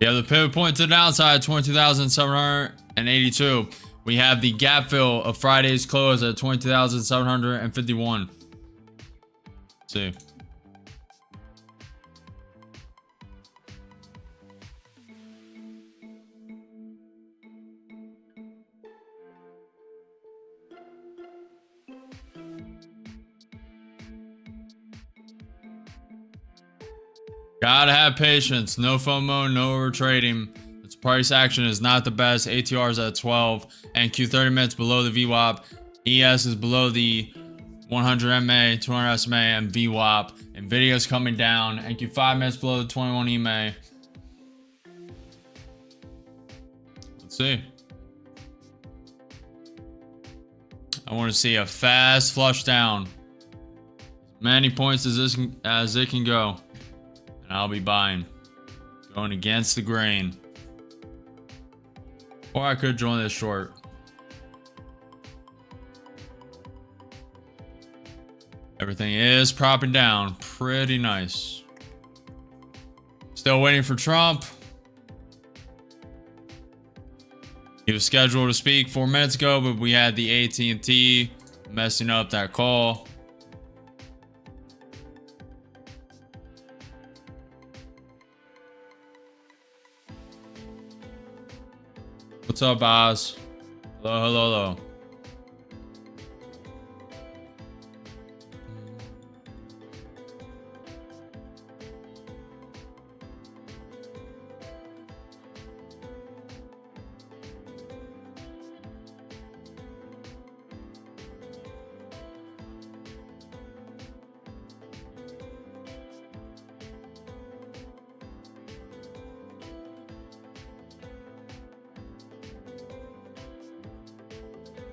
Yeah, the pivot point to the downside, 22,782. We have the gap fill of Friday's close at 22,751. Let's see. Gotta have patience. No FOMO, no overtrading. Its price action is not the best. ATR is at 12. NQ 30 minutes below the VWAP. ES is below the 100 MA, 200 SMA, and VWAP. Nvidia is coming down. NQ 5 minutes below the 21 EMA. Let's see. I want to see a fast flush down. As many points as it can go. And I'll be buying. Going against the grain. Or I could join this short. Everything is propping down. Pretty nice. Still waiting for Trump. He was scheduled to speak 4 minutes ago, but we had the AT&T messing up that call. What's up, Oz? Hello, hello, hello.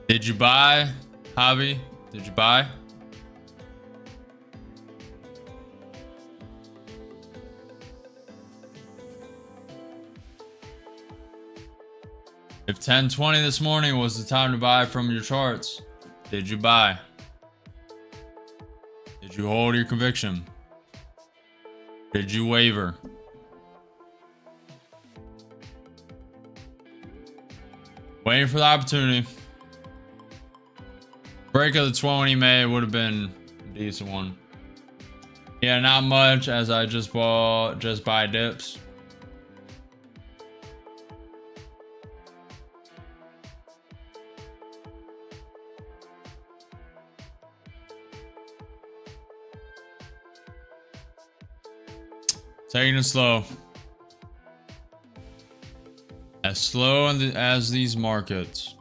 Did you buy, Javi? Did you buy? If 10:20 this morning was the time to buy from your charts, did you buy? Did you hold your conviction? Did you waver? Waiting for the opportunity. Break of the 20 May would have been a decent one. Yeah, not much as I just buy dips. Taking it slow. As slow as these markets.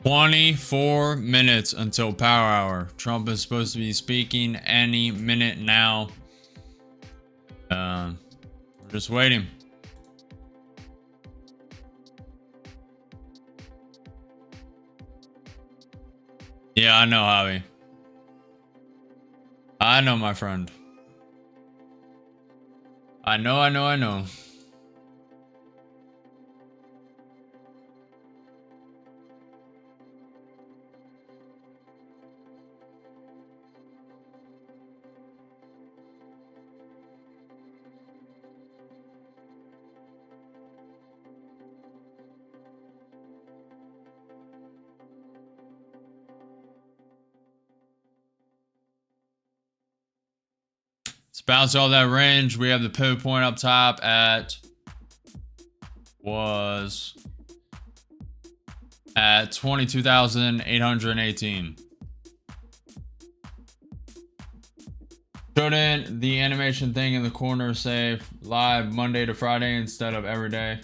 "24 minutes until power hour. Trump is supposed to be speaking any minute now. We're just waiting. Yeah, I know, Javi. I know, my friend. I know. Let's bounce all that range. We have the pivot point up top at 22,818. Shouldn't the animation thing in the corner say live Monday to Friday instead of every day?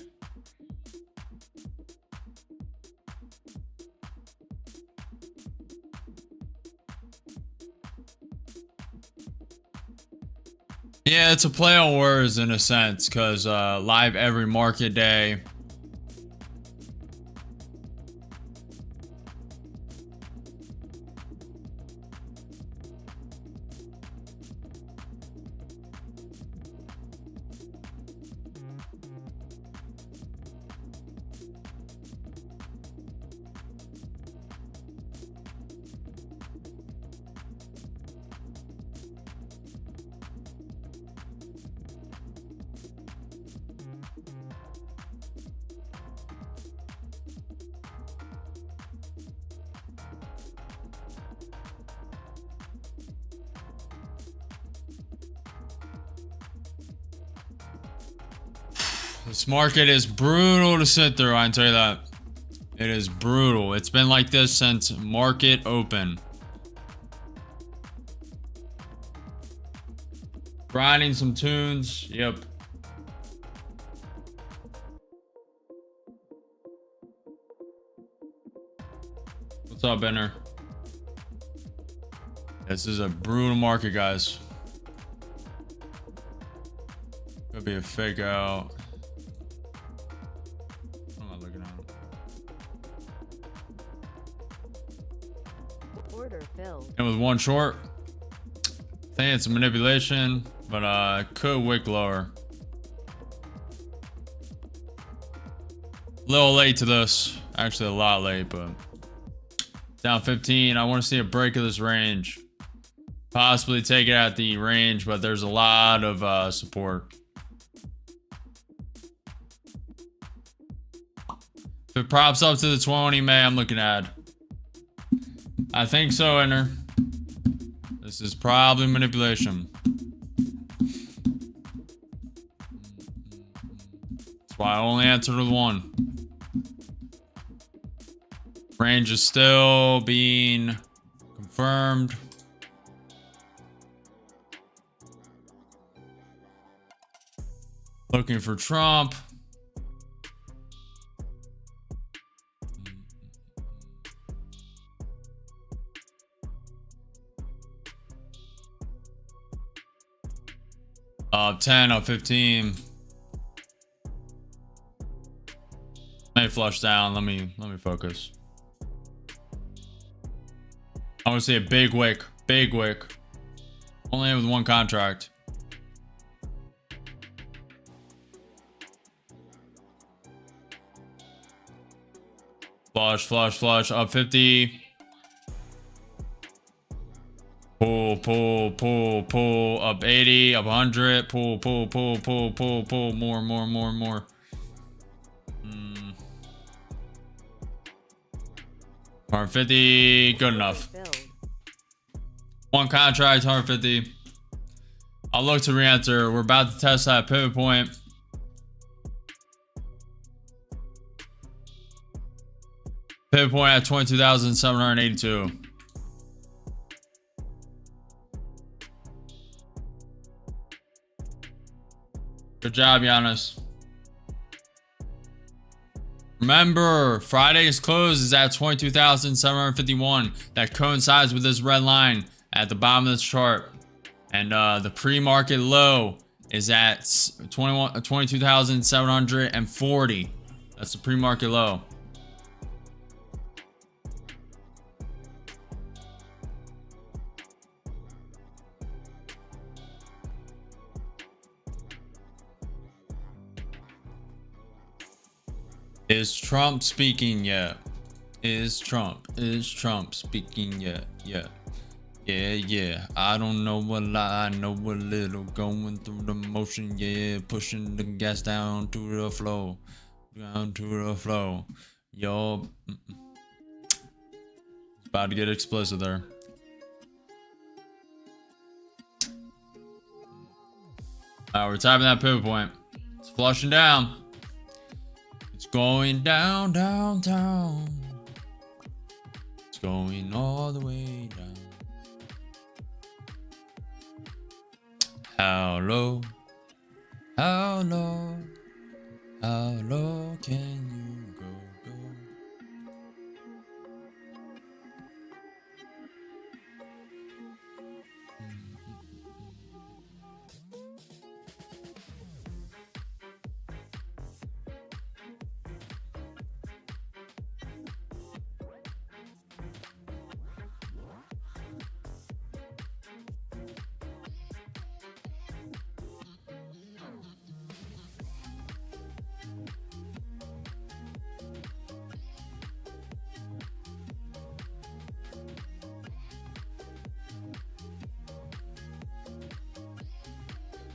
Yeah, it's a play on words in a sense, because live every market day. This market is brutal to sit through, I can tell you that. It is brutal. It's been like this since market open. Grinding some tunes, yep. What's up, Benner? This is a brutal market, guys. Could be a fake out. What am I looking at? Order filled. And with one short, I think it's a manipulation, but could wick lower. A little late to this. Actually, a lot late, but down 15. I want to see a break of this range. Possibly take it at the range, but there's a lot of support. If it props up to the 20, May, I'm looking at. I think so, Enter. This is probably manipulation. That's why I only answered with one. Range is still being confirmed. Looking for Trump. Up 10, up 15. May flush down. Let me focus. I want to see a big wick. Big wick. Only with one contract. Flush, flush, flush. Up 50. Pull, pull, pull, pull. Up 80, up 100. Pull, pull, pull, pull, pull, pull. More, more, more, more. 150. Good enough. One contract, 150. I'll look to re-enter. We're about to test that pivot point. Pivot point at 22,782. Good job, Giannis. Remember, Friday's close is at 22,751. That coincides with this red line at the bottom of this chart. And the pre-market low is at 22,740. That's the pre-market low. Is Trump speaking yet? Is Trump speaking yet? Yeah. I don't know a lot, I know a little. Going through the motion, yeah. Pushing the gas down to the flow. Down to the flow. Yo. About to get explicit there. We're tapping that pivot point. It's flushing down. It's going down, downtown. It's going all the way down. How low? How low? How low can you go?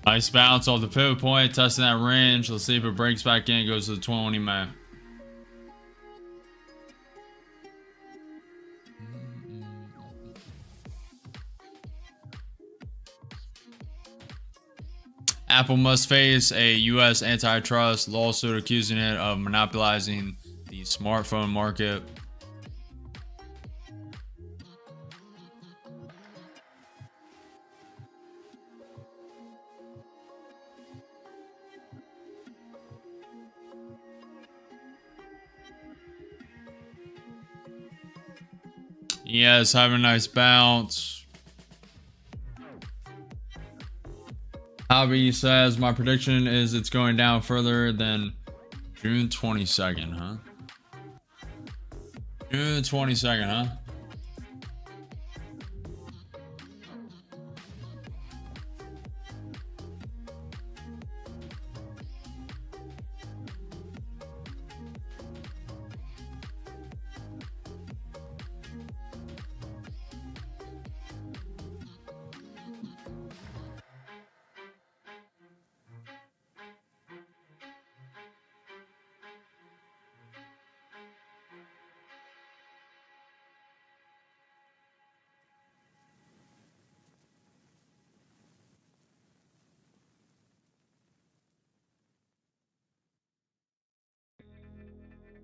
Nice bounce off the pivot point, testing that range. Let's see if it breaks back in, goes to the 20 man. Apple must face a U.S. antitrust lawsuit accusing it of monopolizing the smartphone market. Yes, having a nice bounce. Hobby says, my prediction is it's going down further than June 22nd, huh? June 22nd, huh?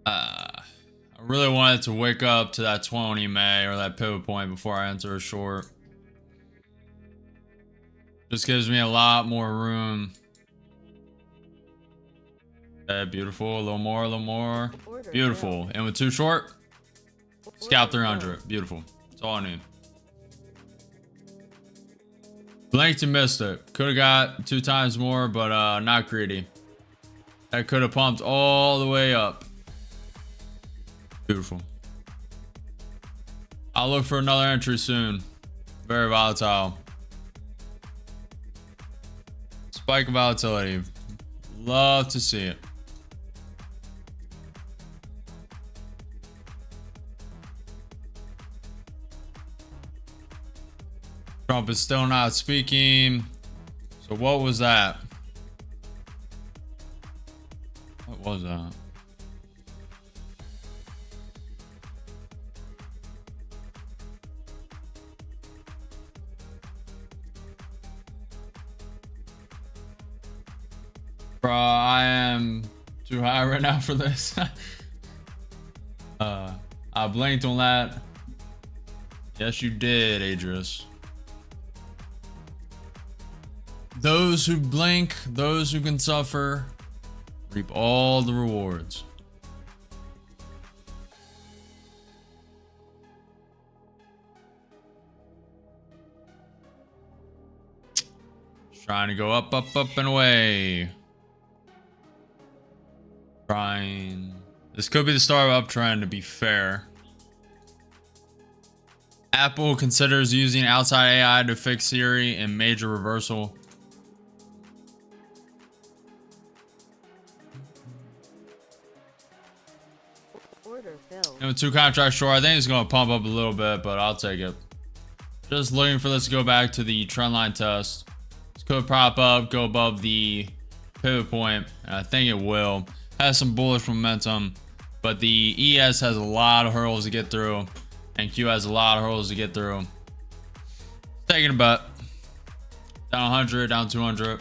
I really wanted to wake up to that 20 May or that pivot point before I enter a short. Just gives me a lot more room. Okay, beautiful. A little more. Beautiful. And with too short, scalp 300. Beautiful. That's all I need. Blinked and missed it. Could have got 2 times more, but not greedy. That could have pumped all the way up. Beautiful. I'll look for another entry soon. Very volatile. Spike of volatility. Love to see it. Trump is still not speaking. So what was that? What was that? Bro, I am too high right now for this. I blinked on that. Yes, you did, Adris. Those who blink, those who can suffer, reap all the rewards. Trying to go up, and away. Trying. This could be the start of uptrend, to be fair. Apple considers using outside AI to fix Siri in major reversal. Order filled. And with 2 contracts short, I think it's going to pump up a little bit, but I'll take it. Just looking for this to go back to the trend line test. This could prop up, go above the pivot point, and I think it will. Has some bullish momentum, but the ES has a lot of hurdles to get through, and Q has a lot of hurdles to get through. Taking a bet. Down 100, down 200.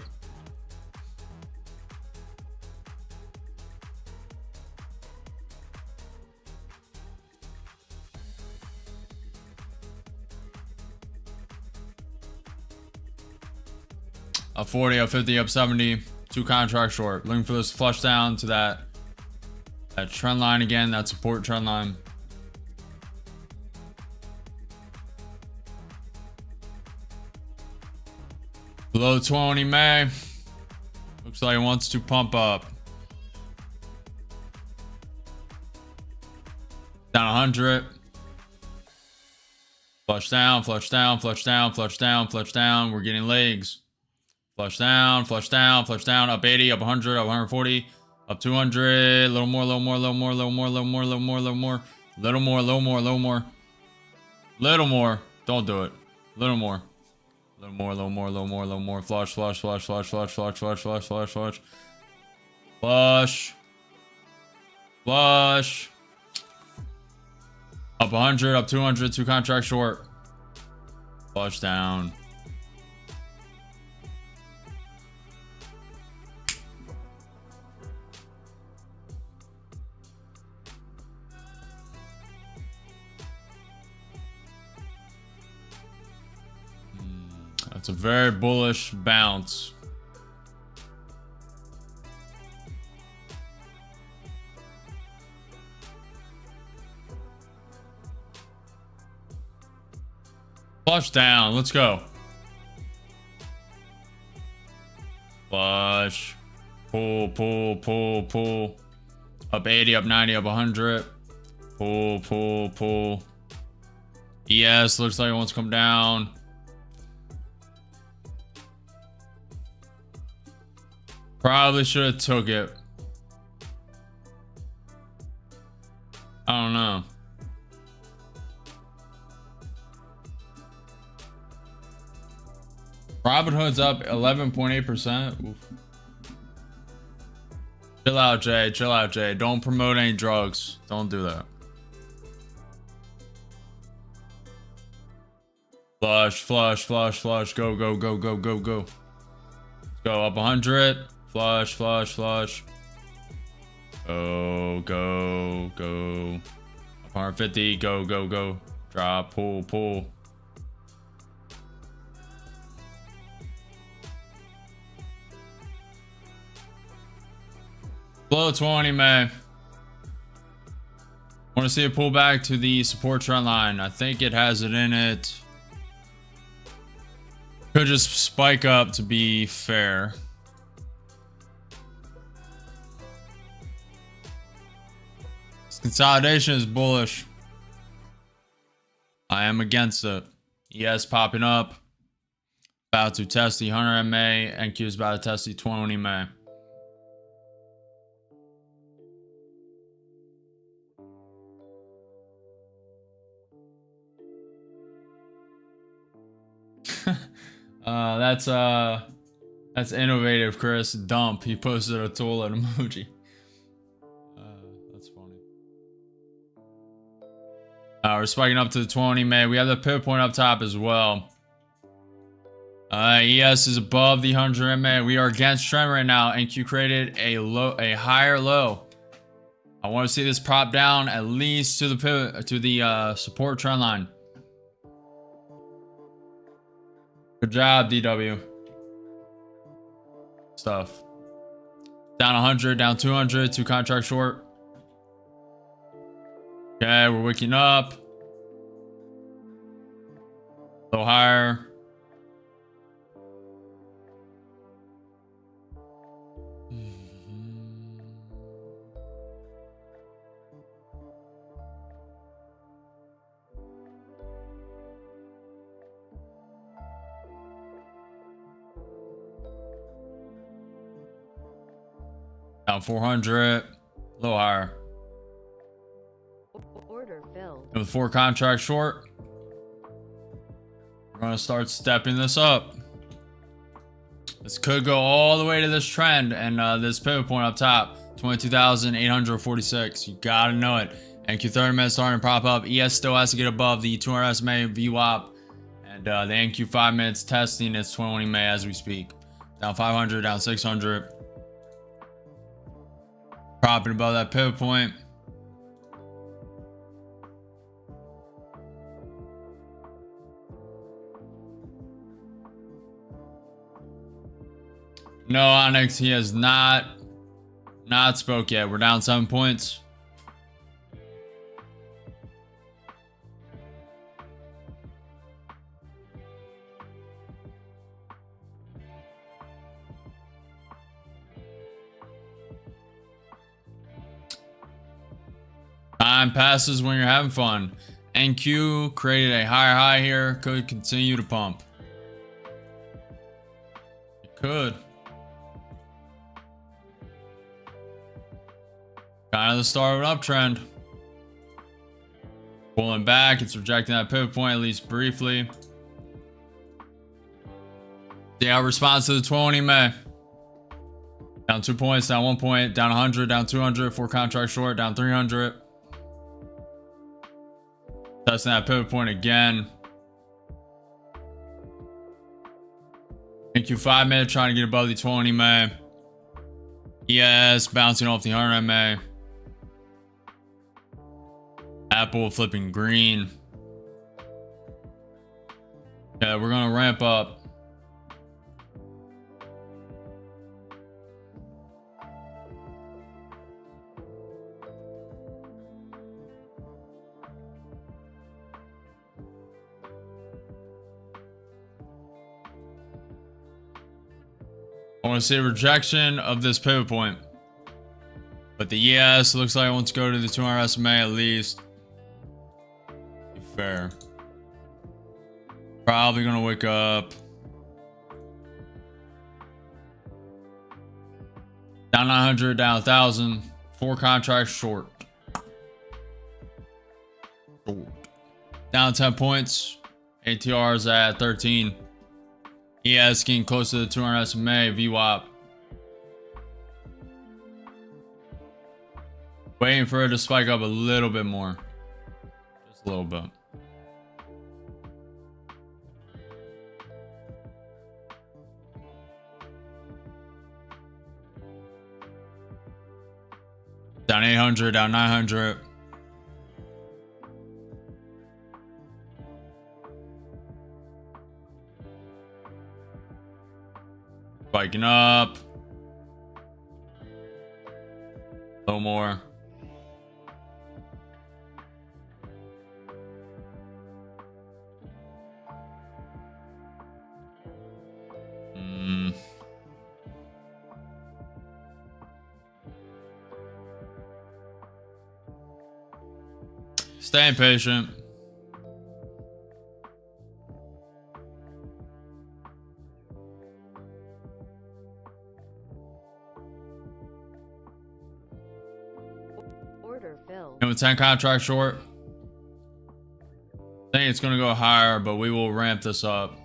Up 40, up 50, up 70. 2 contracts short. Looking for this flush down to that trend line again, that support trend line. Below 20 May. Looks like it wants to pump up. Down 100. Flush down, flush down, flush down, flush down, flush down. We're getting legs. Flush down, flush down, flush down. Up 80, up 100, up 140, up 200. A little more, little more, little more, little more, little more, little more, little more, little more, little more, little more, little more. Don't do it. Little more. Little more, little more, little more, little more. Flush, flush, flush, flush, flush, flush, flush, flush, flush, flush. Flush. Flush. Up 100, up 200, 2 contracts short. Flush down. That's a very bullish bounce. Flush down. Let's go. Flush. Pull, pull, pull, pull. Up 80, up 90, up 100. Pull, pull, pull. ES looks like it wants to come down. Probably should have took it. I don't know. Robinhood's up 11.8%. Chill out, Jay. Chill out, Jay. Don't promote any drugs. Don't do that. Flush, flush, flush, flush. Go, go, go, go, go, go. Let's go up 100. Flush, flush, flush. Go, go, go. Up 150. Go, go, go. Drop, pull, pull. Below 20, man. Want to see it pull back to the support trend line. I think it has it in it. Could just spike up to be fair. This consolidation is bullish. I am against it. ES popping up. About to test the 100 MA. NQ is about to test the 20 MA. That's innovative, Chris. Dump. He posted a toilet emoji. That's funny. We're spiking up to the 20 May. We have the pivot point up top as well. ES is above the 100 MA. We are against trend right now. NQ created a higher low. I want to see this prop down at least to the pivot, to the support trend line. Good job, DW. Stuff. Down 100, down 200, 2 contracts short. Okay, we're wicking up. A little higher. Down 400, a little higher. And with 4 contracts short, we're going to start stepping this up. This could go all the way to this trend and this pivot point up top, 22,846. You got to know it. NQ30 minutes starting to prop up. ES still has to get above the 200 SMA VWAP. And the NQ 5 minutes testing its 21 EMA as we speak. Down 500, down 600. Propping above that pivot point. No, Onyx, he has not spoke yet. We're down 7 points. Time passes when you're having fun. NQ created a higher high here. Could continue to pump. It could. Kind of the start of an uptrend. Pulling back. It's rejecting that pivot point at least briefly. Yeah, response to the 20 May. Down 2 points, down 1 point, down 100, down 200, 4 contracts short, down 300. Testing that pivot point again. NQ 5 minute trying to get above the 20 MA. ES bouncing off the 100 MA. Apple flipping green. Yeah, we're gonna ramp up. I want to see a rejection of this pivot point. But the ES looks like it wants to go to the 200 SMA at least. Be fair. Probably going to wake up. Down 900, down 1,000. 4 contracts short. Down 10 points. ATR is at 13. ES getting close to the 200 SMA VWAP. Waiting for it to spike up a little bit more. Just a little bit. Down 800, down 900. Spiking up. A little more. Staying patient. And with 10 contracts short, I think it's going to go higher, but we will ramp this up.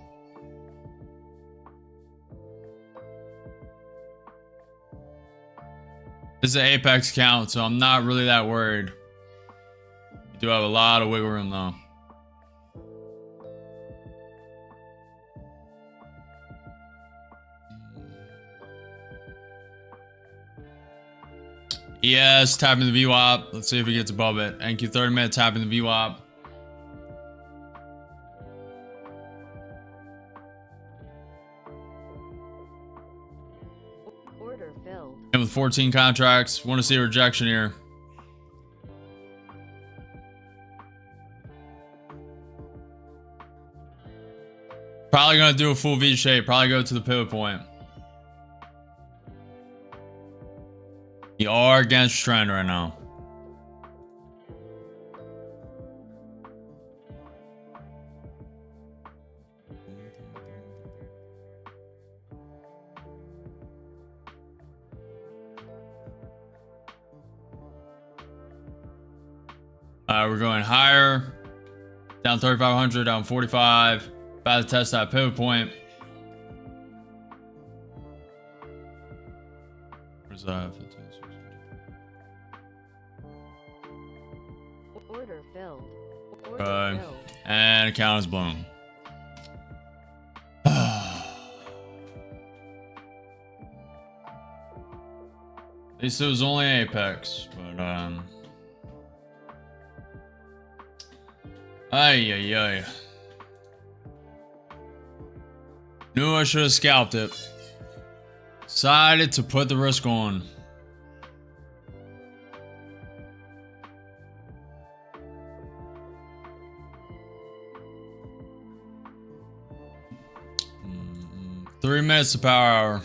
This is an apex count, so I'm not really that worried. We do have a lot of wiggle room though. ES tapping the VWAP. Let's see if he gets above it. NQ 30 minute tapping the VWAP. Order filled. And with 14 contracts, want to see a rejection here. Probably going to do a full V shape. Probably go to the pivot point. We are against trend right now. We're going higher. Down 3,500, down 45. About to test that pivot point. Where's that? Order filled. Okay. And account is blown. At least it was only Apex, but ay. Knew I should have scalped it. Decided to put the risk on. Mm-hmm. 3 minutes to power hour.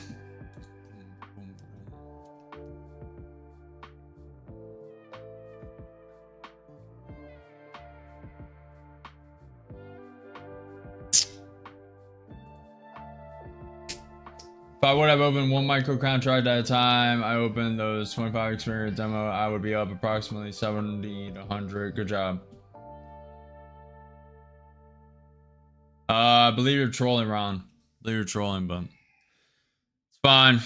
If I would have opened one micro contract at a time, I opened those 25 experience demo, I would be up approximately 70 to 100. Good job. I believe you're trolling, Ron. I believe you're trolling, but it's fine.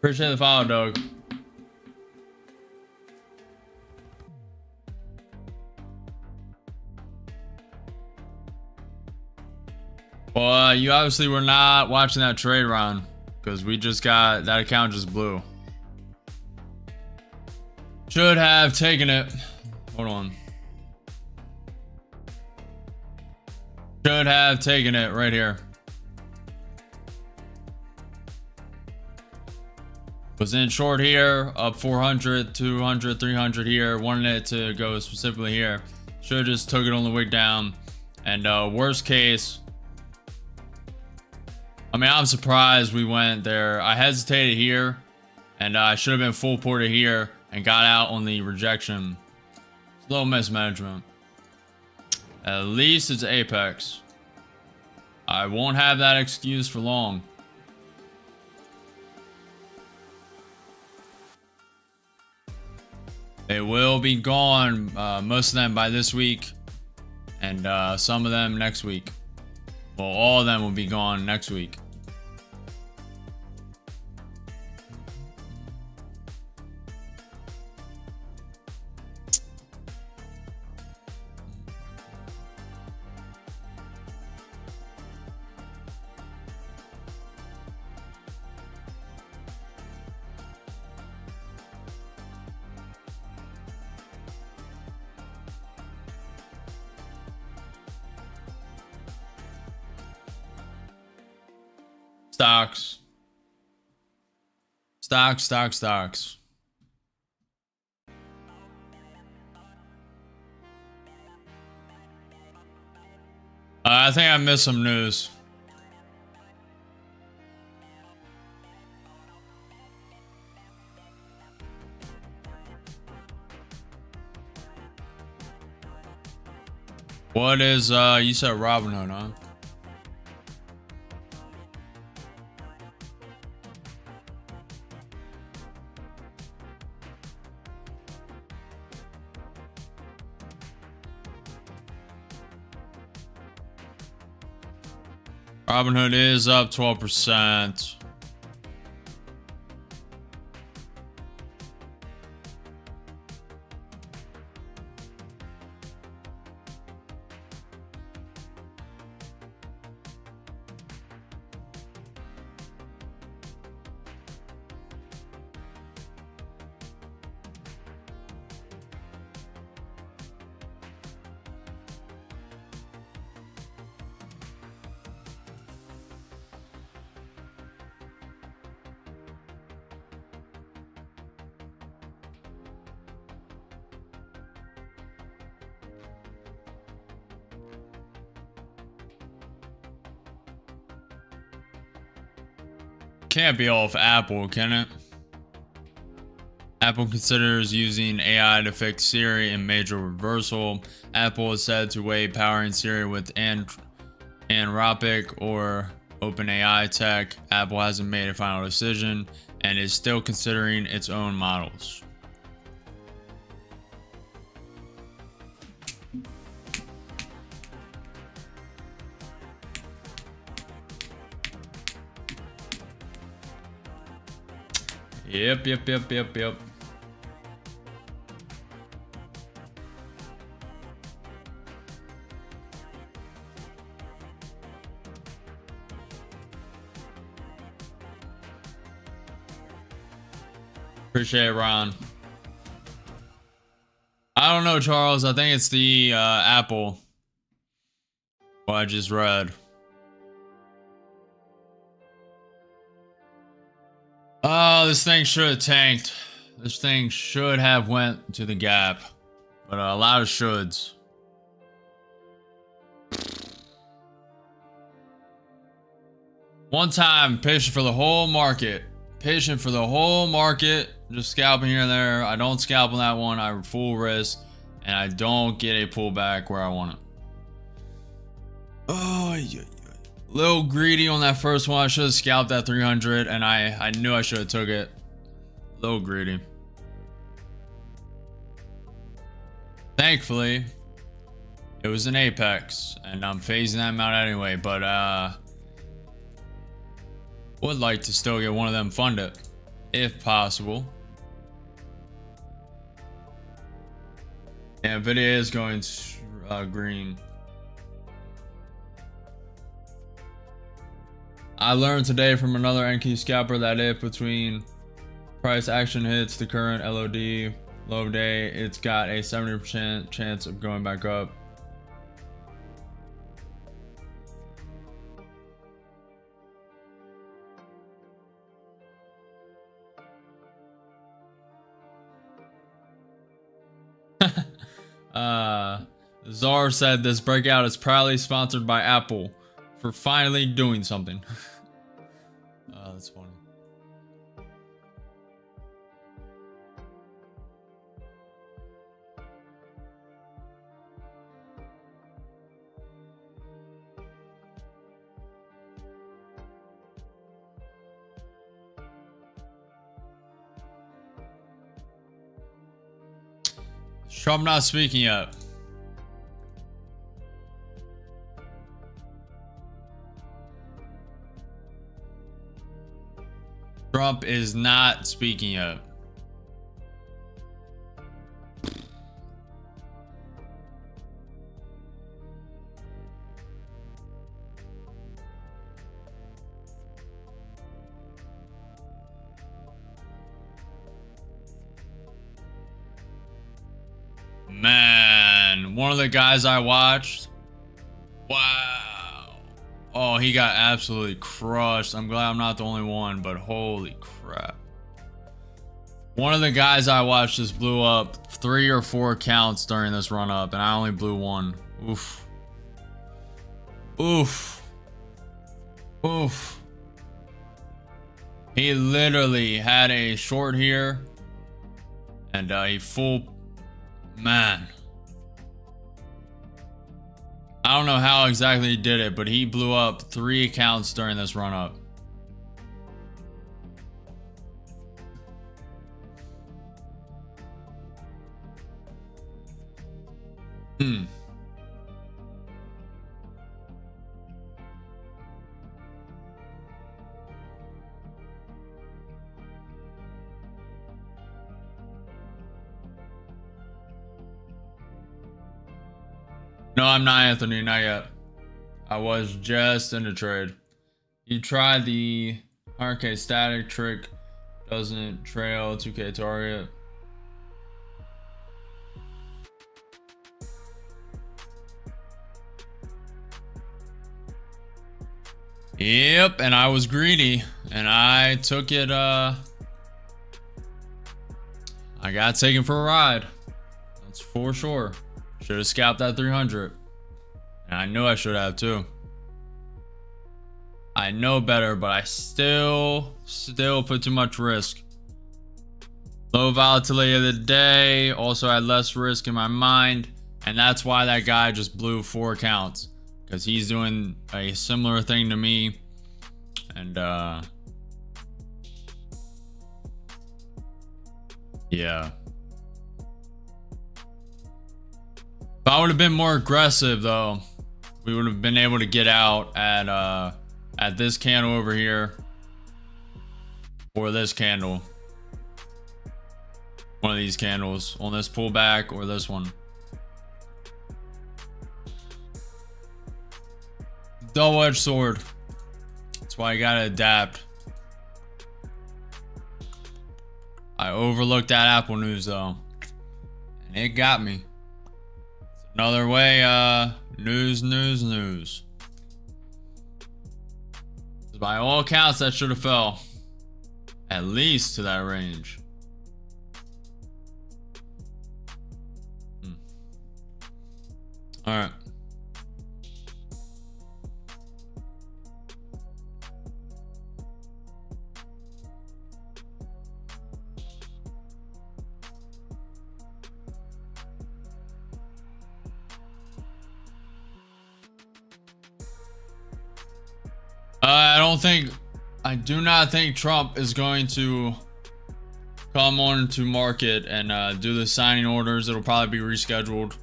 Appreciate the follow, Doug. Well, you obviously were not watching that trade round because we just got that account just blew. Should have taken it. Hold on. Should have taken it right here. Was in short here, up 400, 200, 300 here. Wanted it to go specifically here. Should have just took it on the wick down. And worst case, I mean, I'm surprised we went there. I hesitated here, and I should have been full ported here and got out on the rejection. It's a little mismanagement. At least it's Apex. I won't have that excuse for long. They will be gone, most of them by this week, and some of them next week. Well, all of them will be gone next week. Stocks. I think I missed some news. What is, you said Robinhood, huh? Robinhood is up 12%. Can't be all of Apple, can it? Apple considers using AI to fix Siri in major reversal. Apple is said to weigh powering Siri with Anthropic or OpenAI tech. Apple hasn't made a final decision and is still considering its own models. Yep. Appreciate it, Ron. I don't know, Charles. I think it's the Apple. What I just read. Oh, this thing should have tanked. This thing should have went to the gap. But a lot of shoulds. One time, patient for the whole market. Patient for the whole market. Just scalping here and there. I don't scalp on that one. I full risk. And I don't get a pullback where I want it. Oh, yeah. Little greedy on that first one. I should have scalped that 300, and I knew I should have took it. Little greedy. Thankfully, it was an apex, and I'm phasing them out anyway. But would like to still get one of them funded, if possible. Yeah, video is going green. I learned today from another NQ scalper that if between price action hits the current LOD low day, it's got a 70% chance of going back up. Czar said this breakout is proudly sponsored by Apple for finally doing something. That's funny. Trump not speaking yet. Trump is not speaking yet. Man, one of the guys I watched. Wow. Oh, he got absolutely crushed. I'm glad I'm not the only one, but holy crap. One of the guys I watched just blew up 3 or 4 accounts during this run up, and I only blew 1. Oof. Oof. Oof. He literally had a short here, and he full. Man. I don't know how exactly he did it, but he blew up 3 accounts during this run up. No, I'm not Anthony, not yet. I was just in the trade. You tried the 100k static trick, doesn't trail 2k target. Yep, and I was greedy, and I took it, I got taken for a ride. That's for sure. Should have scalped that 300. And I knew I should have too. I know better, but I still put too much risk. Low volatility of the day. Also had less risk in my mind. And that's why that guy just blew 4 accounts. Because he's doing a similar thing to me. And, yeah. If I would have been more aggressive, though, we would have been able to get out at this candle over here. Or this candle. One of these candles on this pullback or this one. Double-edged sword. That's why you gotta adapt. I overlooked that Apple news though. And it got me. It's another way, news. By all accounts, that should have fell. At least to that range. Alright. I do not think Trump is going to come on to market and do the signing orders. It'll probably be rescheduled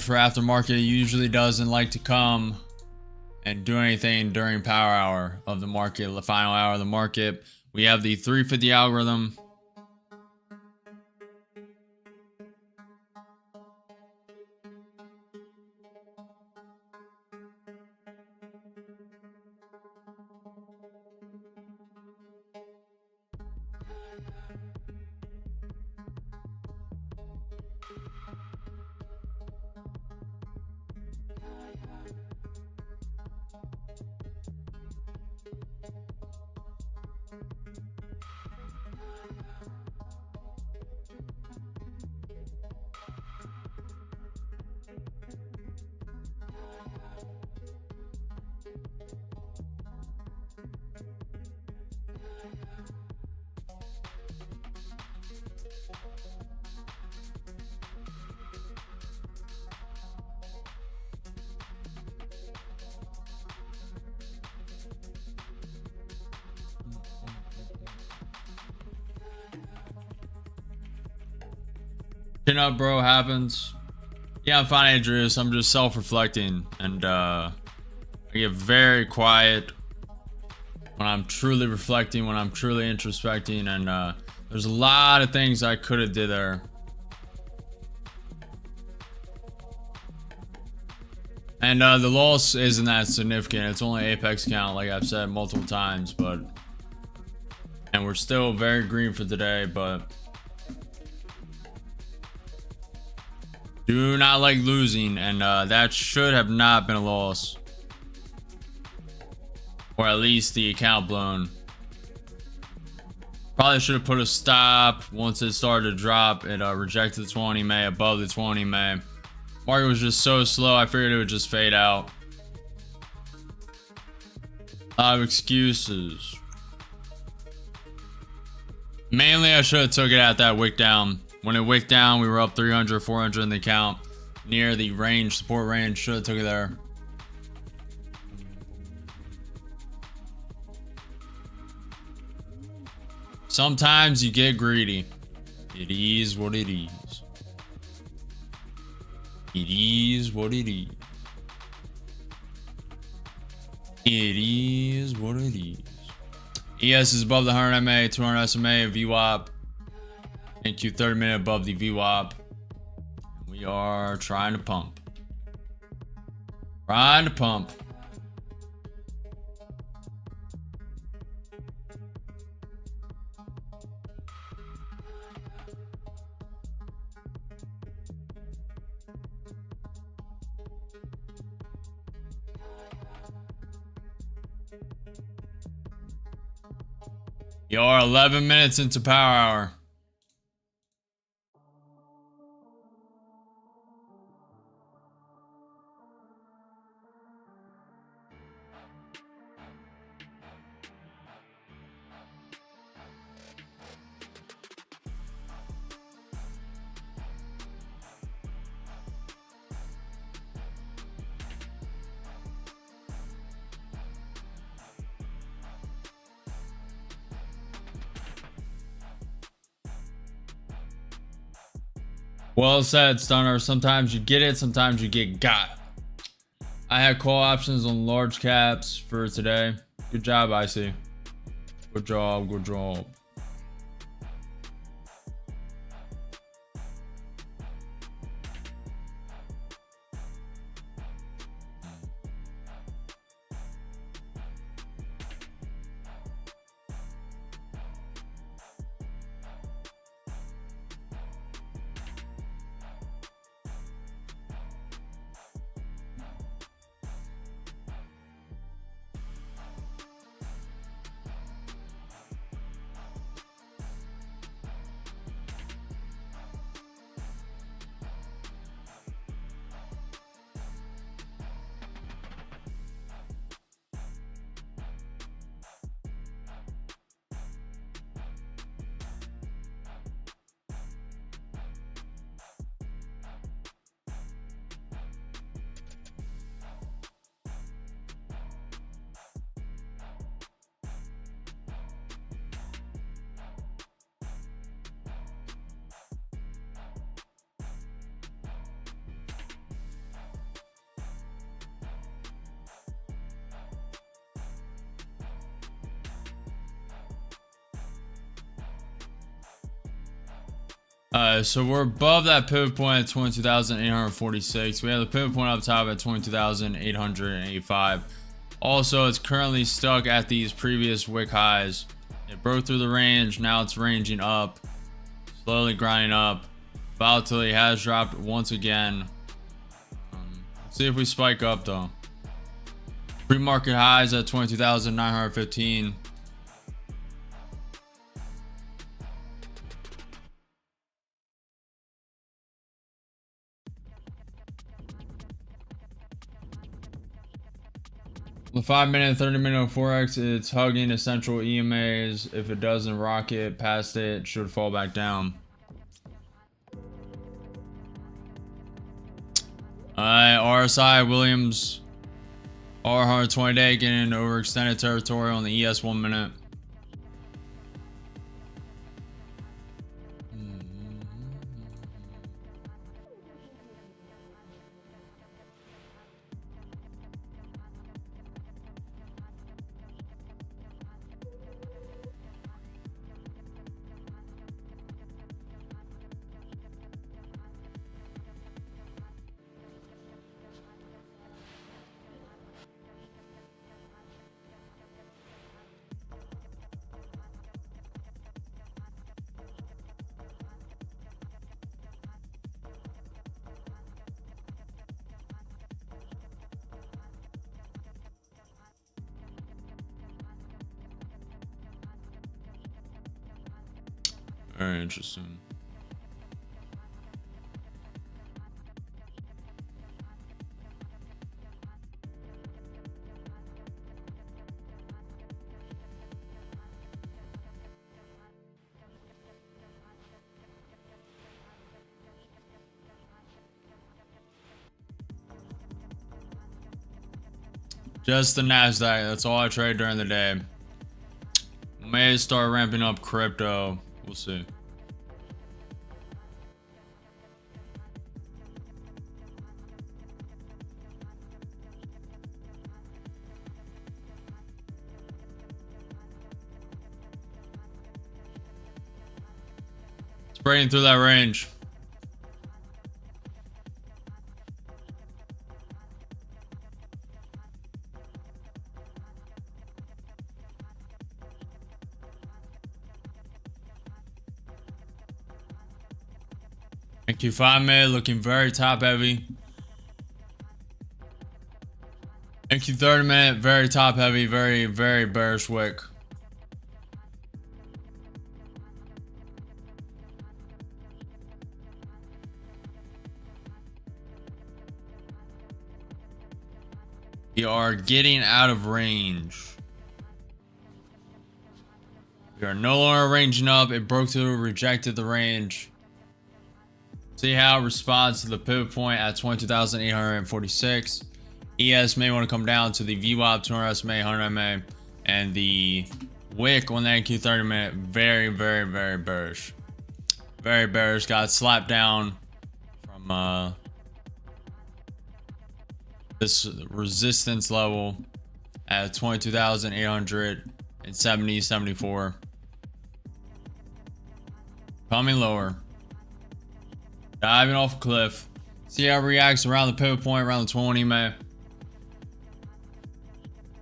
for after market. He usually doesn't like to come and do anything during power hour of the market, the final hour of the market. We have the 350 algorithm. Chin up, bro, happens. Yeah, I'm FinancialJuice. I'm just self-reflecting, and I get very quiet when I'm truly reflecting, when I'm truly introspecting, and there's a lot of things I could have did there. And the loss isn't that significant. It's only apex count, like I've said multiple times, and we're still very green for today, but do not like losing, and that should have not been a loss. Or at least the account blown. Probably should have put a stop once it started to drop. It rejected the 20 MA, above the 20 MA. Market was just so slow, I figured it would just fade out. A lot of excuses. Mainly, I should have took it at that wick down. When it wicked down, we were up 300, 400 in the account. Near the range, support range. Should have took it there. Sometimes you get greedy. It is what it is. It is what it is. It is what it is. ES is above the 100 MA, 200 SMA, VWAP. NQ 30 minute above the VWAP. We are trying to pump. Trying to pump. You are 11 minutes into power hour. Well said, Stunner. Sometimes you get it, sometimes you get got. I had call options on large caps for today. Good job, Icy. Good job, good job. So we're above that pivot point at 22,846. We have the pivot point up top at 22,885. Also, it's currently stuck at these previous wick highs. It broke through the range. Now it's ranging up, slowly grinding up. Volatility has dropped once again. Let's see if we spike up though. Pre-market highs at 22,915. The 5-minute, 30-minute Forex, it's hugging essential EMAs. If it doesn't rocket past it, it should fall back down. Alright, RSI, Williams, R120 day getting overextended territory on the ES 1 minute. Very interesting. Just the NASDAQ. That's all I trade during the day. May start ramping up crypto. We'll see. It's breaking through that range. NQ5 minute looking very top heavy. NQ 30 minute very top heavy, very bearish wick. We are getting out of range. We are no longer ranging up. It broke through, rejected the range. See how it responds to the pivot point at 22,846. ES may want to come down to the VWAP 200 SMA, 100 MA, and the wick on the NQ 30 minute. Very bearish. Very bearish. Got slapped down from this resistance level at 22,870.74. Coming lower. Diving off a cliff. See how it reacts around the pivot point, around the 20, man.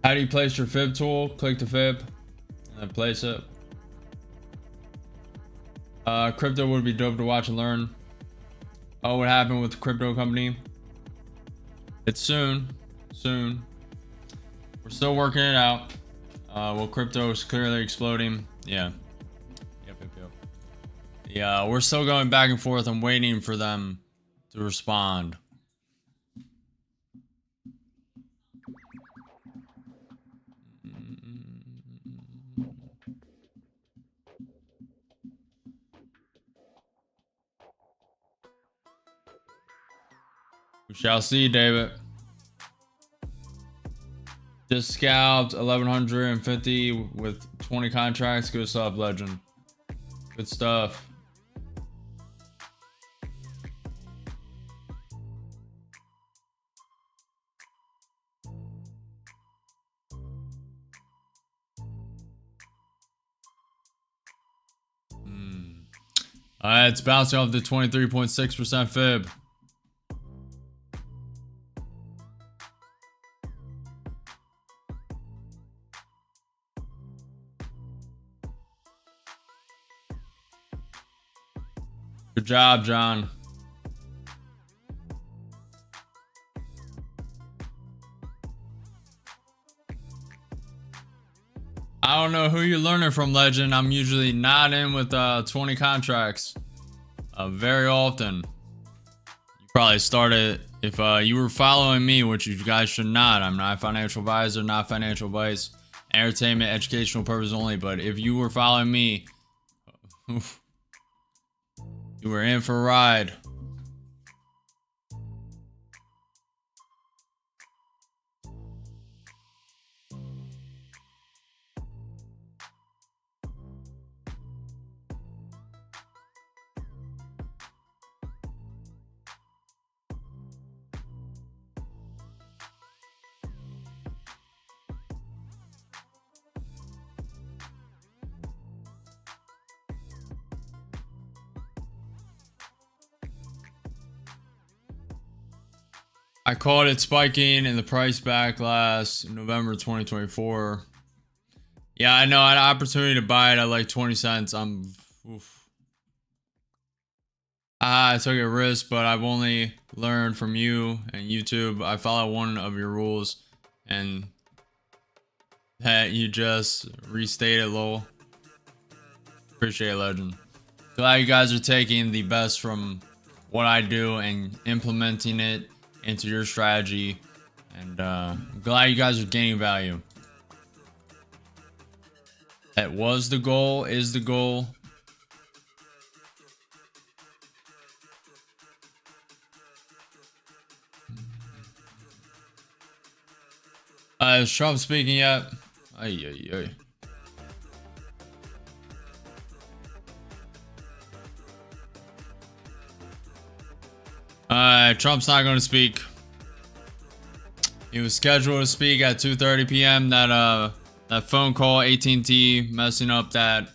How do you place your fib tool? Click the fib and then place it. Crypto would be dope to watch and learn. Oh, what happened with the crypto company? It's soon. We're still working it out. Well, crypto is clearly exploding. Yeah. Yep. Yeah, we're still going back and forth. I'm waiting for them to respond. We shall see, David. Just scalped 1150 with 20 contracts. Good stuff, legend. Good stuff. It's bouncing off the 23.6% fib. Good job, John. I don't know who you're learning from, legend. I'm usually not in with 20 contracts very often. You probably started, if you were following me, which you guys should not. I'm not a financial advisor, not financial advice, entertainment, educational purpose only. But if you were following me, you were in for a ride. I called it spiking in the price back last November 2024. Yeah, I know. I had an opportunity to buy it at like 20 cents. I took a risk, but I've only learned from you and YouTube. I follow one of your rules, and that you just restated, lol. Appreciate it, legend. Glad you guys are taking the best from what I do and implementing it into your strategy, and I'm glad you guys are gaining value. That was the goal, is the goal. Is Trump speaking yet? Ay. Trump's not going to speak. He was scheduled to speak at 2:30 p.m. That phone call, AT&T messing up that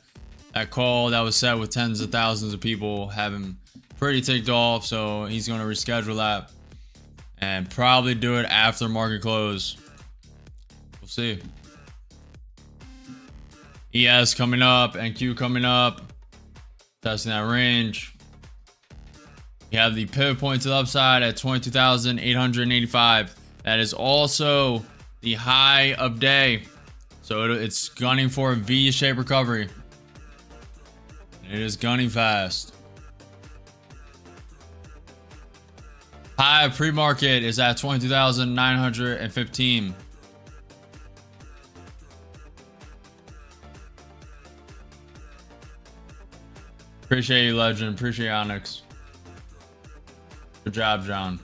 call that was set with tens of thousands of people, have him pretty ticked off. So he's going to reschedule that and probably do it after market close. We'll see. ES coming up, NQ coming up, testing that range. You have the pivot point to the upside at 22,885. That is also the high of day. So it's gunning for a V-shaped recovery. It is gunning fast. High of pre-market is at 22,915. Appreciate you, legend. Appreciate Onyx. Good job, John.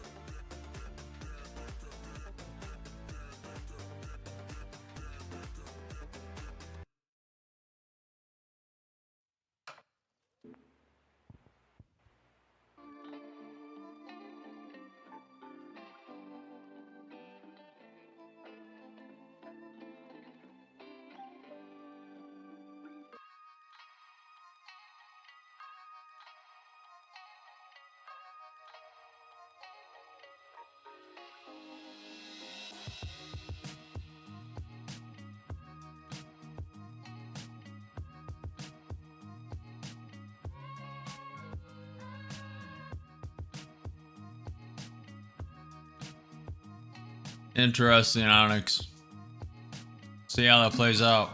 Interesting, Onyx. See how that plays out.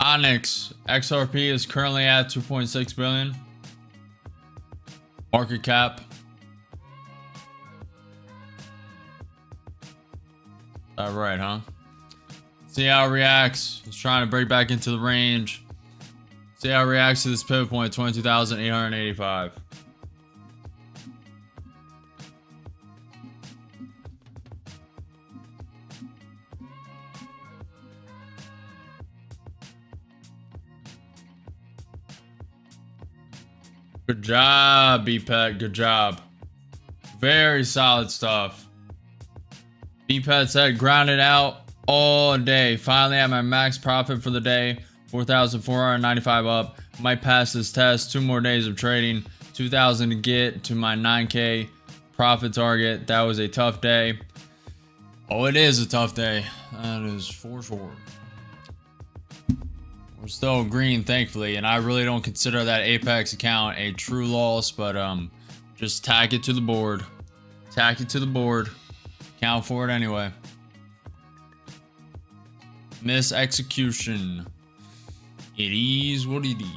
Onyx XRP is currently at 2.6 billion market cap. All right, huh? See how it reacts. It's trying to break back into the range. See how it reacts to this pivot point, 22,885. Good job, BPET. Good job. Very solid stuff. BPET said grounded out all day. Finally at my max profit for the day. 4,495 up. Might pass this test. 2 more days of trading. 2,000 to get to my 9K profit target. That was a tough day. Oh, it is a tough day. That is for sure. We're still green, thankfully, and I really don't consider that Apex account a true loss, but just tack it to the board. Tack it to the board. Count for it anyway. Miss execution. It is what it is.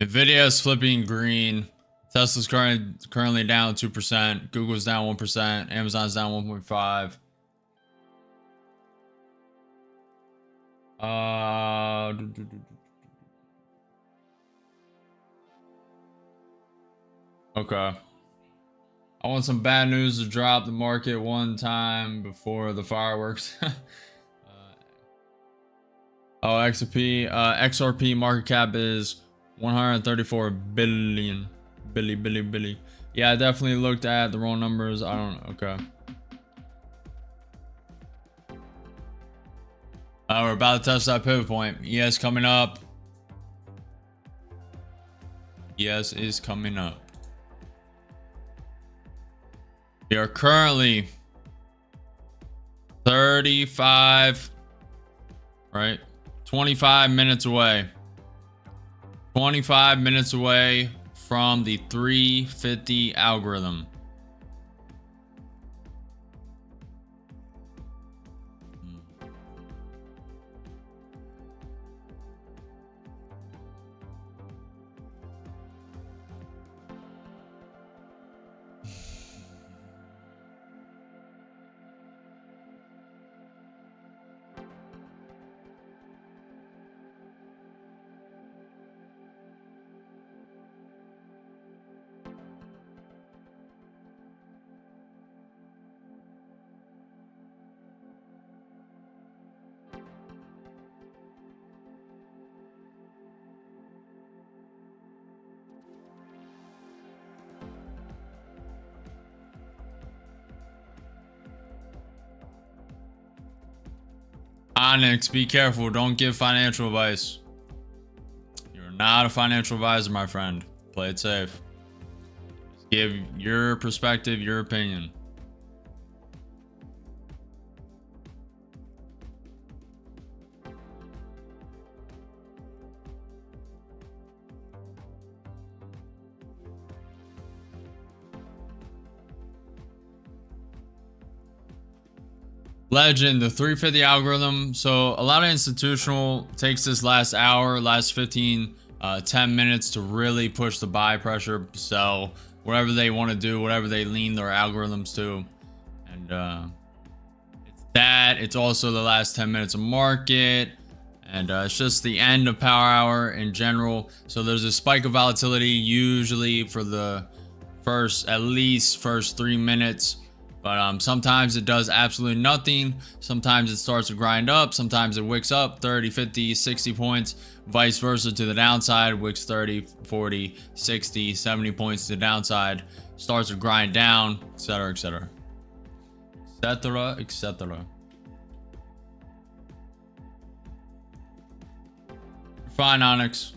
Nvidia is flipping green. Tesla's currently down 2%. Google's down 1%. Amazon's down 1.5%. Okay. I want some bad news to drop the market one time before the fireworks. XRP market cap is 134 billion. Billy. Yeah, I definitely looked at the wrong numbers. I don't know. Okay. We're about to test that pivot point. ES coming up. ES is coming up. We are currently 25, right? 25 minutes away. 25 minutes away from the 350 algorithm. Onyx, be careful. Don't give financial advice. You're not a financial advisor, my friend. Play it safe. Just give your perspective, your opinion. Legend, the 350 algorithm. So a lot of institutional takes this last hour, last 10 minutes to really push the buy pressure, sell whatever they want to do, whatever they lean their algorithms to. And it's that. It's also the last 10 minutes of market. And it's just the end of power hour in general. So there's a spike of volatility usually for the first 3 minutes. But sometimes it does absolutely nothing. Sometimes it starts to grind up. Sometimes it wicks up 30, 50, 60 points. Vice versa to the downside. Wicks 30, 40, 60, 70 points to the downside. Starts to grind down, etc., etc. Etc., etc. Fine, Onyx.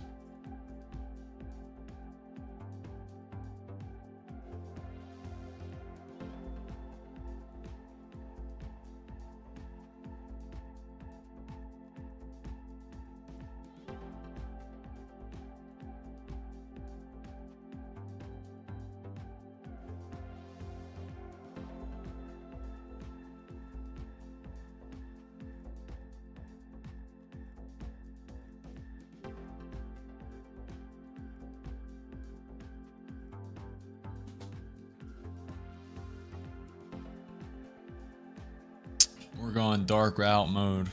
We're going dark route mode.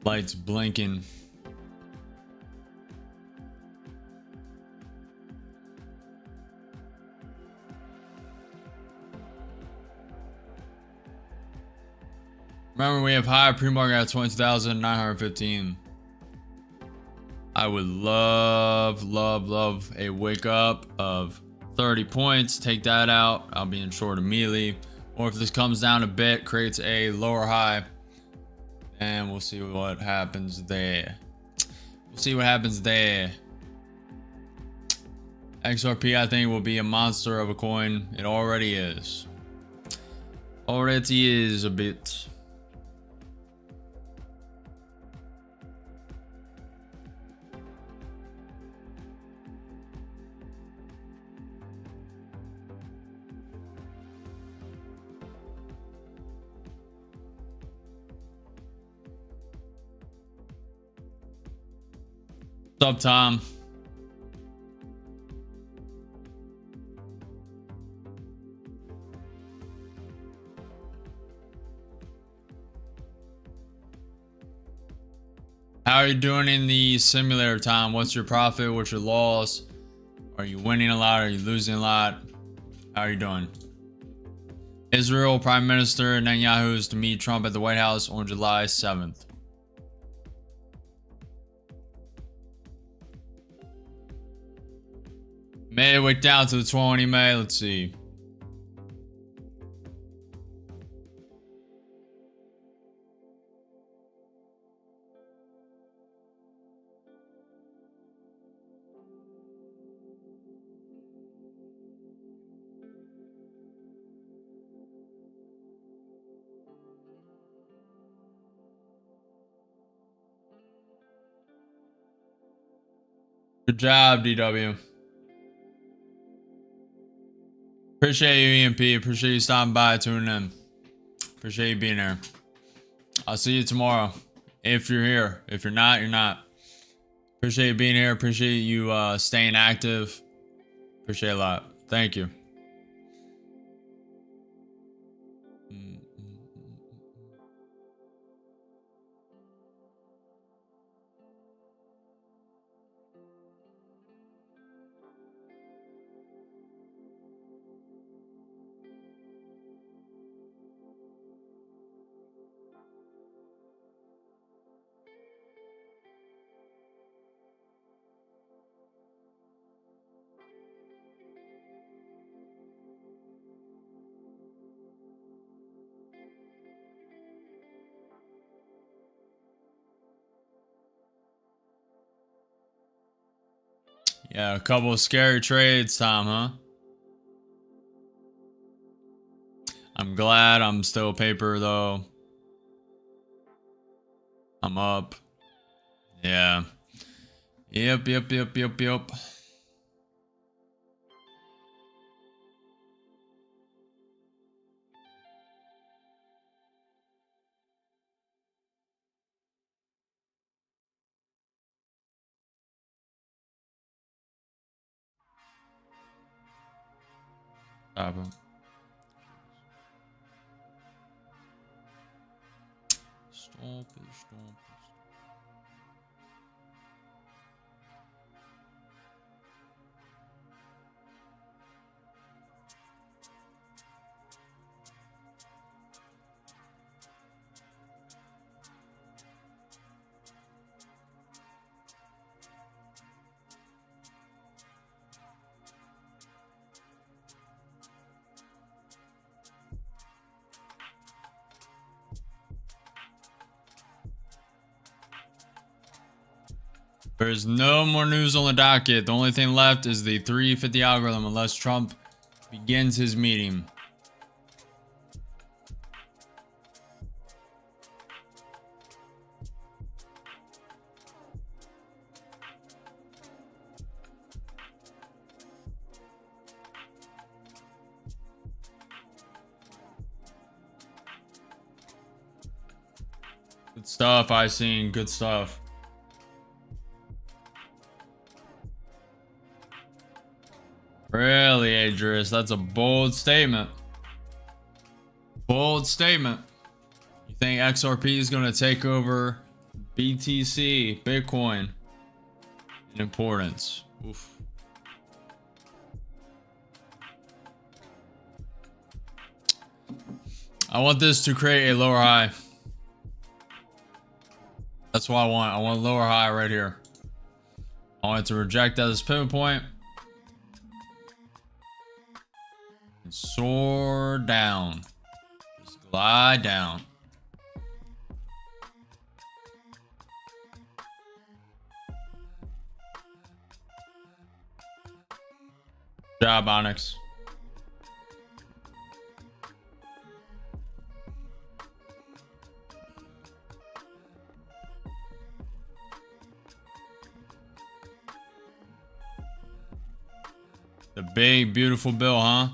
Lights blinking. Remember, we have high pre-market at 20,915. I would love a wake up of 30 points. Take that out. I'll be in short immediately. Or if this comes down a bit, creates a lower high, and we'll see what happens there. We'll see what happens there. XRP, I think, will be a monster of a coin. It already is. Already is a bit. What's up, Tom? How are you doing in the simulator, Tom? What's your profit? What's your loss? Are you winning a lot? Are you losing a lot? How are you doing? Israel Prime Minister Netanyahu is to meet Trump at the White House on July 7th. May went down to the 20 May. Let's see. Good job, DW. Appreciate you, EMP. Appreciate you stopping by, tuning in. Appreciate you being here. I'll see you tomorrow. If you're here. If you're not, you're not. Appreciate you being here. Appreciate you staying active. Appreciate a lot. Thank you. Yeah, a couple of scary trades, Tom, huh? I'm glad I'm still paper, though. I'm up. Yeah. Yep. Stop him. Stop it. There's no more news on the docket. The only thing left is the 350 algorithm unless Trump begins his meeting. Good stuff, I seen. Good stuff. Really, Adrius? That's a bold statement. Bold statement. You think XRP is going to take over BTC, Bitcoin, in importance? Oof. I want this to create a lower high. That's what I want. I want a lower high right here. I want it to reject at this pivot point. And soar down. Just glide down. Good job, BITUNIX. The big, beautiful bill, huh?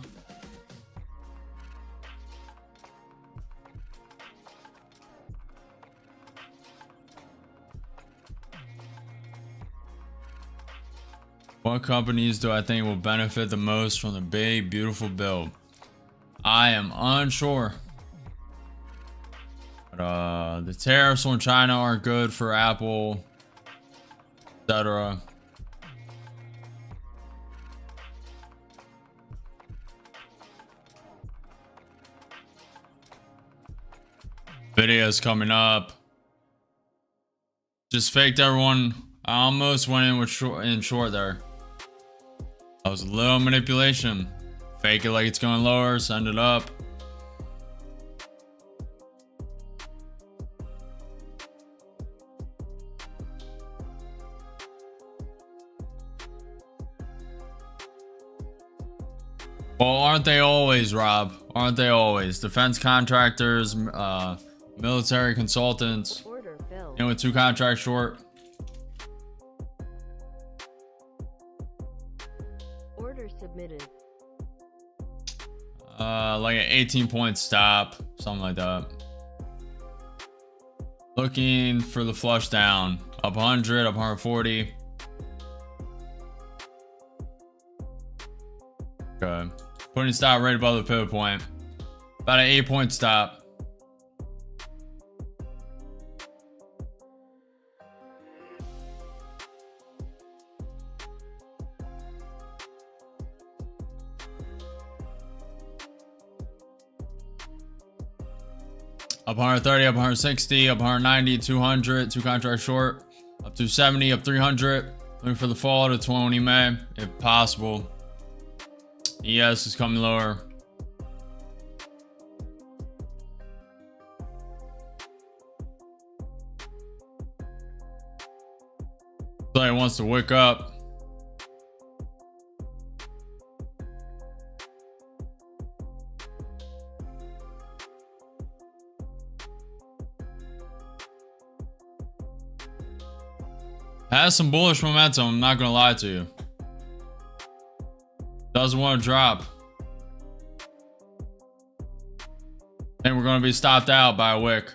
What companies do I think will benefit the most from the big, beautiful bill? I am unsure. But the tariffs on China are good for Apple, etc. Videos coming up. Just faked everyone. I almost went in with short there. That was a little manipulation. Fake it like it's going lower, send it up. Well, aren't they always, Rob? Aren't they always? Defense contractors, military consultants. And with 2 contracts short. Order submitted. Like an 18-point stop, something like that. Looking for the flush down. Up 100, up 140. Okay. Putting stop right above the pivot point. About an 8-point stop. Up 130, up 160, up 190, 200, 2 contracts short, up 270, up 300. Looking for the fall to 20 May, if possible. ES is coming lower. Player wants to wake up. Has some bullish momentum, I'm not gonna lie to you. Doesn't want to drop. And we're gonna be stopped out by a wick.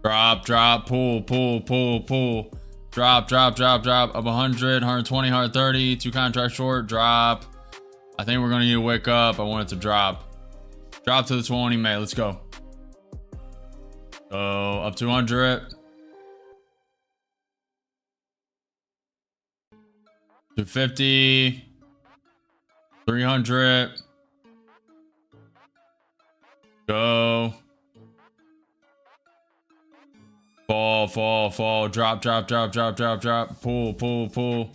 Drop, drop, pull, pull, pull, pull. Drop, drop, drop, drop. Up 100, 120, 130. 2 contracts short, drop. I think we're gonna need to wake up. I want it to drop. Drop to the 20 May. Let's go. So up 200. 250. 300. Go. Fall, fall, fall. Drop, drop, drop, drop, drop, drop. Pull, pull, pull.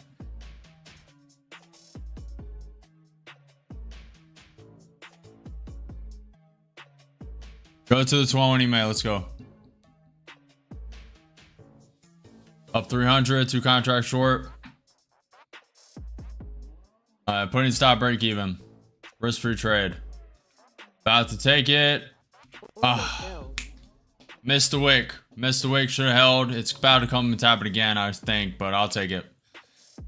Go to the 20 May. Let's go. Up 300, 2 contracts short. Putting stop break even. Risk-free trade. About to take it. Missed the wick. Missed the wick. Should have held. It's about to come and tap it again, I think, but I'll take it.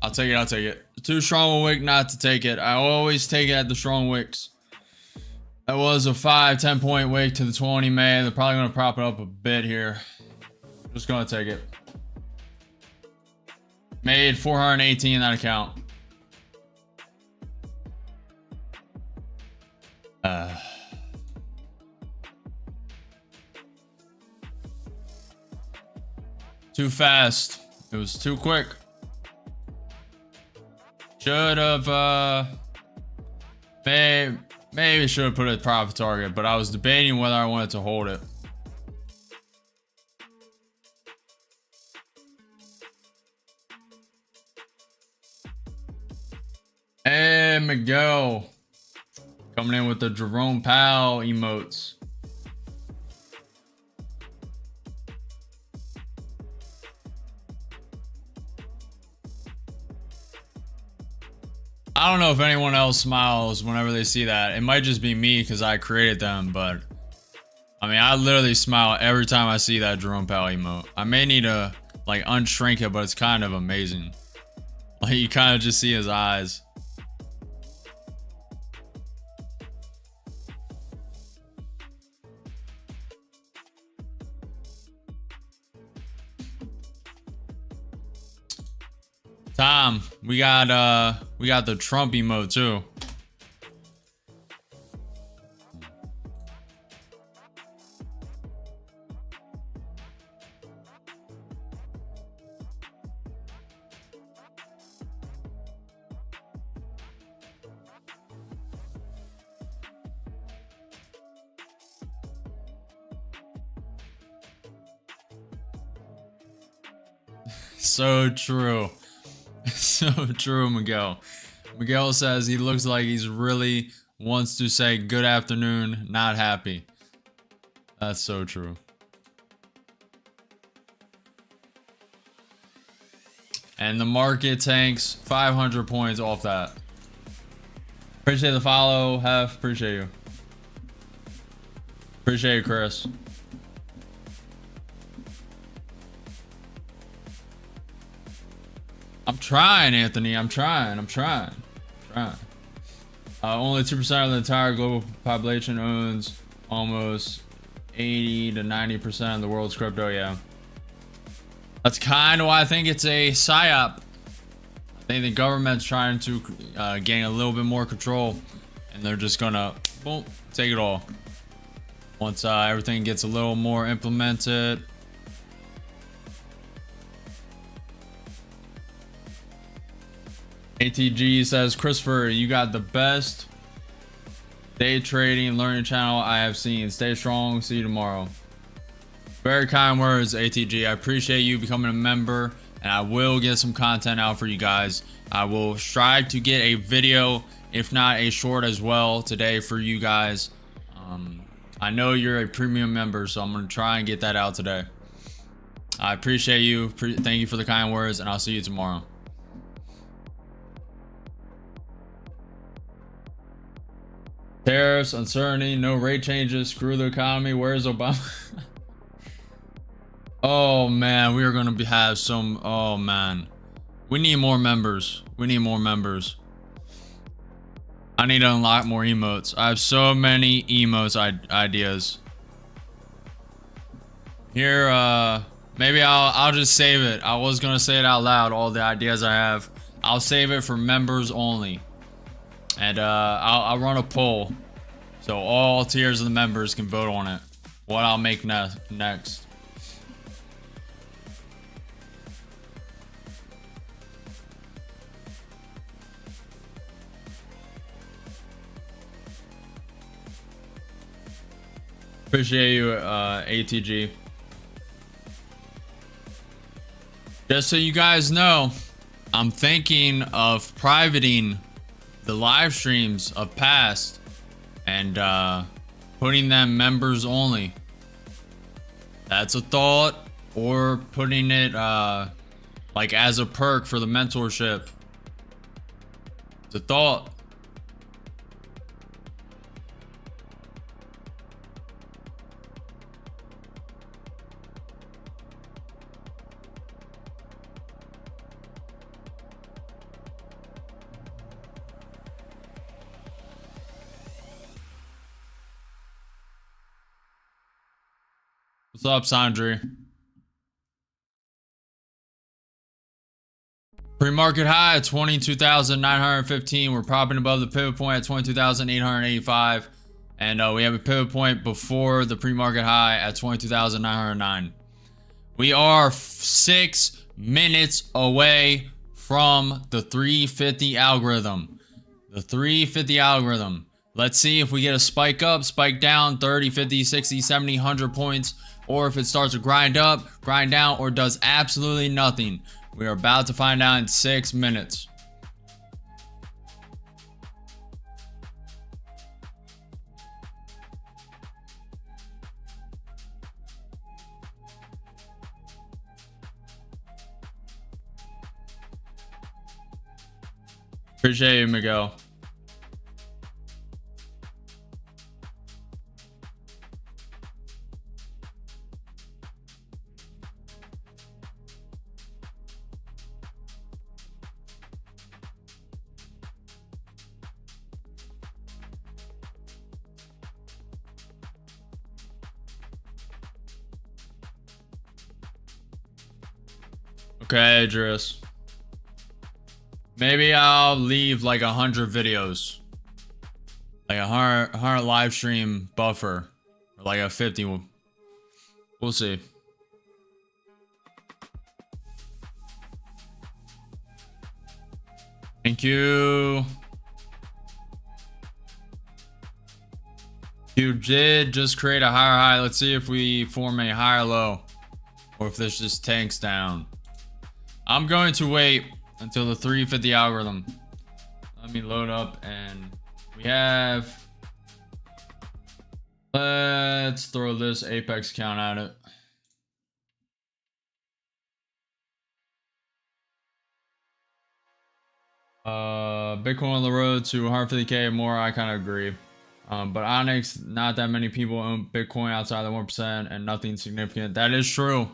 I'll take it. I'll take it. Too strong a wick not to take it. I always take it at the strong wicks. That was a 5-10 point wick to the 20 May. They're probably going to prop it up a bit here. Just going to take it. Made 418 in that account. Too fast. It was too quick. Should have maybe should have put a profit target, but I was debating whether I wanted to hold it. And Miguel coming in with the Jerome Powell emotes. I don't know if anyone else smiles whenever they see that. It might just be me because I created them, but I mean, I literally smile every time I see that Jerome Powell emote. I may need to like unshrink it, but it's kind of amazing. Like you kind of just see his eyes. Tom, we got the Trump emote too. So true. So true, Miguel. Miguel says he looks like he's really wants to say good afternoon, not happy. That's so true. And the market tanks 500 points off that. Appreciate the follow, Hef. Appreciate you. Appreciate you, Chris. I'm trying, Anthony. I'm trying. Only 2% of the entire global population owns almost 80 to 90% of the world's crypto. Yeah. That's kind of why I think it's a psyop. I think the government's trying to gain a little bit more control, and they're just gonna boom, take it all. Once everything gets a little more implemented. ATG says, Christopher, you got the best day trading learning channel I have seen. Stay strong. See you tomorrow. Very kind words, ATG. I appreciate you becoming a member, and I will get some content out for you guys. I will strive to get a video, if not a short as well, today for you guys. I know you're a premium member, so I'm going to try and get that out today. I appreciate you. Thank you for the kind words, and I'll see you tomorrow. Tariffs, uncertainty, no rate changes, screw the economy. Where's Obama? Oh man, we are gonna have some. Oh man, we need more members. I need to unlock more emotes. I have so many emotes ideas. Here, maybe I'll just save it. I was gonna say it out loud. All the ideas I have, I'll save it for members only. And I'll run a poll so all tiers of the members can vote on it. What I'll make next. Appreciate you, ATG. Just so you guys know, I'm thinking of privating the live streams of past and putting them members only. That's a thought. Or putting it like as a perk for the mentorship. It's a thought. What's up, Sandri? Pre-market high at 22,915. We're popping above the pivot point at 22,885. And we have a pivot point before the pre-market high at 22,909. We are 6 minutes away from the 350 algorithm. The 350 algorithm. Let's see if we get a spike up, spike down, 30, 50, 60, 70, 100 points. Or if it starts to grind up, grind down, or does absolutely nothing. We are about to find out in 6 minutes. Appreciate you, Miguel. Okay, Idris. Maybe I'll leave like 100 videos. Like a 100 live stream buffer. Or like a 50. We'll see. Thank you. You did just create a higher high. Let's see if we form a higher low. Or if this just tanks down. I'm going to wait until the 350 algorithm. Let me load up and we have... Let's throw this apex count at it. Bitcoin on the road to 150K or more, I kind of agree. But Onyx, not that many people own Bitcoin outside the 1% and nothing significant. That is true.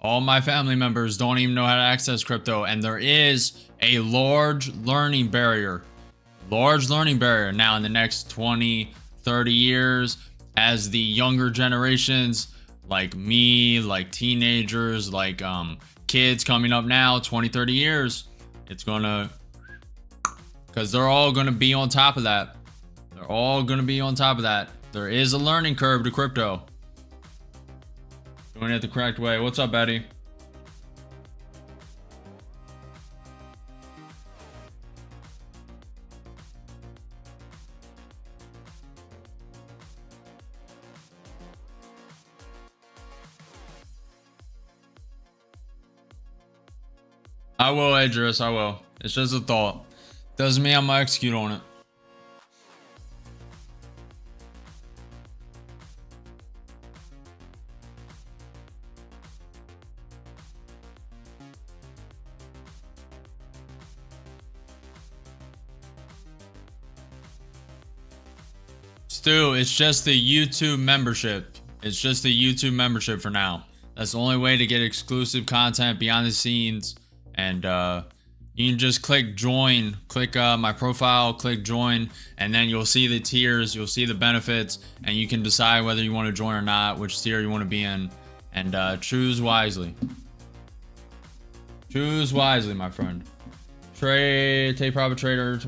All my family members don't even know how to access crypto, and there is a large learning barrier. Large learning barrier. Now in the next 20, 30 years, as the younger generations, like me, like teenagers, like kids coming up now, 20, 30 years, it's gonna, because they're all gonna be on top of that. They're all gonna be on top of that. There is a learning curve to crypto. Doing it the correct way. What's up, Betty? I will, Idris, I will. It's just a thought. Doesn't mean I'm gonna execute on it. Stu, it's just the YouTube membership. It's just the YouTube membership for now. That's the only way to get exclusive content behind the scenes. And you can just click join, click my profile, click join, and then you'll see the tiers, you'll see the benefits, and you can decide whether you want to join or not, which tier you want to be in, and choose wisely. Choose wisely, my friend. Take profit trader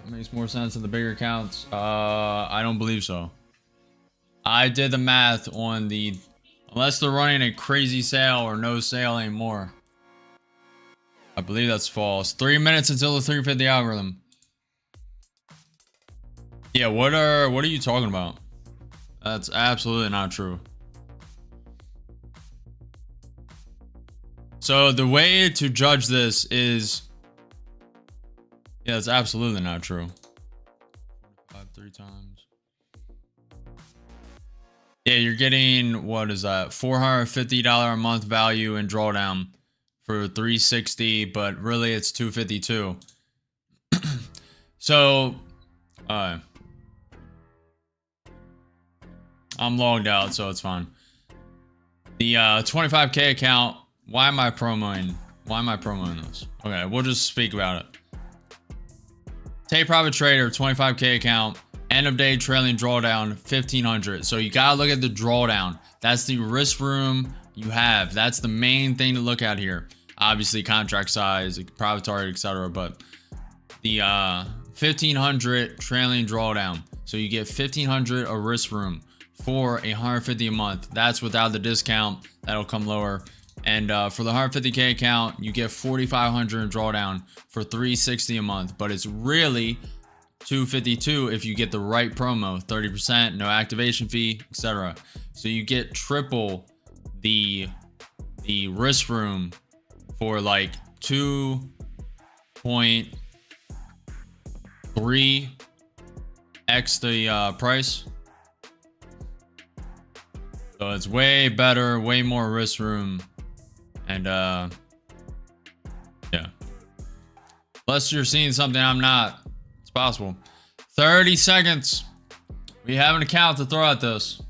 makes more sense than the bigger accounts. I don't believe so. I did the math on the, unless they're running a crazy sale or no sale anymore. I believe that's false. 3 minutes until the 350 algorithm. Yeah, what are you talking about? That's absolutely not true. So the way to judge this is, yeah, it's absolutely not true. 3 times. Yeah, you're getting, what is that, $450 a month value in drawdown for 360, but really it's 252. So, I'm logged out, so it's fine. The 25K account, why am I promoting this? Okay, we'll just speak about it. Take profit trader, 25K account, end of day trailing drawdown, 1500. So you gotta look at the drawdown. That's the risk room you have. That's the main thing to look at here. Obviously contract size, profit target, etc. But the 1500 trailing drawdown. So you get 1500 a risk room for 150 a month. That's without the discount. That'll come lower. And for the 150K account, you get 4,500 in drawdown for 360 a month. But it's really 252 if you get the right promo, 30%, no activation fee, etc. So you get triple the risk room for like 2.3x the price. So it's way better, way more risk room. And yeah, unless you're seeing something I'm not, it's possible. 30 seconds. We have an account to throw at this.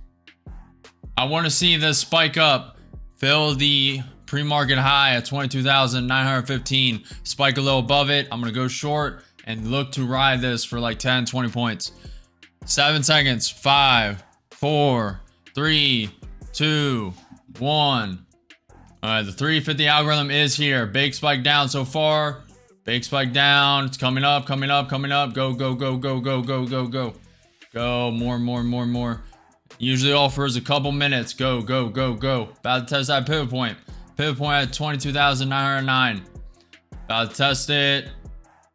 I want to see this spike up, fill the pre-market high at 22,915, spike a little above it. I'm gonna go short and look to ride this for like 10-20 points. 7 seconds. 5 4 3 2 1. All right, the 350 algorithm is here. Big spike down so far. Big spike down. It's coming up, coming up, coming up. Go, go, go, go, go, go, go, go. Go, more, more, more, more. Usually offers a couple minutes. Go, go, go, go. About to test that pivot point. Pivot point at 22,909. About to test it.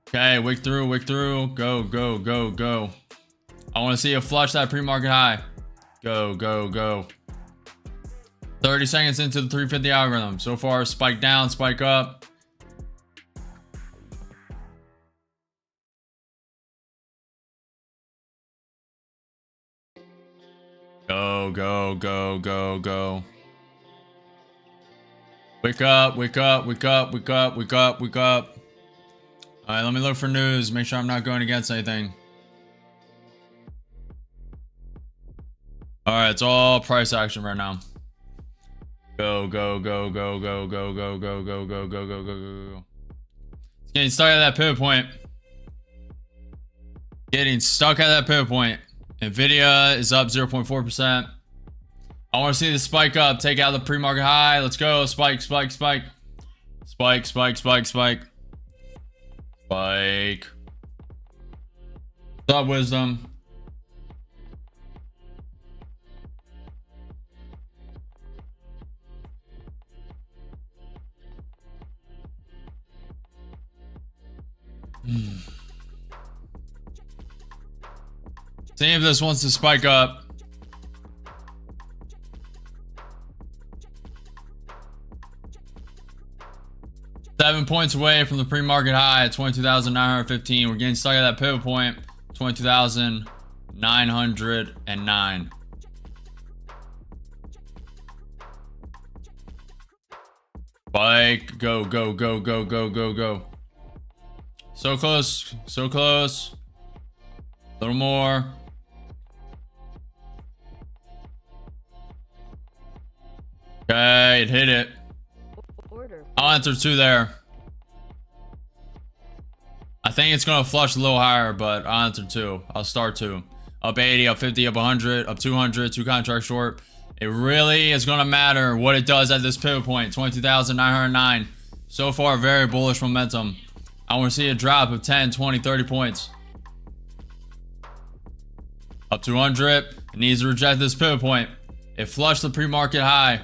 Okay, wick through, wick through. Go, go, go, go. I want to see it flush that pre-market high. Go, go, go. 30 seconds into the 350 algorithm. So far, spike down, spike up. Go, go, go, go, go. Wake up, wake up, wake up, wake up, wake up, wake up. All right, let me look for news. Make sure I'm not going against anything. All right, it's all price action right now. Go, go, go, go, go, go, go, go, go, go, go, go, go, go. It's getting stuck at that pivot point. Getting stuck at that pivot point. Nvidia is up 0.4%. I want to see the spike up. Take out the pre-market high. Let's go. Spike, spike, spike. Spike, spike, spike, spike. Spike. What's up, Wisdom? See if this wants to spike up. Seven points away from the pre-market high at 22,915. We're getting stuck at that pivot point, 22,909. Spike, go, go, go, go, go, go, go. So close, so close. A little more. Okay, it hit it. I'll enter 2 there. I think it's gonna flush a little higher, but I'll enter 2. I'll start 2. Up 80, up 50, up 100, up 200, 2 contracts short. It really is gonna matter what it does at this pivot point, 22,909. So far, very bullish momentum. I want to see a drop of 10, 20, 30 points. Up 200. It needs to reject this pivot point. It flushed the pre-market high.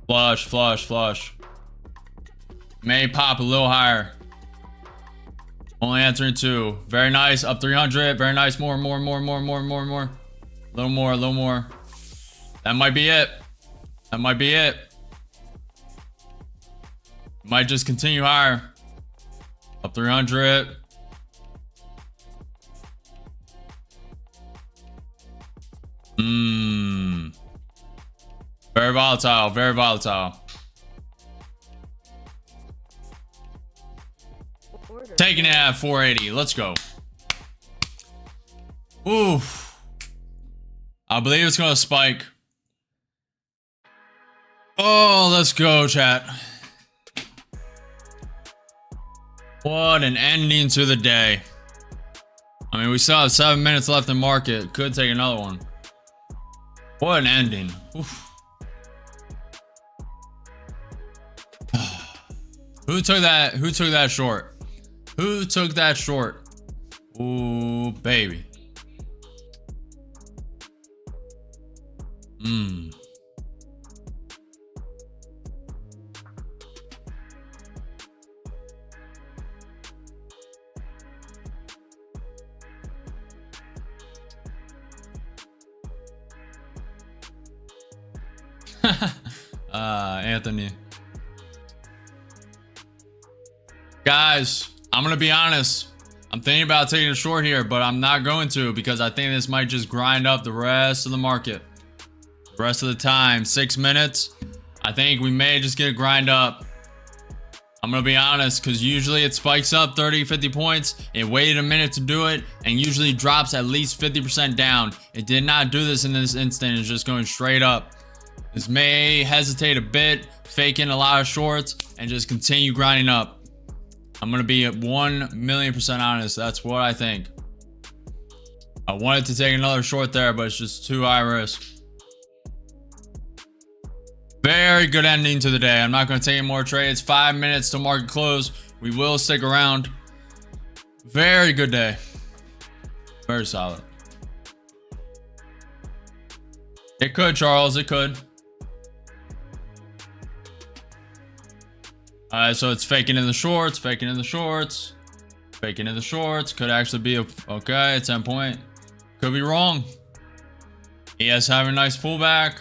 Flush, flush, flush. May pop a little higher. Only answering 2. Very nice. Up 300. Very nice. More, more, more, more, more, more, more. A little more, a little more. That might be it. That might be it. Might just continue higher. Up 300. Very volatile, very volatile. Taking it at 480. Let's go. Oof. I believe it's gonna spike. Oh, let's go, chat. What an ending to the day. I mean, we still have 7 minutes left in market. Could take another one. What an ending. Oof. Who took that? Who took that short? Who took that short? Ooh, baby. Anthony. Guys, I'm gonna be honest. I'm thinking about taking a short here, but I'm not going to because I think this might just grind up the rest of the market. The rest of the time, 6 minutes. I think we may just get a grind up. I'm gonna be honest, because usually it spikes up 30, 50 points. It waited a minute to do it and usually drops at least 50% down. It did not do this in this instant. It's just going straight up. This may hesitate a bit, fake in a lot of shorts, and just continue grinding up. I'm going to be at 1,000,000% honest. That's what I think. I wanted to take another short there, but it's just too high risk. Very good ending to the day. I'm not going to take any more trades. 5 minutes till market close. We will stick around. Very good day. Very solid. It could, Charles. It could. Alright, so it's faking in the shorts, faking in the shorts, faking in the shorts. Could actually be a, okay, 10 point. Could be wrong. ES having a nice pullback.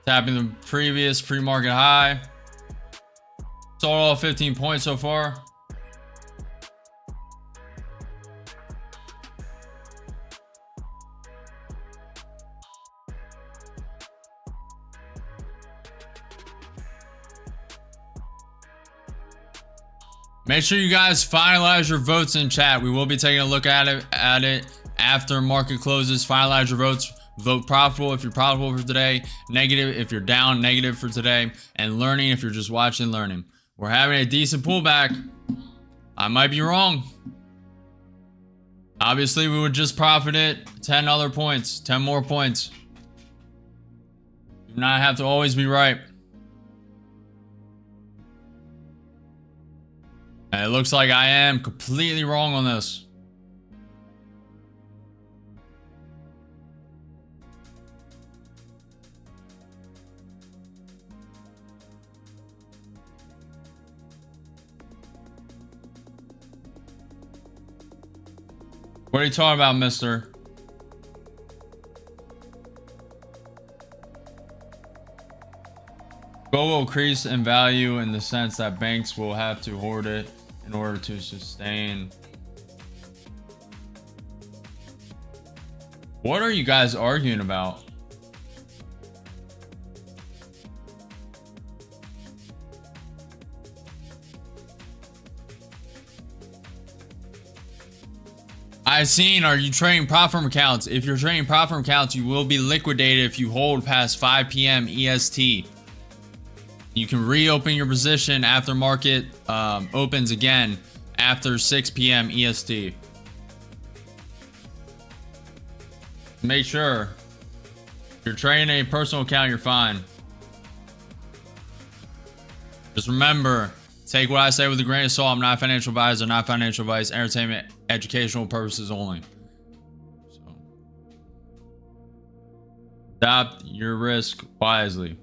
Tapping the previous pre-market high. Total of 15 points so far. Make sure you guys finalize your votes in chat. We will be taking a look at it after market closes. Finalize your votes. Vote profitable if you're profitable for today. Negative if you're down. Negative for today. And learning if you're just watching learning. We're having a decent pullback. I might be wrong. Obviously, we would just profit it 10 other points. 10 more points. Do not have to always be right. And it looks like I am completely wrong on this. What are you talking about, mister? Gold will increase in value in the sense that banks will have to hoard it in order to sustain. What are you guys arguing about? I've seen, are you trading prop firm accounts? If you're trading prop firm accounts, you will be liquidated if you hold past 5 p.m. EST. You can reopen your position after market opens again after 6 p.m. EST. Make sure if you're trading a personal account, you're fine. Just remember, take what I say with a grain of salt. I'm not a financial advisor, not financial advice, entertainment, educational purposes only. So, adopt your risk wisely.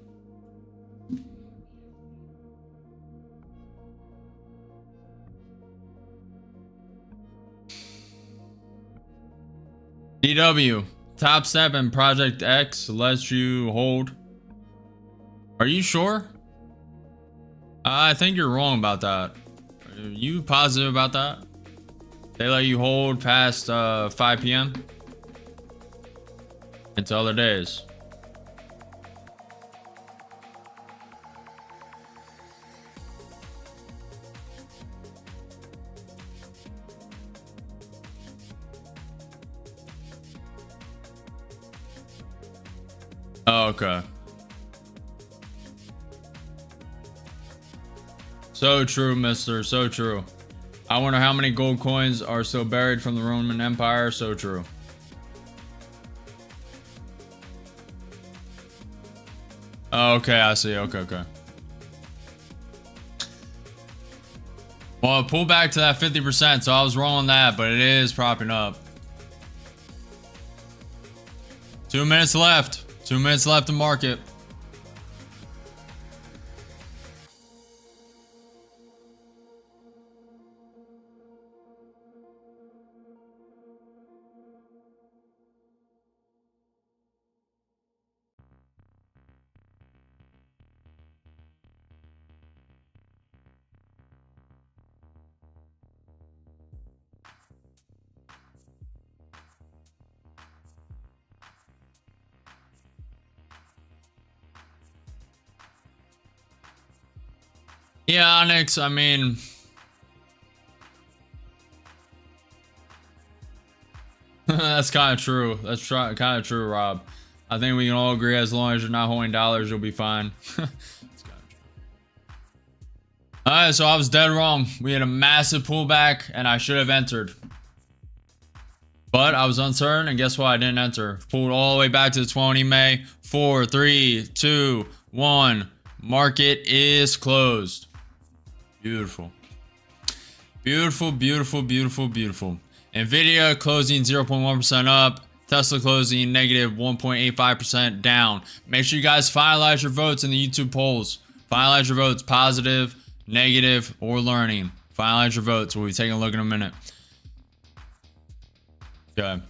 DW, top step in Project X lets you hold. Are you sure? I think you're wrong about that. Are you positive about that? They let you hold past 5 p.m.? into other days. Oh, okay. So true, mister. So true. I wonder how many gold coins are still buried from the Roman Empire. So true. Oh, okay, I see. Okay, okay. Well, pull back to that 50%, so I was wrong on that, but it is propping up. 2 minutes left. 2 minutes left to market. Yeah, Onyx, I mean, that's kind of true. That's kind of true, Rob. I think we can all agree as long as you're not holding dollars, you'll be fine. Alright, so I was dead wrong. We had a massive pullback, and I should have entered. But I was uncertain, and guess what? I didn't enter. Pulled all the way back to the 20 May. 4, 3, 2, 1. Market is closed. Beautiful. Beautiful, beautiful, beautiful, beautiful. Nvidia closing 0.1% up. Tesla closing negative 1.85% down. Make sure you guys finalize your votes in the YouTube polls. Finalize your votes, positive, negative, or learning. Finalize your votes. We'll be taking a look in a minute. Okay.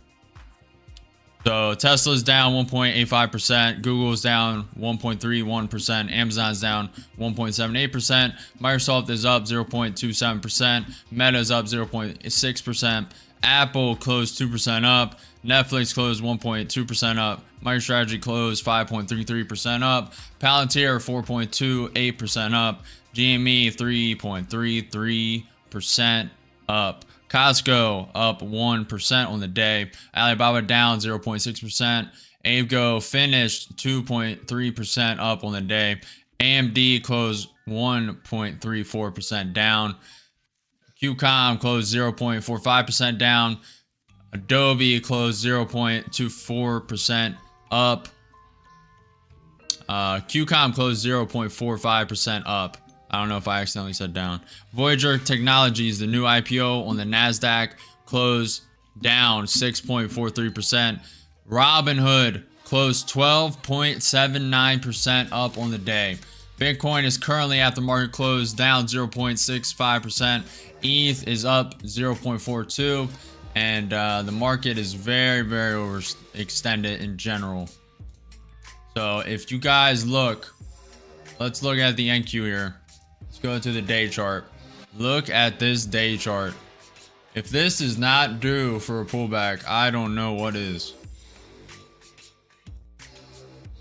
So Tesla's down 1.85%, Google's down 1.31%, Amazon's down 1.78%, Microsoft is up 0.27%, Meta's up 0.6%, Apple closed 2% up, Netflix closed 1.2% up, MicroStrategy closed 5.33% up, Palantir 4.28% up, GME 3.33% up. Costco up 1% on the day. Alibaba down 0.6%. Abeco finished 2.3% up on the day. AMD closed 1.34% down. QCOM closed 0.45% down. Adobe closed 0.24% up. QCOM closed 0.45% up. I don't know if I accidentally said down. Voyager Technologies, the new IPO on the NASDAQ, closed down 6.43%. Robinhood closed 12.79% up on the day. Bitcoin is currently at the market close down 0.65%. ETH is up 0.42%. And the market is very, very overextended in general. So if you guys look, let's look at the NQ here. Go to the day chart. Look at this day chart. If this is not due for a pullback, I don't know what is.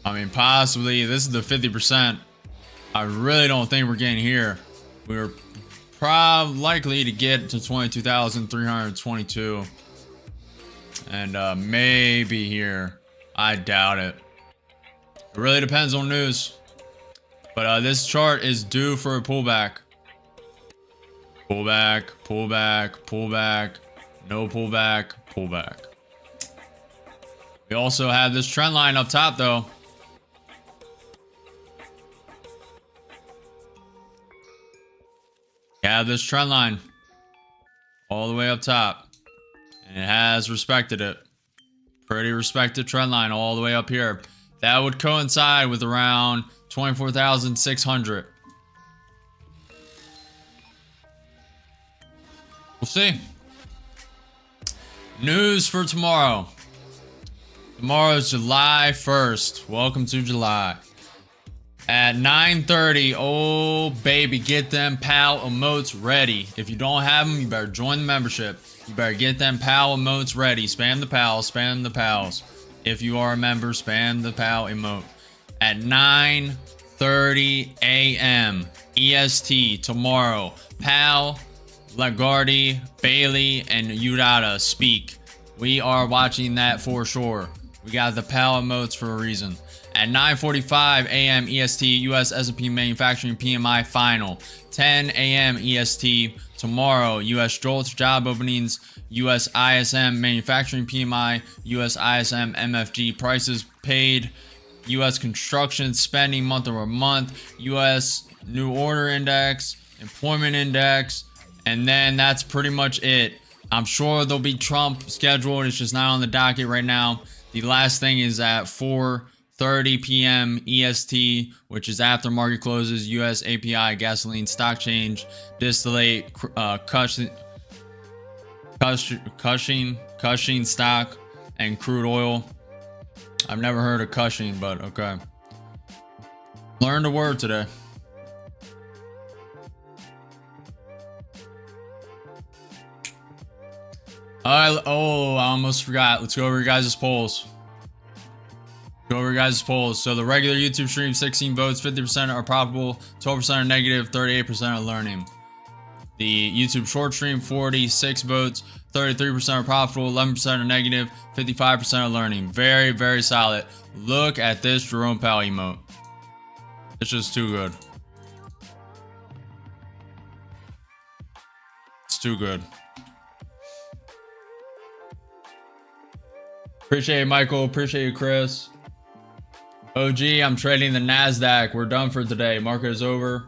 I mean, possibly this is the 50%. I really don't think we're getting here. We're probably likely to get to 22,322 and maybe here. I doubt it. It really depends on news. But this chart is due for a pullback. Pullback, pullback, pullback, no pullback, pullback. We also have this trend line up top though. We have this trend line all the way up top. And it has respected it. Pretty respected trend line all the way up here. That would coincide with around 24,600. We'll see. News for tomorrow. Tomorrow is July 1st. Welcome to July. At 9:30, oh baby, get them PAL emotes ready. If you don't have them, you better join the membership. You better get them PAL emotes ready. Spam the PALs, spam the PALs. if you are a member, spam the PAL emote. At 9:30 a.m. EST tomorrow, PAL, Lagarde, Bailey, and Udata speak. We are watching that for sure. We got the PAL emotes for a reason. At 9:45 a.m. EST, U.S. S&P Manufacturing PMI final. 10 a.m. EST tomorrow, U.S. JOLTS job openings, U.S. ISM Manufacturing PMI, U.S. ISM MFG prices paid, U.S. construction spending month over month, U.S. new order index, employment index, and then that's pretty much it. I'm sure there'll be Trump scheduled. It's just not on the docket right now. The last thing is at 4:30 p.m. EST, which is after market closes, U.S. API gasoline stock change, distillate, Cushing stock, and crude oil. I've never heard of Cushing, but okay. Learned a word today. Oh, I almost forgot. Let's go over your guys' polls. So the regular YouTube stream, 16 votes, 50% are profitable, 12% are negative, 38% are learning. The YouTube short stream, 46 votes, 33% are profitable, 11% are negative, 55% are learning. Very, very solid. Look at this Jerome Powell emote. It's just too good. It's too good. Appreciate you, Michael. Appreciate you, Chris. OG, I'm trading the NASDAQ. We're done for today. Market is over.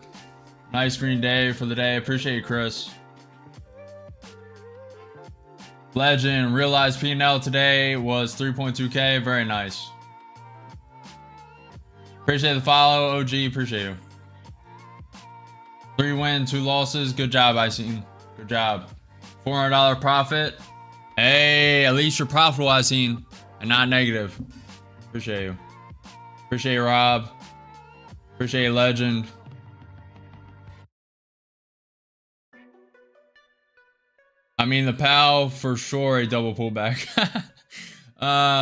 Nice green day for the day. Appreciate you, Chris. Legend, realized P&L today was 3.2K. Very nice. Appreciate the follow, OG. Appreciate you. 3 wins, 2 losses. Good job, Icing. Good job. $400 profit. Hey, at least you're profitable, Icing, and not negative. Appreciate you. Appreciate you, Rob. Appreciate you, Legend. I mean, the PAL for sure a double pullback.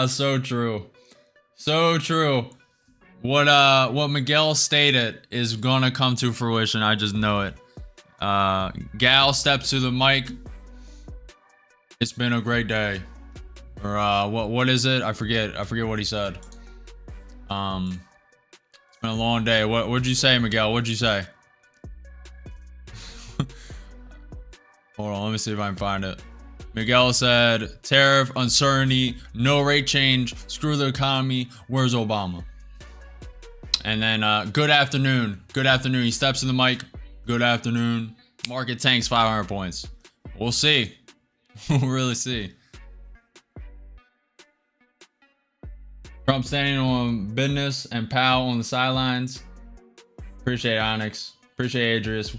So true. So true. What Miguel stated is gonna come to fruition. I just know it. Gal steps to the mic. It's been a great day. Or what is it? I forget what he said. It's been a long day. What'd you say, Miguel? What'd you say? Hold on, let me see if I can find it. Miguel said, tariff, uncertainty, no rate change, screw the economy, where's Obama? And then, good afternoon. Good afternoon. He steps in the mic. Good afternoon. Market tanks 500 points. We'll see. We'll really see. Trump standing on business and Powell on the sidelines. Appreciate Onyx. Appreciate Adrius.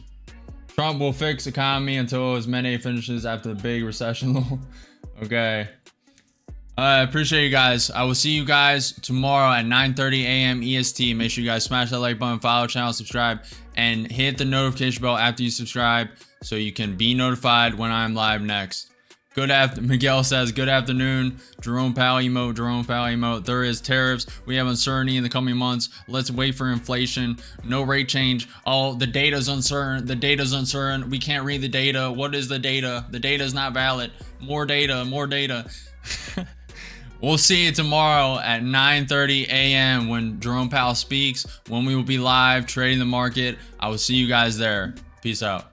Trump will fix economy until his mandate finishes after the big recession. Okay. I appreciate you guys. I will see you guys tomorrow at 9:30 a.m. EST. Make sure you guys smash that like button, follow the channel, subscribe, and hit the notification bell after you subscribe so you can be notified when I'm live next. Good after Miguel says, good afternoon. Jerome Powell emote, Jerome Powell emote. There is tariffs. We have uncertainty in the coming months. Let's wait for inflation. No rate change. Oh, the data's uncertain. The data's uncertain. We can't read the data. What is the data? The data is not valid. More data, more data. We'll see you tomorrow at 9:30 a.m. when Jerome Powell speaks, when we will be live trading the market. I will see you guys there. Peace out.